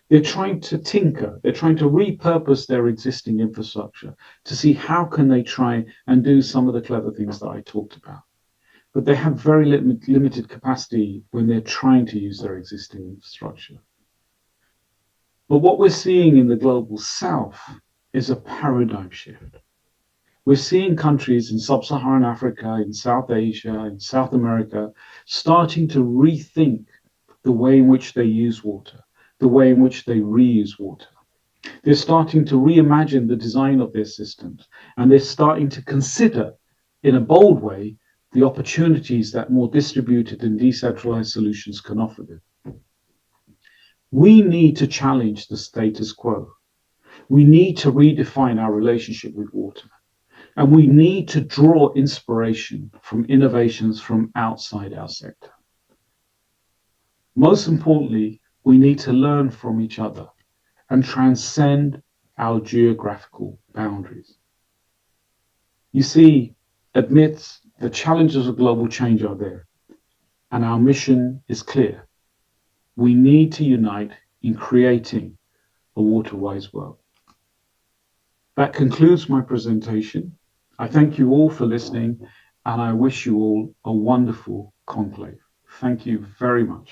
They're trying to tinker, they're trying to repurpose their existing infrastructure to see how can they try and do some of the clever things that I talked about. But they have very limited capacity when they're trying to use their existing infrastructure. But what we're seeing in the global south is a paradigm shift. We're seeing countries in sub-Saharan Africa, in South Asia, in South America, starting to rethink the way in which they use water, the way in which they reuse water. They're starting to reimagine the design of their systems, and they're starting to consider, in a bold way, the opportunities that more distributed and decentralized solutions can offer them. We need to challenge the status quo. We need to redefine our relationship with water. And we need to draw inspiration from innovations from outside our sector. Most importantly, we need to learn from each other and transcend our geographical boundaries. You see, amidst the challenges of global change are there, and our mission is clear. We need to unite in creating a water-wise world. That concludes my presentation. I thank you all for listening, and I wish you all a wonderful conclave. Thank you very much.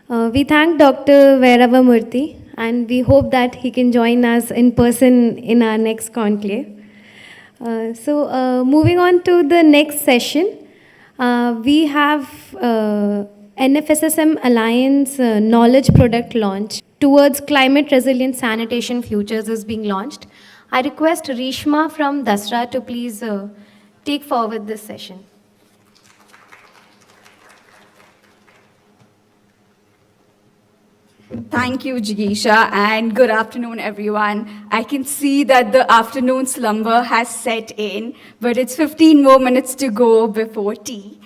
We thank Dr. Vairavamoorthy, and we hope that he can join us in person in our next conclave. Moving on to the next session, we have NFSSM Alliance Knowledge Product Launch towards Climate Resilient Sanitation Futures is being launched. I request Rishma from Dasra to please take forward this session. Thank you, Jigisha, and good afternoon, everyone. I can see that the afternoon slumber has set in, but it's 15 more minutes to go before tea.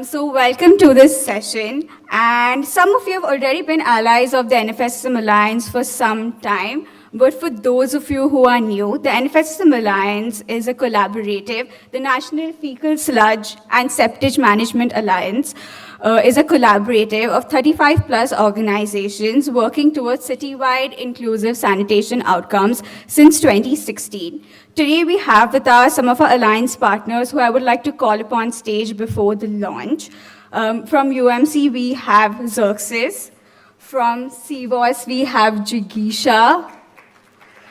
So welcome to this session, and some of you have already been allies of the NFSSM Alliance for some time, but for those of you who are new, the NFSSM Alliance is a collaborative. The National Fecal Sludge and Septage Management Alliance is a collaborative of 35 plus organizations working towards citywide inclusive sanitation outcomes since 2016. Today we have with us some of our alliance partners who I would like to call upon stage before the launch. From UMC we have Xerxes. From CWAS we have Jigisha.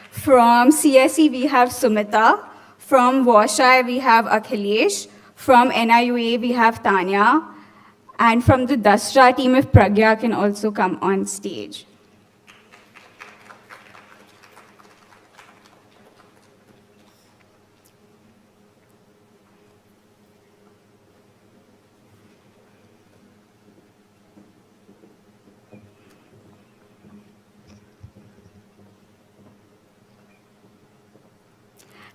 From CSE we have Sumita. From Washai we have Akhilesh. From NIUA we have Tanya. And from the Dasra team, if Pragya can also come on stage.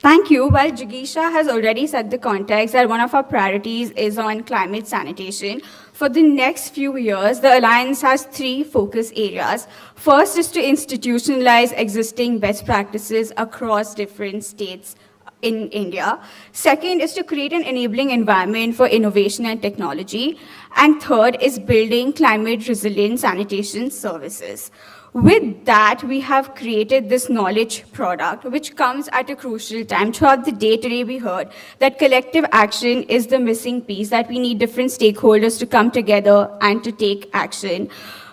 Thank you. Well, Jigisha has already set the context that one of our priorities is on climate sanitation. For the next few years, the Alliance has 3 focus areas. First is to institutionalize existing best practices across different states in India. Second is to create an enabling environment for innovation and technology. And third is building climate resilient sanitation services. With that, we have created this knowledge product, which comes at a crucial time. Throughout the day today, we heard that collective action is the missing piece, that we need different stakeholders to come together and to take action.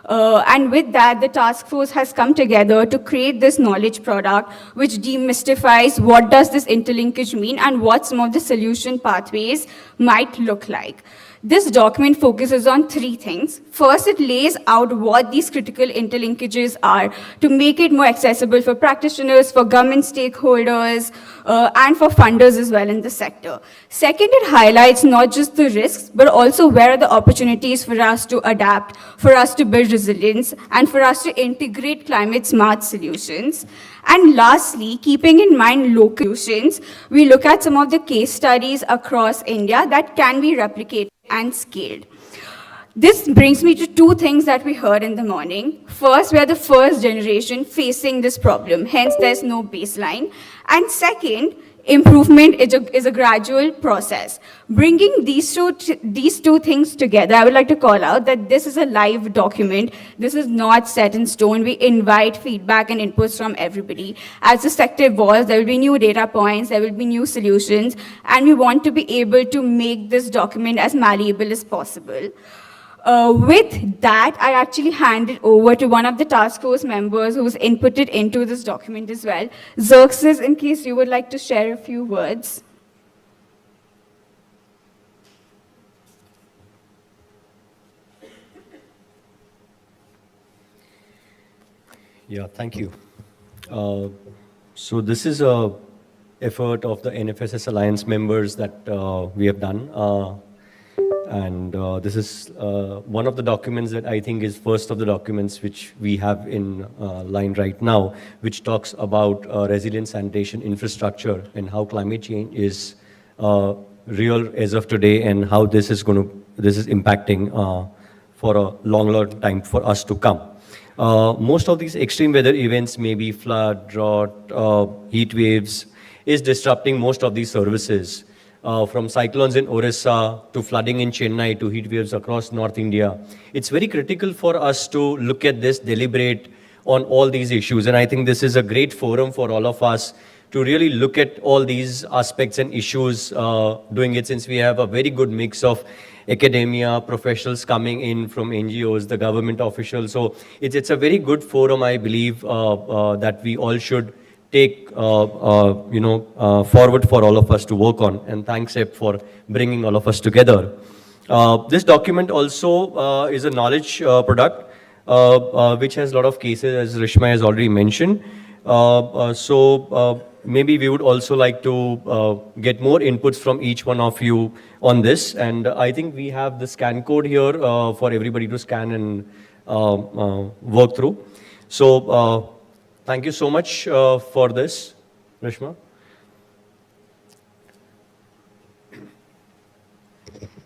And with that, the task force has come together to create this knowledge product, which demystifies what does this interlinkage mean and what some of the solution pathways might look like. This document focuses on 3 things. First, it lays out what these critical interlinkages are to make it more accessible for practitioners, for government stakeholders, and for funders as well in the sector. Second, it highlights not just the risks, but also where are the opportunities for us to adapt, for us to build resilience, and for us to integrate climate-smart solutions. And lastly, keeping in mind local solutions, we look at some of the case studies across India that can be replicated and scaled. This brings me to 2 things that we heard in the morning. First, we are the first generation facing this problem, hence there's no baseline. And second, improvement is a gradual process. Bringing these two things together, I would like to call out that this is a live document. This is not set in stone. We invite feedback and inputs from everybody. As the sector evolves, there will be new data points, there will be new solutions, and we want to be able to make this document as malleable as possible. With that, I actually hand it over to one of the task force members who's inputted into this document as well. Xerxes, in case you would like to share a few words. Yeah, thank you. So this is a effort of the NFSS Alliance members that we have done. And this is one of the documents that I think is first of the documents which we have in line right now, which talks about resilient sanitation infrastructure and how climate change is real as of today and how this is impacting for a long time for us to come. Most of these extreme weather events, maybe flood, drought, heat waves, is disrupting most of these services. From cyclones in Orissa to flooding in Chennai to heat waves across North India. It's very critical for us to look at this, deliberate on all these issues. And I think this is a great forum for all of us to really look at all these aspects and issues doing it, since we have a very good mix of academia, professionals coming in from NGOs, the government officials. So it's a very good forum, I believe, that we all should take forward for all of us to work on. And thanks, Ep, for bringing all of us together. This document also is a knowledge product, which has a lot of cases, as Rishma has already mentioned. Maybe we would also like to get more inputs from each one of you on this. And I think we have the scan code here for everybody to scan and work through. So thank you so much for this, Rishma.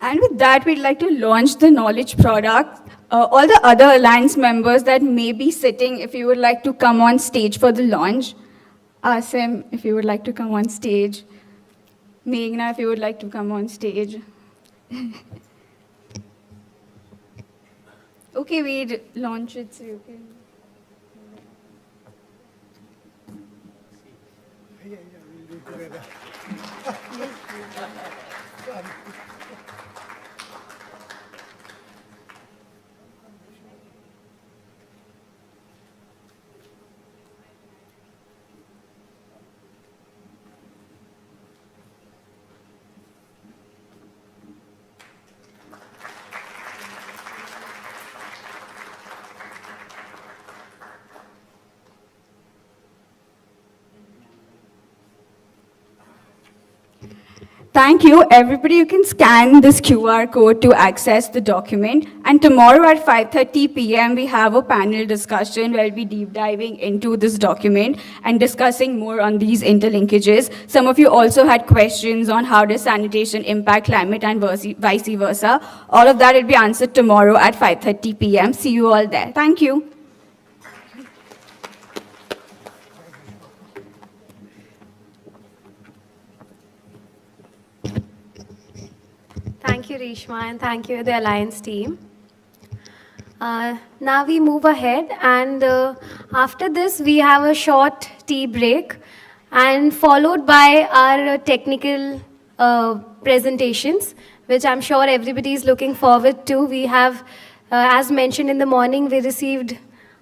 And with that, we'd like to launch the knowledge product. All the other Alliance members that may be sitting, if you would like to come on stage for the launch. Asim, if you would like to come on stage. Meghna, if you would like to come on stage. Okay, we'd launch it, so you can. Thank you. Everybody, you can scan this QR code to access the document. And tomorrow at 5:30 p.m., we have a panel discussion where we'll be deep diving into this document and discussing more on these interlinkages. Some of you also had questions on how does sanitation impact climate and vice versa. All of that will be answered tomorrow at 5:30 p.m. See you all there. Thank you. Thank you, Rishma, and thank you, the Alliance team. Now we move ahead, and after this, we have a short tea break, and followed by our technical presentations, which I'm sure everybody is looking forward to. We have, as mentioned in the morning, we received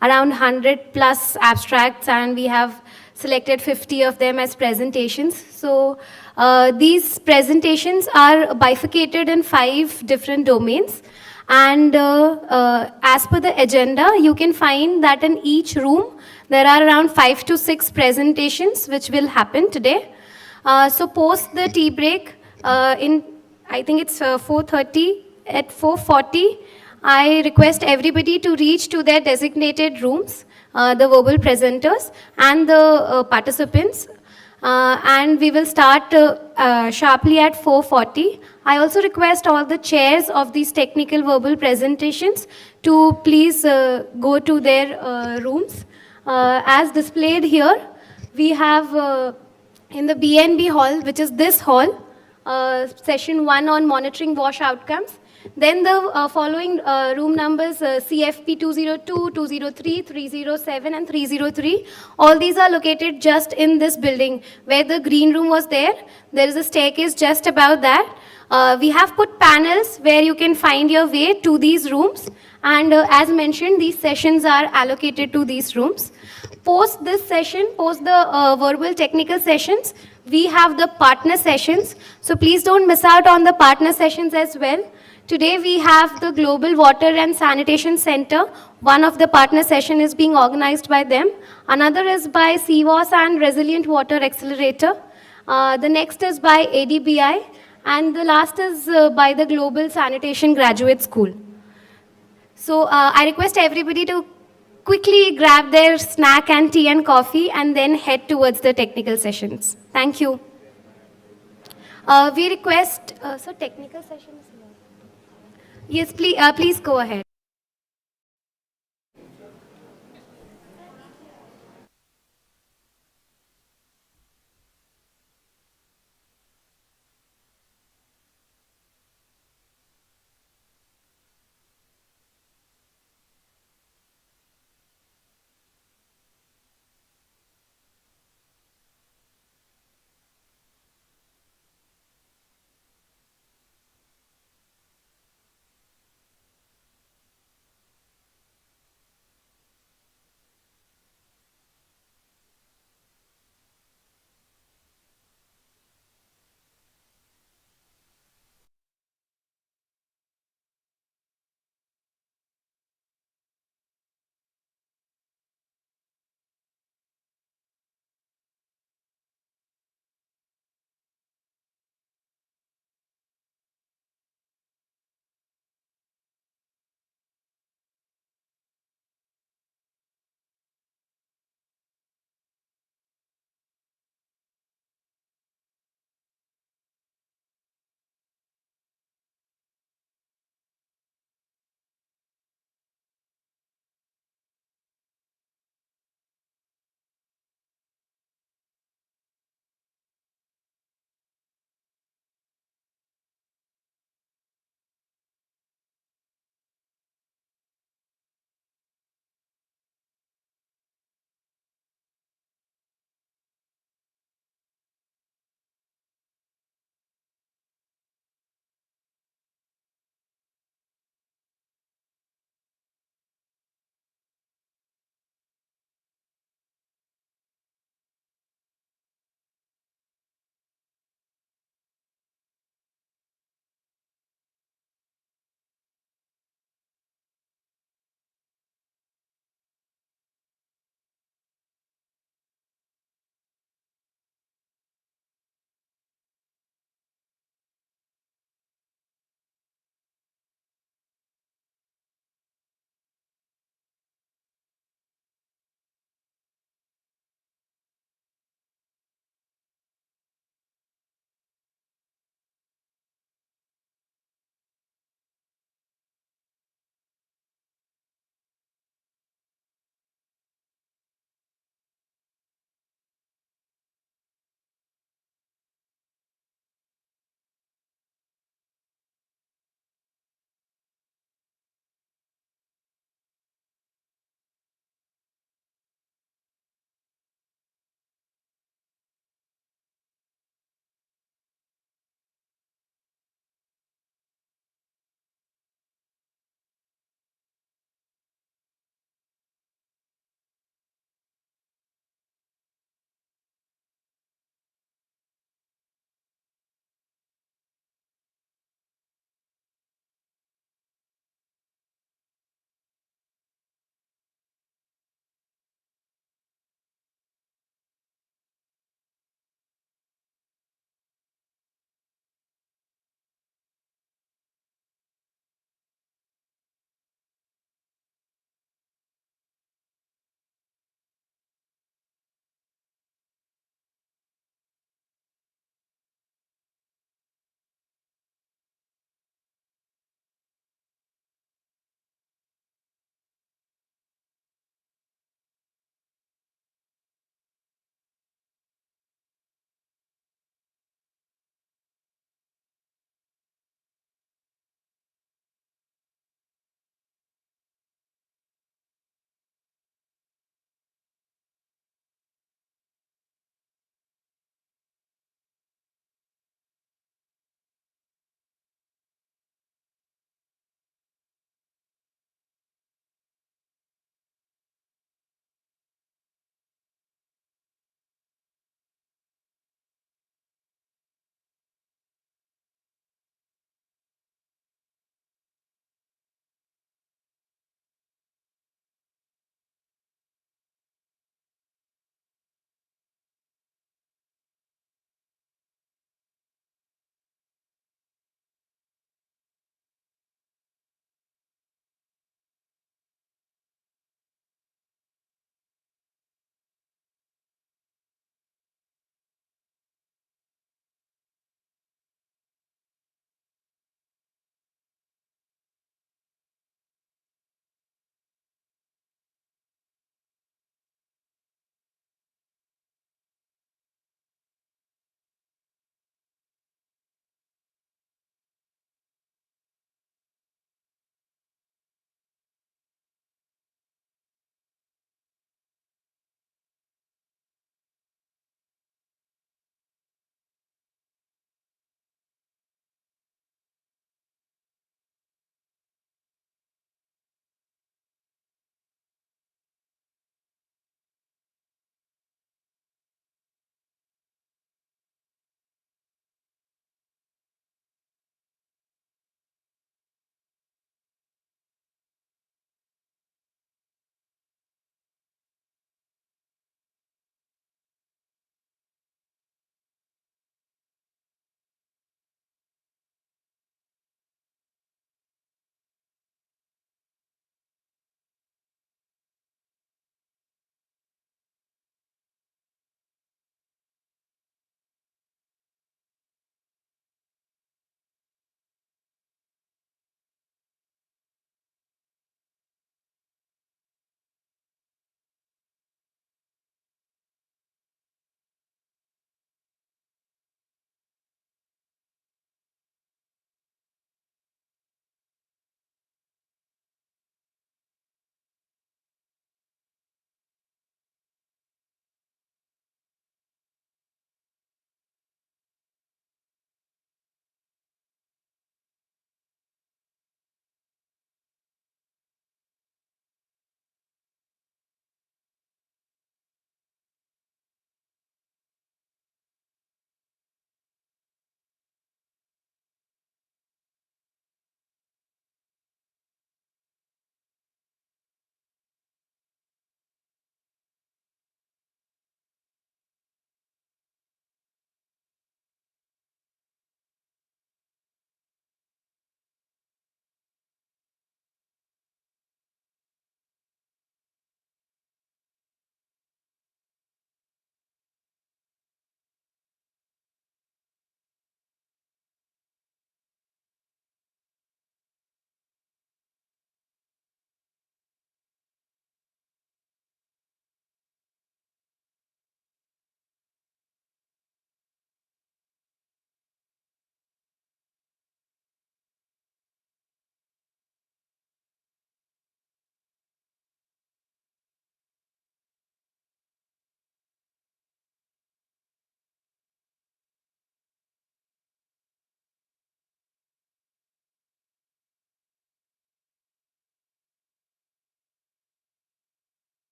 around 100 plus abstracts, and we have selected 50 of them as presentations. So these presentations are bifurcated in 5 different domains. And as per the agenda, you can find that in each room, there are around 5 to 6 presentations which will happen today. So post the tea break, I think it's 4:30, at 4:40, I request everybody to reach to their designated rooms, the verbal presenters and the participants. And we will start sharply at 4:40. I also request all the chairs of these technical verbal presentations to please go to their rooms. As displayed here, we have in the BNB hall, which is this hall, session 1 on monitoring wash outcomes. Then the following room numbers, CFP 202, 203, 307 and 303. All these are located just in this building. Where the green room was there, there is a staircase just above that. We have put panels where you can find your way to these rooms. And as mentioned, these sessions are allocated to these rooms. Post this session, post the verbal technical sessions, we have the partner sessions. So please don't miss out on the partner sessions as well. Today we have the Global Water and Sanitation Center. One of the partner session is being organized by them. Another is by CWAS and Resilient Water Accelerator. The next is by ADBI. And the last is by the Global Sanitation Graduate School. So I request everybody to quickly grab their snack and tea and coffee and then head towards the technical sessions. Thank you. We request, so technical sessions? Yes, please go ahead.